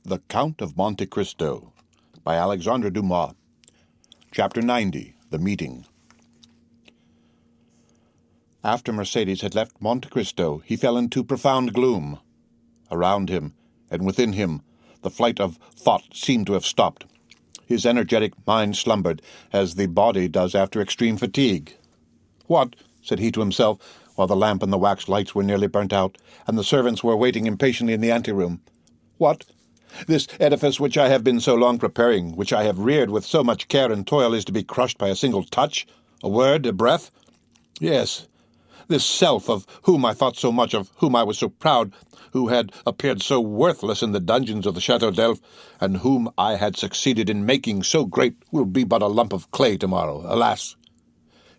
The Count of Monte Cristo by Alexandre Dumas. Chapter 90. The Meeting. After Mercedes had left Monte Cristo, he fell into profound gloom. Around him, and within him, the flight of thought seemed to have stopped. His energetic mind slumbered, as the body does after extreme fatigue. "What?" said he to himself, while the lamp and the wax lights were nearly burnt out, and the servants were waiting impatiently in the anteroom. "What? This edifice which I have been so long preparing, which I have reared with so much care and toil, is to be crushed by a single touch, a word, a breath? Yes, this self of whom I thought so much, of whom I was so proud, who had appeared so worthless in the dungeons of the Château d'Elf, and whom I had succeeded in making so great, will be but a lump of clay tomorrow, alas!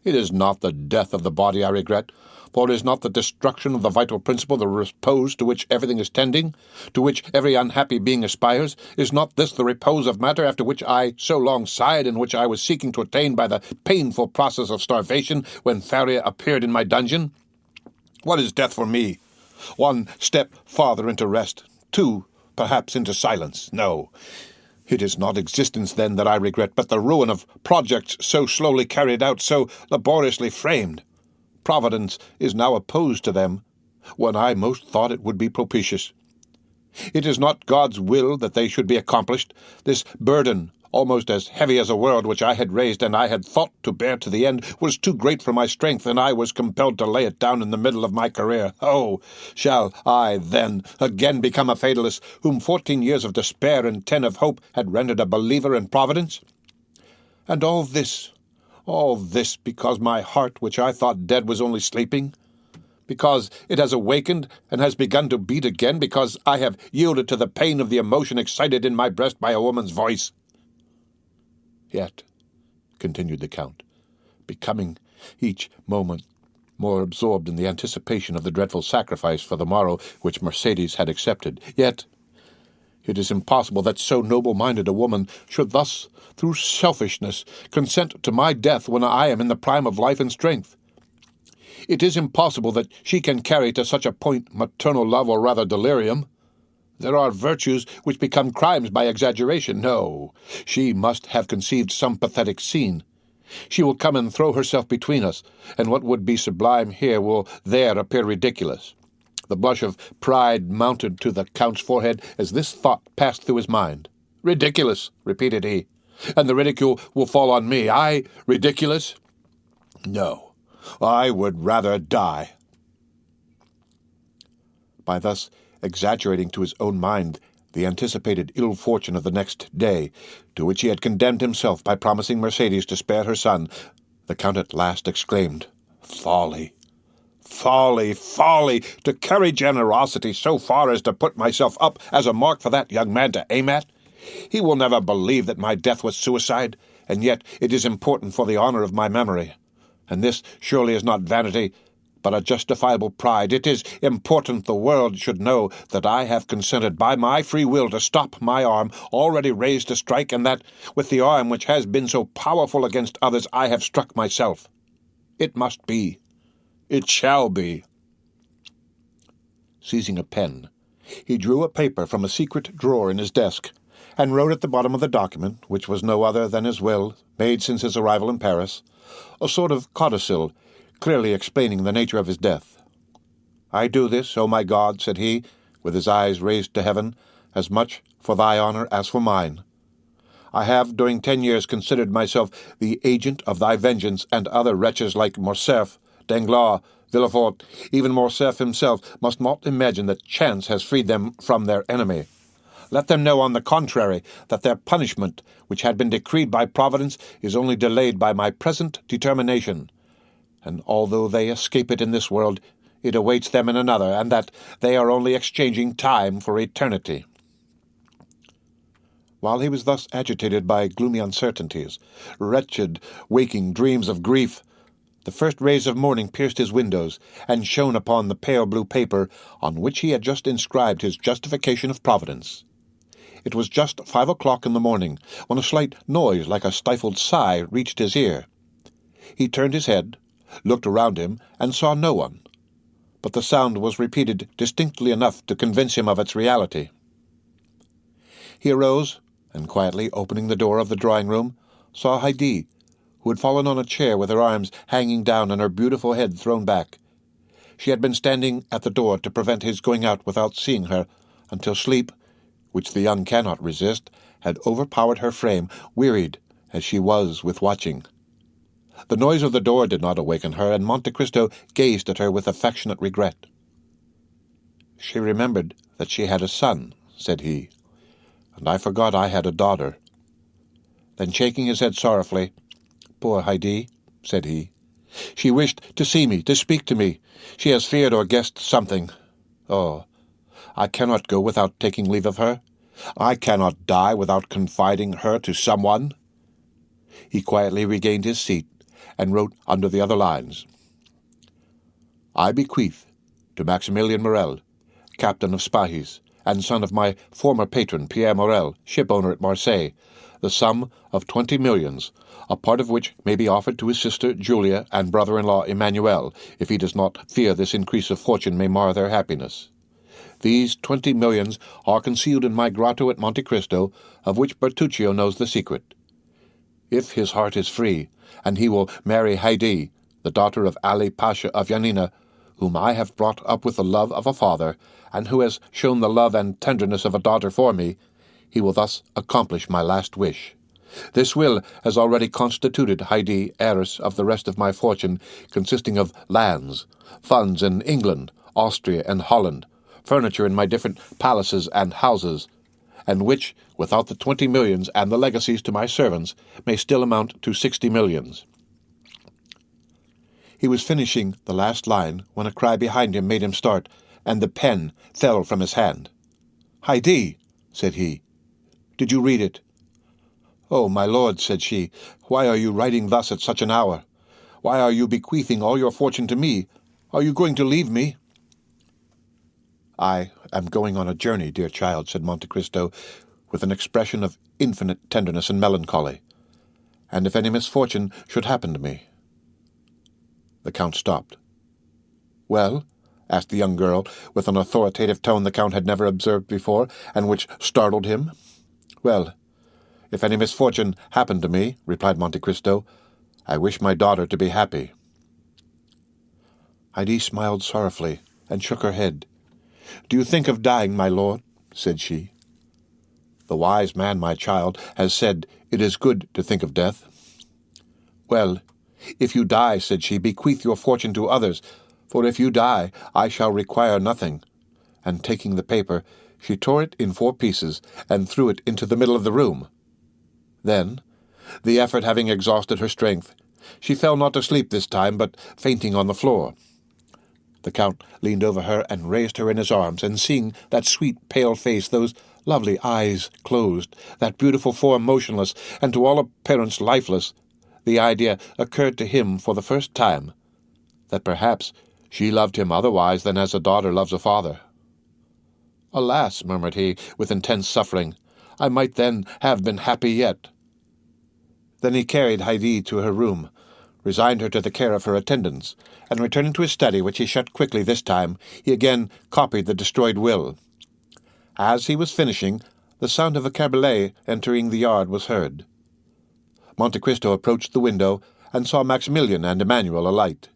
It is not the death of the body I regret, for it is not the destruction of the vital principle, the repose to which everything is tending, to which every unhappy being aspires. Is not this the repose of matter after which I so long sighed, and which I was seeking to attain by the painful process of starvation when Faria appeared in my dungeon? What is death for me? One step farther into rest, two, perhaps, into silence. No, it is not existence, then, that I regret, but the ruin of projects so slowly carried out, so laboriously framed. Providence is now opposed to them, when I most thought it would be propitious. It is not God's will that they should be accomplished. This burden, almost as heavy as a world, which I had raised and I had thought to bear to the end, was too great for my strength, and I was compelled to lay it down in the middle of my career. Oh, shall I, then, again become a fatalist, whom 14 years of despair and 10 of hope had rendered a believer in Providence? And all this because my heart, which I thought dead, was only sleeping? Because it has awakened and has begun to beat again? Because I have yielded to the pain of the emotion excited in my breast by a woman's voice? Yet, continued the Count, becoming each moment more absorbed in the anticipation of the dreadful sacrifice for the morrow which Mercedes had accepted, yet it is impossible that so noble-minded a woman should thus, through selfishness, consent to my death when I am in the prime of life and strength. It is impossible that she can carry to such a point maternal love, or rather delirium. There are virtues which become crimes by exaggeration. No, she must have conceived some pathetic scene. She will come and throw herself between us, and what would be sublime here will there appear ridiculous. The blush of pride mounted to the Count's forehead as this thought passed through his mind. "Ridiculous," repeated he, "and the ridicule will fall on me. I ridiculous? No, I would rather die." By thus exaggerating to his own mind the anticipated ill fortune of the next day, to which he had condemned himself by promising Mercedes to spare her son, the Count at last exclaimed, "Folly! Folly, folly, to carry generosity so far as to put myself up as a mark for that young man to aim at. He will never believe that my death was suicide, and yet it is important for the honor of my memory. And this surely is not vanity, but a justifiable pride. It is important the world should know that I have consented by my free will to stop my arm, already raised to strike, and that, with the arm which has been so powerful against others, I have struck myself. It must be. It shall be." Seizing a pen, he drew a paper from a secret drawer in his desk, and wrote at the bottom of the document, which was no other than his will, made since his arrival in Paris, a sort of codicil, clearly explaining the nature of his death. "I do this, O my God," said he, with his eyes raised to heaven, "as much for thy honor as for mine. I have during 10 years considered myself the agent of thy vengeance, and other wretches like Morcerf, Danglars, Villefort, even Morcerf himself, must not imagine that chance has freed them from their enemy. Let them know, on the contrary, that their punishment, which had been decreed by Providence, is only delayed by my present determination, and although they escape it in this world, it awaits them in another, and that they are only exchanging time for eternity." While he was thus agitated by gloomy uncertainties, wretched waking dreams of grief, the first rays of morning pierced his windows, and shone upon the pale blue paper on which he had just inscribed his justification of Providence. It was just 5 o'clock in the morning, when a slight noise like a stifled sigh reached his ear. He turned his head, looked around him, and saw no one, but the sound was repeated distinctly enough to convince him of its reality. He arose, and quietly opening the door of the drawing-room, saw Heidi, who had fallen on a chair with her arms hanging down and her beautiful head thrown back. She had been standing at the door to prevent his going out without seeing her, until sleep, which the young cannot resist, had overpowered her frame, wearied as she was with watching. The noise of the door did not awaken her, and Monte Cristo gazed at her with affectionate regret. "She remembered that she had a son," said he, "and I forgot I had a daughter." Then shaking his head sorrowfully, "Poor Heidi," said he. "She wished to see me, to speak to me. She has feared or guessed something. Oh, I cannot go without taking leave of her. I cannot die without confiding her to someone." He quietly regained his seat and wrote under the other lines, "I bequeath to Maximilian Morel, captain of Spahis, and son of my former patron Pierre Morel, shipowner at Marseille, the sum of 20 millions, a part of which may be offered to his sister Julia and brother-in-law Emmanuel, if he does not fear this increase of fortune may mar their happiness. These 20 millions are concealed in my grotto at Monte Cristo, of which Bertuccio knows the secret. If his heart is free, and he will marry Heidi, the daughter of Ali Pasha of Yanina, whom I have brought up with the love of a father, and who has shown the love and tenderness of a daughter for me, he will thus accomplish my last wish. This will has already constituted Heidi heiress of the rest of my fortune, consisting of lands, funds in England, Austria, and Holland, furniture in my different palaces and houses, and which, without the 20 millions and the legacies to my servants, may still amount to 60 millions. He was finishing the last line when a cry behind him made him start, and the pen fell from his hand. "Heidi," said he, "did you read it?" "Oh, my lord," said she, "why are you writing thus at such an hour? Why are you bequeathing all your fortune to me? Are you going to leave me?" "I am going on a journey, dear child," said Monte Cristo, with an expression of infinite tenderness and melancholy, "and if any misfortune should happen to me—" The Count stopped. "Well?" asked the young girl, with an authoritative tone the Count had never observed before, and which startled him. "Well, if any misfortune happened to me," replied Monte Cristo, "I wish my daughter to be happy." Heidi smiled sorrowfully and shook her head. "Do you think of dying, my lord?" said she. "The wise man, my child, has said it is good to think of death." "Well, if you die," said she, "bequeath your fortune to others, for if you die, I shall require nothing." And taking the paper, she tore it in 4 pieces and threw it into the middle of the room. Then, the effort having exhausted her strength, she fell not asleep this time, but fainting on the floor. The Count leaned over her and raised her in his arms, and seeing that sweet, pale face, those lovely eyes closed, that beautiful form motionless, and to all appearance lifeless, the idea occurred to him for the first time that perhaps she loved him otherwise than as a daughter loves a father. "Alas," murmured he, with intense suffering, "I might then have been happy yet." Then he carried Heidi to her room, resigned her to the care of her attendants, and returning to his study, which he shut quickly this time, he again copied the destroyed will. As he was finishing, the sound of a cabriolet entering the yard was heard. Monte Cristo approached the window and saw Maximilian and Emmanuel alight.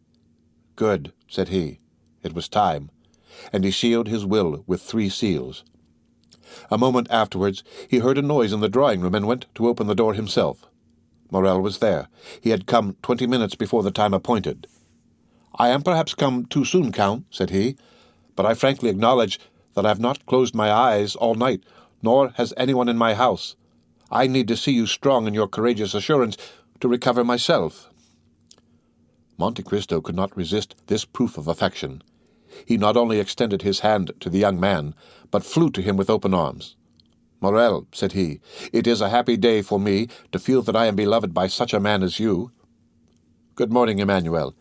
"Good," said he. It was time, and he sealed his will with 3 seals. A moment afterwards he heard a noise in the drawing-room and went to open the door himself. Morel was there. He had come 20 minutes before the time appointed. "I am perhaps come too soon, Count," said he, "but I frankly acknowledge that I have not closed my eyes all night, nor has anyone in my house. I need to see you strong in your courageous assurance to recover myself." Monte Cristo could not resist this proof of affection. He not only extended his hand to the young man, but flew to him with open arms. "Morel," said he, "it is a happy day for me to feel that I am beloved by such a man as you." "Good morning, Emmanuel.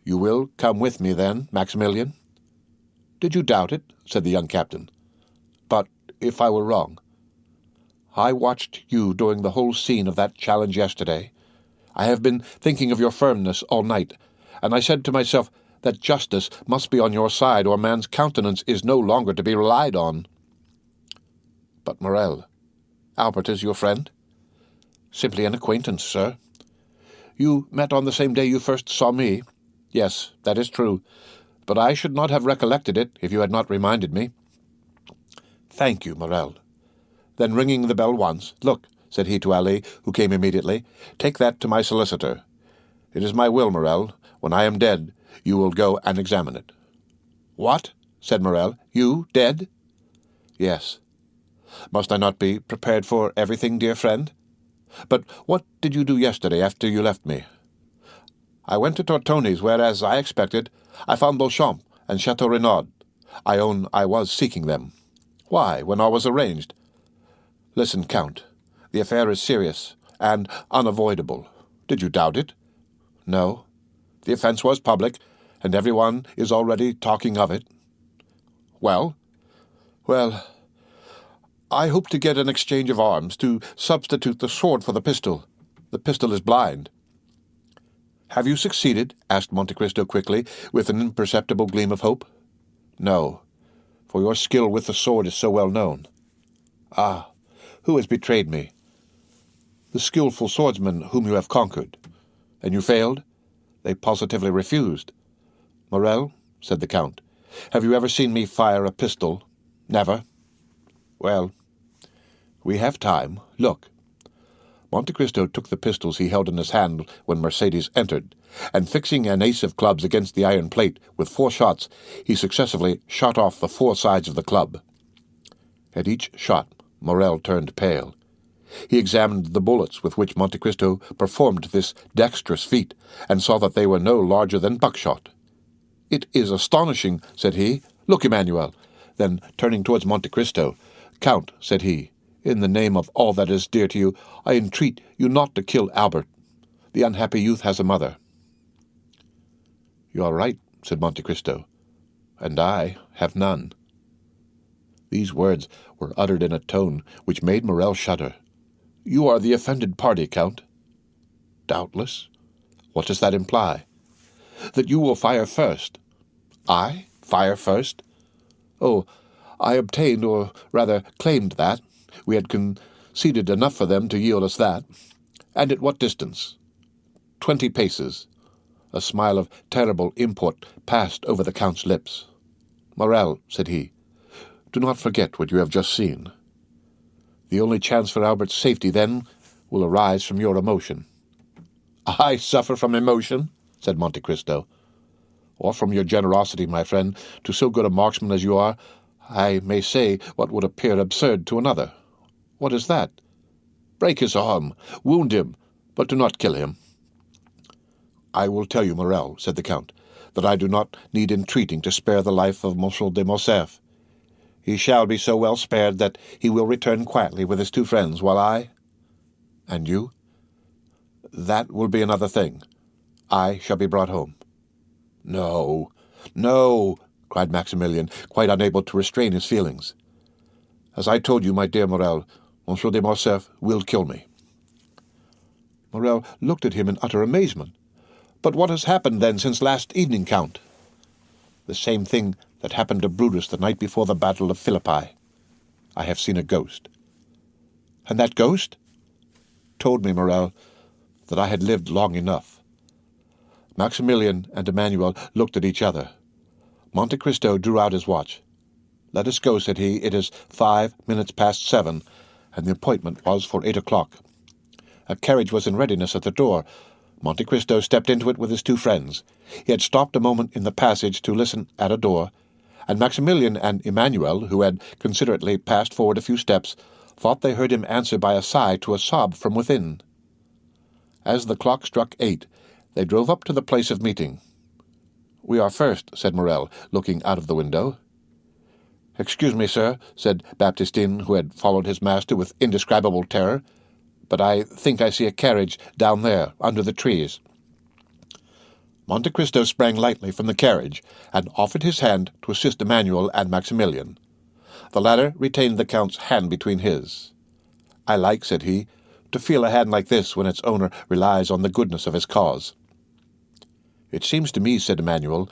You will come with me, then, Maximilian?" "Did you doubt it?" said the young captain. "But if I were wrong?" "I watched you during the whole scene of that challenge yesterday. I have been thinking of your firmness all night, and I said to myself that justice must be on your side, or man's countenance is no longer to be relied on." "But, Morel, Albert is your friend?" "Simply an acquaintance, sir." "You met on the same day you first saw me?" "Yes, that is true, but I should not have recollected it if you had not reminded me." "Thank you, Morel." Then ringing the bell once, "Look," said he to Ali, who came immediately, "take that to my solicitor. It is my will, Morel. When I am dead, you will go and examine it." "What?" said Morel. "You dead?" "Yes. Must I not be prepared for everything, dear friend? But what did you do yesterday after you left me?" "I went to Tortoni's, where, as I expected, I found Beauchamp and Chateau Renaud. I own I was seeking them." "Why, when all was arranged?" "Listen, Count. The affair is serious and unavoidable. Did you doubt it?" "No. The offense was public, and everyone is already talking of it." "Well?" "Well, I hope to get an exchange of arms, to substitute the sword for the pistol. The pistol is blind." "Have you succeeded?" asked Monte Cristo quickly, with an imperceptible gleam of hope. "No, for your skill with the sword is so well known." "Ah, who has betrayed me?" "The skillful swordsman whom you have conquered." "And you failed?" "They positively refused." "Morel," said the Count, "have you ever seen me fire a pistol?" "Never." "Well, we have time. Look." Monte Cristo took the pistols he held in his hand when Mercedes entered, and fixing an ace of clubs against the iron plate with 4 shots, he successively shot off the 4 sides of the club. At each shot, Morel turned pale. He examined the bullets with which Monte Cristo performed this dexterous feat, and saw that they were no larger than buckshot. "It is astonishing," said he. "Look, Emmanuel." Then, turning towards Monte Cristo, "Count," said he, "in the name of all that is dear to you, I entreat you not to kill Albert. The unhappy youth has a mother." "You are right," said Monte Cristo, "and I have none." These words were uttered in a tone which made Morel shudder. "You are the offended party, Count." "Doubtless. What does that imply?" "That you will fire first." "I? Fire first?" "Oh, I obtained, or rather claimed that. We had conceded enough for them to yield us that." "And at what distance?" 20 paces. A smile of terrible import passed over the Count's lips. "Morel," said he, "do not forget what you have just seen. The only chance for Albert's safety, then, will arise from your emotion." "I suffer from emotion?" said Monte Cristo. "Or from your generosity, my friend. To so good a marksman as you are, I may say what would appear absurd to another." "What is that?" "Break his arm, wound him, but do not kill him." "I will tell you, Morel," said the Count, "that I do not need entreating to spare the life of Monsieur de Morcerf. He shall be so well spared that he will return quietly with his 2 friends, while I—" "And you?" "That will be another thing. I shall be brought home." "No, no," cried Maximilian, quite unable to restrain his feelings. "As I told you, my dear Morel, Monsieur de Morcerf will kill me." Morel looked at him in utter amazement. "But what has happened, then, since last evening, Count?" "The same thing that happened to Brutus the night before the battle of Philippi. I have seen a ghost." "And that ghost?" "Told me, Morel, that I had lived long enough." Maximilian and Emmanuel looked at each other. Monte Cristo drew out his watch. "Let us go," said he. "It is 5 minutes past 7, and the appointment was for 8 o'clock." A carriage was in readiness at the door. Monte Cristo stepped into it with his 2 friends. He had stopped a moment in the passage to listen at a door, and Maximilian and Emmanuel, who had considerately passed forward a few steps, thought they heard him answer by a sigh to a sob from within. As the clock struck 8, they drove up to the place of meeting. "We are first," said Morel, looking out of the window. "Excuse me, sir," said Baptistin, who had followed his master with indescribable terror, "but I think I see a carriage down there, under the trees." Monte Cristo sprang lightly from the carriage, and offered his hand to assist Emmanuel and Maximilian. The latter retained the Count's hand between his. "I like," said he, "to feel a hand like this when its owner relies on the goodness of his cause." "It seems to me," said Emmanuel,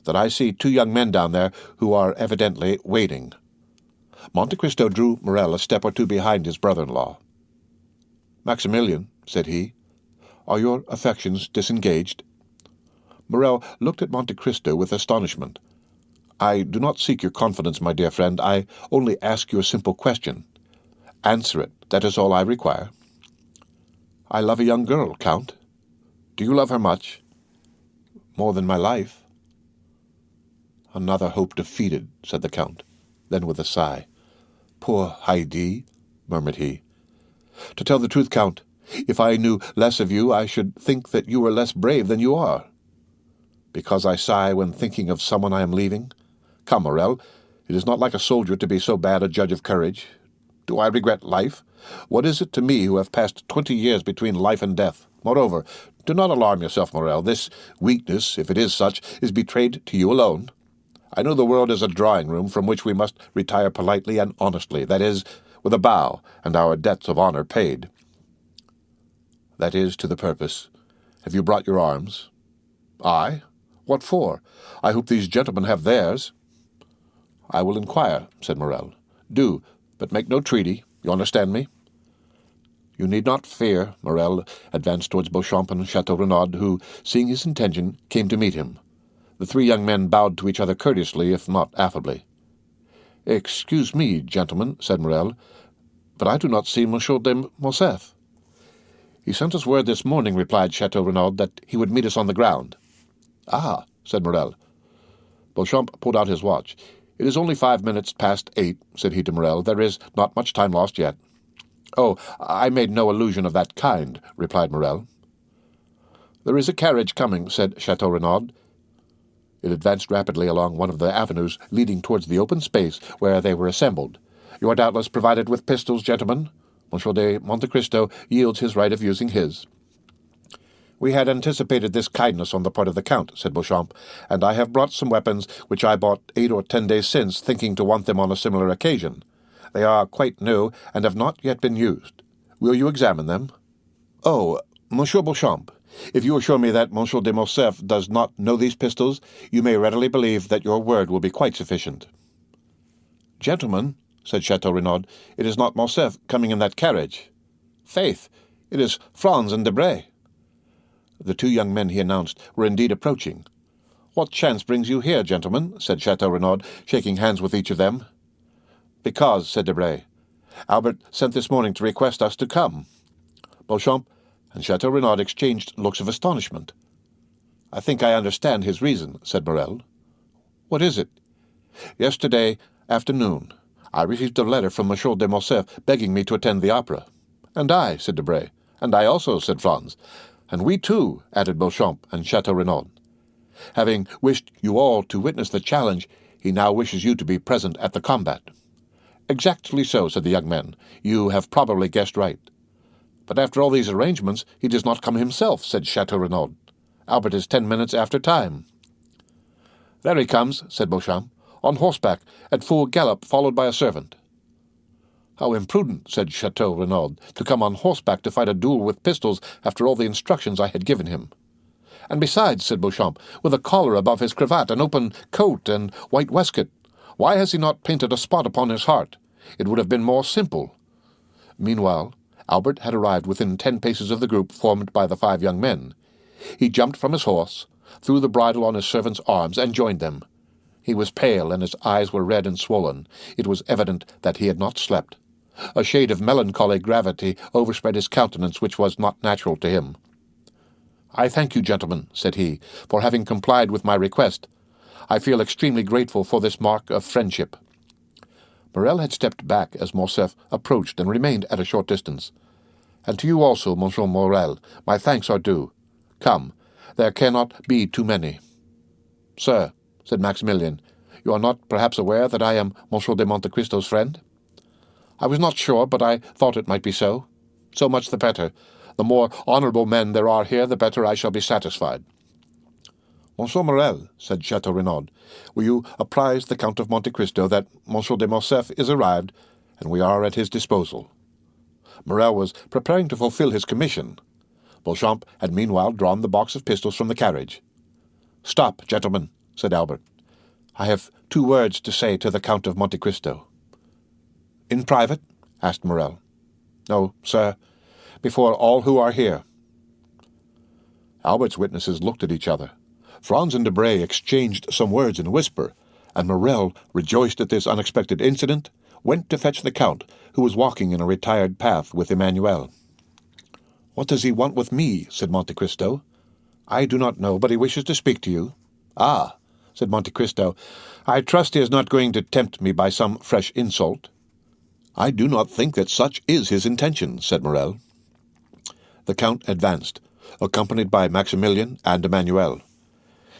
"that I see 2 young men down there who are evidently waiting." Monte Cristo drew Morel a step or two behind his brother-in-law. "Maximilian," said he, "are your affections disengaged?" Morel looked at Monte Cristo with astonishment. "I do not seek your confidence, my dear friend. I only ask you a simple question. Answer it. That is all I require." "I love a young girl, Count." "Do you love her much?" "More than my life." "Another hope defeated," said the Count. Then with a sigh, "Poor Heidi," murmured he. "To tell the truth, Count, if I knew less of you, I should think that you were less brave than you are." "Because I sigh when thinking of someone I am leaving? Come, Morel, it is not like a soldier to be so bad a judge of courage. Do I regret life? What is it to me who have passed 20 years between life and death? Moreover, do not alarm yourself, Morel. This weakness, if it is such, is betrayed to you alone. I know the world is a drawing-room from which we must retire politely and honestly, that is, with a bow and our debts of honor paid." "That is to the purpose. Have you brought your arms?" "I? What for? I hope these gentlemen have theirs." "I will inquire," said Morel. "Do, but make no treaty. You understand me?" "You need not fear." Morel advanced towards Beauchamp and Chateau Renaud, who, seeing his intention, came to meet him. The three young men bowed to each other courteously, if not affably. "Excuse me, gentlemen," said Morel, "but I do not see Monsieur de Morcerf." "He sent us word this morning," replied Chateau Renaud, "that he would meet us on the ground." "Ah," said Morel. Beauchamp pulled out his watch. "It is only 5 minutes past 8, said he to Morel. "There is not much time lost yet." "Oh, I made no allusion of that kind," replied Morel. "There is a carriage coming," said Chateau Renaud. It advanced rapidly along one of the avenues leading towards the open space where they were assembled. "You are doubtless provided with pistols, gentlemen. Monsieur de Monte Cristo yields his right of using his." "We had anticipated this kindness on the part of the Count," said Beauchamp, "and I have brought some weapons which I bought 8 or 10 days since, thinking to want them on a similar occasion. They are quite new, and have not yet been used. Will you examine them?" "Oh, Monsieur Beauchamp, if you assure me that Monsieur de Morcerf does not know these pistols, you may readily believe that your word will be quite sufficient." "Gentlemen," said Chateau Renaud, "it is not Morcerf coming in that carriage. Faith, it is Franz and Debray." The two young men, he announced, were indeed approaching. "What chance brings you here, gentlemen?" said Chateau Renaud, shaking hands with each of them. "Because," said Debray, "Albert sent this morning to request us to come." Beauchamp and Chateau Renaud exchanged looks of astonishment. "I think I understand his reason," said Morel. "What is it?" "Yesterday afternoon I received a letter from Monsieur de Morcerf begging me to attend the opera." "And I," said Debray. "And I also," said Franz. "And we too," added Beauchamp and Chateau Renaud. "Having wished you all to witness the challenge, he now wishes you to be present at the combat." "Exactly so," said the young men. "You have probably guessed right." "But after all these arrangements, he does not come himself," said Chateau Renaud. "Albert is 10 minutes after time." "There he comes," said Beauchamp, "on horseback, at full gallop, followed by a servant." "How imprudent," said Chateau Renaud, "to come on horseback to fight a duel with pistols after all the instructions I had given him." "And besides," said Beauchamp, "with a collar above his cravat, an open coat, and white waistcoat. Why has he not painted a spot upon his heart? It would have been more simple." Meanwhile, Albert had arrived within 10 paces of the group formed by the 5 young men. He jumped from his horse, threw the bridle on his servant's arms, and joined them. He was pale, and his eyes were red and swollen. It was evident that he had not slept. A shade of melancholy gravity overspread his countenance, which was not natural to him. "I thank you, gentlemen," said he, "for having complied with my request. I feel extremely grateful for this mark of friendship." Morel had stepped back as Morcerf approached and remained at a short distance. "And to you also, Monsieur Morel, my thanks are due. Come, there cannot be too many." "Sir," said Maximilian, "you are not perhaps aware that I am Monsieur de Monte Cristo's friend?" "I was not sure, but I thought it might be so." "So much the better. The more honourable men there are here, the better I shall be satisfied." "Monsieur Morel," said Chateau Renaud, "will you apprise the Count of Monte Cristo that Monsieur de Morcerf is arrived, and we are at his disposal?" Morel was preparing to fulfil his commission. Beauchamp had meanwhile drawn the box of pistols from the carriage. "Stop, gentlemen," said Albert. "I have 2 words to say to the Count of Monte Cristo." In private?" asked Morel. "No, sir, before all who are here." Albert's witnesses looked at each other. Franz and Debray exchanged some words in a whisper, and Morel, rejoiced at this unexpected incident, went to fetch the Count, who was walking in a retired path with Emmanuel. "What does he want with me?" said Monte Cristo. "I do not know, but he wishes to speak to you." "Ah," said Monte Cristo, "I trust he is not going to tempt me by some fresh insult." "I do not think that such is his intention," said Morel. The Count advanced, accompanied by Maximilian and Emmanuel.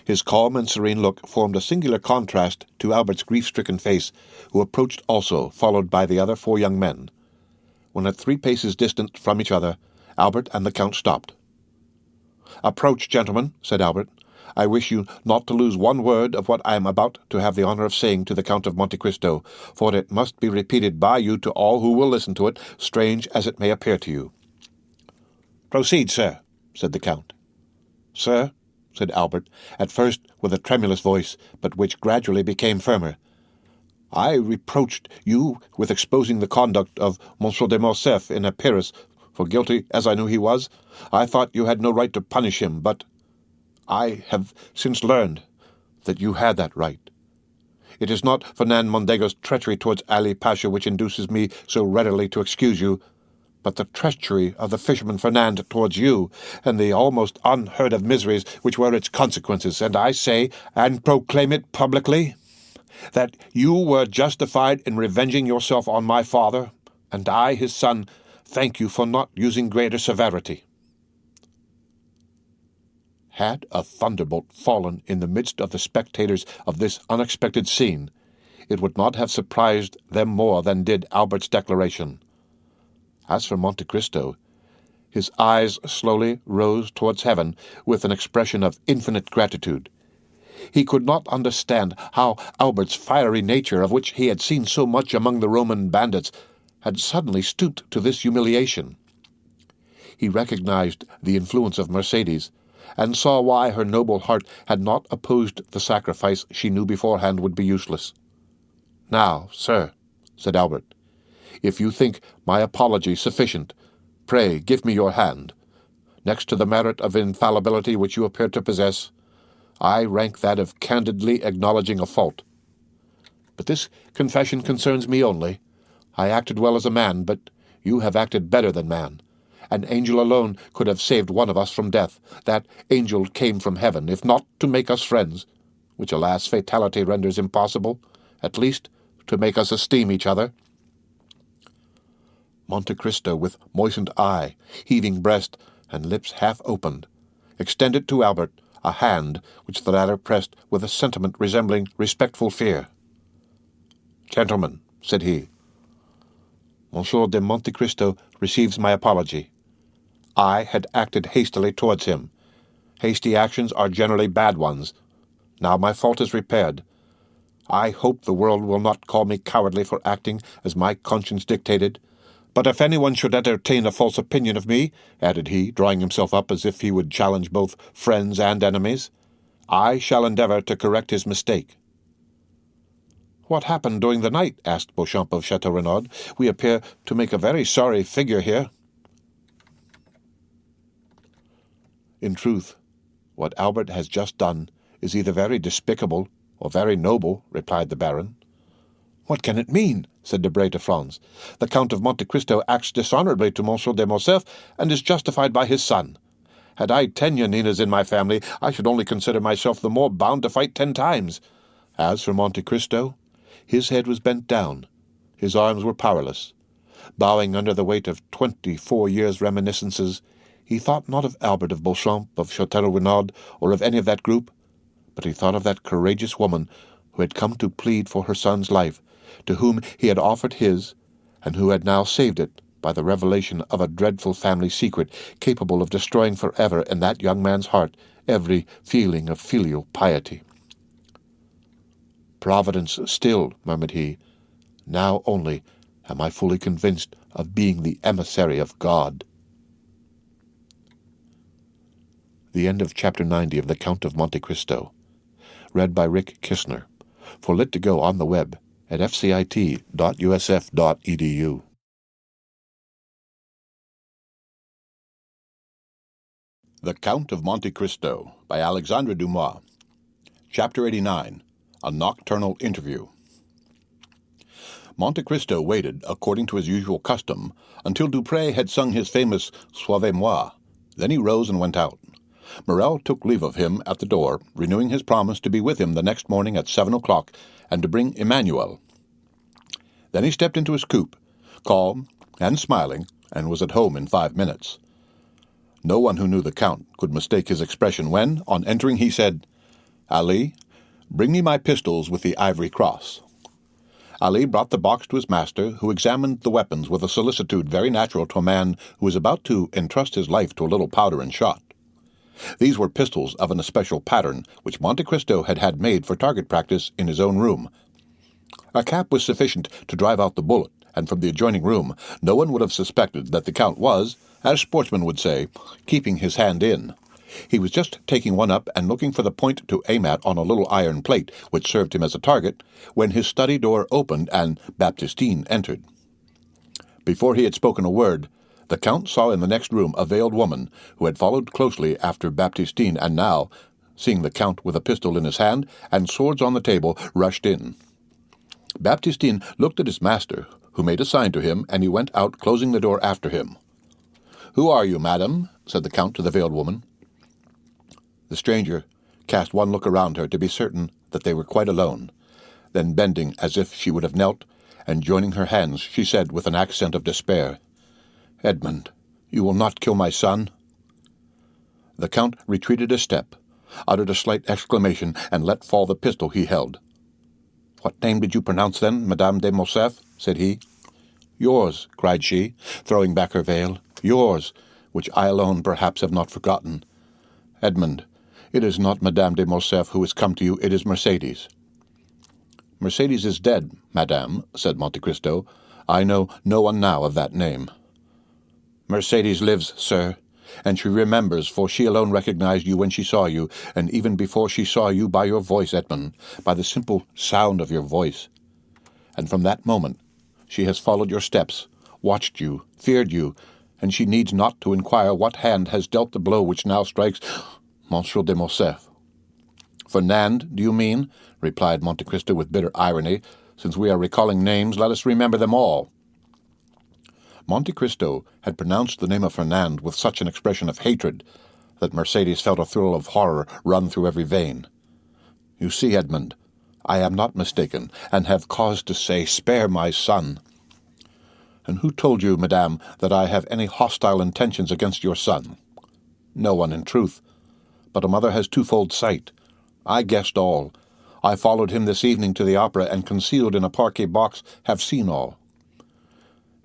His calm and serene look formed a singular contrast to Albert's grief-stricken face, who approached also, followed by the other 4 young men. When at 3 paces distant from each other, Albert and the Count stopped. "Approach, gentlemen," said Albert. "I wish you not to lose one word of what I am about to have the honor of saying to the Count of Monte Cristo, for it must be repeated by you to all who will listen to it, strange as it may appear to you." "Proceed, sir," said the Count. "Sir," said Albert, at first with a tremulous voice, but which gradually became firmer, "I reproached you with exposing the conduct of M. de Morcerf in Paris, for guilty as I knew he was. I thought you had no right to punish him, but I have since learned that you had that right. It is not Fernand Mondego's treachery towards Ali Pasha which induces me so readily to excuse you, but the treachery of the fisherman Fernand towards you, and the almost unheard-of miseries which were its consequences, and I say, and proclaim it publicly, that you were justified in revenging yourself on my father, and I, his son, thank you for not using greater severity." Had a thunderbolt fallen in the midst of the spectators of this unexpected scene, it would not have surprised them more than did Albert's declaration. As for Monte Cristo, his eyes slowly rose towards heaven with an expression of infinite gratitude. He could not understand how Albert's fiery nature, of which he had seen so much among the Roman bandits, had suddenly stooped to this humiliation. He recognized the influence of Mercedes, and saw why her noble heart had not opposed the sacrifice she knew beforehand would be useless. "Now, sir," said Albert, "if you think my apology sufficient, pray give me your hand. Next to the merit of infallibility which you appear to possess, I rank that of candidly acknowledging a fault. But this confession concerns me only. I acted well as a man, but you have acted better than man. An angel alone could have saved one of us from death. That angel came from heaven, if not to make us friends, which, alas, fatality renders impossible, at least to make us esteem each other." Monte Cristo, with moistened eye, heaving breast, and lips half opened, extended to Albert a hand which the latter pressed with a sentiment resembling respectful fear. "Gentlemen," said he, "Monsieur de Monte Cristo receives my apology. I had acted hastily towards him. Hasty actions are generally bad ones. Now my fault is repaired. I hope the world will not call me cowardly for acting as my conscience dictated. But if anyone should entertain a false opinion of me," added he, drawing himself up as if he would challenge both friends and enemies, "I shall endeavor to correct his mistake." "What happened during the night?" asked Beauchamp of Chateau Renaud. "We appear to make a very sorry figure here." "In truth, what Albert has just done is either very despicable or very noble," replied the Baron. "What can it mean?" said Debray to Franz. "The Count of Monte Cristo acts dishonorably to Monsieur de Morcerf, and is justified by his son. Had I 10 Yanninas in my family, I should only consider myself the more bound to fight 10 times. As for Monte Cristo, his head was bent down, his arms were powerless. Bowing under the weight of 24 years' reminiscences, he thought not of Albert of Beauchamp, of Chateau Renaud, or of any of that group, but he thought of that courageous woman who had come to plead for her son's life, to whom he had offered his, and who had now saved it by the revelation of a dreadful family secret capable of destroying forever in that young man's heart every feeling of filial piety. "Providence still," murmured he. "Now only am I fully convinced of being the emissary of God." The end of Chapter 90 of The Count of Monte Cristo. Read by Rick Kistner. For Lit2Go on the web, at fcit.usf.edu. The Count of Monte Cristo by Alexandre Dumas. Chapter 89. A Nocturnal Interview. Monte Cristo waited, according to his usual custom, until Dupré had sung his famous Suivez-moi. Then he rose and went out. Morel took leave of him at the door, renewing his promise to be with him the next morning at 7 o'clock and to bring Emmanuel. Then he stepped into his coupe, calm and smiling, and was at home in 5 minutes. No one who knew the Count could mistake his expression when, on entering, he said, "Ali, bring me my pistols with the ivory cross." Ali brought the box to his master, who examined the weapons with a solicitude very natural to a man who was about to entrust his life to a little powder and shot. These were pistols of an especial pattern, which Monte Cristo had had made for target practice in his own room. A cap was sufficient to drive out the bullet, and from the adjoining room no one would have suspected that the Count was, as sportsmen would say, keeping his hand in. He was just taking one up and looking for the point to aim at on a little iron plate, which served him as a target, when his study door opened and Baptistine entered. Before he had spoken a word, the Count saw in the next room a veiled woman, who had followed closely after Baptistine, and now, seeing the Count with a pistol in his hand and swords on the table, rushed in. Baptistine looked at his master, who made a sign to him, and he went out, closing the door after him. "Who are you, madam?" said the Count to the veiled woman. The stranger cast one look around her to be certain that they were quite alone. Then, bending as if she would have knelt, and joining her hands, she said with an accent of despair, "Edmund, you will not kill my son?" The Count retreated a step, uttered a slight exclamation, and let fall the pistol he held. "What name did you pronounce then, Madame de Morcerf?" said he. "Yours," cried she, throwing back her veil. "Yours, which I alone perhaps have not forgotten. Edmund, it is not Madame de Morcerf who has come to you, it is Mercedes." "Mercedes is dead, madame," said Monte Cristo. "I know no one now of that name." "Mercedes lives, sir, and she remembers, for she alone recognized you when she saw you, and even before she saw you, by your voice, Edmund, by the simple sound of your voice. And from that moment she has followed your steps, watched you, feared you, and she needs not to inquire what hand has dealt the blow which now strikes Monsieur de Morcerf." "Fernand, do you mean?" replied Monte Cristo with bitter irony. "Since we are recalling names, let us remember them all." Monte Cristo had pronounced the name of Fernand with such an expression of hatred that Mercedes felt a thrill of horror run through every vein. "You see, Edmund, I am not mistaken, and have cause to say, spare my son." "And who told you, madame, that I have any hostile intentions against your son?" "No one, in truth. But a mother has twofold sight. I guessed all. I followed him this evening to the opera, and concealed in a parquet box have seen all."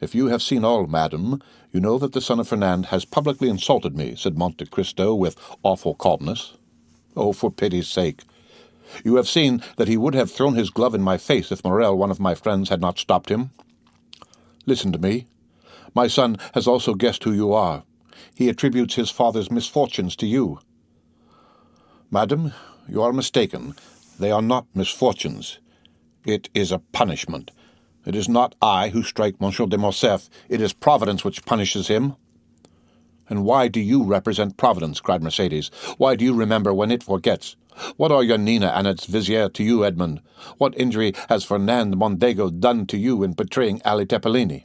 "If you have seen all, madam, you know that the son of Fernand has publicly insulted me," said Monte Cristo with awful calmness. "Oh, for pity's sake! You have seen that he would have thrown his glove in my face if Morel, one of my friends, had not stopped him. Listen to me. My son has also guessed who you are. He attributes his father's misfortunes to you." "Madam, you are mistaken. They are not misfortunes. It is a punishment. It is not I who strike Monsieur de Morcerf. It is Providence which punishes him." "And why do you represent Providence?" cried Mercedes. "Why do you remember when it forgets? What are your Nina and its vizier to you, Edmund? What injury has Fernand Mondego done to you in betraying Ali Tepelini?"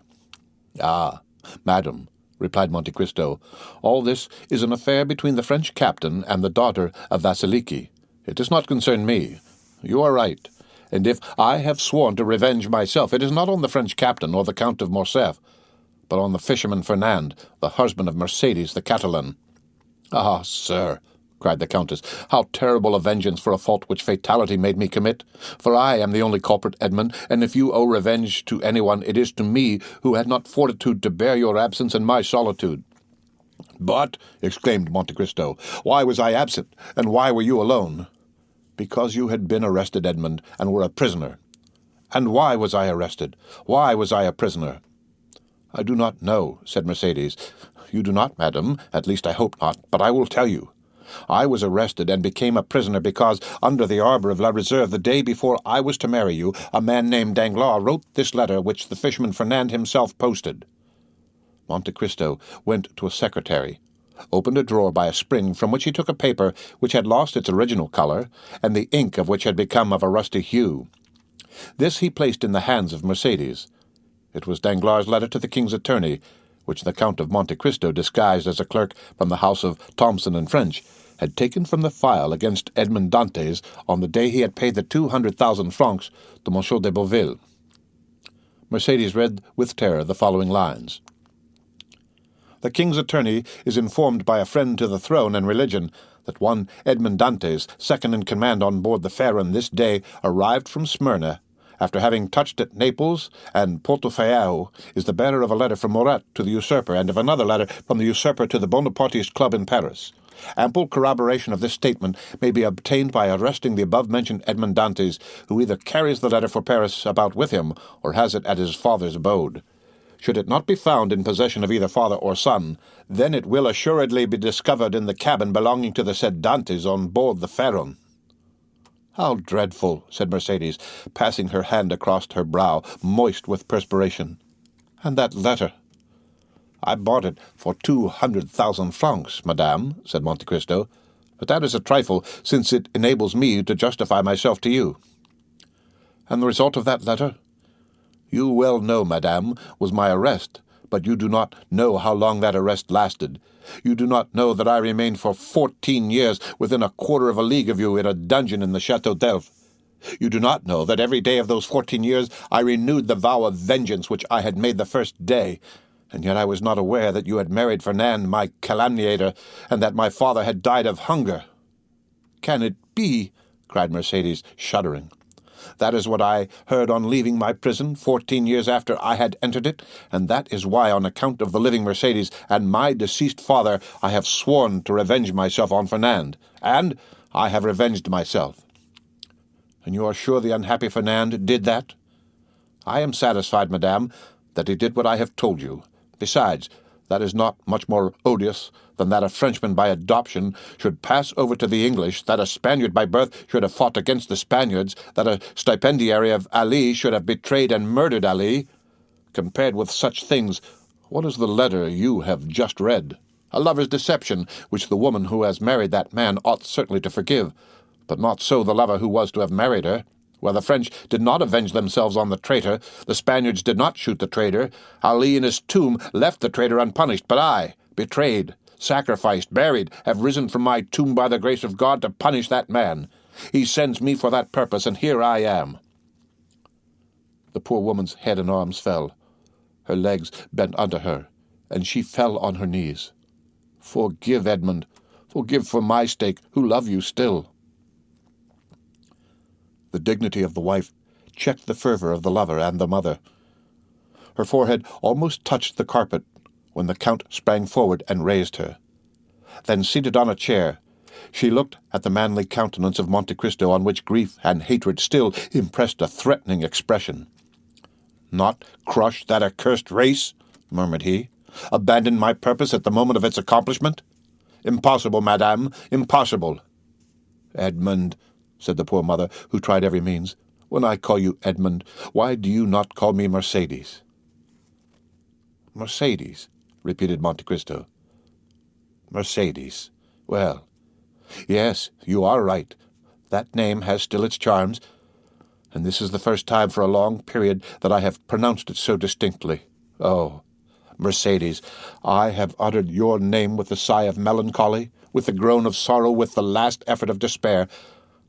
"Ah, madam," replied Monte Cristo, "all this is an affair between the French captain and the daughter of Vasiliki. It does not concern me. You are right. And if I have sworn to revenge myself, it is not on the French captain or the Count of Morcerf, but on the fisherman Fernand, the husband of Mercedes the Catalan." "Ah, sir," cried the Countess, "how terrible a vengeance for a fault which fatality made me commit! For I am the only culprit, Edmund, and if you owe revenge to anyone, it is to me, who had not fortitude to bear your absence and my solitude." "But," exclaimed Monte Cristo, "why was I absent, and why were you alone?" "Because you had been arrested, Edmund, and were a prisoner." "And why was I arrested? Why was I a prisoner?" "I do not know," said Mercedes. "You do not, madam, at least I hope not, but I will tell you. I was arrested and became a prisoner because, under the arbor of La Reserve, the day before I was to marry you, a man named Danglars wrote this letter which the fisherman Fernand himself posted." Monte Cristo went to a secretary, opened a drawer by a spring from which he took a paper which had lost its original color, and the ink of which had become of a rusty hue. This he placed in the hands of Mercédès. It was Danglars' letter to the king's attorney, which the Count of Monte Cristo, disguised as a clerk from the house of Thomson and French, had taken from the file against Edmond Dantès on the day he had paid the 200,000 francs to M. de Beauville. Mercédès read with terror the following lines: "The king's attorney is informed by a friend to the throne and religion that one Edmond Dantès, second in command on board the Pharaon, this day arrived from Smyrna, after having touched at Naples and Portofao, is the bearer of a letter from Murat to the usurper, and of another letter from the usurper to the Bonapartist club in Paris. Ample corroboration of this statement may be obtained by arresting the above-mentioned Edmond Dantès, who either carries the letter for Paris about with him, or has it at his father's abode. Should it not be found in possession of either father or son, then it will assuredly be discovered in the cabin belonging to the said Dantès on board the Pharaon." "How dreadful!" said Mercédès, passing her hand across her brow, moist with perspiration. "And that letter?" "I bought it for 200,000 francs, madame," said Monte Cristo, "but that is a trifle, since it enables me to justify myself to you." "And the result of that letter?" "You well know, madame, was my arrest, but you do not know how long that arrest lasted. You do not know that I remained for 14 years within a quarter of a league of you in a dungeon in the Château d'Elf. You do not know that every day of those 14 years I renewed the vow of vengeance which I had made the first day, and yet I was not aware that you had married Fernand, my calumniator, and that my father had died of hunger." "Can it be?" cried Mercédès, shuddering. "That is what I heard on leaving my prison 14 years after I had entered it, and that is why, on account of the living Mercédès and my deceased father, I have sworn to revenge myself on Fernand, and I have revenged myself." "And you are sure the unhappy Fernand did that?" "I am satisfied, madame, that he did what I have told you. Besides, that is not much more odious than that a Frenchman by adoption should pass over to the English, that a Spaniard by birth should have fought against the Spaniards, that a stipendiary of Ali should have betrayed and murdered Ali. Compared with such things, what is the letter you have just read? A lover's deception, which the woman who has married that man ought certainly to forgive, but not so the lover who was to have married her. While the French did not avenge themselves on the traitor, the Spaniards did not shoot the traitor. Ali in his tomb left the traitor unpunished, but I, betrayed, sacrificed, buried, have risen from my tomb by the grace of God to punish that man. He sends me for that purpose, and here I am." The poor woman's head and arms fell. Her legs bent under her, and she fell on her knees. "Forgive, Edmond. Forgive for my sake, who love you still." The dignity of the wife checked the fervor of the lover and the mother. Her forehead almost touched the carpet when the Count sprang forward and raised her. Then, seated on a chair, she looked at the manly countenance of Monte Cristo, on which grief and hatred still impressed a threatening expression. "Not crush that accursed race?" murmured he. "Abandon my purpose at the moment of its accomplishment? Impossible, madame, impossible." "Edmond," said the poor mother, who tried every means, "when I call you Edmond, why do you not call me Mercédès?" "Mercédès," repeated Monte Cristo. "Mercédès. Well, yes, you are right. That name has still its charms, and this is the first time for a long period that I have pronounced it so distinctly. Oh, Mercédès, I have uttered your name with the sigh of melancholy, with the groan of sorrow, with the last effort of despair.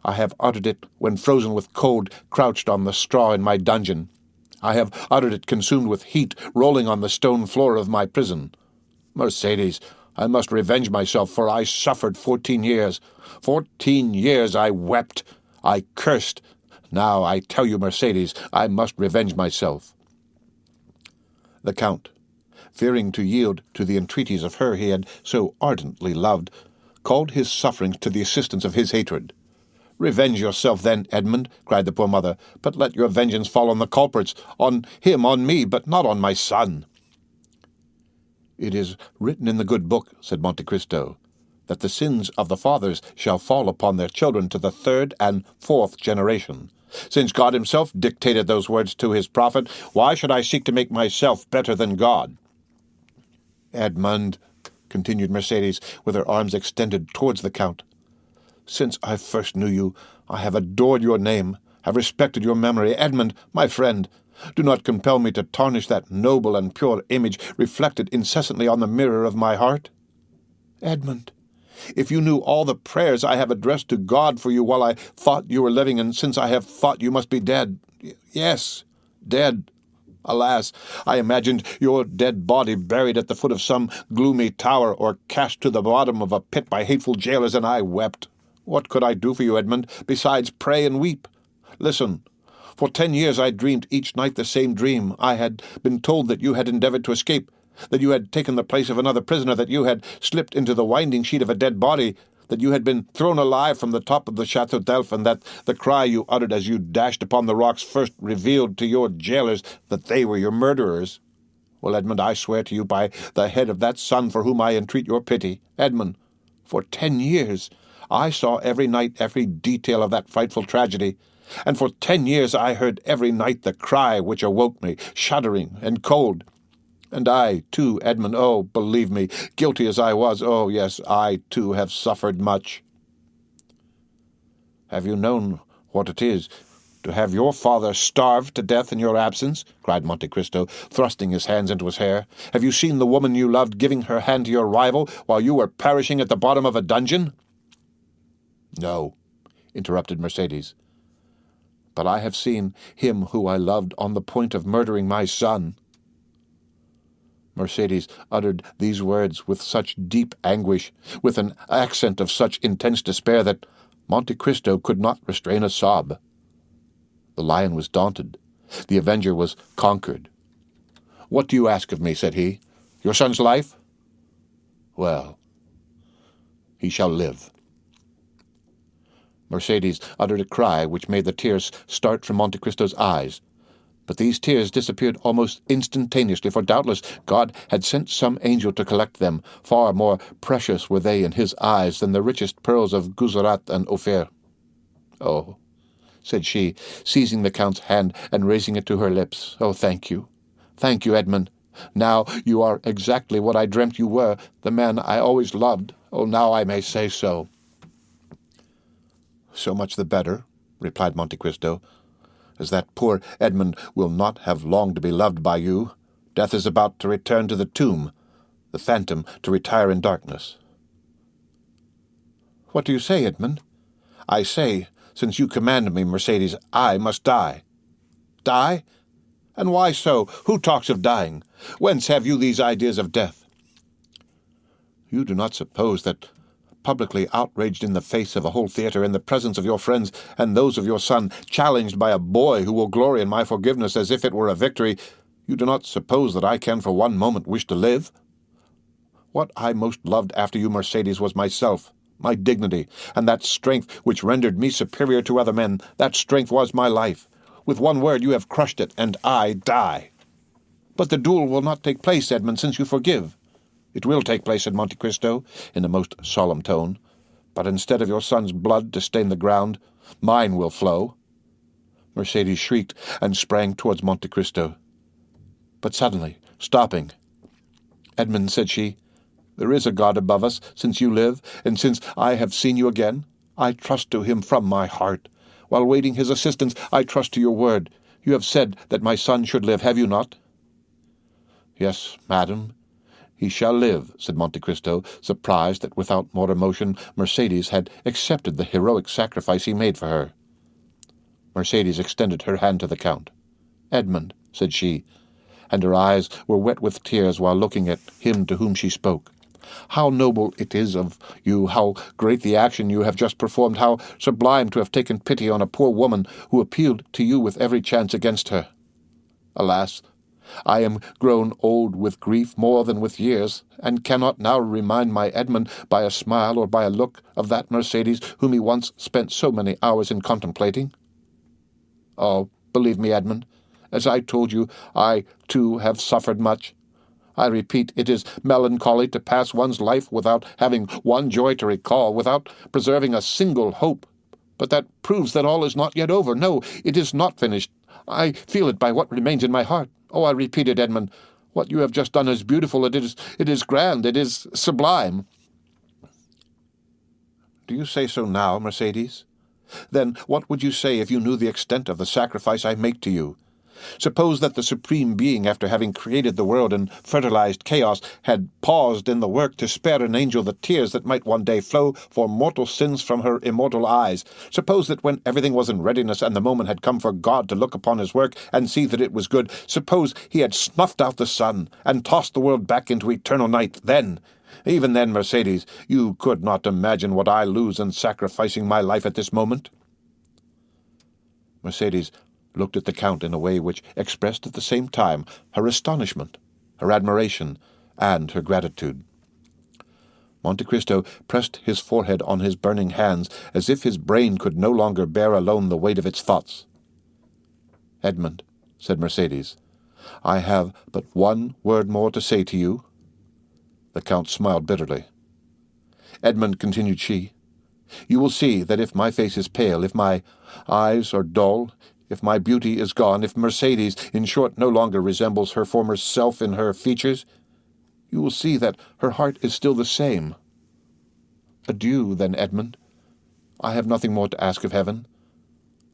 I have uttered it when frozen with cold, crouched on the straw in my dungeon. I have uttered it consumed with heat, rolling on the stone floor of my prison. Mercédès, I must revenge myself, for I suffered 14 years. 14 years I wept, I cursed. Now I tell you, Mercédès, I must revenge myself." The Count, fearing to yield to the entreaties of her he had so ardently loved, called his sufferings to the assistance of his hatred. "Revenge yourself, then, Edmond," cried the poor mother, "but let your vengeance fall on the culprits, on him, on me, but not on my son." "It is written in the good book," said Monte Cristo, that the sins of the fathers shall fall upon their children to the 3rd and 4th generation. Since God himself dictated those words to his prophet, why should I seek to make myself better than God?" "Edmund," continued Mercedes, with her arms extended towards the Count, "since I first knew you, I have adored your name, have respected your memory. Edmund, my friend, do not compel me to tarnish that noble and pure image reflected incessantly on the mirror of my heart. Edmund, if you knew all the prayers I have addressed to God for you while I thought you were living, and since I have thought you must be dead. Yes, dead. Alas, I imagined your dead body buried at the foot of some gloomy tower or cast to the bottom of a pit by hateful jailers, and I wept. What could I do for you, Edmund, besides pray and weep? Listen. For 10 years I dreamed each night the same dream. I had been told that you had endeavored to escape, that you had taken the place of another prisoner, that you had slipped into the winding sheet of a dead body, that you had been thrown alive from the top of the Chateau d'Elf, and that the cry you uttered as you dashed upon the rocks first revealed to your jailers that they were your murderers. Well, Edmund, I swear to you by the head of that son for whom I entreat your pity, Edmund, for 10 years I saw every night every detail of that frightful tragedy, and for 10 years I heard every night the cry which awoke me, shuddering and cold. And I, too, Edmund, oh, believe me, guilty as I was, oh, yes, I, too, have suffered much. Have you known what it is to have your father starved to death in your absence? Cried Monte Cristo, thrusting his hands into his hair. Have you seen the woman you loved giving her hand to your rival while you were perishing at the bottom of a dungeon? No, interrupted Mercedes. But I have seen him who I loved on the point of murdering my son. Mercedes uttered these words with such deep anguish, with an accent of such intense despair, that Monte Cristo could not restrain a sob. The lion was daunted. The avenger was conquered. "What do you ask of me?" said he. "Your son's life? Well, he shall live." Mercedes uttered a cry which made the tears start from Monte Cristo's eyes. But these tears disappeared almost instantaneously, for doubtless God had sent some angel to collect them. Far more precious were they in his eyes than the richest pearls of Guzerat and Ophir. "Oh," said she, seizing the Count's hand and raising it to her lips. "Oh, thank you. Thank you, Edmund. Now you are exactly what I dreamt you were, the man I always loved. Oh, now I may say so." "So much the better," replied Monte Cristo, "as that poor Edmund will not have long to be loved by you. Death is about to return to the tomb, the phantom to retire in darkness." "What do you say, Edmund?" "I say, since you command me, Mercedes, I must die." "Die? And why so? Who talks of dying? Whence have you these ideas of death?" "You do not suppose that, publicly outraged in the face of a whole theatre, in the presence of your friends and those of your son, challenged by a boy who will glory in my forgiveness as if it were a victory, you do not suppose that I can for one moment wish to live? What I most loved after you, Mercedes, was myself, my dignity, and that strength which rendered me superior to other men. That strength was my life. With one word you have crushed it, and I die." "But the duel will not take place, Edmund, since you forgive." "It will take place," said Monte Cristo, in a most solemn tone. "But instead of your son's blood to stain the ground, mine will flow." Mercedes shrieked and sprang towards Monte Cristo. But suddenly, stopping, "Edmund," said she, "there is a God above us, since you live, and since I have seen you again. I trust to him from my heart. While waiting his assistance, I trust to your word. You have said that my son should live, have you not?" "Yes, madam, he shall live," said Monte Cristo, surprised that without more emotion Mercedes had accepted the heroic sacrifice he made for her. Mercedes extended her hand to the Count. "Edmund," said she, and her eyes were wet with tears while looking at him to whom she spoke, "how noble it is of you, how great the action you have just performed, how sublime to have taken pity on a poor woman who appealed to you with every chance against her. Alas, I am grown old with grief more than with years, and cannot now remind my Edmund by a smile or by a look of that Mercedes whom he once spent so many hours in contemplating. Oh, believe me, Edmund, as I told you, I, too, have suffered much. I repeat, it is melancholy to pass one's life without having one joy to recall, without preserving a single hope. But that proves that all is not yet over. No, it is not finished. I feel it by what remains in my heart. Oh, I repeat it, Edmund. What you have just done is beautiful. It is grand. It is sublime. Do you say so now, Mercedes? Then what would you say if you knew the extent of the sacrifice I make to you? Suppose that the Supreme Being, after having created the world and fertilized chaos, had paused in the work to spare an angel the tears that might one day flow for mortal sins from her immortal eyes. Suppose that when everything was in readiness and the moment had come for God to look upon his work and see that it was good, suppose he had snuffed out the sun and tossed the world back into eternal night. Then, even then, Mercedes, you could not imagine what I lose in sacrificing my life at this moment. Mercedes looked at the Count in a way which expressed at the same time her astonishment, her admiration, and her gratitude. Monte Cristo pressed his forehead on his burning hands, as if his brain could no longer bear alone the weight of its thoughts. "Edmund," said Mercedes, "I have but one word more to say to you." The Count smiled bitterly. "Edmund," continued she, "you will see that if my face is pale, if my eyes are dull, if my beauty is gone, if Mercedes, in short, no longer resembles her former self in her features, you will see that her heart is still the same. Adieu, then, Edmund. I have nothing more to ask of heaven.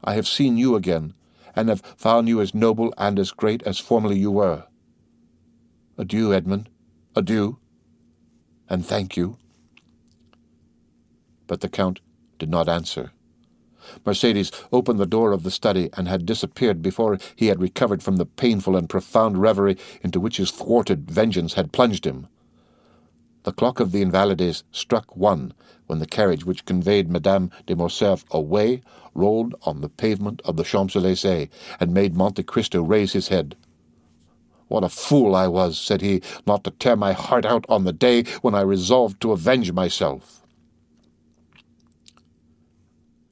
I have seen you again, and have found you as noble and as great as formerly you were. Adieu, Edmund. Adieu, and thank you." But the Count did not answer. Mercedes opened the door of the study and had disappeared before he had recovered from the painful and profound reverie into which his thwarted vengeance had plunged him. The clock of the Invalides struck 1 when the carriage which conveyed Madame de Morcerf away rolled on the pavement of the Champs-Élysées and made Monte Cristo raise his head. "What a fool I was," said he, "not to tear my heart out on the day when I resolved to avenge myself."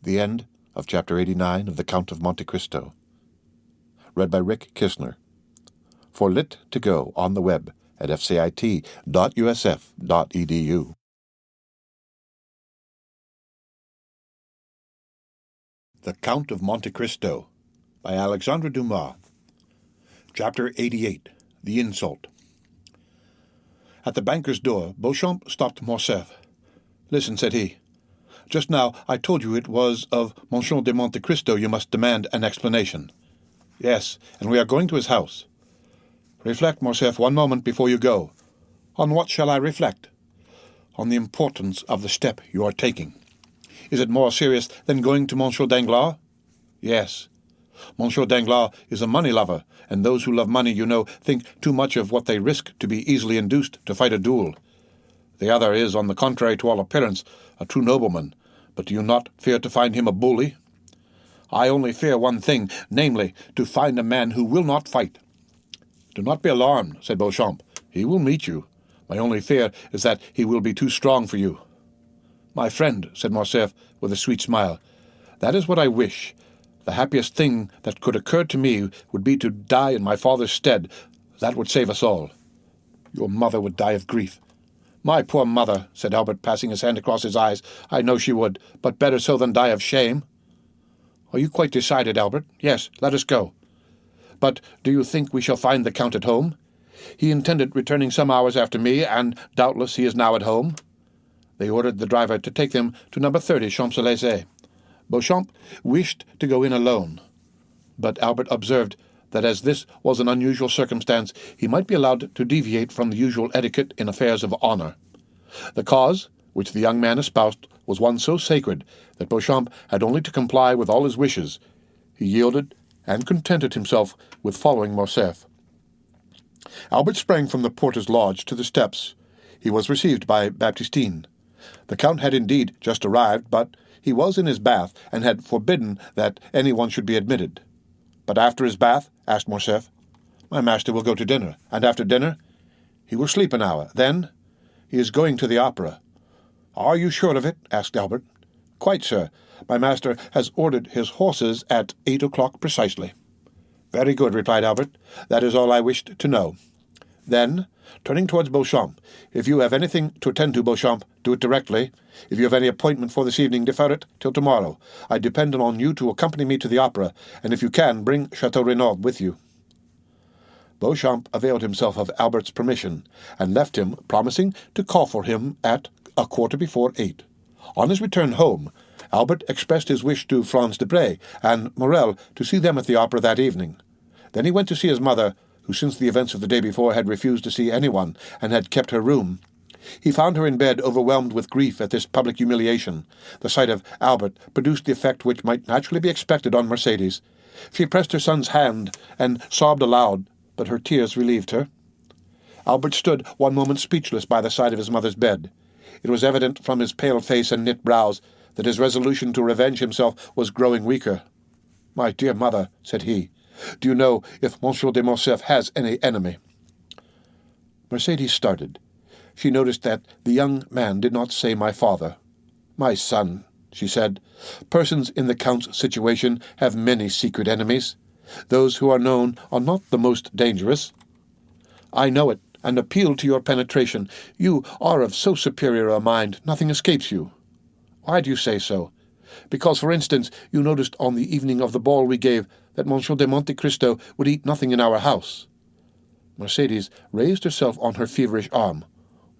The end of Chapter 89 of The Count of Monte Cristo. Read by Rick Kistner. For Lit to Go on the web at fcit.usf.edu. The Count of Monte Cristo by Alexandre Dumas. Chapter 88. The Insult. At the banker's door, Beauchamp stopped Morcerf. "Listen," said he. "Just now I told you it was of Monsieur de Monte Cristo you must demand an explanation." "Yes, and we are going to his house." "Reflect, Morcerf, one moment before you go." "On what shall I reflect?" "On the importance of the step you are taking." "Is it more serious than going to Monsieur Danglars?" "Yes. Monsieur Danglars is a money-lover, and those who love money, you know, think too much of what they risk to be easily induced to fight a duel. The other is, on the contrary to all appearance, a true nobleman. But do you not fear to find him a bully?" "I only fear one thing, namely, to find a man who will not fight." "Do not be alarmed," said Beauchamp. "He will meet you. My only fear is that he will be too strong for you." "My friend," said Morcerf, with a sweet smile, "that is what I wish. The happiest thing that could occur to me would be to die in my father's stead. That would save us all." "Your mother would die of grief." "My poor mother," said Albert, passing his hand across his eyes. "I know she would, but better so than die of shame." "Are you quite decided, Albert?" "Yes, let us go." "But do you think we shall find the Count at home? He intended returning some hours after me, and doubtless he is now at home." They ordered the driver to take them to number 30 Champs-Élysées. Beauchamp wished to go in alone, but Albert observed that as this was an unusual circumstance, he might be allowed to deviate from the usual etiquette in affairs of honor. The cause which the young man espoused was one so sacred that Beauchamp had only to comply with all his wishes. He yielded and contented himself with following Morcerf. Albert sprang from the porter's lodge to the steps. He was received by Baptistine. The Count had indeed just arrived, but he was in his bath and had forbidden that anyone should be admitted. "But after his bath?" asked Morcerf. "My master will go to dinner, and after dinner he will sleep an hour. Then he is going to the opera." "Are you sure of it?" asked Albert. "Quite, sir. My master has ordered his horses at 8 o'clock precisely." "Very good," replied Albert. "That is all I wished to know." Then, turning towards Beauchamp, "If you have anything to attend to, Beauchamp, do it directly. If you have any appointment for this evening, defer it till tomorrow. I depend on you to accompany me to the opera, and if you can, bring Chateau Renaud with you." Beauchamp availed himself of Albert's permission, and left him, promising to call for him at 8:15. On his return home, Albert expressed his wish to Franz Debray and Morel to see them at the opera that evening. Then he went to see his mother, who since the events of the day before had refused to see anyone, and had kept her room. He found her in bed, overwhelmed with grief at this public humiliation. The sight of Albert produced the effect which might naturally be expected on Mercedes. She pressed her son's hand and sobbed aloud, but her tears relieved her. Albert stood one moment speechless by the side of his mother's bed. It was evident from his pale face and knit brows that his resolution to revenge himself was growing weaker. "My dear mother," said he, "do you know if Monsieur de Morcerf has any enemy?" Mercedes started. She noticed that the young man did not say "my father." "My son," she said, "persons in the Count's situation have many secret enemies. Those who are known are not the most dangerous. I know it, and appeal to your penetration. You are of so superior a mind, nothing escapes you." "Why do you say so?" "Because, for instance, you noticed on the evening of the ball we gave that Monsieur de Monte Cristo would eat nothing in our house." Mercedes raised herself on her feverish arm.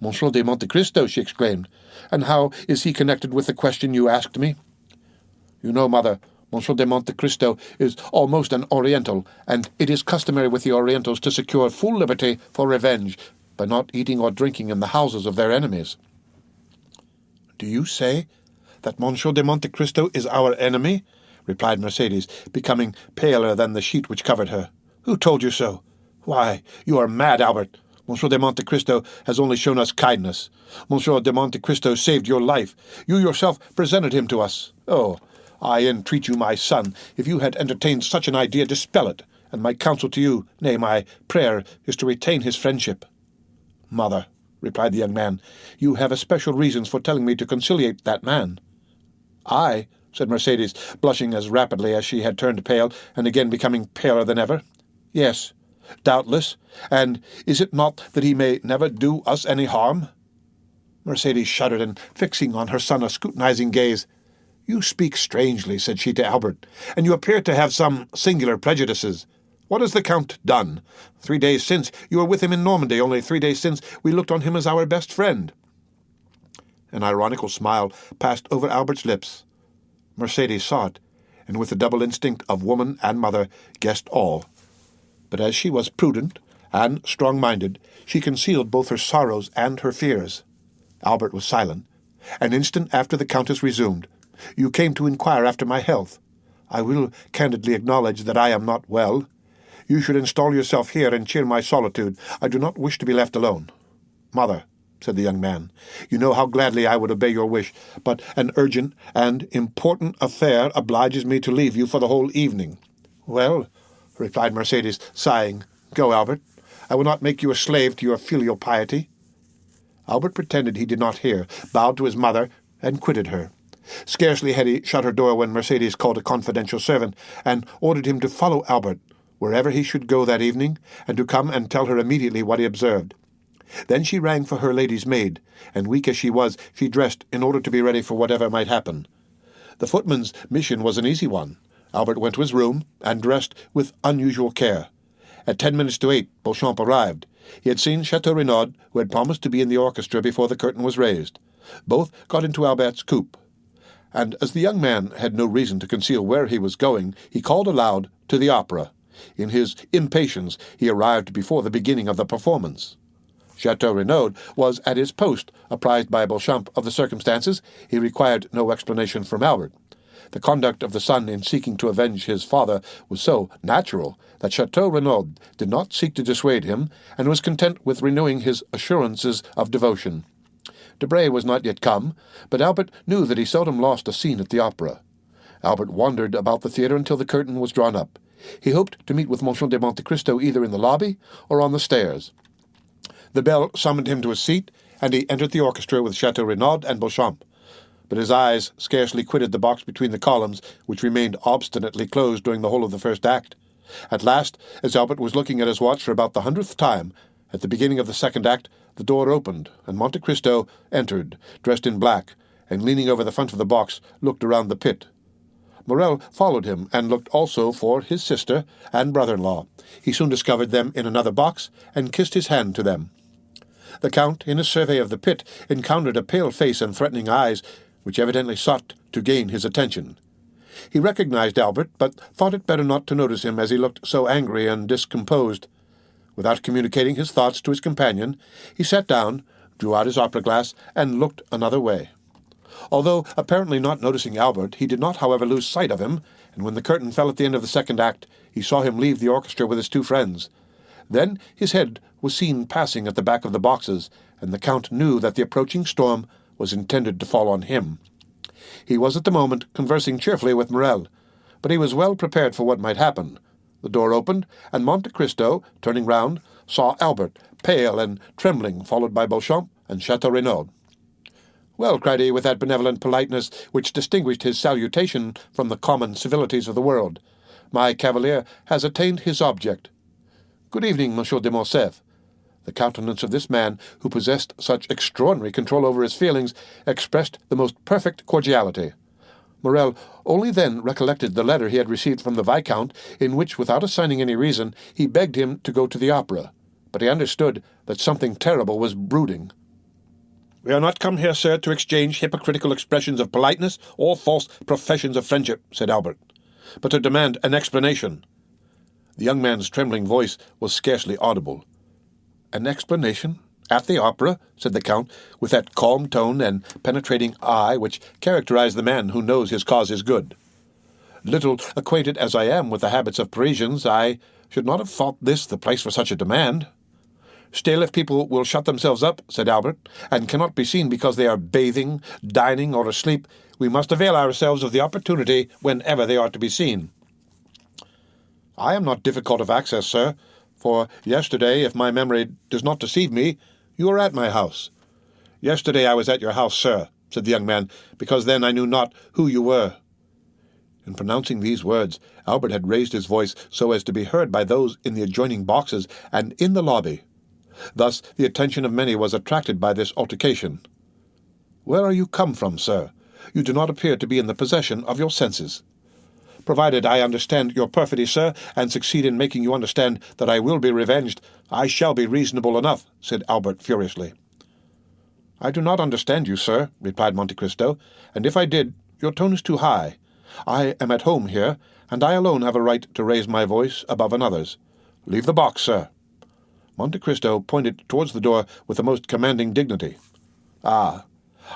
"Monsieur de Monte Cristo," she exclaimed, "and how is he connected with the question you asked me?" "You know, mother, Monsieur de Monte Cristo is almost an Oriental, and it is customary with the Orientals to secure full liberty for revenge by not eating or drinking in the houses of their enemies." "Do you say that Monsieur de Monte Cristo is our enemy?" replied Mercedes, becoming paler than the sheet which covered her. "Who told you so?" "Why, you are mad, Albert. Monsieur de Monte Cristo has only shown us kindness. Monsieur de Monte Cristo saved your life. You yourself presented him to us. Oh, I entreat you, my son, if you had entertained such an idea, dispel it, and my counsel to you, nay, my prayer, is to retain his friendship." "Mother," replied the young man, "you have especial reasons for telling me to conciliate that man." "I," said Mercedes, blushing as rapidly as she had turned pale, and again becoming paler than ever. "Yes, doubtless. And is it not that he may never do us any harm?" Mercedes shuddered, and fixing on her son a scrutinizing gaze, "You speak strangely," said she to Albert, "and you appear to have some singular prejudices. What has the Count done? 3 days since you were with him in Normandy. Only 3 days since we looked on him as our best friend." An ironical smile passed over Albert's lips. Mercedes saw it, and with the double instinct of woman and mother guessed all. But as she was prudent and strong-minded, she concealed both her sorrows and her fears. Albert was silent. An instant after the Countess resumed, "You came to inquire after my health. I will candidly acknowledge that I am not well. You should install yourself here and cheer my solitude. I do not wish to be left alone." "Mother," said the young man, "you know how gladly I would obey your wish, but an urgent and important affair obliges me to leave you for the whole evening." "Well," replied Mercedes, sighing, "go, Albert. I will not make you a slave to your filial piety." Albert pretended he did not hear, bowed to his mother, and quitted her. Scarcely had he shut her door when Mercedes called a confidential servant, and ordered him to follow Albert wherever he should go that evening, and to come and tell her immediately what he observed. Then she rang for her lady's maid, and weak as she was, she dressed in order to be ready for whatever might happen. The footman's mission was an easy one. Albert went to his room, and dressed with unusual care. At 10 minutes to 8, Beauchamp arrived. He had seen Chateau Renaud, who had promised to be in the orchestra before the curtain was raised. Both got into Albert's coupe, and as the young man had no reason to conceal where he was going, he called aloud to the opera. In his impatience, he arrived before the beginning of the performance. Chateau Renaud was at his post. Apprised by Beauchamp of the circumstances, he required no explanation from Albert. The conduct of the son in seeking to avenge his father was so natural that Chateau Renaud did not seek to dissuade him, and was content with renewing his assurances of devotion. Debray was not yet come, but Albert knew that he seldom lost a scene at the opera. Albert wandered about the theatre until the curtain was drawn up. He hoped to meet with Monsieur de Monte Cristo either in the lobby or on the stairs. The bell summoned him to a seat, and he entered the orchestra with Chateau Renaud and Beauchamp. But his eyes scarcely quitted the box between the columns, which remained obstinately closed during the whole of the first act. At last, as Albert was looking at his watch for about the 100th time, At the beginning of the second act, the door opened, and Monte Cristo entered, dressed in black, and leaning over the front of the box, looked around the pit. Morrel followed him, and looked also for his sister and brother-in-law. He soon discovered them in another box, and kissed his hand to them. The Count, in his survey of the pit, encountered a pale face and threatening eyes, which evidently sought to gain his attention. He recognized Albert, but thought it better not to notice him, as he looked so angry and discomposed. Without communicating his thoughts to his companion, he sat down, drew out his opera-glass, and looked another way. Although apparently not noticing Albert, he did not, however, lose sight of him, and when the curtain fell at the end of the second act, he saw him leave the orchestra with his two friends. Then his head was seen passing at the back of the boxes, and the Count knew that the approaching storm was intended to fall on him. He was at the moment conversing cheerfully with Morrel, but he was well prepared for what might happen. The door opened, and Monte Cristo, turning round, saw Albert, pale and trembling, followed by Beauchamp and Château Renaud. "Well," cried he, with that benevolent politeness which distinguished his salutation from the common civilities of the world, "my cavalier has attained his object." "Good evening, Monsieur de Morcerf." The countenance of this man, who possessed such extraordinary control over his feelings, expressed the most perfect cordiality. Morrel only then recollected the letter he had received from the Viscount, in which, without assigning any reason, he begged him to go to the opera, but he understood that something terrible was brooding. "We are not come here, sir, to exchange hypocritical expressions of politeness or false professions of friendship," said Albert, "but to demand an explanation." The young man's trembling voice was scarcely audible. "An explanation? At the opera?" said the Count, with that calm tone and penetrating eye which characterize the man who knows his cause is good. "Little acquainted as I am with the habits of Parisians, I should not have thought this the place for such a demand." "Still, if people will shut themselves up," said Albert, "and cannot be seen because they are bathing, dining, or asleep, we must avail ourselves of the opportunity whenever they are to be seen." "I am not difficult of access, sir, for yesterday, if my memory does not deceive me, you were at my house." "Yesterday I was at your house, sir," said the young man, "because then I knew not who you were." In pronouncing these words, Albert had raised his voice so as to be heard by those in the adjoining boxes and in the lobby. Thus the attention of many was attracted by this altercation. "Where are you come from, sir? You do not appear to be in the possession of your senses." "Provided I understand your perfidy, sir, and succeed in making you understand that I will be revenged, I shall be reasonable enough," said Albert furiously. "I do not understand you, sir," replied Monte Cristo, "and if I did, your tone is too high. I am at home here, and I alone have a right to raise my voice above another's. Leave the box, sir." Monte Cristo pointed towards the door with the most commanding dignity. "Ah,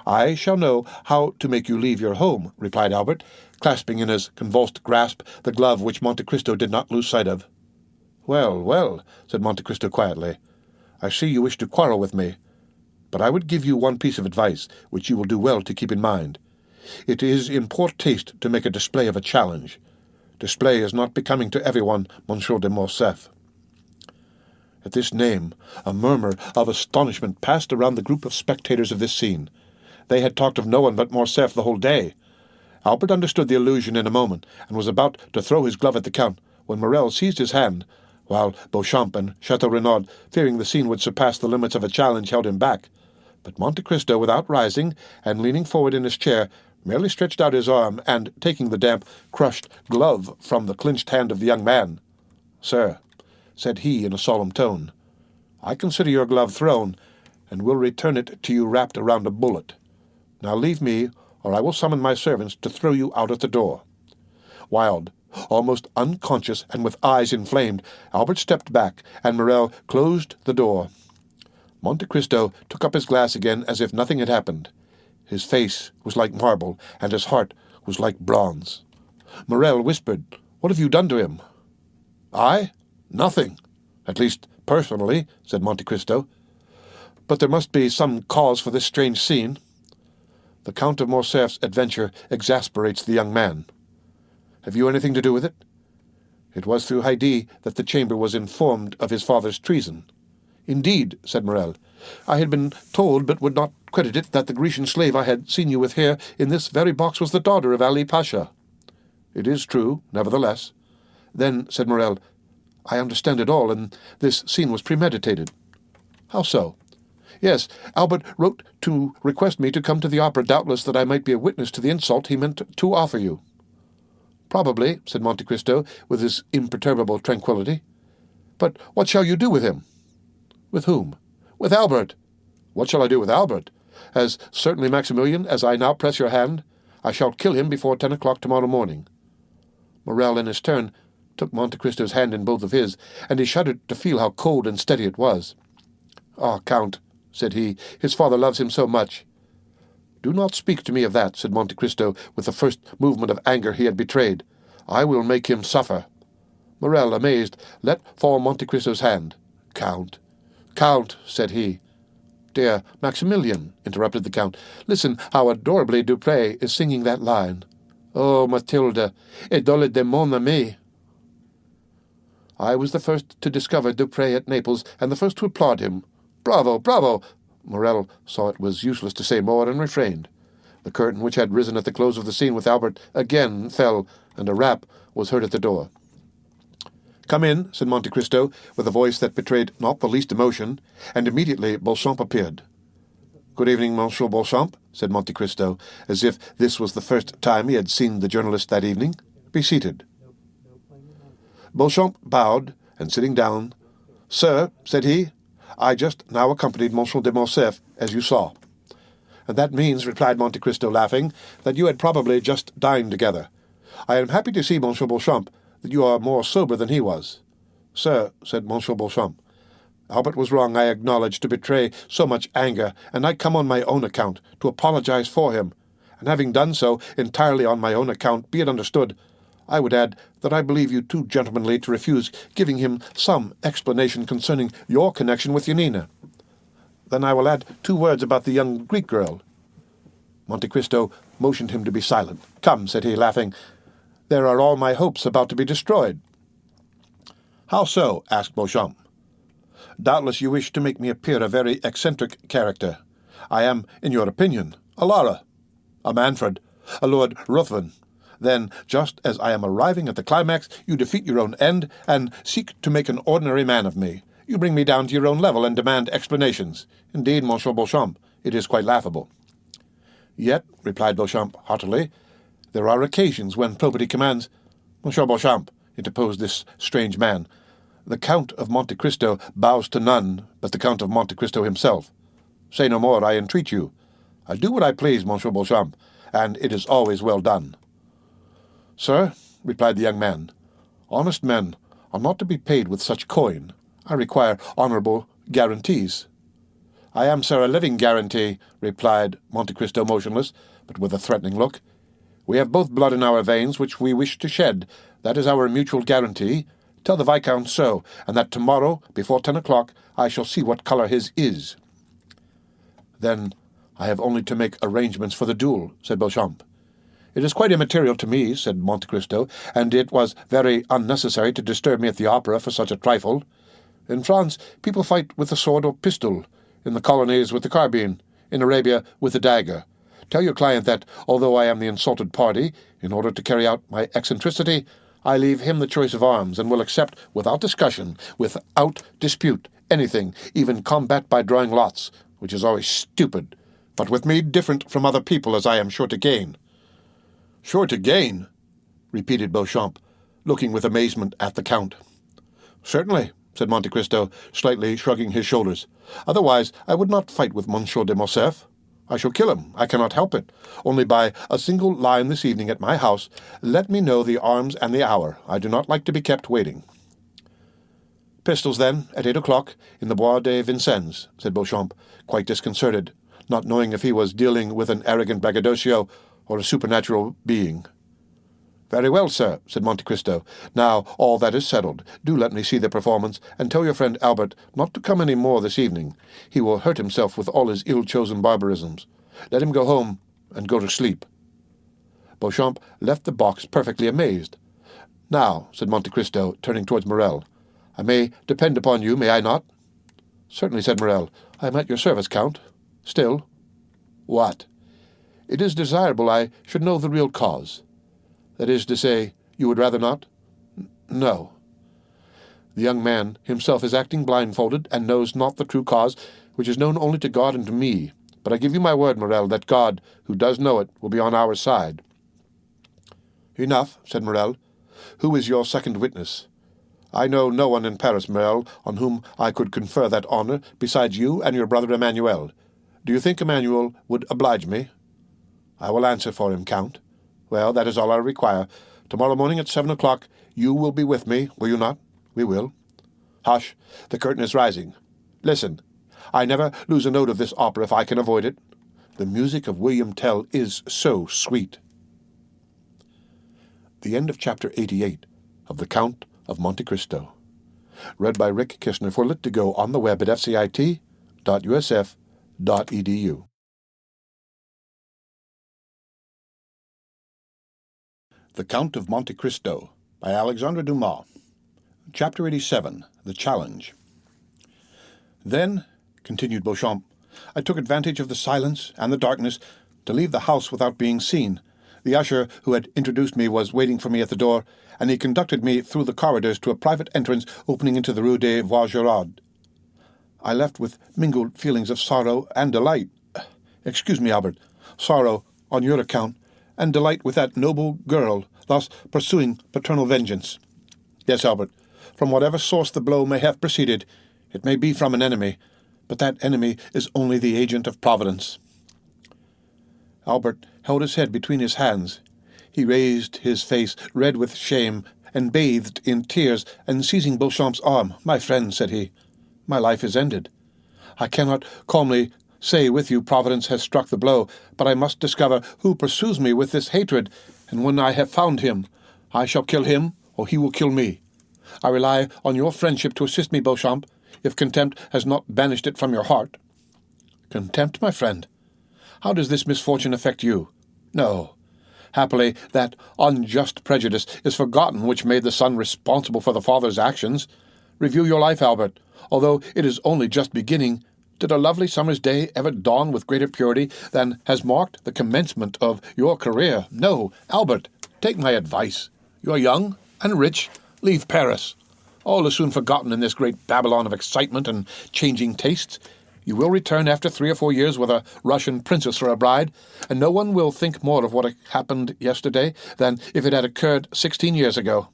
I shall know how to make you leave your home," replied Albert, clasping in his convulsed grasp the glove which Monte Cristo did not lose sight of. "Well, well," said Monte Cristo quietly, "I see you wish to quarrel with me, but I would give you one piece of advice which you will do well to keep in mind. It is in poor taste to make a display of a challenge. Display is not becoming to everyone, Monsieur de Morcerf." At this name, a murmur of astonishment passed around the group of spectators of this scene. They had talked of no one but Morcerf the whole day. Albert understood the allusion in a moment, and was about to throw his glove at the Count, when Morrel seized his hand, while Beauchamp and Château Renaud, fearing the scene would surpass the limits of a challenge, held him back. But Monte Cristo, without rising, and leaning forward in his chair, merely stretched out his arm, and, taking the damp, crushed glove from the clenched hand of the young man, "Sir," said he in a solemn tone, "I consider your glove thrown, and will return it to you wrapped around a bullet. Now leave me, or I will summon my servants to throw you out at the door." Wild, almost unconscious, and with eyes inflamed, Albert stepped back, and Morrel closed the door. Monte Cristo took up his glass again as if nothing had happened. His face was like marble, and his heart was like bronze. Morrel whispered, "What have you done to him?" "I? Nothing. At least, personally," said Monte Cristo. "But there must be some cause for this strange scene." "The Count of Morcerf's adventure exasperates the young man." "Have you anything to do with it?" "It was through Haydée that the chamber was informed of his father's treason." "Indeed," said Morrel. "I had been told, but would not credit it, that the Grecian slave I had seen you with here in this very box was the daughter of Ali Pasha." "It is true, nevertheless." "Then," said Morrel, "I understand it all, and this scene was premeditated." How so? Yes, Albert wrote to request me to come to the opera, doubtless that I might be a witness to the insult he meant to offer you. Probably, said Monte Cristo, with his imperturbable tranquillity. But what shall you do with him? With whom? With Albert. What shall I do with Albert? As certainly, Maximilian, as I now press your hand, I shall kill him before 10 o'clock tomorrow morning. Morrel, in his turn, took Monte Cristo's hand in both of his, and he shuddered to feel how cold and steady it was. "Ah, Count," said he, "his father loves him so much." "Do not speak to me of that," said Monte Cristo, with the first movement of anger he had betrayed. "I will make him suffer." Morrel, amazed, let fall Monte Cristo's hand. "Count, Count," said he. "Dear Maximilian," interrupted the Count, "listen how adorably Dupré is singing that line. Oh, Mathilde, idole de mon ami." I was the first to discover Dupré at Naples, and the first to applaud him. "Bravo, bravo!" Morrel saw it was useless to say more, and refrained. The curtain which had risen at the close of the scene with Albert again fell, and a rap was heard at the door. "Come in," said Monte Cristo, with a voice that betrayed not the least emotion, and immediately Beauchamp appeared. "Good evening, Monsieur Beauchamp," said Monte Cristo, as if this was the first time he had seen the journalist that evening. "Be seated." Beauchamp bowed, and sitting down, "Sir," said he, "I just now accompanied Monsieur de Morcerf, as you saw." "And that means," replied Monte Cristo, laughing, "that you had probably just dined together. I am happy to see, Monsieur Beauchamp, that you are more sober than he was." "Sir," said Monsieur Beauchamp, "Albert was wrong, I acknowledge, to betray so much anger, and I come on my own account to apologize for him. And having done so entirely on my own account, be it understood, I would add that I believe you too gentlemanly to refuse giving him some explanation concerning your connection with Yanina. Then I will add 2 words about the young Greek girl." Monte Cristo motioned him to be silent. "Come," said he, laughing, "there are all my hopes about to be destroyed." "How so?" asked Beauchamp. "Doubtless you wish to make me appear a very eccentric character. I am, in your opinion, a Lara, a Manfred, a Lord Ruthven. Then, just as I am arriving at the climax, you defeat your own end, and seek to make an ordinary man of me. You bring me down to your own level and demand explanations. Indeed, Monsieur Beauchamp, it is quite laughable." "Yet," replied Beauchamp haughtily, "there are occasions when probity commands—" "Monsieur Beauchamp," interposed this strange man, "the Count of Monte Cristo bows to none but the Count of Monte Cristo himself. Say no more, I entreat you. I do what I please, Monsieur Beauchamp, and it is always well done." "Sir," replied the young man, "honest men are not to be paid with such coin. I require honorable guarantees." "I am, sir, a living guarantee," replied Monte Cristo, motionless, but with a threatening look. "We have both blood in our veins which we wish to shed. That is our mutual guarantee. Tell the Viscount so, and that tomorrow, before 10 o'clock, I shall see what color his is." "Then I have only to make arrangements for the duel," said Beauchamp. "It is quite immaterial to me," said Monte Cristo, "and it was very unnecessary to disturb me at the opera for such a trifle. In France, people fight with the sword or pistol, in the colonies with the carbine, in Arabia with the dagger. Tell your client that, although I am the insulted party, in order to carry out my eccentricity, I leave him the choice of arms, and will accept, without discussion, without dispute, anything, even combat by drawing lots, which is always stupid, but with me different from other people, as I am sure to gain." "Sure to gain?" repeated Beauchamp, looking with amazement at the Count. "Certainly," said Monte Cristo, slightly shrugging his shoulders. "Otherwise I would not fight with Monsieur de Morcerf. I shall kill him. I cannot help it. Only by a single line this evening at my house, let me know the arms and the hour. I do not like to be kept waiting." "Pistols, then, at 8 o'clock, in the Bois de Vincennes," said Beauchamp, quite disconcerted, not knowing if he was dealing with an arrogant braggadocio or a supernatural being. "Very well, sir," said Monte Cristo. "Now all that is settled. Do let me see the performance, and tell your friend Albert not to come any more this evening. He will hurt himself with all his ill-chosen barbarisms. Let him go home and go to sleep." Beauchamp left the box perfectly amazed. "Now," said Monte Cristo, turning towards Morrel, "I may depend upon you, may I not?" "Certainly," said Morrel. "I am at your service, Count. Still—" "What?" "It is desirable I should know the real cause. That is to say, you would rather not?" "No." The young man himself is acting blindfolded, and knows not the true cause, which is known only to God and to me. But I give you my word, Morel, that God, who does know it, will be on our side." "Enough," said Morel. "Who is your second witness?" "I know no one in Paris, Morel, on whom I could confer that honour, besides you and your brother Emmanuel. Do you think Emmanuel would oblige me?" "I will answer for him, Count." "Well, that is all I require. Tomorrow morning at 7 o'clock you will be with me, will you not?" "We will." "Hush! The curtain is rising. Listen. I never lose a note of this opera if I can avoid it. The music of William Tell is so sweet." The end of Chapter 88 of The Count of Monte Cristo. Read by Rick Kishner for Lit2Go on the web at fcit.usf.edu. The Count of Monte Cristo by Alexandre Dumas. Chapter 87. The Challenge. "Then," continued Beauchamp, "I took advantage of the silence and the darkness to leave the house without being seen. The usher who had introduced me was waiting for me at the door, and he conducted me through the corridors to a private entrance opening into the Rue des Vaugirard. I left with mingled feelings of sorrow and delight. Excuse me, Albert. Sorrow on your account, and delight with that noble girl thus pursuing paternal vengeance. Yes, Albert, from whatever source the blow may have proceeded, it may be from an enemy, but that enemy is only the agent of Providence." Albert held his head between his hands. He raised his face, red with shame, and bathed in tears, and seizing Beauchamp's arm, "My friend," said he, "my life is ended. I cannot calmly say with you Providence has struck the blow, but I must discover who pursues me with this hatred, and when I have found him, I shall kill him, or he will kill me. I rely on your friendship to assist me, Beauchamp, if contempt has not banished it from your heart." "Contempt, my friend? How does this misfortune affect you?" "No. Happily, that unjust prejudice is forgotten which made the son responsible for the father's actions. Review your life, Albert. Although it is only just beginning, did a lovely summer's day ever dawn with greater purity than has marked the commencement of your career? No, Albert, take my advice. You are young and rich. Leave Paris. All is soon forgotten in this great Babylon of excitement and changing tastes. You will return after 3 or 4 years with a Russian princess for a bride, and no one will think more of what happened yesterday than if it had occurred 16 years ago."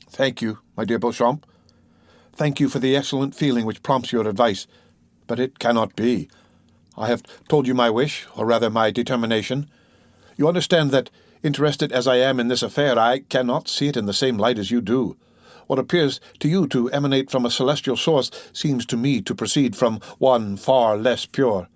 "Thank you, my dear Beauchamp. Thank you for the excellent feeling which prompts your advice. But it cannot be. I have told you my wish, or rather my determination. You understand that, interested as I am in this affair, I cannot see it in the same light as you do. What appears to you to emanate from a celestial source seems to me to proceed from one far less pure.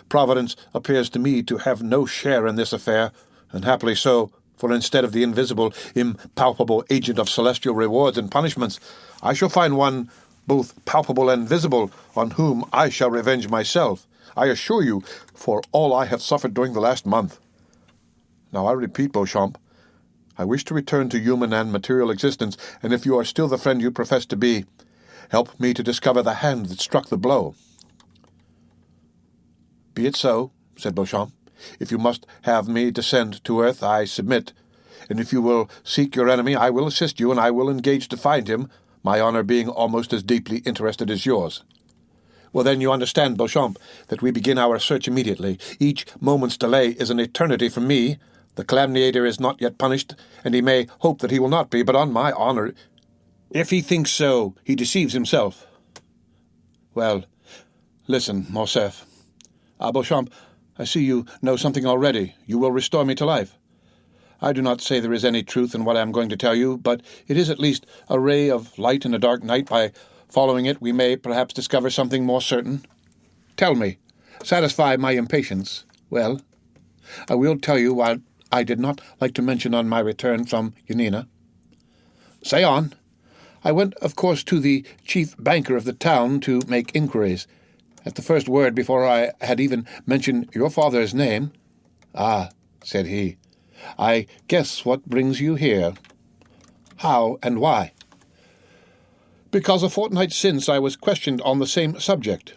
Providence appears to me to have no share in this affair, and happily so, for instead of the invisible, impalpable agent of celestial rewards and punishments, I shall find one both palpable and visible, on whom I shall revenge myself, I assure you, for all I have suffered during the last month. Now I repeat, Beauchamp, I wish to return to human and material existence, and if you are still the friend you profess to be, help me to discover the hand that struck the blow." "Be it so," said Beauchamp. "If you must have me descend to earth, I submit. And if you will seek your enemy, I will assist you, and I will engage to find him, my honour being almost as deeply interested as yours." "Well, then you understand, Beauchamp, that we begin our search immediately. Each moment's delay is an eternity for me. The calumniator is not yet punished, and he may hope that he will not be, but on my honour, if he thinks so, he deceives himself." "Well, listen, Morcerf. Beauchamp, I see you know something already. You will restore me to life. I do not say there is any truth in what I am going to tell you, but it is at least a ray of light in a dark night. By following it, we may perhaps discover something more certain. Tell me. Satisfy my impatience. Well, I will tell you what I did not like to mention on my return from Yanina." "Say on." "I went, of course, to the chief banker of the town to make inquiries. At the first word, before I had even mentioned your father's name, 'Ah,' said he, 'I guess what brings you here.' "How and why?" "Because a fortnight since I was questioned on the same subject."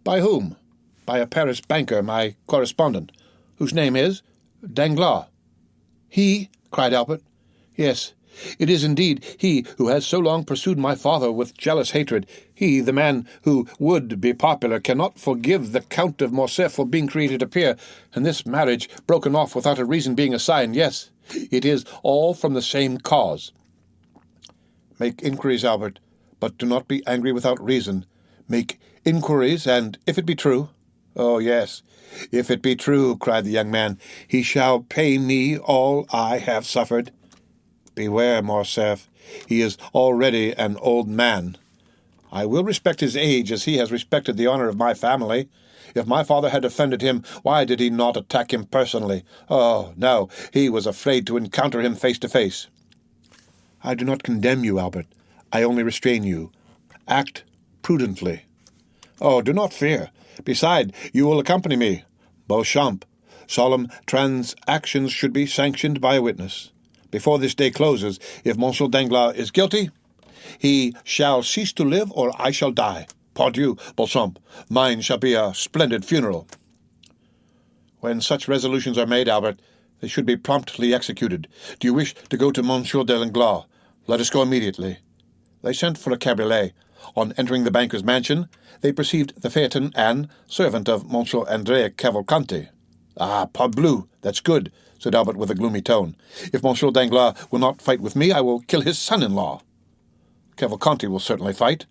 "By whom?" "By a Paris banker, my correspondent, whose name is Danglars." "He?" cried Albert. "Yes, It is indeed he who has so long pursued my father with jealous hatred. He, the man who would be popular, cannot forgive the Count of Morcerf for being created a peer, and this marriage broken off without a reason being assigned. Yes, it is all from the same cause. Make inquiries, Albert, but do not be angry without reason. Make inquiries, and if it be true— "Oh, yes, if it be true," cried the young man, "he shall pay me all I have suffered. Beware, Morcerf, he is already an old man. I will respect his age as he has respected the honor of my family. If my father had offended him, why did he not attack him personally? Oh, no, he was afraid to encounter him face to face." "I do not condemn you, Albert. I only restrain you. Act prudently." "Oh, do not fear. Beside, you will accompany me. Beauchamp, solemn transactions should be sanctioned by a witness. Before this day closes, if Monsieur Danglars is guilty, he shall cease to live or I shall die. Pardieu, Beauchamp, mine shall be a splendid funeral." "When such resolutions are made, Albert, they should be promptly executed. Do you wish to go to Monsieur Danglars? Let us go immediately." They sent for a cabriolet. On entering the banker's mansion, they perceived the phaeton and servant of Monsieur Andrea Cavalcanti. "Ah, parbleu, that's good," said Albert with a gloomy tone. "If Monsieur Danglars will not fight with me, I will kill his son-in-law." "Cavalcanti will certainly fight."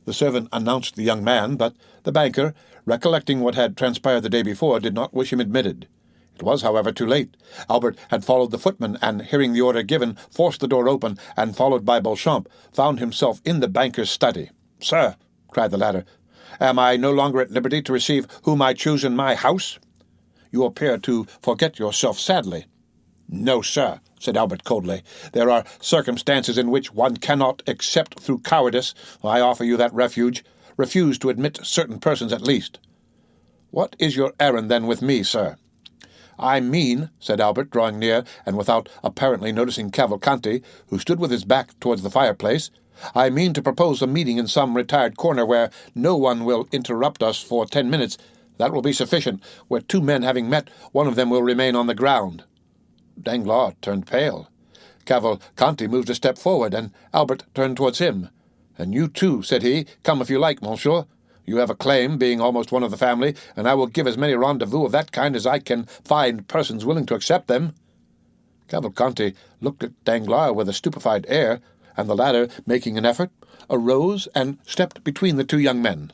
The servant announced the young man, but the banker, recollecting what had transpired the day before, did not wish him admitted. It was, however, too late. Albert had followed the footman, and, hearing the order given, forced the door open, and, followed by Beauchamp, found himself in the banker's study. "Sir," cried the latter, "am I no longer at liberty to receive whom I choose in my house? You appear to forget yourself sadly." "No, sir," said Albert coldly. "There are circumstances in which one cannot accept through cowardice. I offer you that refuge. Refuse to admit certain persons at least." "What is your errand, then, with me, sir?" "I mean," said Albert, drawing near, and without apparently noticing Cavalcanti, who stood with his back towards the fireplace, "I mean to propose a meeting in some retired corner where no one will interrupt us for 10 minutes. That will be sufficient. Where two men having met, one of them will remain on the ground." Danglars turned pale. Cavalcanti moved a step forward, and Albert turned towards him. "And you too," said he. "Come if you like, monsieur. You have a claim, being almost one of the family, and I will give as many rendezvous of that kind as I can find persons willing to accept them." Cavalcanti looked at Danglars with a stupefied air, and the latter, making an effort, arose and stepped between the two young men.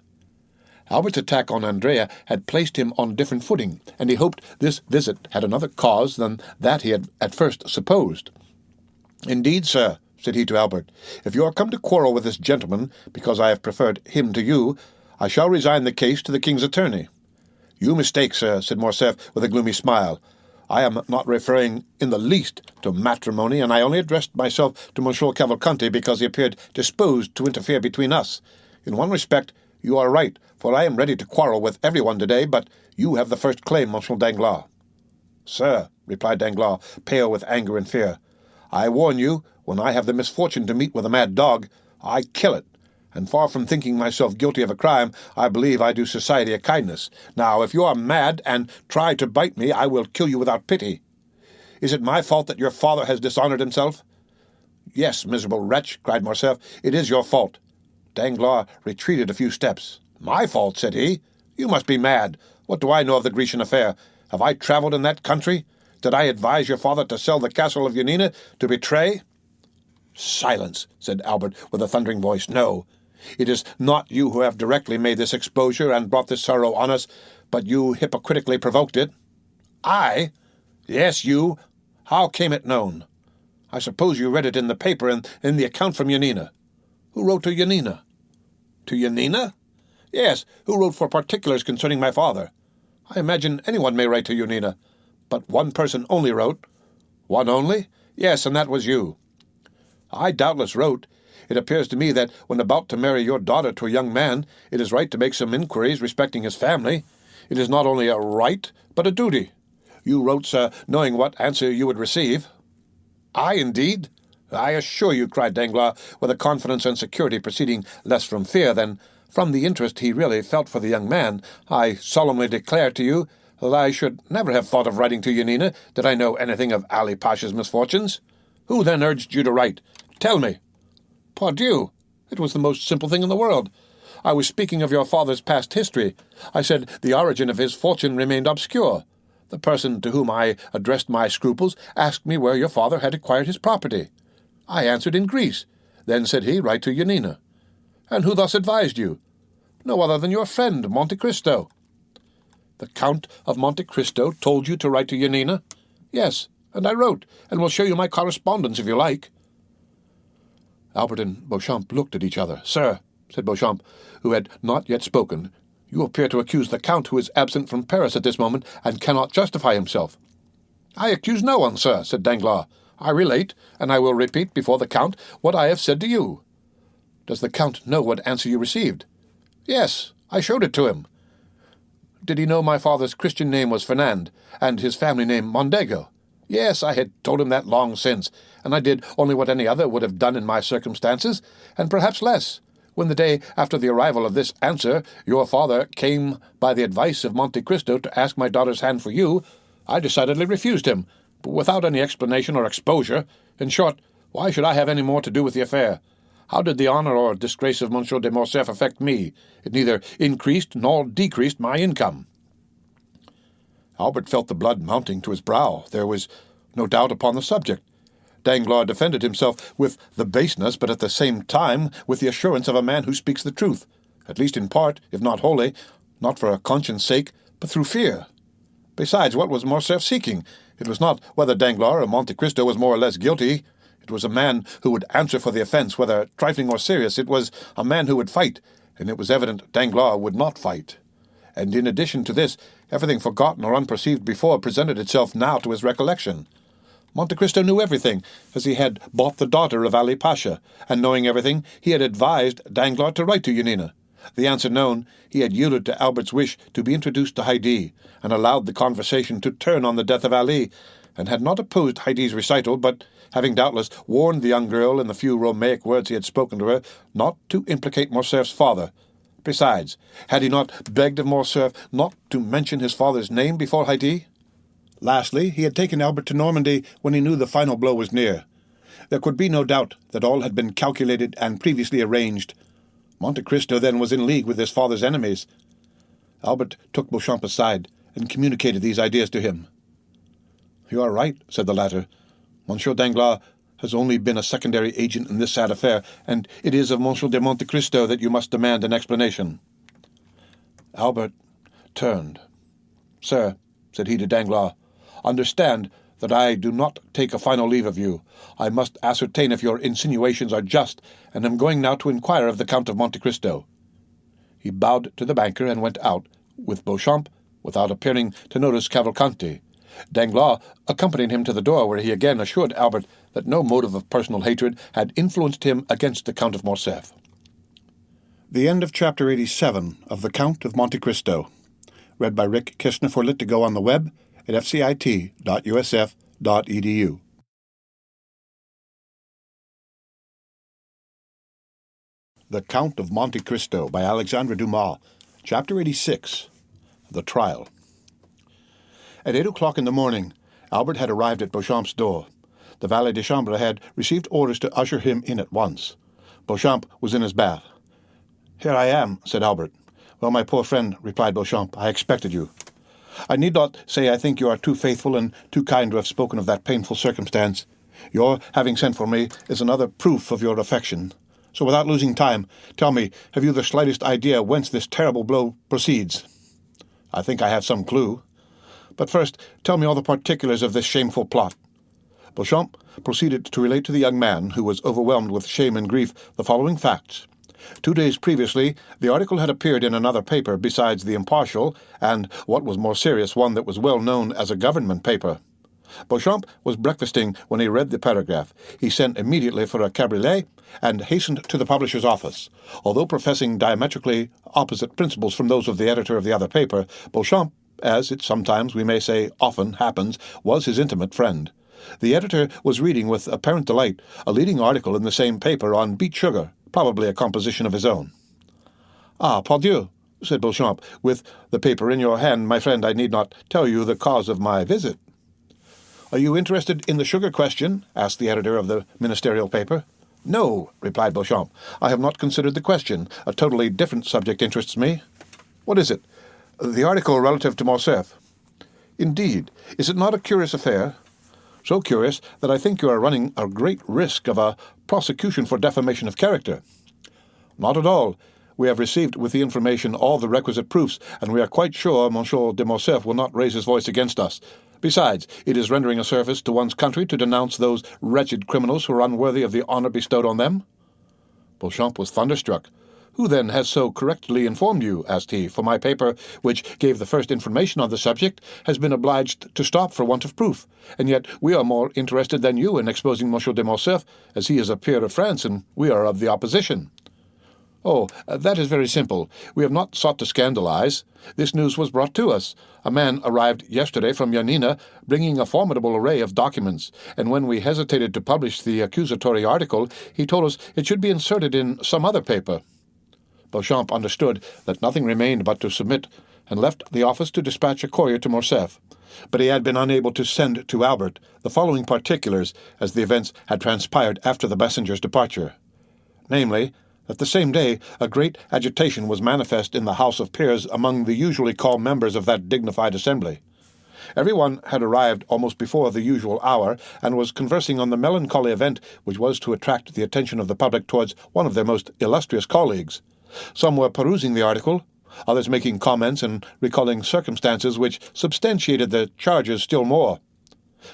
Albert's attack on Andrea had placed him on a different footing, and he hoped this visit had another cause than that he had at first supposed. "Indeed, sir," said he to Albert, "if you are come to quarrel with this gentleman because I have preferred him to you, I shall resign the case to the king's attorney." "You mistake, sir," said Morcerf with a gloomy smile. "I am not referring in the least to matrimony, and I only addressed myself to Monsieur Cavalcanti because he appeared disposed to interfere between us. In one respect, you are right, for I am ready to quarrel with everyone today, but you have the first claim, Monsieur Danglars." "Sir," replied Danglars, pale with anger and fear, "I warn you, when I have the misfortune to meet with a mad dog, I kill it. And far from thinking myself guilty of a crime, I believe I do society a kindness. Now, if you are mad and try to bite me, I will kill you without pity. Is it my fault that your father has dishonored himself?" "Yes, miserable wretch," cried Morcerf, "it is your fault." Danglars retreated a few steps. "My fault," said he. "You must be mad. What do I know of the Grecian affair? Have I travelled in that country? Did I advise your father to sell the castle of Yanina, to betray—" "Silence," said Albert with a thundering voice. "No. It is not you who have directly made this exposure and brought this sorrow on us, but you hypocritically provoked it." "I?" "Yes, you. How came it known?" "I suppose you read it in the paper and in the account from Yanina." "Who wrote to Yanina?" "To Yanina?" "Yes, who wrote for particulars concerning my father." "I imagine anyone may write to Yanina. But one person only wrote." "One only?" "Yes, and that was you." "I doubtless wrote. It appears to me that when about to marry your daughter to a young man, it is right to make some inquiries respecting his family. It is not only a right, but a duty. You wrote, sir, knowing what answer you would receive." "I, indeed?" "I assure you," cried Danglars, with a confidence and security proceeding less from fear than from the interest he really felt for the young man, "I solemnly declare to you that I should never have thought of writing to Yanina did I know anything of Ali Pasha's misfortunes." Who then urged you to write? Tell me. Pardieu, it was the most simple thing in the world. I was speaking of your father's past history. I said the origin of his fortune remained obscure. The person to whom I addressed my scruples asked me where your father had acquired his property. I answered in Greece. Then said he, write to Yanina. And who thus advised you? No other than your friend, Monte Cristo. The Count of Monte Cristo told you to write to Yanina? Yes, and I wrote, and will show you my correspondence if you like. Albert and Beauchamp looked at each other. Sir, said Beauchamp, who had not yet spoken, you appear to accuse the Count, who is absent from Paris at this moment, and cannot justify himself. I accuse no one, sir, said Danglars. I relate, and I will repeat before the Count what I have said to you. Does the Count know what answer you received? Yes, I showed it to him. Did he know my father's Christian name was Fernand, and his family name Mondego? Yes, I had told him that long since, and I did only what any other would have done in my circumstances, and perhaps less. When the day after the arrival of this answer your father came by the advice of Monte Cristo to ask my daughter's hand for you, I decidedly refused him, but without any explanation or exposure. In short, why should I have any more to do with the affair? How did the honour or disgrace of Monsieur de Morcerf affect me? It neither increased nor decreased my income. Albert felt the blood mounting to his brow. There was no doubt upon the subject. Danglars defended himself with the baseness, but at the same time with the assurance of a man who speaks the truth, at least in part, if not wholly, not for a conscience sake, but through fear. Besides, what was Morcerf seeking? It was not whether Danglars or Monte Cristo was more or less guilty. It was a man who would answer for the offence, whether trifling or serious. It was a man who would fight, and it was evident Danglars would not fight. And in addition to this, everything forgotten or unperceived before presented itself now to his recollection. Monte Cristo knew everything, as he had bought the daughter of Ali Pasha, and knowing everything, he had advised Danglars to write to Yanina. The answer known, he had yielded to Albert's wish to be introduced to Haydée, and allowed the conversation to turn on the death of Ali, and had not opposed Haydée's recital, but, having doubtless warned the young girl in the few Romaic words he had spoken to her, not to implicate Morcerf's father. Besides, had he not begged of Morcerf not to mention his father's name before Haydée? Lastly, he had taken Albert to Normandy when he knew the final blow was near. There could be no doubt that all had been calculated and previously arranged. Monte Cristo then was in league with his father's enemies. Albert took Beauchamp aside and communicated these ideas to him. You are right, said the latter. Monsieur Danglars has only been a secondary agent in this sad affair, and it is of Monsieur de Monte Cristo that you must demand an explanation. Albert turned. Sir, said he to Danglars, understand that I do not take a final leave of you. I must ascertain if your insinuations are just, and am going now to inquire of the Count of Monte Cristo. He bowed to the banker and went out, with Beauchamp, without appearing to notice Cavalcanti. Danglars accompanied him to the door, where he again assured Albert that no motive of personal hatred had influenced him against the Count of Morcerf. The end of Chapter 87 of The Count of Monte Cristo. Read by Rick Kistner for Lit2Go on the web at fcit.usf.edu. The Count of Monte Cristo by Alexandre Dumas. Chapter 86. The Trial. At 8 o'clock in the morning, Albert had arrived at Beauchamp's door. The valet de chambre had received orders to usher him in at once. Beauchamp was in his bath. "Here I am," said Albert. "Well, my poor friend," replied Beauchamp, "I expected you. I need not say I think you are too faithful and too kind to have spoken of that painful circumstance. Your having sent for me is another proof of your affection. So without losing time, tell me, have you the slightest idea whence this terrible blow proceeds?" "I think I have some clue. But first, tell me all the particulars of this shameful plot." Beauchamp proceeded to relate to the young man, who was overwhelmed with shame and grief, the following facts. 2 days previously, the article had appeared in another paper besides the Impartial, and, what was more serious, one that was well known as a government paper. Beauchamp was breakfasting when he read the paragraph. He sent immediately for a cabriolet and hastened to the publisher's office. Although professing diametrically opposite principles from those of the editor of the other paper, Beauchamp, as it sometimes, we may say often, happens, was his intimate friend. The editor was reading with apparent delight a leading article in the same paper on beet sugar, probably a composition of his own. "Ah, pardieu," said Beauchamp, "with the paper in your hand, my friend, I need not tell you the cause of my visit." "Are you interested in the sugar question?" asked the editor of the ministerial paper. "No," replied Beauchamp. "I have not considered the question. A totally different subject interests me." "What is it?" "The article relative to Morcerf." "Indeed. Is it not a curious affair?" "So curious that I think you are running a great risk of a prosecution for defamation of character." "Not at all. We have received with the information all the requisite proofs, and we are quite sure Monsieur de Morcerf will not raise his voice against us. Besides, it is rendering a service to one's country to denounce those wretched criminals who are unworthy of the honour bestowed on them." Beauchamp was thunderstruck. "Who, then, has so correctly informed you?" asked he, "for my paper, which gave the first information on the subject, has been obliged to stop for want of proof, and yet we are more interested than you in exposing Monsieur de Morcerf, as he is a peer of France, and we are of the opposition." "Oh, that is very simple. We have not sought to scandalize. This news was brought to us. A man arrived yesterday from Yanina, bringing a formidable array of documents, and when we hesitated to publish the accusatory article, he told us it should be inserted in some other paper." Beauchamp understood that nothing remained but to submit, and left the office to dispatch a courier to Morcerf. But he had been unable to send to Albert the following particulars, as the events had transpired after the messenger's departure. Namely, that the same day a great agitation was manifest in the House of Peers among the usually called members of that dignified assembly. Everyone had arrived almost before the usual hour, and was conversing on the melancholy event which was to attract the attention of the public towards one of their most illustrious colleagues. Some were perusing the article, others making comments and recalling circumstances which substantiated the charges still more.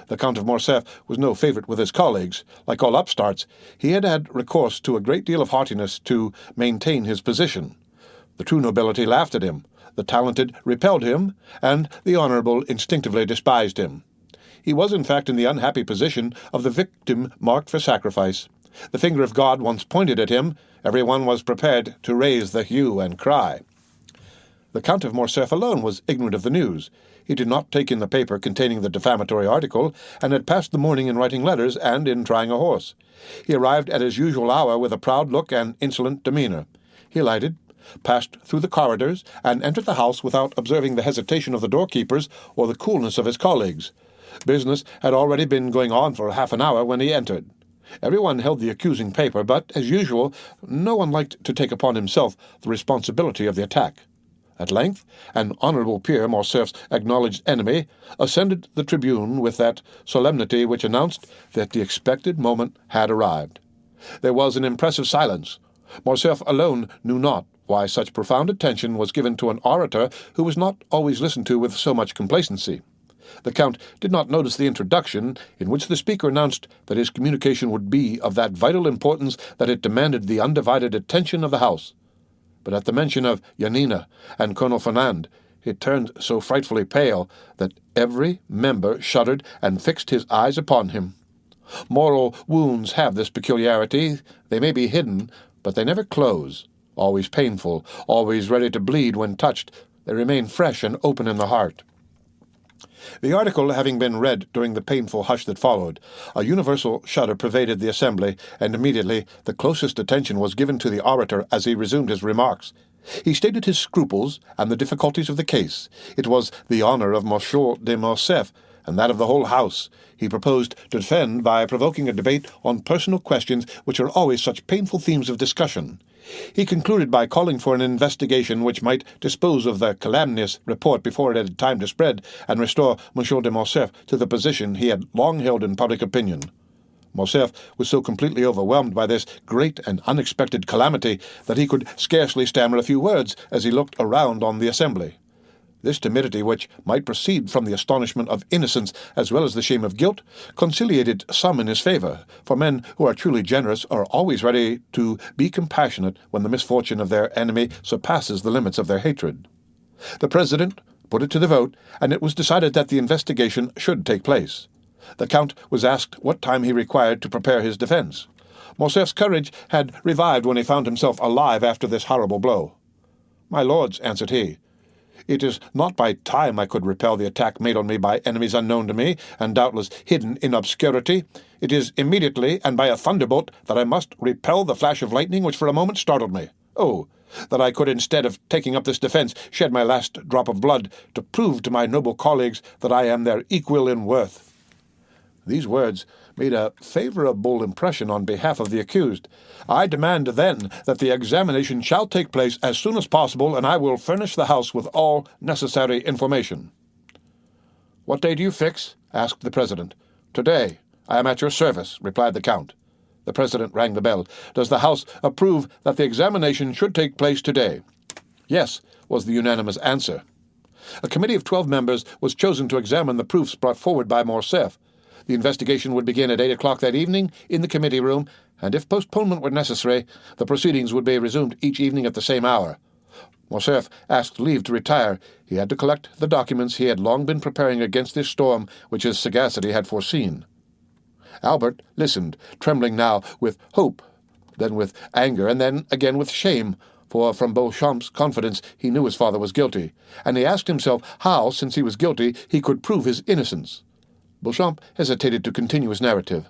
The Count of Morcerf was no favourite with his colleagues. Like all upstarts, he had had recourse to a great deal of haughtiness to maintain his position. The true nobility laughed at him, the talented repelled him, and the honourable instinctively despised him. He was, in fact, in the unhappy position of the victim marked for sacrifice. The finger of God once pointed at him, every one was prepared to raise the hue and cry. The Count of Morcerf alone was ignorant of the news. He did not take in the paper containing the defamatory article, and had passed the morning in writing letters and in trying a horse. He arrived at his usual hour with a proud look and insolent demeanour. He alighted, passed through the corridors, and entered the house without observing the hesitation of the doorkeepers or the coolness of his colleagues. Business had already been going on for half an hour when he entered. Everyone held the accusing paper, but, as usual, no one liked to take upon himself the responsibility of the attack. At length, an honourable peer, Morcerf's acknowledged enemy, ascended the tribune with that solemnity which announced that the expected moment had arrived. There was an impressive silence. Morcerf alone knew not why such profound attention was given to an orator who was not always listened to with so much complacency. The Count did not notice the introduction, in which the speaker announced that his communication would be of that vital importance that it demanded the undivided attention of the House. But at the mention of Yanina and Colonel Fernand, he turned so frightfully pale that every member shuddered and fixed his eyes upon him. Moral wounds have this peculiarity. They may be hidden, but they never close. Always painful, always ready to bleed when touched, they remain fresh and open in the heart. The article having been read during the painful hush that followed, a universal shudder pervaded the assembly, and immediately the closest attention was given to the orator as he resumed his remarks. He stated his scruples and the difficulties of the case. It was the honour of Monsieur de Morcerf, and that of the whole house. He proposed to defend by provoking a debate on personal questions which are always such painful themes of discussion. He concluded by calling for an investigation which might dispose of the calumnious report before it had time to spread, and restore Monsieur de Morcerf to the position he had long held in public opinion. Morcerf was so completely overwhelmed by this great and unexpected calamity that he could scarcely stammer a few words as he looked around on the assembly. This timidity, which might proceed from the astonishment of innocence as well as the shame of guilt, conciliated some in his favour, for men who are truly generous are always ready to be compassionate when the misfortune of their enemy surpasses the limits of their hatred. The President put it to the vote, and it was decided that the investigation should take place. The Count was asked what time he required to prepare his defence. Morcerf's courage had revived when he found himself alive after this horrible blow. "My lords," answered he, "it is not by time I could repel the attack made on me by enemies unknown to me, and doubtless hidden in obscurity. It is immediately and by a thunderbolt that I must repel the flash of lightning which for a moment startled me. Oh, that I could, instead of taking up this defence, shed my last drop of blood to prove to my noble colleagues that I am their equal in worth." These words made a favorable impression on behalf of the accused. "I demand, then, that the examination shall take place as soon as possible, and I will furnish the House with all necessary information." "What day do you fix?" asked the President. "Today. I am at your service," replied the Count. The President rang the bell. "Does the House approve that the examination should take place today?" "Yes," was the unanimous answer. A committee of 12 members was chosen to examine the proofs brought forward by Morcerf. The investigation would begin at 8 o'clock that evening in the committee room, and if postponement were necessary, the proceedings would be resumed each evening at the same hour. Morcerf asked leave to retire. He had to collect the documents he had long been preparing against this storm which his sagacity had foreseen. Albert listened, trembling now with hope, then with anger, and then again with shame, for from Beauchamp's confidence he knew his father was guilty, and he asked himself how, since he was guilty, he could prove his innocence. Beauchamp hesitated to continue his narrative.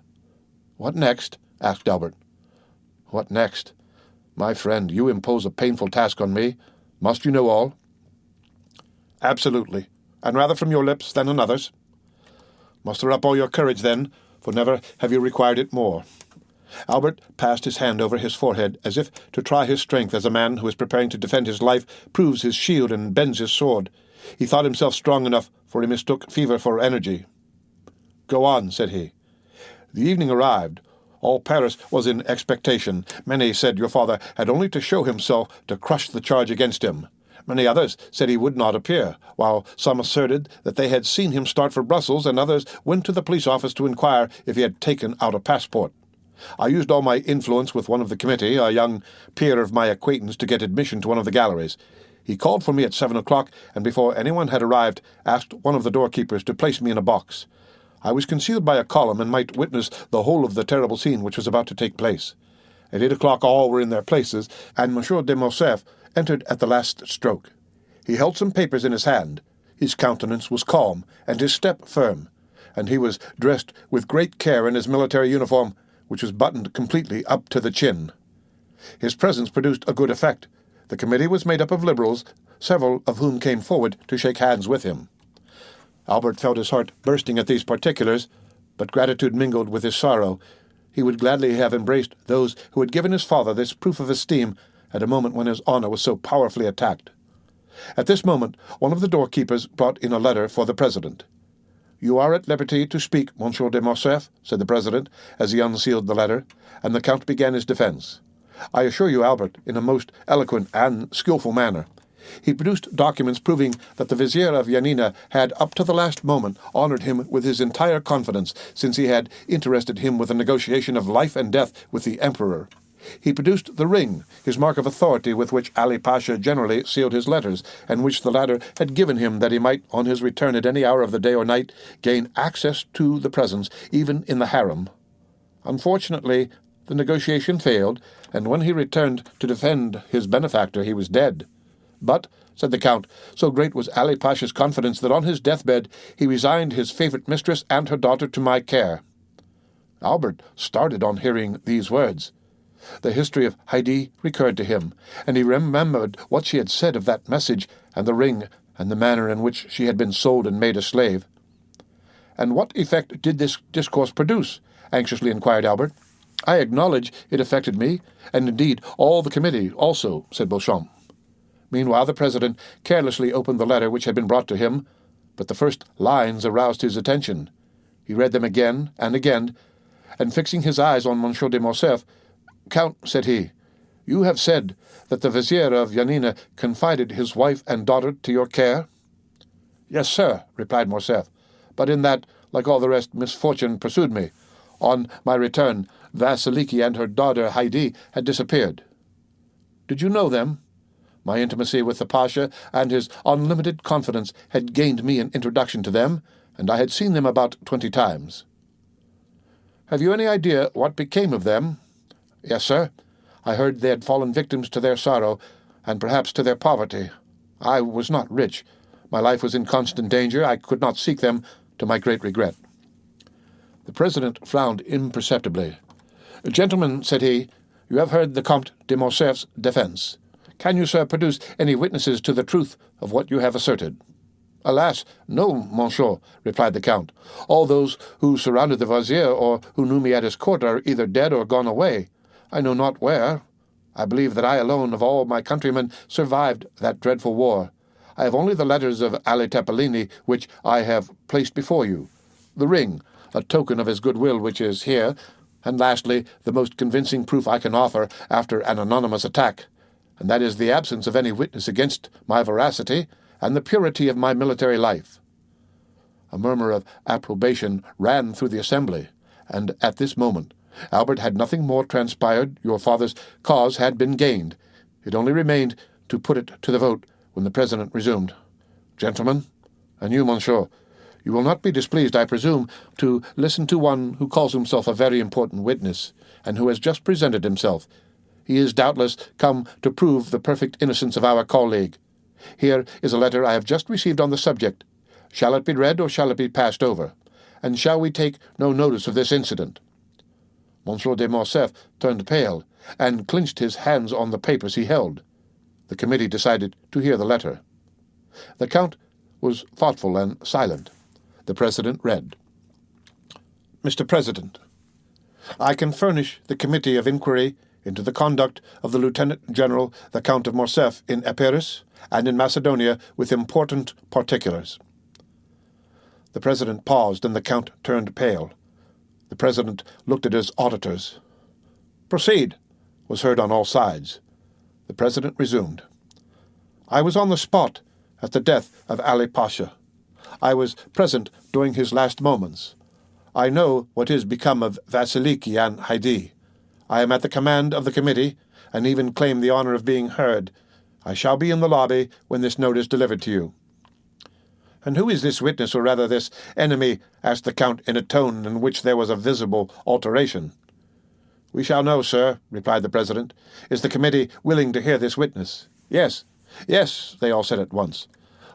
"What next?" asked Albert. "What next? My friend, you impose a painful task on me. Must you know all?" "Absolutely, and rather from your lips than another's." "Muster up all your courage, then, for never have you required it more." Albert passed his hand over his forehead, as if to try his strength as a man who is preparing to defend his life proves his shield and bends his sword. He thought himself strong enough, for he mistook fever for energy. "Go on," said he. "The evening arrived. All Paris was in expectation. Many said your father had only to show himself to crush the charge against him. Many others said he would not appear, while some asserted that they had seen him start for Brussels, and others went to the police office to inquire if he had taken out a passport. I used all my influence with one of the committee, a young peer of my acquaintance, to get admission to one of the galleries. He called for me at 7 o'clock, and before anyone had arrived, asked one of the doorkeepers to place me in a box. I was concealed by a column and might witness the whole of the terrible scene which was about to take place. At 8 o'clock all were in their places, and Monsieur de Morcerf entered at the last stroke. He held some papers in his hand. His countenance was calm, and his step firm, and he was dressed with great care in his military uniform, which was buttoned completely up to the chin. His presence produced a good effect. The committee was made up of liberals, several of whom came forward to shake hands with him. Albert felt his heart bursting at these particulars, but gratitude mingled with his sorrow. He would gladly have embraced those who had given his father this proof of esteem at a moment when his honor was so powerfully attacked. At this moment, one of the doorkeepers brought in a letter for the President. "You are at liberty to speak, Monsieur de Morcerf," said the President, as he unsealed the letter, and the Count began his defense. "I assure you, Albert, in a most eloquent and skilful manner." He produced documents proving that the Vizier of Yanina had, up to the last moment, honored him with his entire confidence, since he had interested him with a negotiation of life and death with the Emperor. He produced the ring, his mark of authority with which Ali Pasha generally sealed his letters, and which the latter had given him that he might, on his return at any hour of the day or night, gain access to the presence, even in the harem. Unfortunately, the negotiation failed, and when he returned to defend his benefactor, he was dead. "But," said the Count, "so great was Ali Pasha's confidence that on his deathbed he resigned his favourite mistress and her daughter to my care." Albert started on hearing these words. The history of Heidi recurred to him, and he remembered what she had said of that message, and the ring, and the manner in which she had been sold and made a slave. "And what effect did this discourse produce?" anxiously inquired Albert. "I acknowledge it affected me, and indeed all the committee also," said Beauchamp. Meanwhile the President carelessly opened the letter which had been brought to him, but the first lines aroused his attention. He read them again, and fixing his eyes on Monsieur de Morcerf, "Count," said he, "you have said that the Vizier of Yanina confided his wife and daughter to your care?" "Yes, sir," replied Morcerf, "but in that, like all the rest, misfortune pursued me. On my return, Vasiliki and her daughter Heidi had disappeared." "Did you know them?" "My intimacy with the Pasha and his unlimited confidence had gained me an introduction to them, and I had seen them about 20 times. "Have you any idea what became of them?" "Yes, sir. I heard they had fallen victims to their sorrow, and perhaps to their poverty. I was not rich. My life was in constant danger. I could not seek them, to my great regret." The President frowned imperceptibly. "Gentlemen," said he, "you have heard the Comte de Morcerf's defense. Can you, sir, produce any witnesses to the truth of what you have asserted?" "Alas, no, monsieur," replied the Count. "All those who surrounded the vizier or who knew me at his court are either dead or gone away. I know not where. I believe that I alone of all my countrymen survived that dreadful war. I have only the letters of Ali Tepelini, which I have placed before you, the ring, a token of his goodwill, which is here, and lastly, the most convincing proof I can offer after an anonymous attack, and that is the absence of any witness against my veracity and the purity of my military life." A murmur of approbation ran through the assembly, and at this moment Albert had nothing more transpired. Your father's cause had been gained. It only remained to put it to the vote, when the president resumed. "Gentlemen, and you, monsieur, you will not be displeased, I presume, to listen to one who calls himself a very important witness, and who has just presented himself. He is doubtless come to prove the perfect innocence of our colleague. Here is a letter I have just received on the subject. Shall it be read, or shall it be passed over? And shall we take no notice of this incident?" Monsieur de Morcerf turned pale, and clinched his hands on the papers he held. The committee decided to hear the letter. The Count was thoughtful and silent. The President read, "Mr. President, I can furnish the Committee of Inquiry into the conduct of the Lieutenant General, the Count of Morcerf, in Epirus and in Macedonia with important particulars." The President paused, and the Count turned pale. The President looked at his auditors. "Proceed," was heard on all sides. The President resumed. "I was on the spot at the death of Ali Pasha. I was present during his last moments. I know what is become of Vasiliki and Haidi. I am at the command of the committee, and even claim the honor of being heard. I shall be in the lobby when this note is delivered to you." "And who is this witness, or rather this enemy?" asked the Count in a tone in which there was a visible alteration. "We shall know, sir," replied the President. "Is the committee willing to hear this witness?" "Yes, yes," they all said at once.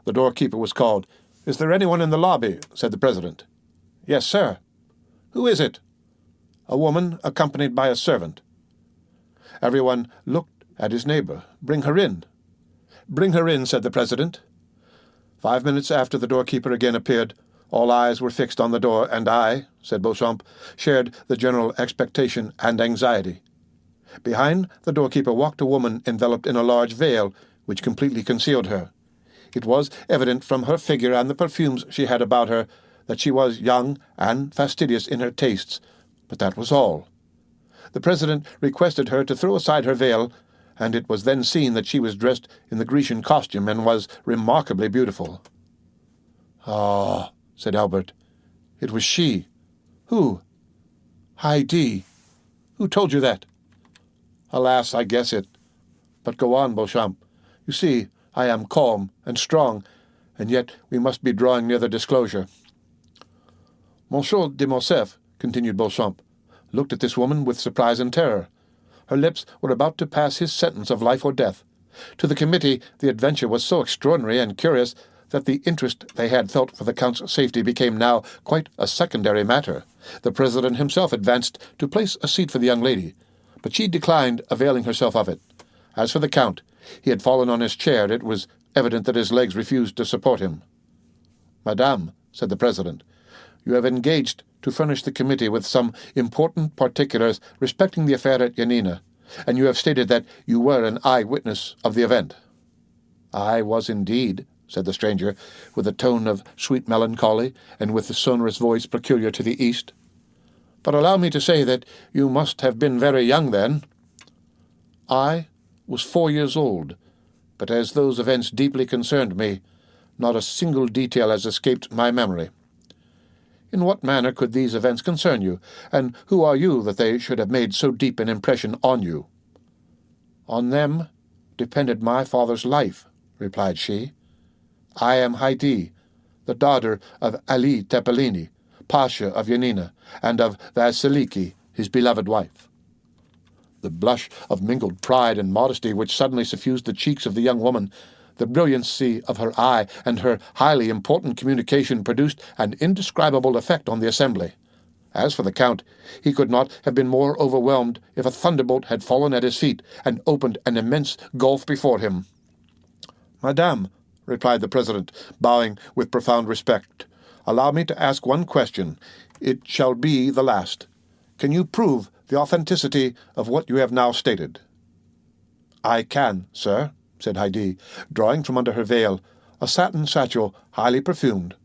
The doorkeeper was called. "Is there anyone in the lobby?" said the President. "Yes, sir." "Who is it?" "A woman accompanied by a servant." Everyone looked at his neighbor. "Bring her in." "Bring her in," said the President. 5 minutes after the doorkeeper again appeared, all eyes were fixed on the door, and I, said Beauchamp, shared the general expectation and anxiety. Behind the doorkeeper walked a woman enveloped in a large veil, which completely concealed her. It was evident from her figure and the perfumes she had about her that she was young and fastidious in her tastes, but that was all. The President requested her to throw aside her veil, and it was then seen that she was dressed in the Grecian costume and was remarkably beautiful. "Ah," said Albert, "it was she." "Who?" "Haidi. Who told you that?" "Alas, I guess it. But go on, Beauchamp. You see, I am calm and strong, and yet we must be drawing near the disclosure." "Monsieur de Morcerf," continued Beauchamp, looked at this woman with surprise and terror. Her lips were about to pass his sentence of life or death. To the committee the adventure was so extraordinary and curious that the interest they had felt for the Count's safety became now quite a secondary matter. The President himself advanced to place a seat for the young lady, but she declined availing herself of it. As for the Count, he had fallen on his chair. It was evident that his legs refused to support him. "Madame," said the President, "you have engaged to furnish the committee with some important particulars respecting the affair at Yanina, and you have stated that you were an eye-witness of the event." "I was indeed," said the stranger, with a tone of sweet melancholy, and with the sonorous voice peculiar to the East. "But allow me to say that you must have been very young then." "I was 4 years old, but as those events deeply concerned me, not a single detail has escaped my memory." "In what manner could these events concern you, and who are you that they should have made so deep an impression on you?" "On them depended my father's life," replied she. "I am Haidi, the daughter of Ali Tepelini, Pasha of Yanina, and of Vasiliki, his beloved wife." The blush of mingled pride and modesty which suddenly suffused the cheeks of the young woman, the brilliancy of her eye, and her highly important communication produced an indescribable effect on the assembly. As for the Count, he could not have been more overwhelmed if a thunderbolt had fallen at his feet and opened an immense gulf before him. "Madame," replied the President, bowing with profound respect. "Allow me to ask one question. It shall be the last. Can you prove the authenticity of what you have now stated?" "I can, sir," said Heidi, drawing from under her veil a satin satchel highly perfumed.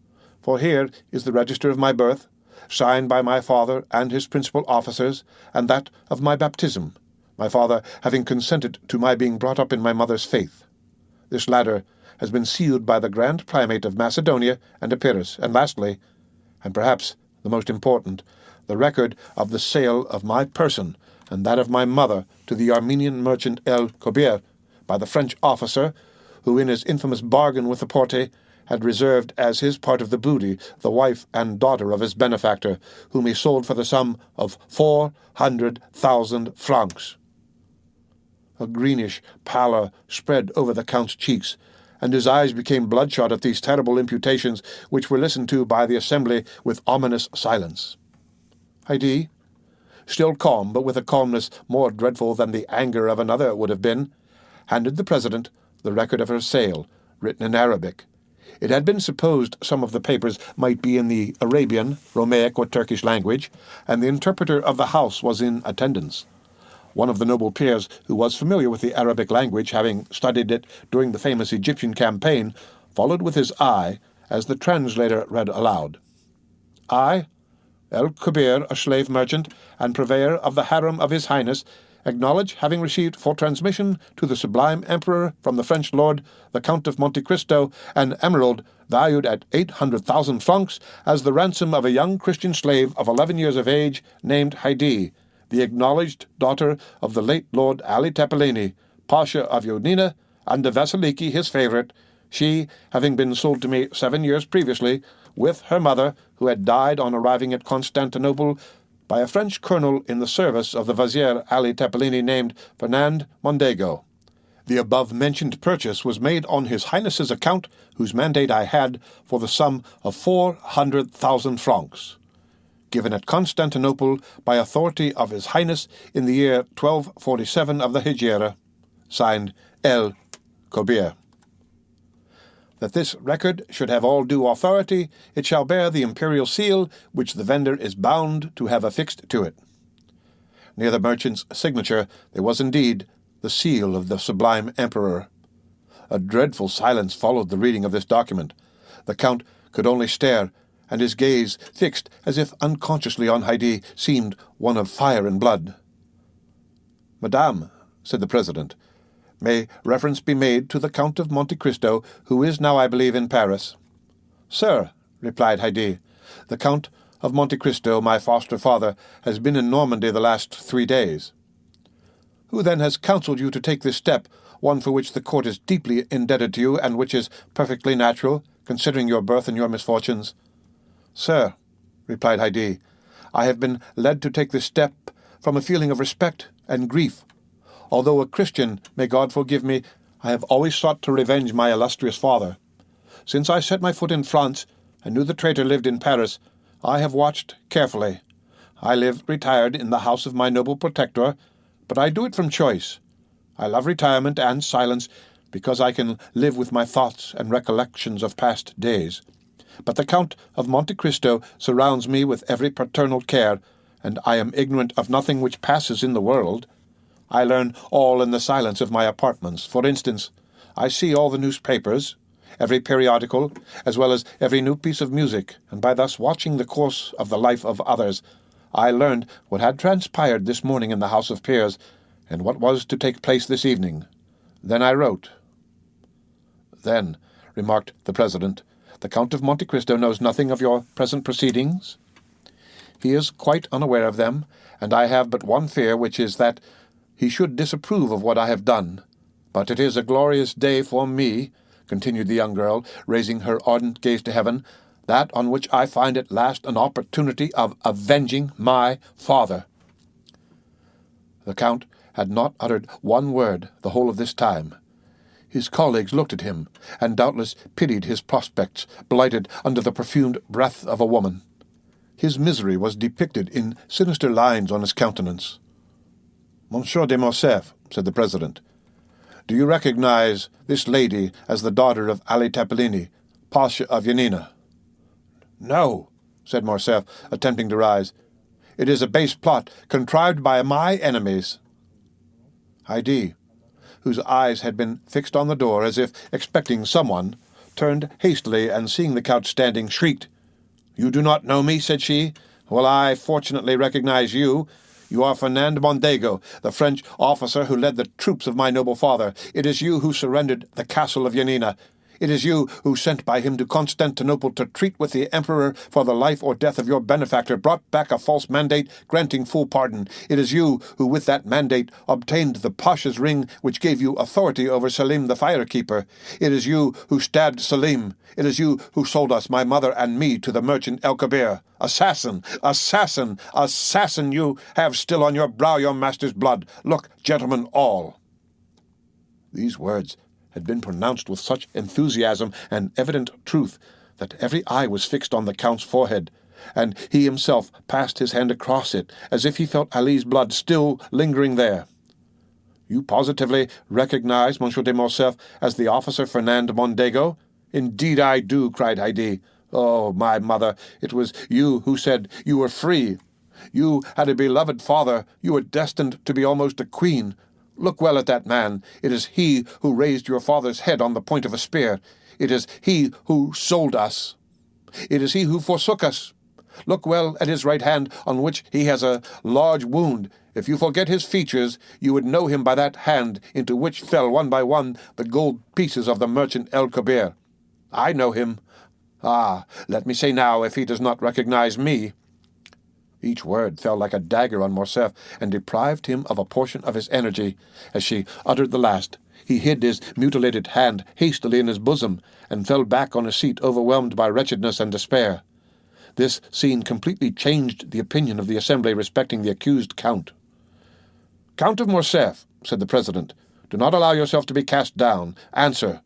"For here is the register of my birth, signed by my father and his principal officers, and that of my baptism, my father having consented to my being brought up in my mother's faith. This latter has been sealed by the Grand Primate of Macedonia and Epirus, and lastly, and perhaps the most important, the record of the sale of my person and that of my mother to the Armenian merchant El Kobier by the French officer, who in his infamous bargain with the Porte had reserved as his part of the booty the wife and daughter of his benefactor, whom he sold for the sum of 400,000 francs. A greenish pallor spread over the Count's cheeks, and his eyes became bloodshot at these terrible imputations, which were listened to by the assembly with ominous silence. Heidi, still calm, but with a calmness more dreadful than the anger of another would have been, handed the President the record of her sale, written in Arabic. It had been supposed some of the papers might be in the Arabian, Romaic, or Turkish language, and the interpreter of the house was in attendance. One of the noble peers, who was familiar with the Arabic language, having studied it during the famous Egyptian campaign, followed with his eye as the translator read aloud. "I, El Kubir, a slave merchant and purveyor of the harem of His Highness, acknowledge having received for transmission to the Sublime Emperor from the French lord, the Count of Monte Cristo, an emerald valued at 800,000 francs as the ransom of a young Christian slave of 11 years of age named Heidi, the acknowledged daughter of the late Lord Ali Tepelini, Pasha of Yonina, and de Vasiliki, his favourite, she having been sold to me 7 years previously, with her mother, who had died on arriving at Constantinople, by a French colonel in the service of the Vizier Ali Tepelini named Fernand Mondego. The above-mentioned purchase was made on His Highness's account, whose mandate I had, for the sum of 400,000 francs, given at Constantinople by authority of His Highness in the year 1247 of the Hijra, signed El Kobier. That this record should have all due authority, it shall bear the imperial seal, which the vendor is bound to have affixed to it." Near the merchant's signature there was indeed the seal of the Sublime Emperor. A dreadful silence followed the reading of this document. The Count could only stare, and his gaze, fixed as if unconsciously on Heidi, seemed one of fire and blood. "Madame," said the President, "may reference be made to the Count of Monte Cristo, who is now, I believe, in Paris?" "Sir," replied Heidi, "the Count of Monte Cristo, my foster father, has been in Normandy the last 3 days." "Who then has counselled you to take this step, one for which the court is deeply indebted to you, and which is perfectly natural, considering your birth and your misfortunes?" "Sir," replied Heidi, "I have been led to take this step from a feeling of respect and grief. Although a Christian, may God forgive me, I have always sought to revenge my illustrious father. Since I set my foot in France and knew the traitor lived in Paris, I have watched carefully. I live retired in the house of my noble protector, but I do it from choice. I love retirement and silence because I can live with my thoughts and recollections of past days. But the Count of Monte Cristo surrounds me with every paternal care, and I am ignorant of nothing which passes in the world. I learn all in the silence of my apartments. For instance, I see all the newspapers, every periodical, as well as every new piece of music, and by thus watching the course of the life of others, I learned what had transpired this morning in the House of Peers, and what was to take place this evening. Then I wrote." "Then," remarked the President, "the Count of Monte Cristo knows nothing of your present proceedings?" "He is quite unaware of them, and I have but one fear, which is that he should disapprove of what I have done. But it is a glorious day for me," continued the young girl, raising her ardent gaze to heaven, "that on which I find at last an opportunity of avenging my father." The Count had not uttered one word the whole of this time. His colleagues looked at him, and doubtless pitied his prospects, blighted under the perfumed breath of a woman. His misery was depicted in sinister lines on his countenance. "Monsieur de Morcerf," said the President, Do you recognize this lady as the daughter of Ali Tepelini, Pasha of Yanina?" "No," said Morcerf, attempting to rise. "It is a base plot contrived by my enemies." Heidi, whose eyes had been fixed on the door as if expecting someone, turned hastily and seeing the Count standing, shrieked. "You do not know me?" said she. "Well, I fortunately recognize you. You are Fernand Mondego, the French officer who led the troops of my noble father. It is you who surrendered the castle of Yanina. It is you who, sent by him to Constantinople to treat with the emperor for the life or death of your benefactor, brought back a false mandate granting full pardon. It is you who, with that mandate, obtained the Pasha's ring which gave you authority over Selim the firekeeper. It is you who stabbed Selim. It is you who sold us, my mother and me, to the merchant El-Kabir. Assassin! Assassin! Assassin! You have still on your brow your master's blood. Look, gentlemen all." These words had been pronounced with such enthusiasm and evident truth that every eye was fixed on the Count's forehead, and he himself passed his hand across it, as if he felt Ali's blood still lingering there. "You positively recognize Monsieur de Morcerf as the officer Fernand Mondego?" "Indeed I do," cried Heidi. "Oh, my mother, it was you who said you were free. You had a beloved father. You were destined to be almost a queen. Look well at that man. It is he who raised your father's head on the point of a spear. It is he who sold us. It is he who forsook us. Look well at his right hand, on which he has a large wound. If you forget his features, you would know him by that hand, into which fell one by one the gold pieces of the merchant El-Kabir. I know him. Ah, let me say now, if he does not recognize me." Each word fell like a dagger on Morcerf, and deprived him of a portion of his energy. As she uttered the last, he hid his mutilated hand hastily in his bosom, and fell back on his seat, overwhelmed by wretchedness and despair. This scene completely changed the opinion of the assembly respecting the accused Count. "Count of Morcerf," said the president, "do not allow yourself to be cast down. Answer.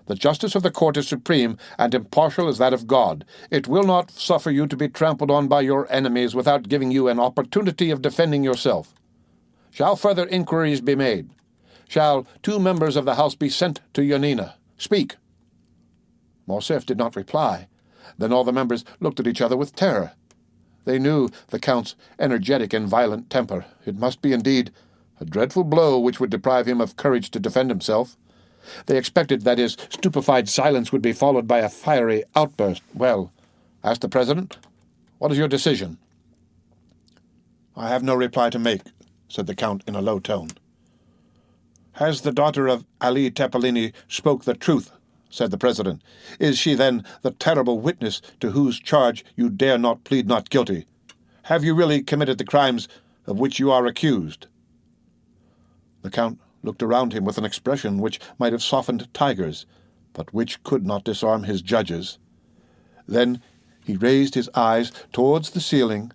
The justice of the court is supreme and impartial as that of God. It will not suffer you to be trampled on by your enemies without giving you an opportunity of defending yourself. Shall further inquiries be made? Shall 2 members of the House be sent to Yanina? Speak." Morcerf did not reply. Then all the members looked at each other with terror. They knew the Count's energetic and violent temper. It must be, indeed, a dreadful blow which would deprive him of courage to defend himself. They expected that his stupefied silence would be followed by a fiery outburst. "Well," asked the president, "what is your decision?" "I have no reply to make," said the Count in a low tone. "Has the daughter of Ali Tepelini spoke the truth?" said the president. "Is she then the terrible witness to whose charge you dare not plead not guilty? Have you really committed the crimes of which you are accused?" The Count looked around him with an expression which might have softened tigers, but which could not disarm his judges. Then he raised his eyes towards the ceiling,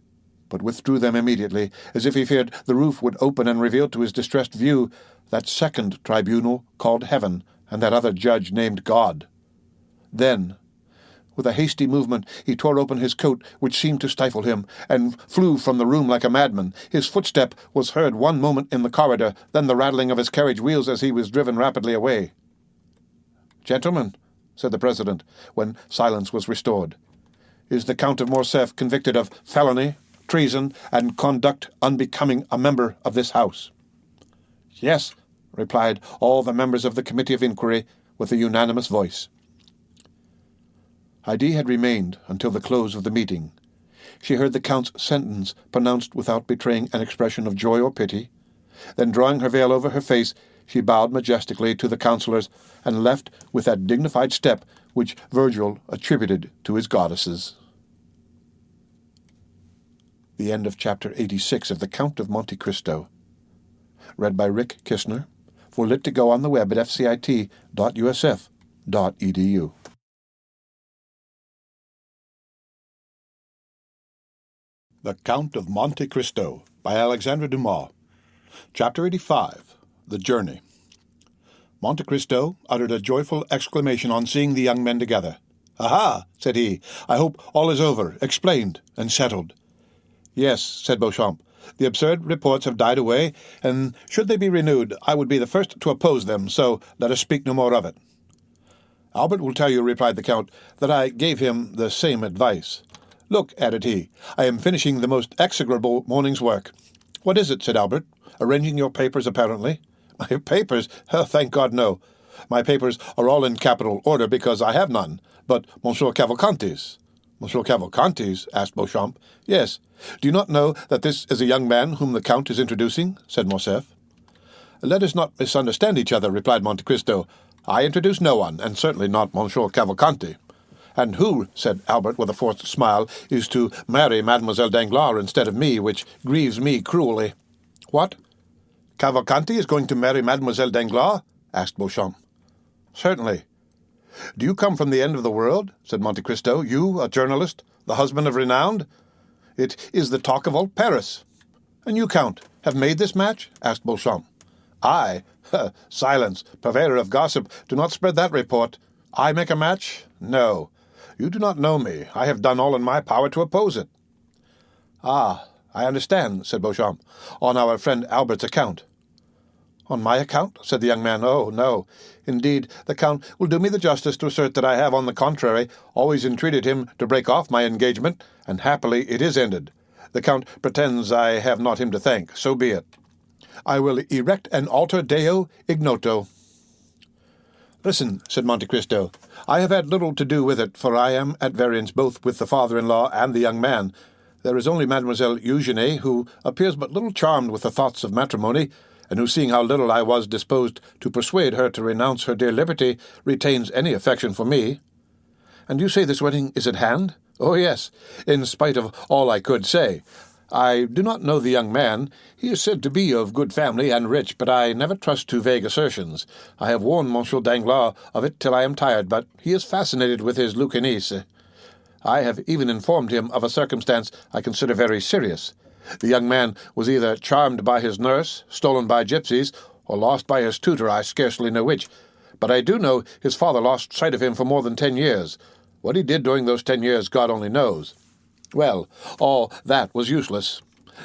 but withdrew them immediately, as if he feared the roof would open and reveal to his distressed view that second tribunal called Heaven, and that other judge named God. Then, with a hasty movement, he tore open his coat, which seemed to stifle him, and flew from the room like a madman. His footstep was heard one moment in the corridor, then the rattling of his carriage wheels as he was driven rapidly away. "Gentlemen," said the president, when silence was restored, "is the Count of Morcerf convicted of felony, treason, and conduct unbecoming a member of this house?" "Yes," replied all the members of the committee of inquiry with a unanimous voice. Heidi had remained until the close of the meeting. She heard the Count's sentence pronounced without betraying an expression of joy or pity. Then, drawing her veil over her face, she bowed majestically to the councillors and left with that dignified step which Virgil attributed to his goddesses. The end of Chapter 86 of The Count of Monte Cristo. Read by Rick Kistner. For Lit to go on the web at fcit.usf.edu. The Count of Monte Cristo by Alexandre Dumas. Chapter 85. The Journey. Monte Cristo uttered a joyful exclamation on seeing the young men together. "Aha!" said he. "I hope all is over, explained, and settled." "Yes," said Beauchamp. The absurd reports have died away, and should they be renewed, I would be the first to oppose them, so let us speak no more of it." "Albert will tell you," replied the Count, "that I gave him the same advice. Look," added he, "I am finishing the most execrable morning's work." "What is it?" said Albert. "Arranging your papers, apparently." "My papers? Oh, thank God, no. My papers are all in capital order because I have none, but Monsieur Cavalcanti's." "Monsieur Cavalcanti's?" asked Beauchamp. "Yes. Do you not know that this is a young man whom the Count is introducing?" said Morcerf. "Let us not misunderstand each other," replied Monte Cristo. "I introduce no one, and certainly not Monsieur Cavalcanti." "And who," said Albert with a forced smile, "is to marry Mademoiselle Danglars instead of me, which grieves me cruelly." "What? Cavalcanti is going to marry Mademoiselle Danglars?" asked Beauchamp. "Certainly." "Do you come from the end of the world?" said Monte Cristo. "You, a journalist, the husband of renown? It is the talk of all Paris." "And you, Count, have made this match?" asked Beauchamp. "I? Silence, purveyor of gossip, do not spread that report. I make a match? No. You do not know me. I have done all in my power to oppose it." "Ah, I understand," said Beauchamp, "on our friend Albert's account." "On my account?" said the young man. "Oh, no. Indeed, the Count will do me the justice to assert that I have, on the contrary, always entreated him to break off my engagement, and happily it is ended. The Count pretends I have not him to thank. So be it. I will erect an altar Deo ignoto." "Listen," said Monte Cristo. "I have had little to do with it, for I am at variance both with the father-in-law and the young man. There is only Mademoiselle Eugenie, who appears but little charmed with the thoughts of matrimony, and who, seeing how little I was disposed to persuade her to renounce her dear liberty, retains any affection for me." "And you say this wedding is at hand?" "Oh, yes, in spite of all I could say. I do not know the young man. He is said to be of good family and rich, but I never trust to vague assertions. I have warned Monsieur Danglars of it till I am tired, but he is fascinated with his Lucchese. I have even informed him of a circumstance I consider very serious. The young man was either charmed by his nurse, stolen by gypsies, or lost by his tutor, I scarcely know which. But I do know his father lost sight of him for more than 10 years. What he did during those 10 years, God only knows. Well, all that was useless.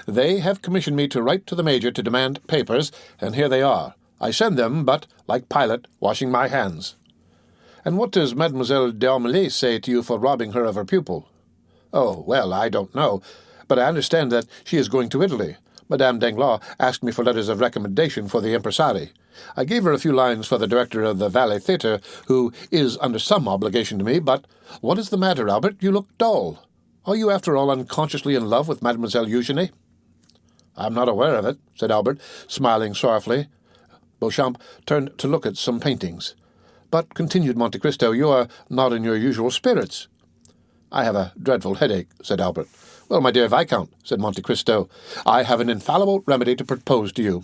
They have commissioned me to write to the Major to demand papers, and here they are. I send them, but, like Pilate, washing my hands." "And what does Mademoiselle d'Armilly say to you for robbing her of her pupil?" "Oh, well, I don't know, but I understand that she is going to Italy. Madame Danglars asked me for letters of recommendation for the impresarii. I gave her a few lines for the director of the Valet Theatre, who is under some obligation to me, but what is the matter, Albert? You look dull. Are you, after all, unconsciously in love with Mademoiselle Eugenie?" "I am not aware of it," said Albert, smiling sorrowfully. Beauchamp turned to look at some paintings. "But," continued Monte Cristo, "you are not in your usual spirits." "I have a dreadful headache," said Albert. "Well, my dear Viscount," said Monte Cristo, "I have an infallible remedy to propose to you."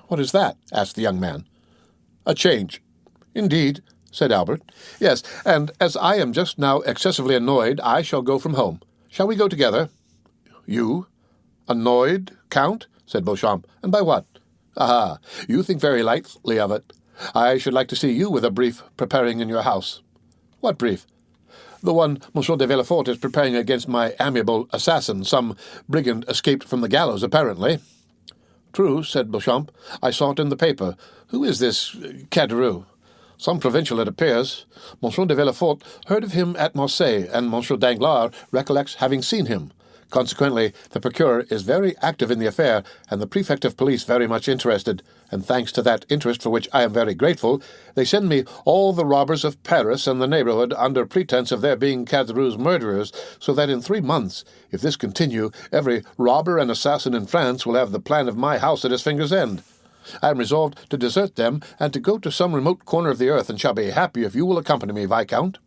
"What is that?" asked the young man. "A change." "Indeed?" said Albert. "Yes, and as I am just now excessively annoyed, I shall go from home. Shall we go together?" "You? Annoyed, Count?" said Beauchamp. "And by what?" "Ah, you think very lightly of it. I should like to see you with a brief preparing in your house." "What brief?" "The one Monsieur de Villefort is preparing against my amiable assassin, some brigand escaped from the gallows, apparently." "True," said Beauchamp. "I saw it in the paper. Who is this Caderousse?" "Some provincial, it appears. Monsieur de Villefort heard of him at Marseille, and Monsieur Danglars recollects having seen him. Consequently, the procureur is very active in the affair, and the prefect of police very much interested, and thanks to that interest, for which I am very grateful, they send me all the robbers of Paris and the neighborhood under pretense of their being Caderousse's murderers, so that in 3 months, if this continue, every robber and assassin in France will have the plan of my house at his finger's end. I am resolved to desert them, and to go to some remote corner of the earth, and shall be happy if you will accompany me, Viscount."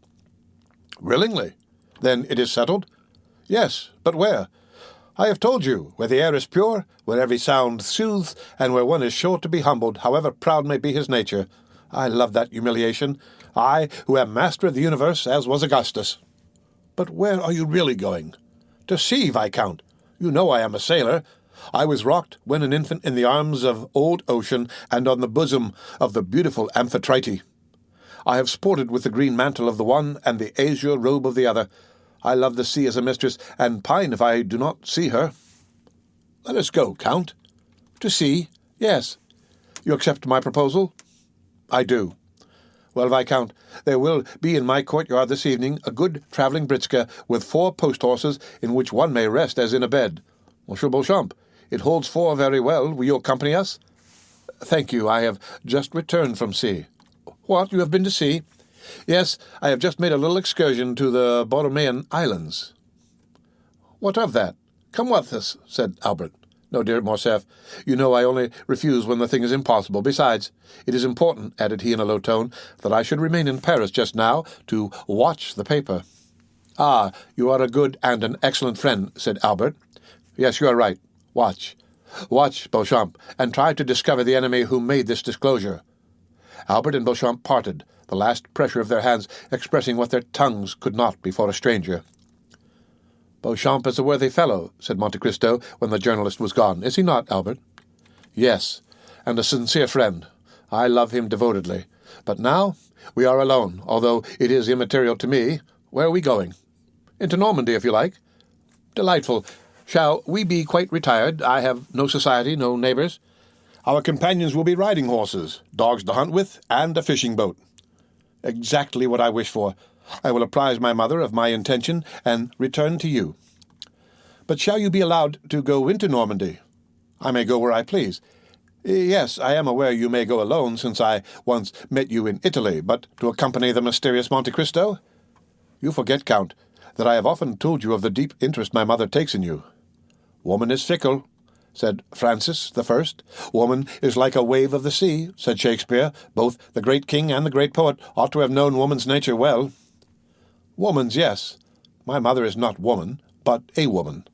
"Willingly. Then it is settled?" "Yes, but where?" "I have told you, where the air is pure, where every sound soothes, and where one is sure to be humbled, however proud may be his nature. I love that humiliation, I, who am master of the universe, as was Augustus." "But where are you really going?" "To sea, Viscount. You know I am a sailor. I was rocked when an infant in the arms of old ocean and on the bosom of the beautiful Amphitrite. I have sported with the green mantle of the one and the azure robe of the other. I love the sea as a mistress, and pine if I do not see her." Let us go, Count. To sea? Yes. You accept my proposal? I do. Well, Viscount, there will be in my courtyard this evening a good travelling britska with 4 post-horses in which one may rest as in a bed. Monsieur Beauchamp, it holds 4 very well. Will you accompany us? Thank you. I have just returned from sea. What? You have been to sea? Yes, I have just made a little excursion to the Borromean Islands. What of that? Come with us, said Albert. No, dear Morcerf, you know I only refuse when the thing is impossible. Besides, it is important, added he in a low tone, that I should remain in Paris just now to watch the paper. Ah, you are a good and an excellent friend, said Albert. Yes, you are right. Watch. Watch, Beauchamp, and try to discover the enemy who made this disclosure. Albert and Beauchamp parted, the last pressure of their hands expressing what their tongues could not before a stranger. Beauchamp is a worthy fellow, said Monte Cristo when the journalist was gone. Is he not, Albert? Yes, and a sincere friend. I love him devotedly. But now we are alone, although it is immaterial to me. Where are we going? Into Normandy, if you like. Delightful. Shall we be quite retired? I have no society, no neighbours. Our companions will be riding horses, dogs to hunt with, and a fishing boat. Exactly what I wish for. I will apprise my mother of my intention and return to you. But shall you be allowed to go into Normandy? I may go where I please. Yes, I am aware you may go alone, since I once met you in Italy, but to accompany the mysterious Monte Cristo? You forget, Count, that I have often told you of the deep interest my mother takes in you. Woman is fickle, said Francis I. Woman is like a wave of the sea, said Shakespeare. Both the great king and the great poet ought to have known woman's nature well. Woman's, yes. My mother is not woman, but a woman.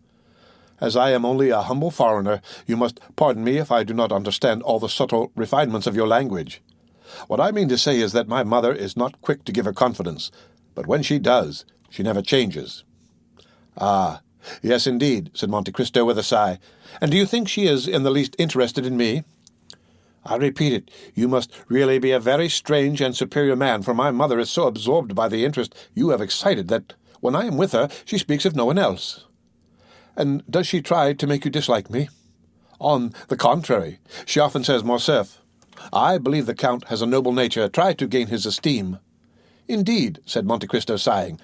As I am only a humble foreigner, you must pardon me if I do not understand all the subtle refinements of your language. What I mean to say is that my mother is not quick to give her confidence, but when she does, she never changes. Ah, yes, indeed, said Monte Cristo with a sigh. And do you think she is in the least interested in me? I repeat it, you must really be a very strange and superior man, for my mother is so absorbed by the interest you have excited that, when I am with her, she speaks of no one else. And does she try to make you dislike me? On the contrary, she often says, Morcerf, I believe the Count has a noble nature. Try to gain his esteem. Indeed, said Monte Cristo, sighing.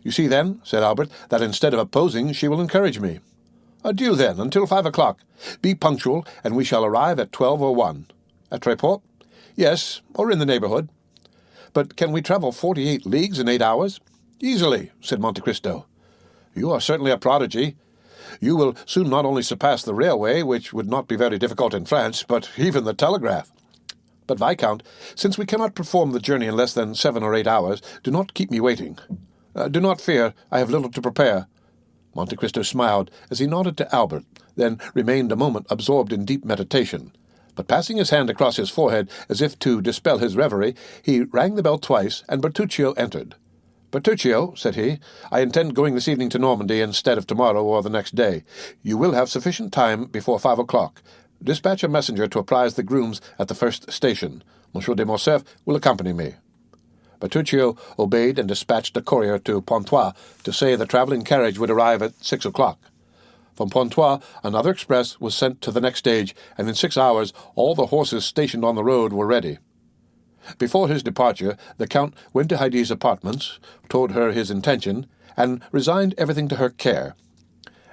You see, then, said Albert, that instead of opposing, she will encourage me. Adieu, then, until 5 o'clock. Be punctual, and we shall arrive at 12 or 1. At Tréport? Yes, or in the neighbourhood. But can we travel 48 leagues in 8 hours? Easily, said Monte Cristo. You are certainly a prodigy. You will soon not only surpass the railway, which would not be very difficult in France, but even the telegraph. But, Viscount, since we cannot perform the journey in less than 7 or 8 hours, do not keep me waiting. Do not fear, I have little to prepare. Monte Cristo smiled as he nodded to Albert, then remained a moment absorbed in deep meditation. But passing his hand across his forehead as if to dispel his reverie, he rang the bell twice, and Bertuccio entered. Bertuccio, said he, I intend going this evening to Normandy instead of tomorrow or the next day. You will have sufficient time before 5 o'clock. Dispatch a messenger to apprise the grooms at the first station. Monsieur de Morcerf will accompany me. Bertuccio obeyed and dispatched a courier to Pontois to say the travelling carriage would arrive at 6 o'clock. From Pontois, another express was sent to the next stage, and in 6 hours all the horses stationed on the road were ready. Before his departure, the Count went to Heidi's apartments, told her his intention, and resigned everything to her care.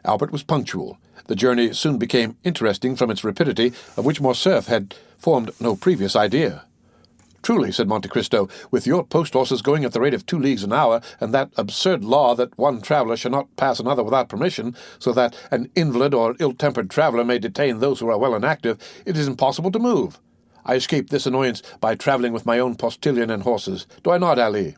Albert was punctual. The journey soon became interesting from its rapidity, of which Morcerf had formed no previous idea. Truly, said Monte Cristo, with your post-horses going at the rate of 2 leagues an hour, and that absurd law that one traveller shall not pass another without permission, so that an invalid or ill-tempered traveller may detain those who are well and active, it is impossible to move. I escape this annoyance by travelling with my own postilion and horses. Do I not, Ali?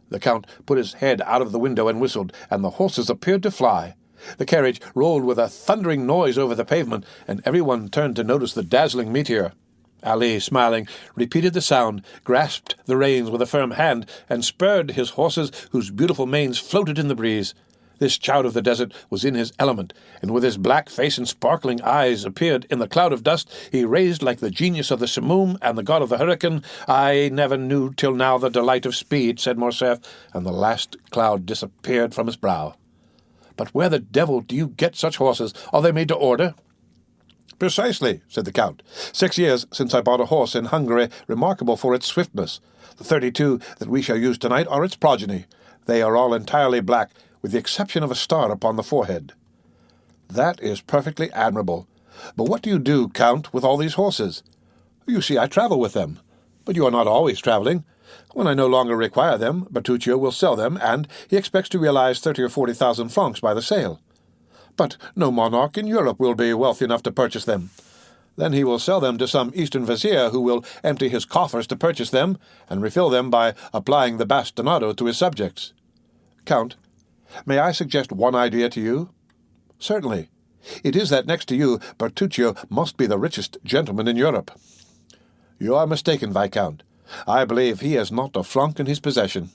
The Count put his head out of the window and whistled, and the horses appeared to fly. The carriage rolled with a thundering noise over the pavement, and everyone turned to notice the dazzling meteor. Ali, smiling, repeated the sound, grasped the reins with a firm hand, and spurred his horses, whose beautiful manes floated in the breeze. This child of the desert was in his element, and with his black face and sparkling eyes appeared in the cloud of dust he raised like the genius of the simoom and the god of the hurricane. I never knew till now the delight of speed, said Morcerf, and the last cloud disappeared from his brow. But where the devil do you get such horses? Are they made to order?" "Precisely," said the Count. 6 years since I bought a horse in Hungary remarkable for its swiftness. The 32 that we shall use tonight are its progeny. They are all entirely black, with the exception of a star upon the forehead." "That is perfectly admirable. But what do you do, Count, with all these horses?" "You see, I travel with them." "But you are not always traveling. When I no longer require them, Bertuccio will sell them, and he expects to realize 30 or 40,000 francs by the sale." "But no monarch in Europe will be wealthy enough to purchase them." "Then he will sell them to some Eastern vizier who will empty his coffers to purchase them, and refill them by applying the bastinado to his subjects." "Count, may I suggest one idea to you?" "Certainly. It is that next to you, Bertuccio must be the richest gentleman in Europe." "You are mistaken, Viscount. I believe he has not a franc in his possession."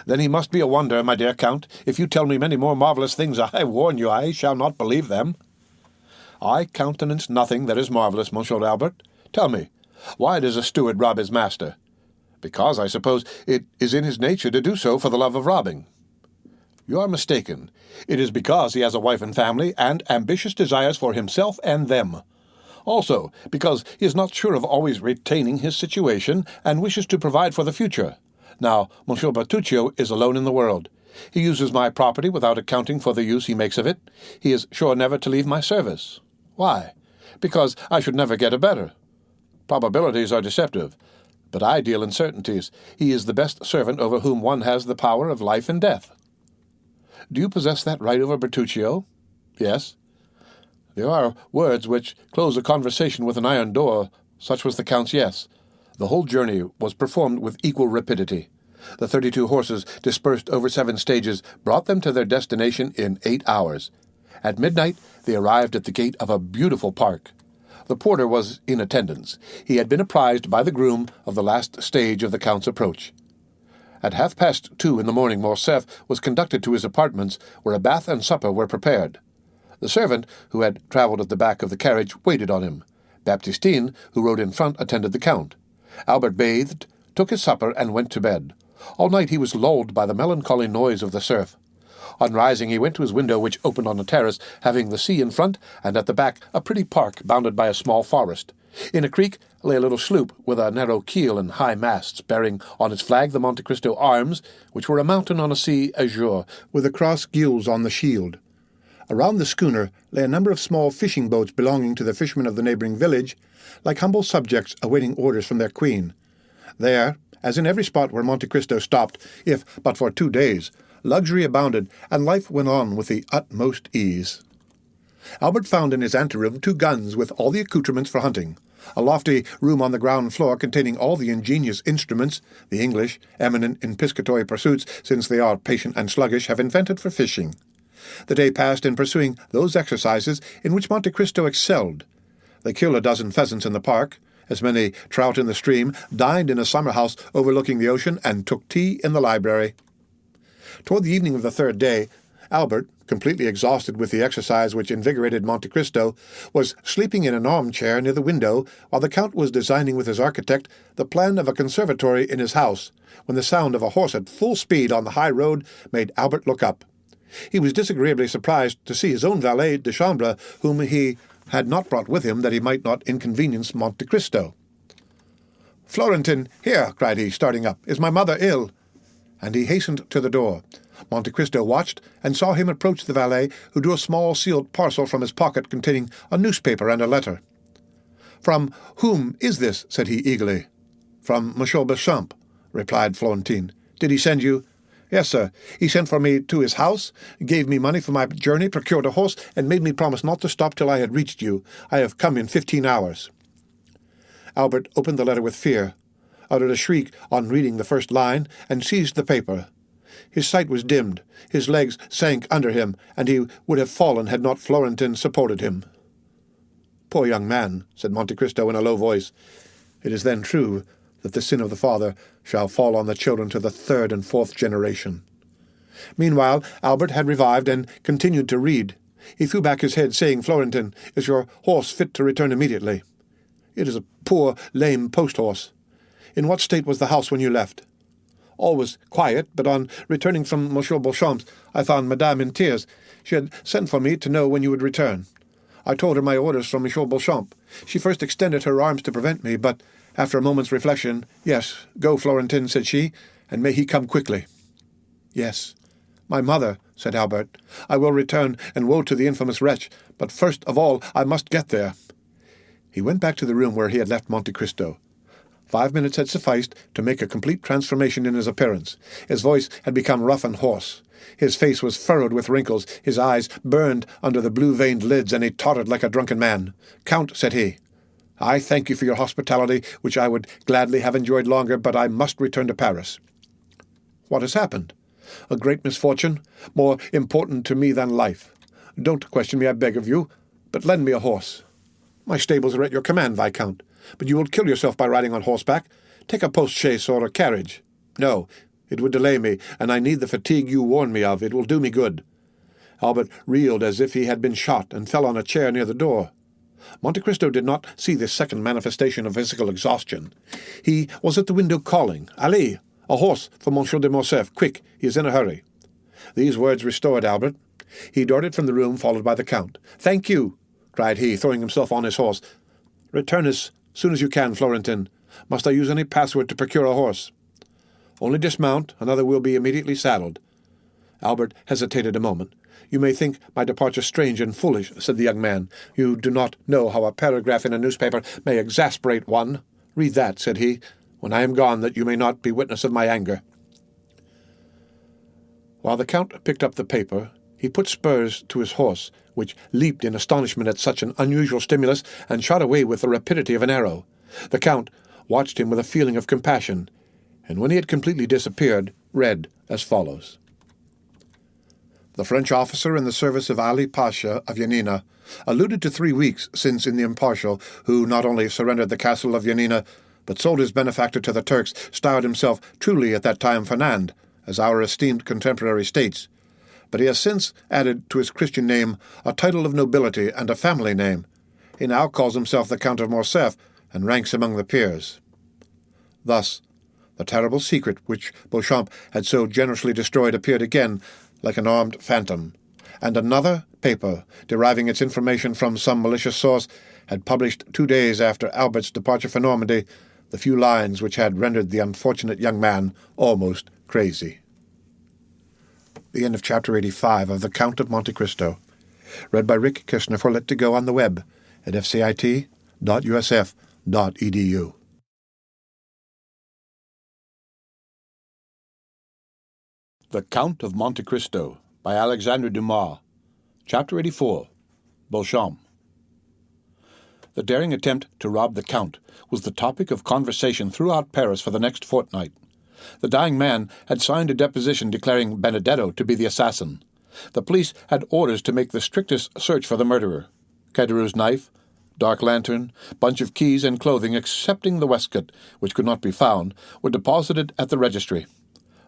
"Then he must be a wonder, my dear Count. If you tell me many more marvellous things, I warn you I shall not believe them." "I countenance nothing that is marvellous, Monsieur Albert. Tell me, why does a steward rob his master?" "Because, I suppose, it is in his nature to do so for the love of robbing." "You are mistaken. It is because he has a wife and family, and ambitious desires for himself and them. Also, because he is not sure of always retaining his situation, and wishes to provide for the future. Now, Monsieur Bertuccio is alone in the world. He uses my property without accounting for the use he makes of it. He is sure never to leave my service. Why? Because I should never get a better. Probabilities are deceptive, but I deal in certainties. He is the best servant over whom one has the power of life and death." "Do you possess that right over Bertuccio?" "Yes." "There are words which close a conversation with an iron door. Such was the Count's yes. The whole journey was performed with equal rapidity. The 32 horses, dispersed over 7 stages, brought them to their destination in 8 hours. At midnight they arrived at the gate of a beautiful park. The porter was in attendance. He had been apprised by the groom of the last stage of the Count's approach. At 2:30 in the morning Morcerf was conducted to his apartments, where a bath and supper were prepared. The servant, who had travelled at the back of the carriage, waited on him. Baptistine, who rode in front, attended the Count. Albert bathed, took his supper, and went to bed. All night he was lulled by the melancholy noise of the surf. On rising he went to his window, which opened on a terrace, having the sea in front, and at the back a pretty park bounded by a small forest. In a creek lay a little sloop with a narrow keel and high masts, bearing on its flag the Monte Cristo arms, which were a mountain on a sea azure, with a cross gules on the shield. Around the schooner lay a number of small fishing boats belonging to the fishermen of the neighbouring village, like humble subjects awaiting orders from their queen. There, as in every spot where Monte Cristo stopped, if but for 2 days, luxury abounded, and life went on with the utmost ease. Albert found in his anteroom 2 guns with all the accoutrements for hunting, a lofty room on the ground floor containing all the ingenious instruments the English, eminent in piscatory pursuits since they are patient and sluggish, have invented for fishing. The day passed in pursuing those exercises in which Monte Cristo excelled. They killed a dozen pheasants in the park, as many trout in the stream, dined in a summer-house overlooking the ocean, and took tea in the library. Toward the evening of the 3rd day, Albert, completely exhausted with the exercise which invigorated Monte Cristo, was sleeping in an armchair near the window while the Count was designing with his architect the plan of a conservatory in his house, when the sound of a horse at full speed on the high road made Albert look up. He was disagreeably surprised to see his own valet de chambre, whom he had not brought with him that he might not inconvenience Monte Cristo. "Florentin, here," cried he, starting up, "is my mother ill?" And he hastened to the door. Monte Cristo watched, and saw him approach the valet, who drew a small sealed parcel from his pocket containing a newspaper and a letter. "From whom is this?" said he eagerly. "From Monsieur Beauchamp," replied Florentin. "Did he send you?" "Yes, sir. He sent for me to his house, gave me money for my journey, procured a horse, and made me promise not to stop till I had reached you. I have come in 15 hours. Albert opened the letter with fear, uttered a shriek on reading the first line, and seized the paper. His sight was dimmed, his legs sank under him, and he would have fallen had not Florentin supported him. "Poor young man," said Monte Cristo in a low voice. "It is then true that the sin of the father shall fall on the children to the 3rd and 4th generation." Meanwhile, Albert had revived and continued to read. He threw back his head, saying, "Florentin, is your horse fit to return immediately?" "It is a poor, lame post-horse." "In what state was the house when you left?" All was quiet, but on returning from Monsieur Beauchamp's, I found Madame in tears. She had sent for me to know when you would return. I told her my orders from Monsieur Beauchamp. She first extended her arms to prevent me, but after a moment's reflection, "Yes, go, Florentin," said she, "and may he come quickly." "Yes, my mother," said Albert. "I will return, and woe to the infamous wretch, but first of all I must get there." He went back to the room where he had left Monte Cristo. 5 minutes had sufficed to make a complete transformation in his appearance. His voice had become rough and hoarse. His face was furrowed with wrinkles, his eyes burned under the blue-veined lids, and he tottered like a drunken man. "Count," said he, "I thank you for your hospitality, which I would gladly have enjoyed longer, but I must return to Paris." "What has happened?" "A great misfortune, more important to me than life. Don't question me, I beg of you, but lend me a horse." "My stables are at your command, Viscount, but you will kill yourself by riding on horseback. Take a post-chaise or a carriage." "No, it would delay me, and I need the fatigue you warn me of. It will do me good." Albert reeled as if he had been shot, and fell on a chair near the door. Monte Cristo did not see this second manifestation of physical exhaustion. He was at the window calling, "Allez, a horse for Monsieur de Morcerf, quick, he is in a hurry." These words restored Albert. He darted from the room, followed by the Count. "Thank you," cried he, throwing himself on his horse. "Return as soon as you can, Florentin. Must I use any password to procure a horse?" "Only dismount, another will be immediately saddled." Albert hesitated a moment. "You may think my departure strange and foolish," said the young man. "You do not know how a paragraph in a newspaper may exasperate one. Read that," said he, "when I am gone, that you may not be witness of my anger." While the Count picked up the paper, he put spurs to his horse, which leaped in astonishment at such an unusual stimulus, and shot away with the rapidity of an arrow. The Count watched him with a feeling of compassion, and when he had completely disappeared, read as follows. "The French officer in the service of Ali Pasha of Yanina alluded to 3 weeks since in the Impartial, who not only surrendered the castle of Yanina, but sold his benefactor to the Turks, styled himself truly at that time Fernand, as our esteemed contemporary states. But he has since added to his Christian name a title of nobility and a family name. He now calls himself the Count of Morcerf, and ranks among the peers." Thus, the terrible secret which Beauchamp had so generously destroyed appeared again like an armed phantom, and another paper, deriving its information from some malicious source, had published 2 days after Albert's departure for Normandy the few lines which had rendered the unfortunate young man almost crazy. The end of Chapter 85 of The Count of Monte Cristo. Read by Rick Kirshner for Let to Go on the web at fcit.usf.edu. The Count of Monte Cristo by Alexandre Dumas. Chapter 84. Beauchamp. The daring attempt to rob the Count was the topic of conversation throughout Paris for the next fortnight. The dying man had signed a deposition declaring Benedetto to be the assassin. The police had orders to make the strictest search for the murderer. Caderous's knife, dark lantern, bunch of keys and clothing, excepting the waistcoat, which could not be found, were deposited at the registry.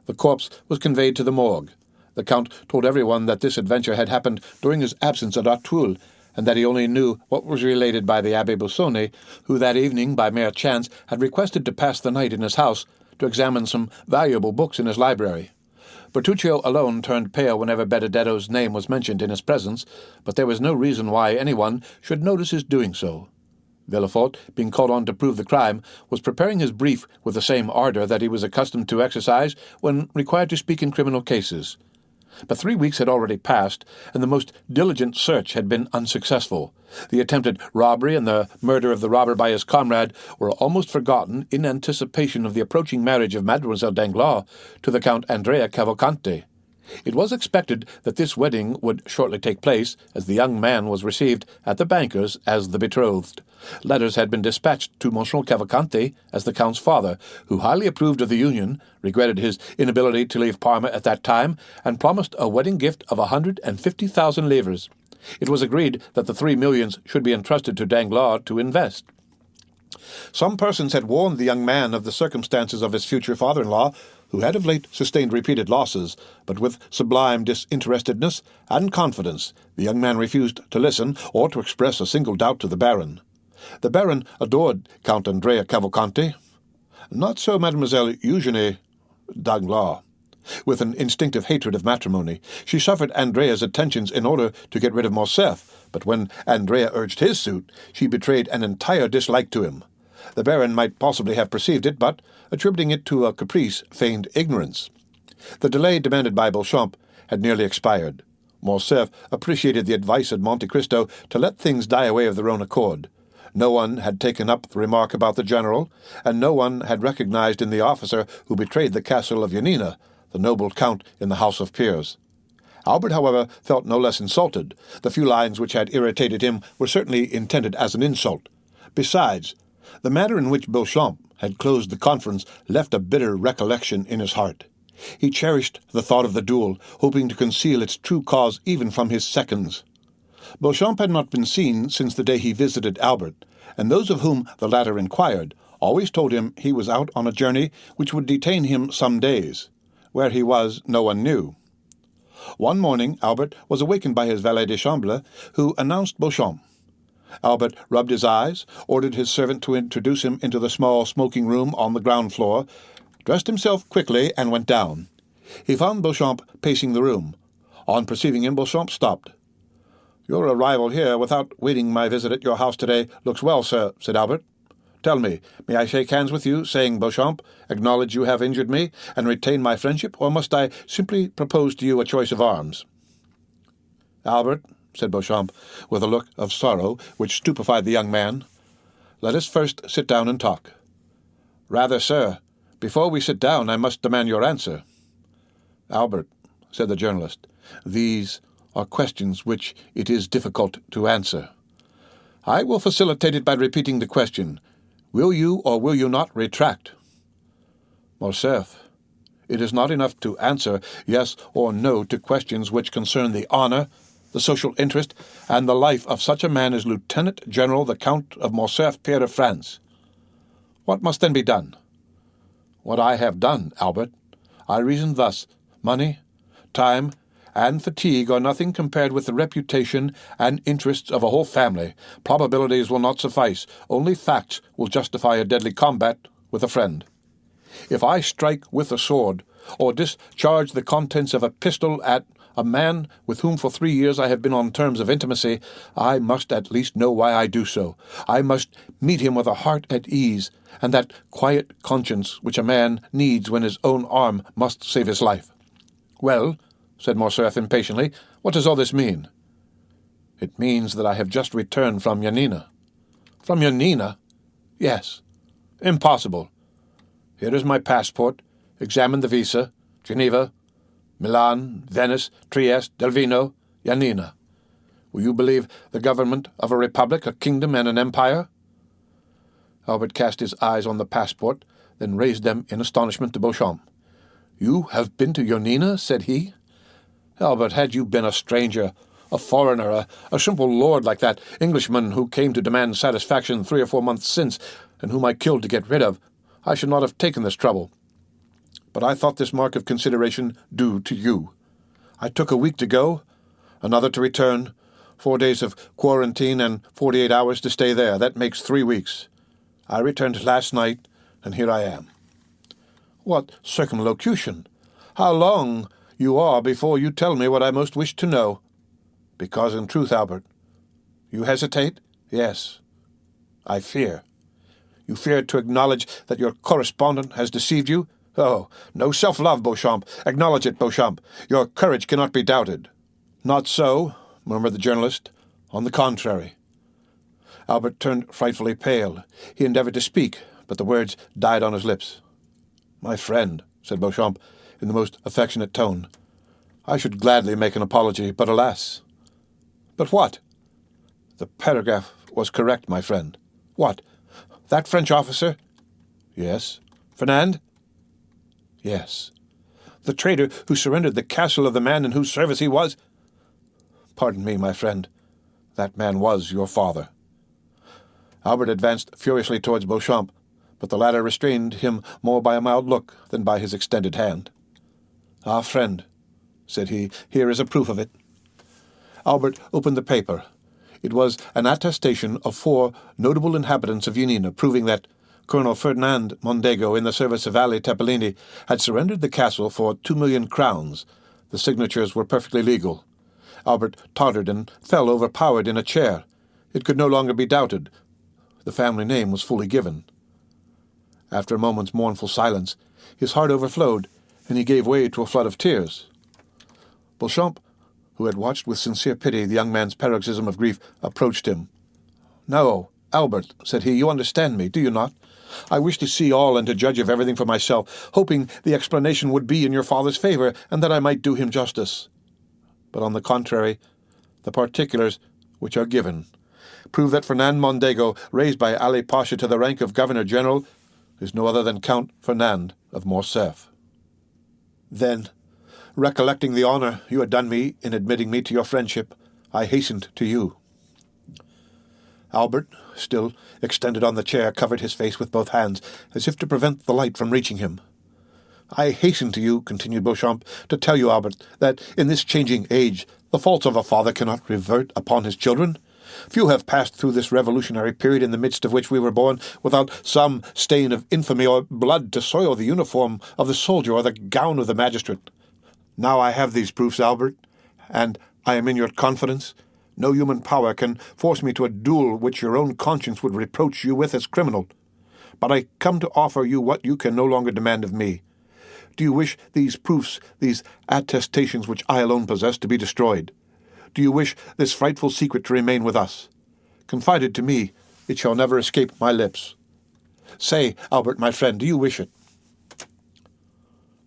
The corpse was conveyed to the morgue. The Count told everyone that this adventure had happened during his absence at Auteuil, and that he only knew what was related by the Abbé Busoni, who that evening, by mere chance, had requested to pass the night in his house to examine some valuable books in his library. Bertuccio alone turned pale whenever Benedetto's name was mentioned in his presence, but there was no reason why anyone should notice his doing so. Villefort, being called on to prove the crime, was preparing his brief with the same ardor that he was accustomed to exercise when required to speak in criminal cases. But 3 weeks had already passed, and the most diligent search had been unsuccessful. The attempted robbery and the murder of the robber by his comrade were almost forgotten in anticipation of the approaching marriage of Mademoiselle Danglars to the Count Andrea Cavalcanti. It was expected that this wedding would shortly take place, as the young man was received at the banker's as the betrothed. Letters had been dispatched to Monsieur Cavalcanti as the Count's father, who highly approved of the union, regretted his inability to leave Parma at that time, and promised a wedding gift of 150,000 livres. It was agreed that the 3 millions should be entrusted to Danglars to invest. Some persons had warned the young man of the circumstances of his future father-in-law, who had of late sustained repeated losses, but with sublime disinterestedness and confidence the young man refused to listen or to express a single doubt to the Baron. The Baron adored Count Andrea Cavalcanti. Not so Mademoiselle Eugenie, Danglars. With an instinctive hatred of matrimony, she suffered Andrea's attentions in order to get rid of Morcerf, but when Andrea urged his suit, she betrayed an entire dislike to him. The Baron might possibly have perceived it, but, attributing it to a caprice, feigned ignorance. The delay demanded by Beauchamp had nearly expired. Morcerf appreciated the advice of Monte Cristo to let things die away of their own accord. No one had taken up the remark about the general, and no one had recognized in the officer who betrayed the castle of Yanina the noble count in the House of Peers. Albert, however, felt no less insulted. The few lines which had irritated him were certainly intended as an insult. Besides, the manner in which Beauchamp had closed the conference left a bitter recollection in his heart. He cherished the thought of the duel, hoping to conceal its true cause even from his seconds. Beauchamp had not been seen since the day he visited Albert, and those of whom the latter inquired always told him he was out on a journey which would detain him some days. Where he was, no one knew. One morning Albert was awakened by his valet de chambre, who announced Beauchamp. Albert rubbed his eyes, ordered his servant to introduce him into the small smoking room on the ground floor, dressed himself quickly, and went down. He found Beauchamp pacing the room. On perceiving him, Beauchamp stopped. "Your arrival here, without waiting my visit at your house today, looks well, sir," said Albert. "Tell me, may I shake hands with you, saying, Beauchamp, acknowledge you have injured me, and retain my friendship, or must I simply propose to you a choice of arms?" "Albert," said Beauchamp, with a look of sorrow which stupefied the young man, "let us first sit down and talk." "Rather, sir. Before we sit down, I must demand your answer." "Albert," said the journalist, "these are questions which it is difficult to answer. I will facilitate it by repeating the question. Will you or will you not retract?" "Morcerf, it is not enough to answer yes or no to questions which concern the honor, the social interest, and the life of such a man as Lieutenant General the Count of Morcerf, Peer of France. What must then be done?" "What I have done, Albert. I reason thus: money, time, and fatigue are nothing compared with the reputation and interests of a whole family. Probabilities will not suffice. Only facts will justify a deadly combat with a friend. If I strike with a sword, or discharge the contents of a pistol at a man with whom for 3 years I have been on terms of intimacy, I must at least know why I do so. I must meet him with a heart at ease, and that quiet conscience which a man needs when his own arm must save his life." "Well," said Morcerf impatiently, "what does all this mean?" "It means that I have just returned from Yanina." "From Yanina?" "Yes." "Impossible." "Here is my passport. Examine the visa. Geneva, Milan, Venice, Trieste, Delvino, Yanina. Will you believe the government of a republic, a kingdom, and an empire?" Albert cast his eyes on the passport, then raised them in astonishment to Beauchamp. "You have been to Yanina?" said he. "Albert, had you been a stranger, a foreigner, a simple lord like that Englishman who came to demand satisfaction 3 or 4 months since, and whom I killed to get rid of, I should not have taken this trouble. But I thought this mark of consideration due to you. I took a week to go, another to return, 4 days of quarantine, and 48 hours to stay there. That makes 3 weeks. I returned last night, and here I am." "What circumlocution! How long you are before you tell me what I most wish to know." "Because, in truth, Albert—" "You hesitate?" "Yes. I fear." "You fear to acknowledge that your correspondent has deceived you? Oh, no self-love, Beauchamp. Acknowledge it, Beauchamp. Your courage cannot be doubted." "Not so," murmured the journalist. "On the contrary." Albert turned frightfully pale. He endeavored to speak, but the words died on his lips. "My friend," said Beauchamp, in the most affectionate tone, "I should gladly make an apology, but alas!" "But what?" "The paragraph was correct, my friend." "What? That French officer?" "Yes." "Fernand?" "Yes." "The traitor who surrendered the castle of the man in whose service he was—" "Pardon me, my friend. That man was your father." Albert advanced furiously towards Beauchamp, but the latter restrained him more by a mild look than by his extended hand. "Ah, friend," said he, "here is a proof of it." Albert opened the paper. It was an attestation of 4 notable inhabitants of Yanina, proving that, Colonel Ferdinand Mondego, in the service of Ali Tepellini, had surrendered the castle for 2,000,000 crowns. The signatures were perfectly legal. Albert tottered and fell overpowered in a chair. It could no longer be doubted. The family name was fully given. After a moment's mournful silence, his heart overflowed, and he gave way to a flood of tears. Beauchamp, who had watched with sincere pity the young man's paroxysm of grief, approached him. "No, Albert," said he, "you understand me, do you not? I wish to see all and to judge of everything for myself, hoping the explanation would be in your father's favor, and that I might do him justice. But on the contrary, the particulars which are given prove that Fernand Mondego, raised by Ali Pasha to the rank of Governor-General, is no other than Count Fernand of Morcerf. Then, recollecting the honor you had done me in admitting me to your friendship, I hastened to you." Albert, still extended on the chair, covered his face with both hands, as if to prevent the light from reaching him. "I hastened to you," continued Beauchamp, "to tell you, Albert, that in this changing age the faults of a father cannot revert upon his children. Few have passed through this revolutionary period in the midst of which we were born without some stain of infamy or blood to soil the uniform of the soldier or the gown of the magistrate. Now I have these proofs, Albert, and I am in your confidence. No human power can force me to a duel which your own conscience would reproach you with as criminal. But I come to offer you what you can no longer demand of me. Do you wish these proofs, these attestations which I alone possess, to be destroyed? Do you wish this frightful secret to remain with us? Confided to me, it shall never escape my lips. Say, Albert, my friend, do you wish it?"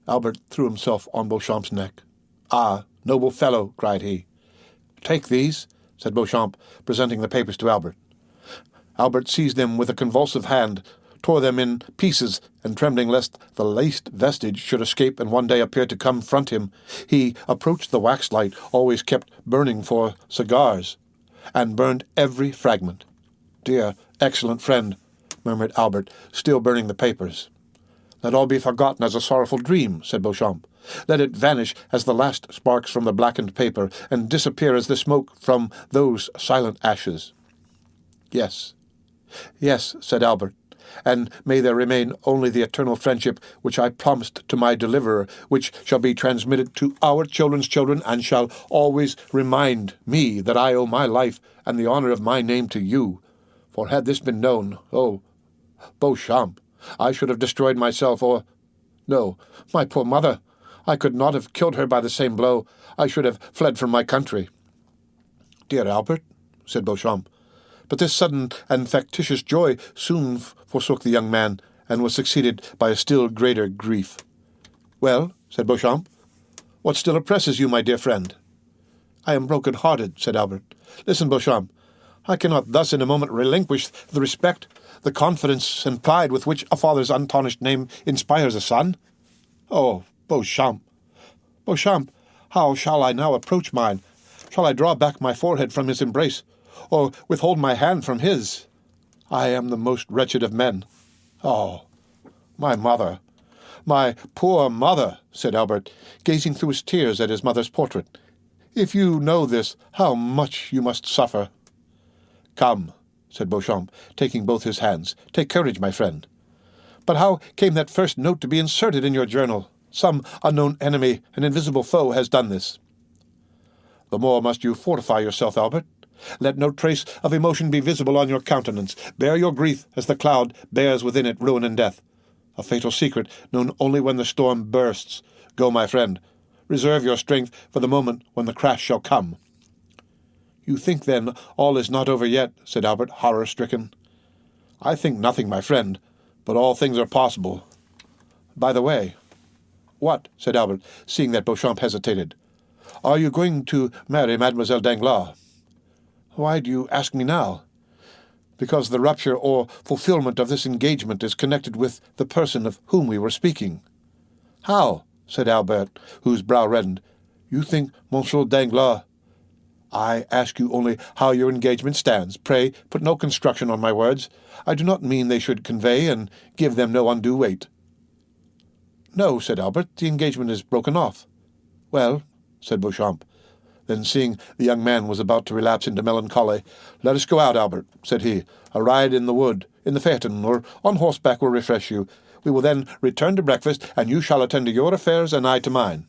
Albert threw himself on Beauchamp's neck. "Ah, noble fellow," cried he. "Take these," said Beauchamp, presenting the papers to Albert. Albert seized them with a convulsive hand, tore them in pieces, and trembling lest the least vestige should escape and one day appear to confront him, he approached the waxlight always kept burning for cigars, and burned every fragment. "Dear, excellent friend," murmured Albert, still burning the papers. "Let all be forgotten as a sorrowful dream," said Beauchamp. "Let it vanish as the last sparks from the blackened paper, and disappear as the smoke from those silent ashes." "Yes, yes," said Albert, "and may there remain only the eternal friendship which I promised to my deliverer, which shall be transmitted to our children's children, and shall always remind me that I owe my life and the honor of my name to you. For had this been known, oh, Beauchamp, I should have destroyed myself, or... No, my poor mother, I could not have killed her by the same blow. I should have fled from my country." "Dear Albert," said Beauchamp. But this sudden and factitious joy soon forsook the young man, and was succeeded by a still greater grief. "Well," said Beauchamp, "what still oppresses you, my dear friend?" "I am broken-hearted," said Albert. "Listen, Beauchamp, I cannot thus in a moment relinquish the respect, the confidence, and pride with which a father's untarnished name inspires a son. Oh, Beauchamp, Beauchamp, how shall I now approach mine? Shall I draw back my forehead from his embrace, or withhold my hand from his? I am the most wretched of men. Oh, my mother, my poor mother," said Albert, gazing through his tears at his mother's portrait. "If you know this, how much you must suffer." "Come," said Beauchamp, taking both his hands. "Take courage, my friend. But how came that first note to be inserted in your journal? Some unknown enemy, an invisible foe, has done this." "The more must you fortify yourself, Albert. Let no trace of emotion be visible on your countenance. Bear your grief as the cloud bears within it ruin and death. A fatal secret known only when the storm bursts. Go, my friend. Reserve your strength for the moment when the crash shall come." "You think, then, all is not over yet?" said Albert, horror-stricken. "I think nothing, my friend, but all things are possible. By the way—" "What?" said Albert, seeing that Beauchamp hesitated. "Are you going to marry Mademoiselle Danglars?" "Why do you ask me now?" "Because the rupture or fulfillment of this engagement is connected with the person of whom we were speaking." "How?" said Albert, whose brow reddened. "You think Monsieur Danglars—" "I ask you only how your engagement stands. Pray put no construction on my words. I do not mean they should convey and give them no undue weight." "No," said Albert, "the engagement is broken off." "Well," said Beauchamp, Then, seeing the young man was about to relapse into melancholy, "Let us go out, Albert," said he. "A ride in the wood, in the phaeton, or on horseback will refresh you. We will then return to breakfast, and you shall attend to your affairs, and I to mine."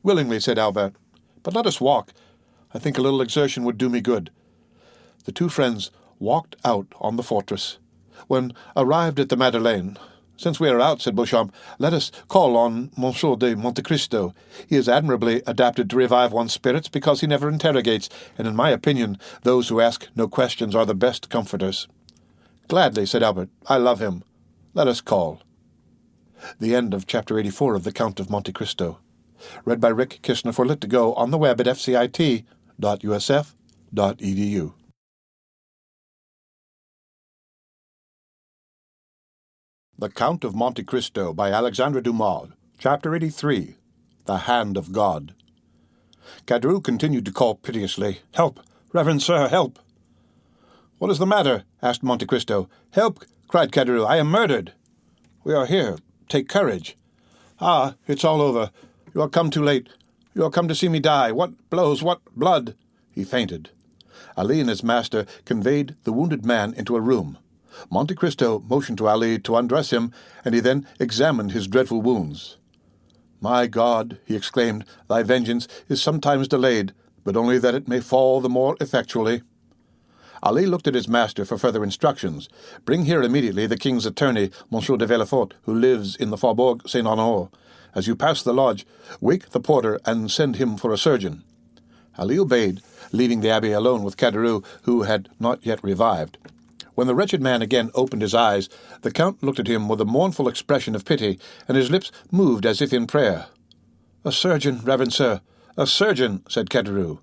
"Willingly," said Albert. "But let us walk. I think a little exertion would do me good." The two friends walked out on the fortress. When arrived at the Madeleine, "Since we are out," said Beauchamp, "let us call on Monsieur de Monte Cristo. He is admirably adapted to revive one's spirits because he never interrogates, and in my opinion those who ask no questions are the best comforters." "Gladly," said Albert. "I love him. Let us call." The end of Chapter 84 of The Count of Monte Cristo. Read by Rick Kishner for Lit2Go on the web at fcit.usf.edu. The Count of Monte Cristo by Alexandre Dumas. Chapter 83. The Hand of God. Caderousse continued to call piteously, "Help! Reverend sir, help!" "What is the matter?" asked Monte Cristo. "Help!" cried Caderousse. "I am murdered." "We are here. Take courage." "Ah, it's all over. You are come too late. You are come to see me die. What blows, what blood!" He fainted. Ali and his master conveyed the wounded man into a room. Monte Cristo motioned to Ali to undress him, and he then examined his dreadful wounds. "My God," he exclaimed, "thy vengeance is sometimes delayed, but only that it may fall the more effectually." Ali looked at his master for further instructions. "Bring here immediately the king's attorney, Monsieur de Villefort, who lives in the Faubourg Saint-Honoré. As you pass the lodge, wake the porter and send him for a surgeon." Ali obeyed, leaving the abbé alone with Caderousse, who had not yet revived. When the wretched man again opened his eyes, the Count looked at him with a mournful expression of pity, and his lips moved as if in prayer. "A surgeon, reverend sir, a surgeon," said Caderousse.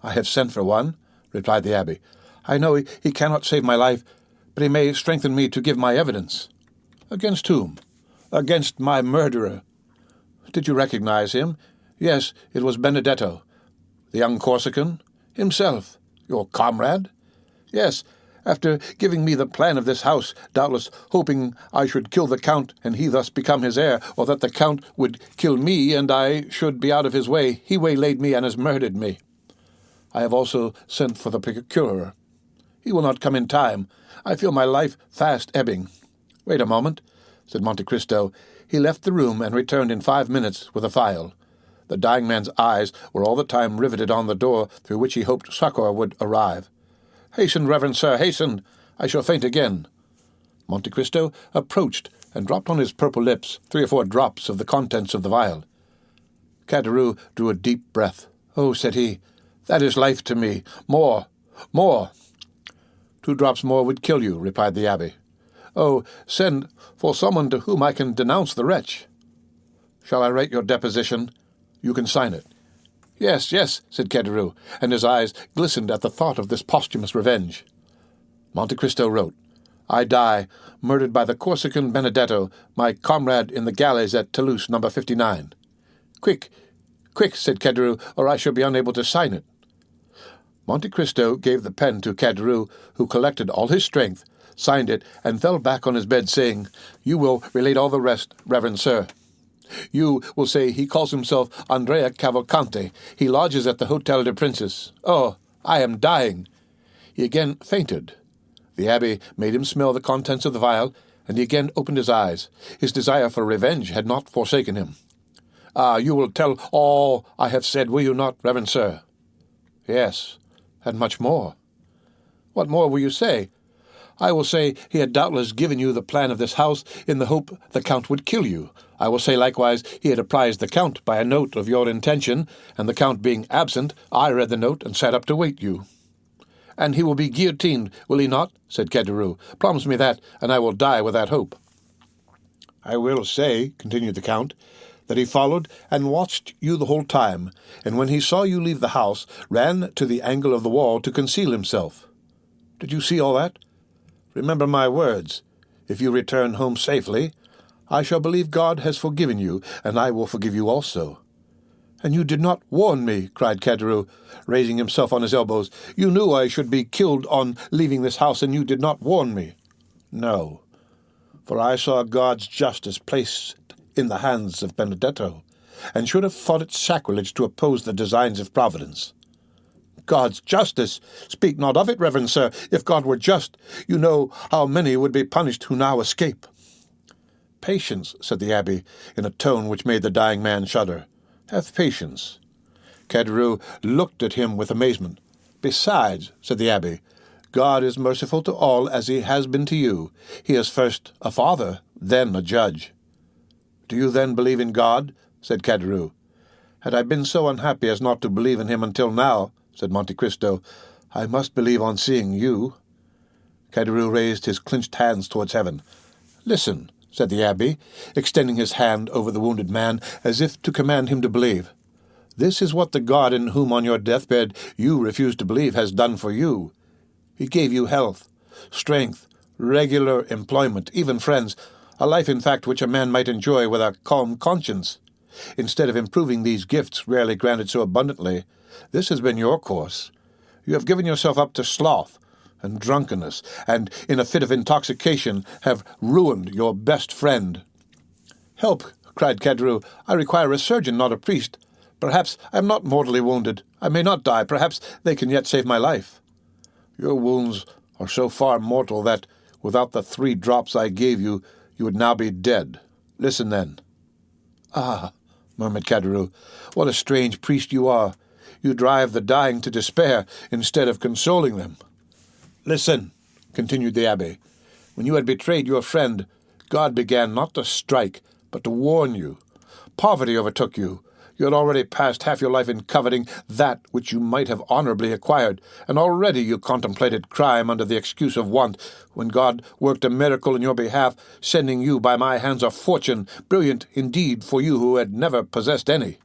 "I have sent for one," replied the abbé. "I know he cannot save my life, but he may strengthen me to give my evidence." "Against whom?" "Against my murderer." "Did you recognize him?" "Yes, it was Benedetto." "The young Corsican?" "Himself." "Your comrade?" "Yes. After giving me the plan of this house, doubtless hoping I should kill the Count and he thus become his heir, or that the Count would kill me and I should be out of his way, he waylaid me and has murdered me. I have also sent for the procureur. He will not come in time. I feel my life fast ebbing." "Wait a moment," said Monte Cristo. He left the room and returned in 5 minutes with a phial. The dying man's eyes were all the time riveted on the door through which he hoped succour would arrive. "Hasten, reverend sir, hasten! I shall faint again." Monte Cristo approached and dropped on his purple lips 3 or 4 drops of the contents of the vial. Caderousse drew a deep breath. "Oh," said he, "that is life to me. More, more." "2 drops more would kill you," replied the abbé. "Oh, send for someone to whom I can denounce the wretch." "Shall I write your deposition? You can sign it." "Yes, yes," said Caderousse, and his eyes glistened at the thought of this posthumous revenge. Monte Cristo wrote, "I die, murdered by the Corsican Benedetto, my comrade in the galleys at Toulouse, No. 59. "Quick, quick," said Caderousse, "or I shall be unable to sign it." Monte Cristo gave the pen to Caderousse, who collected all his strength, signed it, and fell back on his bed, saying, "You will relate all the rest, reverend sir. You will say he calls himself Andrea Cavalcanti. He lodges at the Hôtel des Princes. Oh, I am dying." He again fainted. The abbé made him smell the contents of the vial, and he again opened his eyes. His desire for revenge had not forsaken him. "Ah, you will tell all I have said, will you not, reverend sir?" "Yes, and much more." "What more will you say?" "I will say he had doubtless given you the plan of this house in the hope the Count would kill you. I will say likewise he had apprised the Count by a note of your intention, and the Count being absent, I read the note and sat up to wait you." "And he will be guillotined, will he not?" said Caderousse. "Promise me that, and I will die with that hope." "I will say," continued the Count, "that he followed and watched you the whole time, and when he saw you leave the house, ran to the angle of the wall to conceal himself. Did you see all that? Remember my words. If you return home safely, I shall believe God has forgiven you, and I will forgive you also." "And you did not warn me," cried Caderousse, raising himself on his elbows. "You knew I should be killed on leaving this house, and you did not warn me." "No, for I saw God's justice placed in the hands of Benedetto, and should have thought it sacrilege to oppose the designs of Providence. God's justice! Speak not of it, reverend sir. If God were just, you know how many would be punished who now escape. Patience, said the abbé, in a tone which made the dying man shudder. Have patience. Caderousse looked at him with amazement. Besides, said the abbé, God is merciful to all as he has been to you. He is first a father, then a judge. Do you then believe in God? Said Caderousse. Had I been so unhappy as not to believe in him until now, said Monte Cristo, I must believe on seeing you. Caderousse raised his clenched hands towards heaven. Listen, said the abbé, extending his hand over the wounded man as if to command him to believe. This is what the God in whom on your deathbed you refuse to believe has done for you. He gave you health, strength, regular employment, even friends, a life, in fact, which a man might enjoy with a calm conscience. Instead of improving these gifts rarely granted so abundantly, this has been your course. You have given yourself up to sloth and drunkenness, and in a fit of intoxication have ruined your best friend. Help, cried Caderousse. I require a surgeon, not a priest. Perhaps I am not mortally wounded. I may not die. Perhaps they can yet save my life. Your wounds are so far mortal that, without the 3 drops I gave you, you would now be dead. Listen, then. Ah, murmured Caderousse, what a strange priest you are. You drive the dying to despair instead of consoling them. Listen, continued the abbé. When you had betrayed your friend, God began not to strike, but to warn you. Poverty overtook you. You had already passed half your life in coveting that which you might have honorably acquired, and already you contemplated crime under the excuse of want, when God worked a miracle in your behalf, sending you by my hands a fortune, brilliant indeed for you who had never possessed any.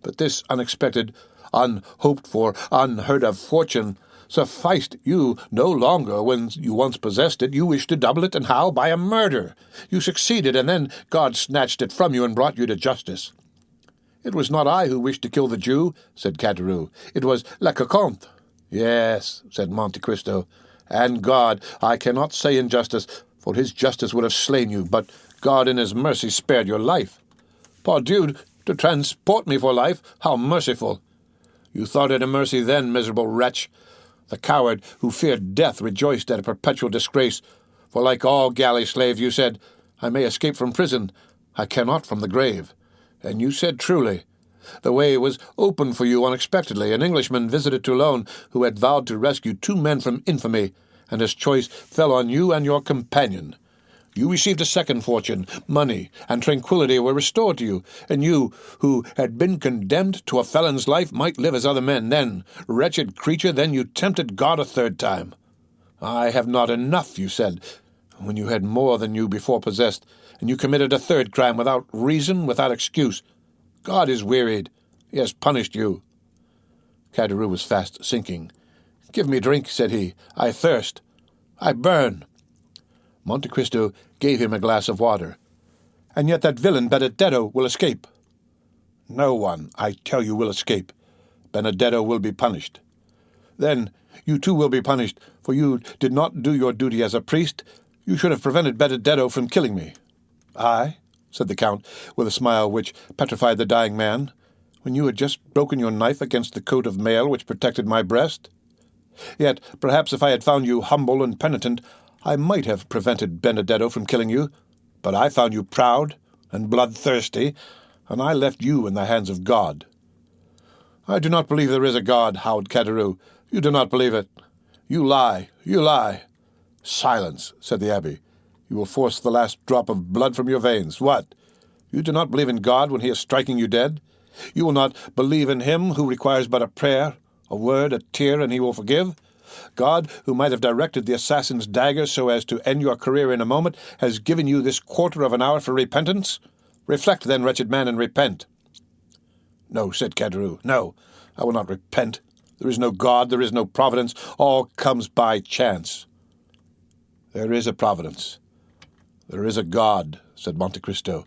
But this unexpected, unhoped-for, unheard-of fortune sufficed you no longer when you once possessed it. You wished to double it, and how? By a murder. You succeeded, and then God snatched it from you and brought you to justice. It was not I who wished to kill the Jew, said Caderousse. It was Lecoqomte. Yes, said Monte Cristo, and God, I cannot say injustice, for his justice would have slain you, but God in his mercy spared your life. Pardieu, to transport me for life, how merciful! You thought it a mercy then, miserable wretch. The coward who feared death rejoiced at a perpetual disgrace, for like all galley slaves you said, I may escape from prison, I cannot from the grave. And you said truly. The way was opened for you unexpectedly. An Englishman visited Toulon who had vowed to rescue 2 men from infamy, and his choice fell on you and your companion. You received a second fortune, money, and tranquillity were restored to you, and you, who had been condemned to a felon's life, might live as other men. Then, wretched creature, then you tempted God a 3rd time. I have not enough, you said, when you had more than you before possessed, and you committed a 3rd crime without reason, without excuse. God is wearied. He has punished you. Caderousse was fast sinking. Give me drink, said he. I thirst. I burn. Monte Cristo gave him a glass of water. And yet that villain Benedetto will escape. No one, I tell you, will escape. Benedetto will be punished. Then you too will be punished, for you did not do your duty as a priest. You should have prevented Benedetto from killing me. I, said the Count, with a smile which petrified the dying man, when you had just broken your knife against the coat of mail which protected my breast? Yet, perhaps if I had found you humble and penitent, I might have prevented Benedetto from killing you, but I found you proud and bloodthirsty, and I left you in the hands of God. I do not believe there is a God, howled Caderousse. You do not believe it. You lie, you lie. Silence, said the abbé. You will force the last drop of blood from your veins. What? You do not believe in God when he is striking you dead? You will not believe in him who requires but a prayer, a word, a tear, and he will forgive? God, who might have directed the assassin's dagger so as to end your career in a moment, has given you this quarter of an hour for repentance? Reflect then, wretched man, and repent. No, said Caderousse, no, I will not repent. There is no God, there is no providence. All comes by chance. There is a providence. There is a God, said Monte Cristo,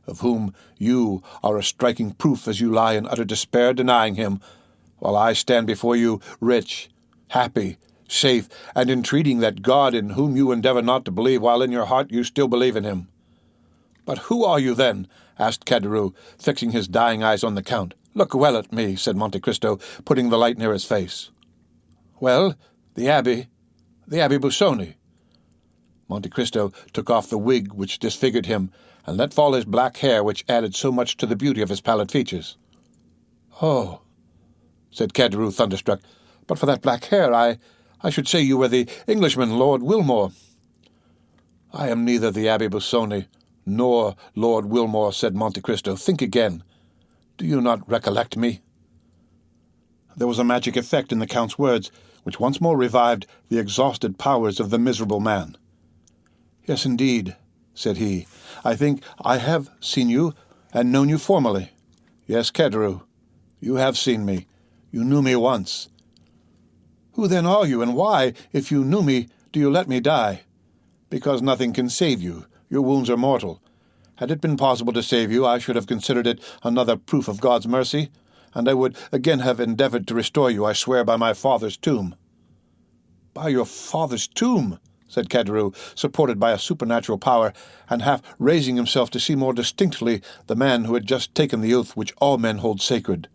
of whom you are a striking proof as you lie in utter despair denying him, while I stand before you rich, happy, safe, and entreating that God in whom you endeavor not to believe, while in your heart you still believe in him. But who are you then, asked Caderousse, fixing his dying eyes on the Count. "Look well at me," said Monte Cristo, putting the light near his face. "Well, the Abbé Busoni." Monte Cristo took off the wig which disfigured him, and let fall his black hair which added so much to the beauty of his pallid features. "Oh," said Caderousse, thunderstruck, "but for that black hair, I should say you were the Englishman, Lord Wilmore." "I am neither the Abbé Busoni nor Lord Wilmore," said Monte Cristo. "Think again. Do you not recollect me?" There was a magic effect in the Count's words, which once more revived the exhausted powers of the miserable man. "Yes, indeed," said he. "I think I have seen you, and known you formerly. Yes, Caderousse, you have seen me. You knew me once. Who then are you, and why, if you knew me, do you let me die? Because nothing can save you. Your wounds are mortal. Had it been possible to save you, I should have considered it another proof of God's mercy, and I would again have endeavored to restore you, I swear by my father's tomb." "By your father's tomb?" said Caderousse, supported by a supernatural power, and half raising himself to see more distinctly the man who had just taken the oath which all men hold sacred.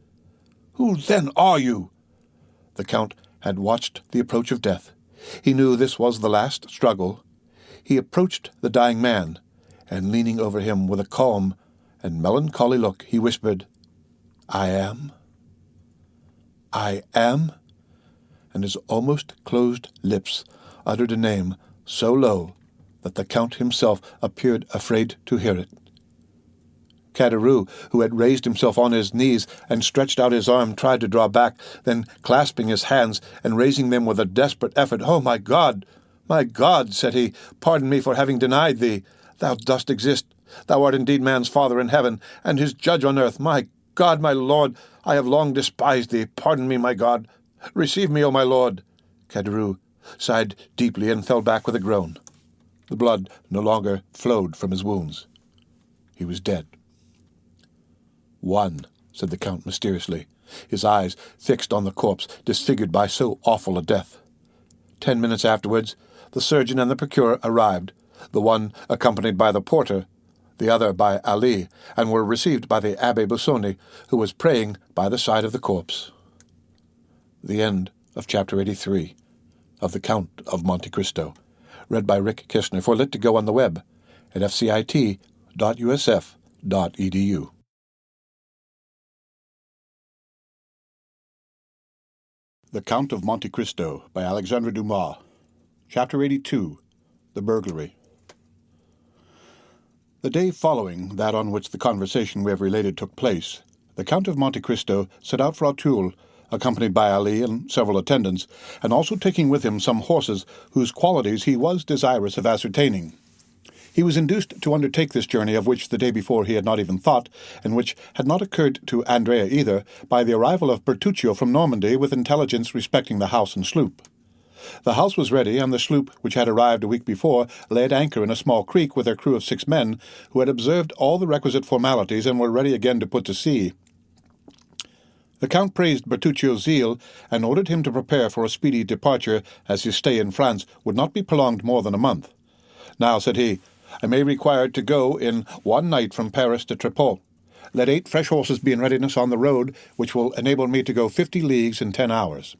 "Who then are you?" The Count had watched the approach of death. He knew this was the last struggle. He approached the dying man, and leaning over him with a calm and melancholy look, he whispered, "I am, and his almost closed lips uttered a name so low that the Count himself appeared afraid to hear it. Caderousse, who had raised himself on his knees and stretched out his arm, tried to draw back, then clasping his hands and raising them with a desperate effort, "Oh, my God, said he, "pardon me for having denied thee. Thou dost exist. Thou art indeed man's father in heaven, and his judge on earth. My God, my Lord, I have long despised thee. Pardon me, my God. Receive me, O my Lord." Caderousse sighed deeply and fell back with a groan. The blood no longer flowed from his wounds. He was dead. "One," said the Count mysteriously, his eyes fixed on the corpse disfigured by so awful a death. 10 minutes afterwards, the surgeon and the procurer arrived, the one accompanied by the porter, the other by Ali, and were received by the Abbé Busoni, who was praying by the side of the corpse. The end of Chapter 83 of The Count of Monte Cristo, read by Rick Kishner for Lit to Go on the web at fcit.usf.edu. The Count of Monte Cristo by Alexandre Dumas. Chapter 82, The Burglary. The day following that on which the conversation we have related took place, the Count of Monte Cristo set out for Auteuil, accompanied by Ali and several attendants, and also taking with him some horses whose qualities he was desirous of ascertaining. He was induced to undertake this journey, of which the day before he had not even thought, and which had not occurred to Andrea either, by the arrival of Bertuccio from Normandy with intelligence respecting the house and sloop. The house was ready, and the sloop, which had arrived a week before, lay at anchor in a small creek with her crew of 6 men, who had observed all the requisite formalities and were ready again to put to sea. The Count praised Bertuccio's zeal, and ordered him to prepare for a speedy departure, as his stay in France would not be prolonged more than a month. "Now," said he, "I may require to go in one night from Paris to Treport. Let 8 fresh horses be in readiness on the road, which will enable me to go 50 leagues in 10 hours.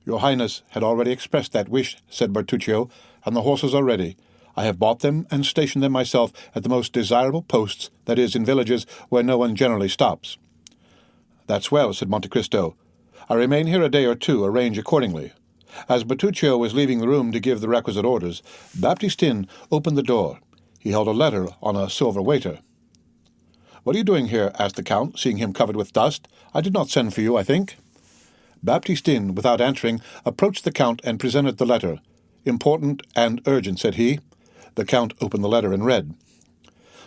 "Your Highness had already expressed that wish," said Bertuccio, "and the horses are ready. I have bought them and stationed them myself at the most desirable posts, that is, in villages where no one generally stops." "That's well," said Monte Cristo. "I remain here a day or two, arrange accordingly." As Bertuccio was leaving the room to give the requisite orders, Baptistin opened the door. He held a letter on a silver waiter. "What are you doing here?" asked the Count, seeing him covered with dust. "I did not send for you, I think." Baptistin, without answering, approached the Count and presented the letter. "Important and urgent," said he. The Count opened the letter and read,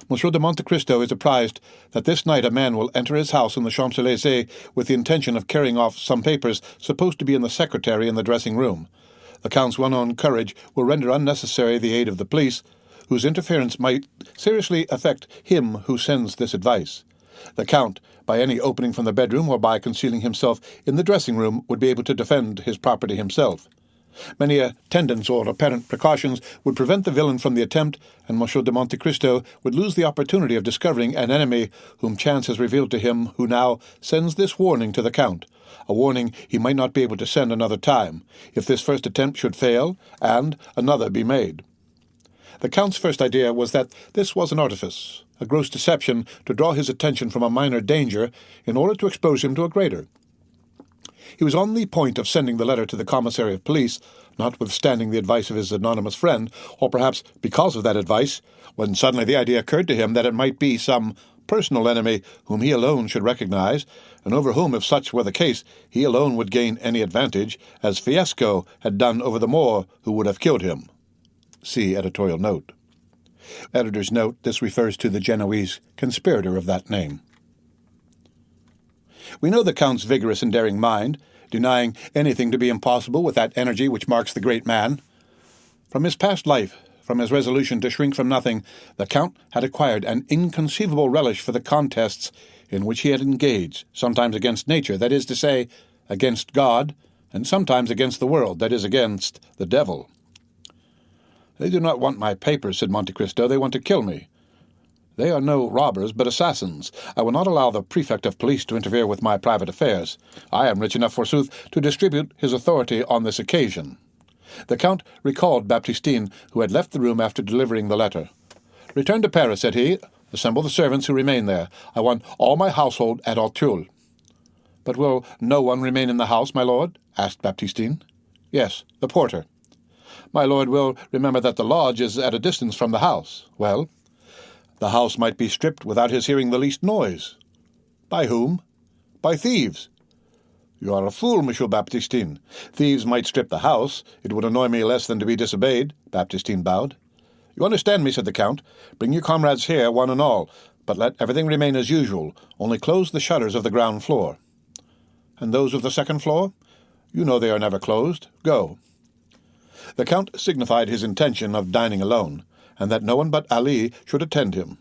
"Monsieur de Monte Cristo is apprised that this night a man will enter his house in the Champs-Élysées with the intention of carrying off some papers supposed to be in the secretary in the dressing-room. The Count's well-known courage will render unnecessary the aid of the police, whose interference might seriously affect him who sends this advice. The Count, by any opening from the bedroom or by concealing himself in the dressing-room, would be able to defend his property himself. Many attendants or apparent precautions would prevent the villain from the attempt, and Monsieur de Monte Cristo would lose the opportunity of discovering an enemy whom chance has revealed to him, who now sends this warning to the Count, a warning he might not be able to send another time, if this first attempt should fail, and another be made. The Count's first idea was that this was an artifice, a gross deception to draw his attention from a minor danger in order to expose him to a greater. He was on the point of sending the letter to the commissary of police, notwithstanding the advice of his anonymous friend, or perhaps because of that advice, when suddenly the idea occurred to him that it might be some personal enemy whom he alone should recognize, and over whom, if such were the case, he alone would gain any advantage, as Fiesco had done over the Moor who would have killed him. See editorial note. Editor's note, this refers to the Genoese conspirator of that name. We know the Count's vigorous and daring mind, denying anything to be impossible with that energy which marks the great man. From his past life, from his resolution to shrink from nothing, the Count had acquired an inconceivable relish for the contests in which he had engaged, sometimes against nature, that is to say, against God, and sometimes against the world, that is, against the devil. "They do not want my papers," said Monte Cristo. "They want to kill me. They are no robbers, but assassins. I will not allow the prefect of police to interfere with my private affairs. I am rich enough, forsooth, to distribute his authority on this occasion." The Count recalled Baptistine, who had left the room after delivering the letter. "Return to Paris," said he. "Assemble the servants who remain there. I want all my household at Auteuil." "But will no one remain in the house, my lord?" asked Baptistine. "Yes, the porter." "My lord will remember that the lodge is at a distance from the house." "Well?" "The house might be stripped without his hearing the least noise." "By whom?" "By thieves." "You are a fool, Monsieur Baptistine. Thieves might strip the house. It would annoy me less than to be disobeyed." Baptistine bowed. "You understand me," said the Count. "Bring your comrades here, one and all, but let everything remain as usual. Only close the shutters of the ground floor." "And those of the second floor?" "You know they are never closed. Go." The Count signified his intention of dining alone, and that no one but Ali should attend him.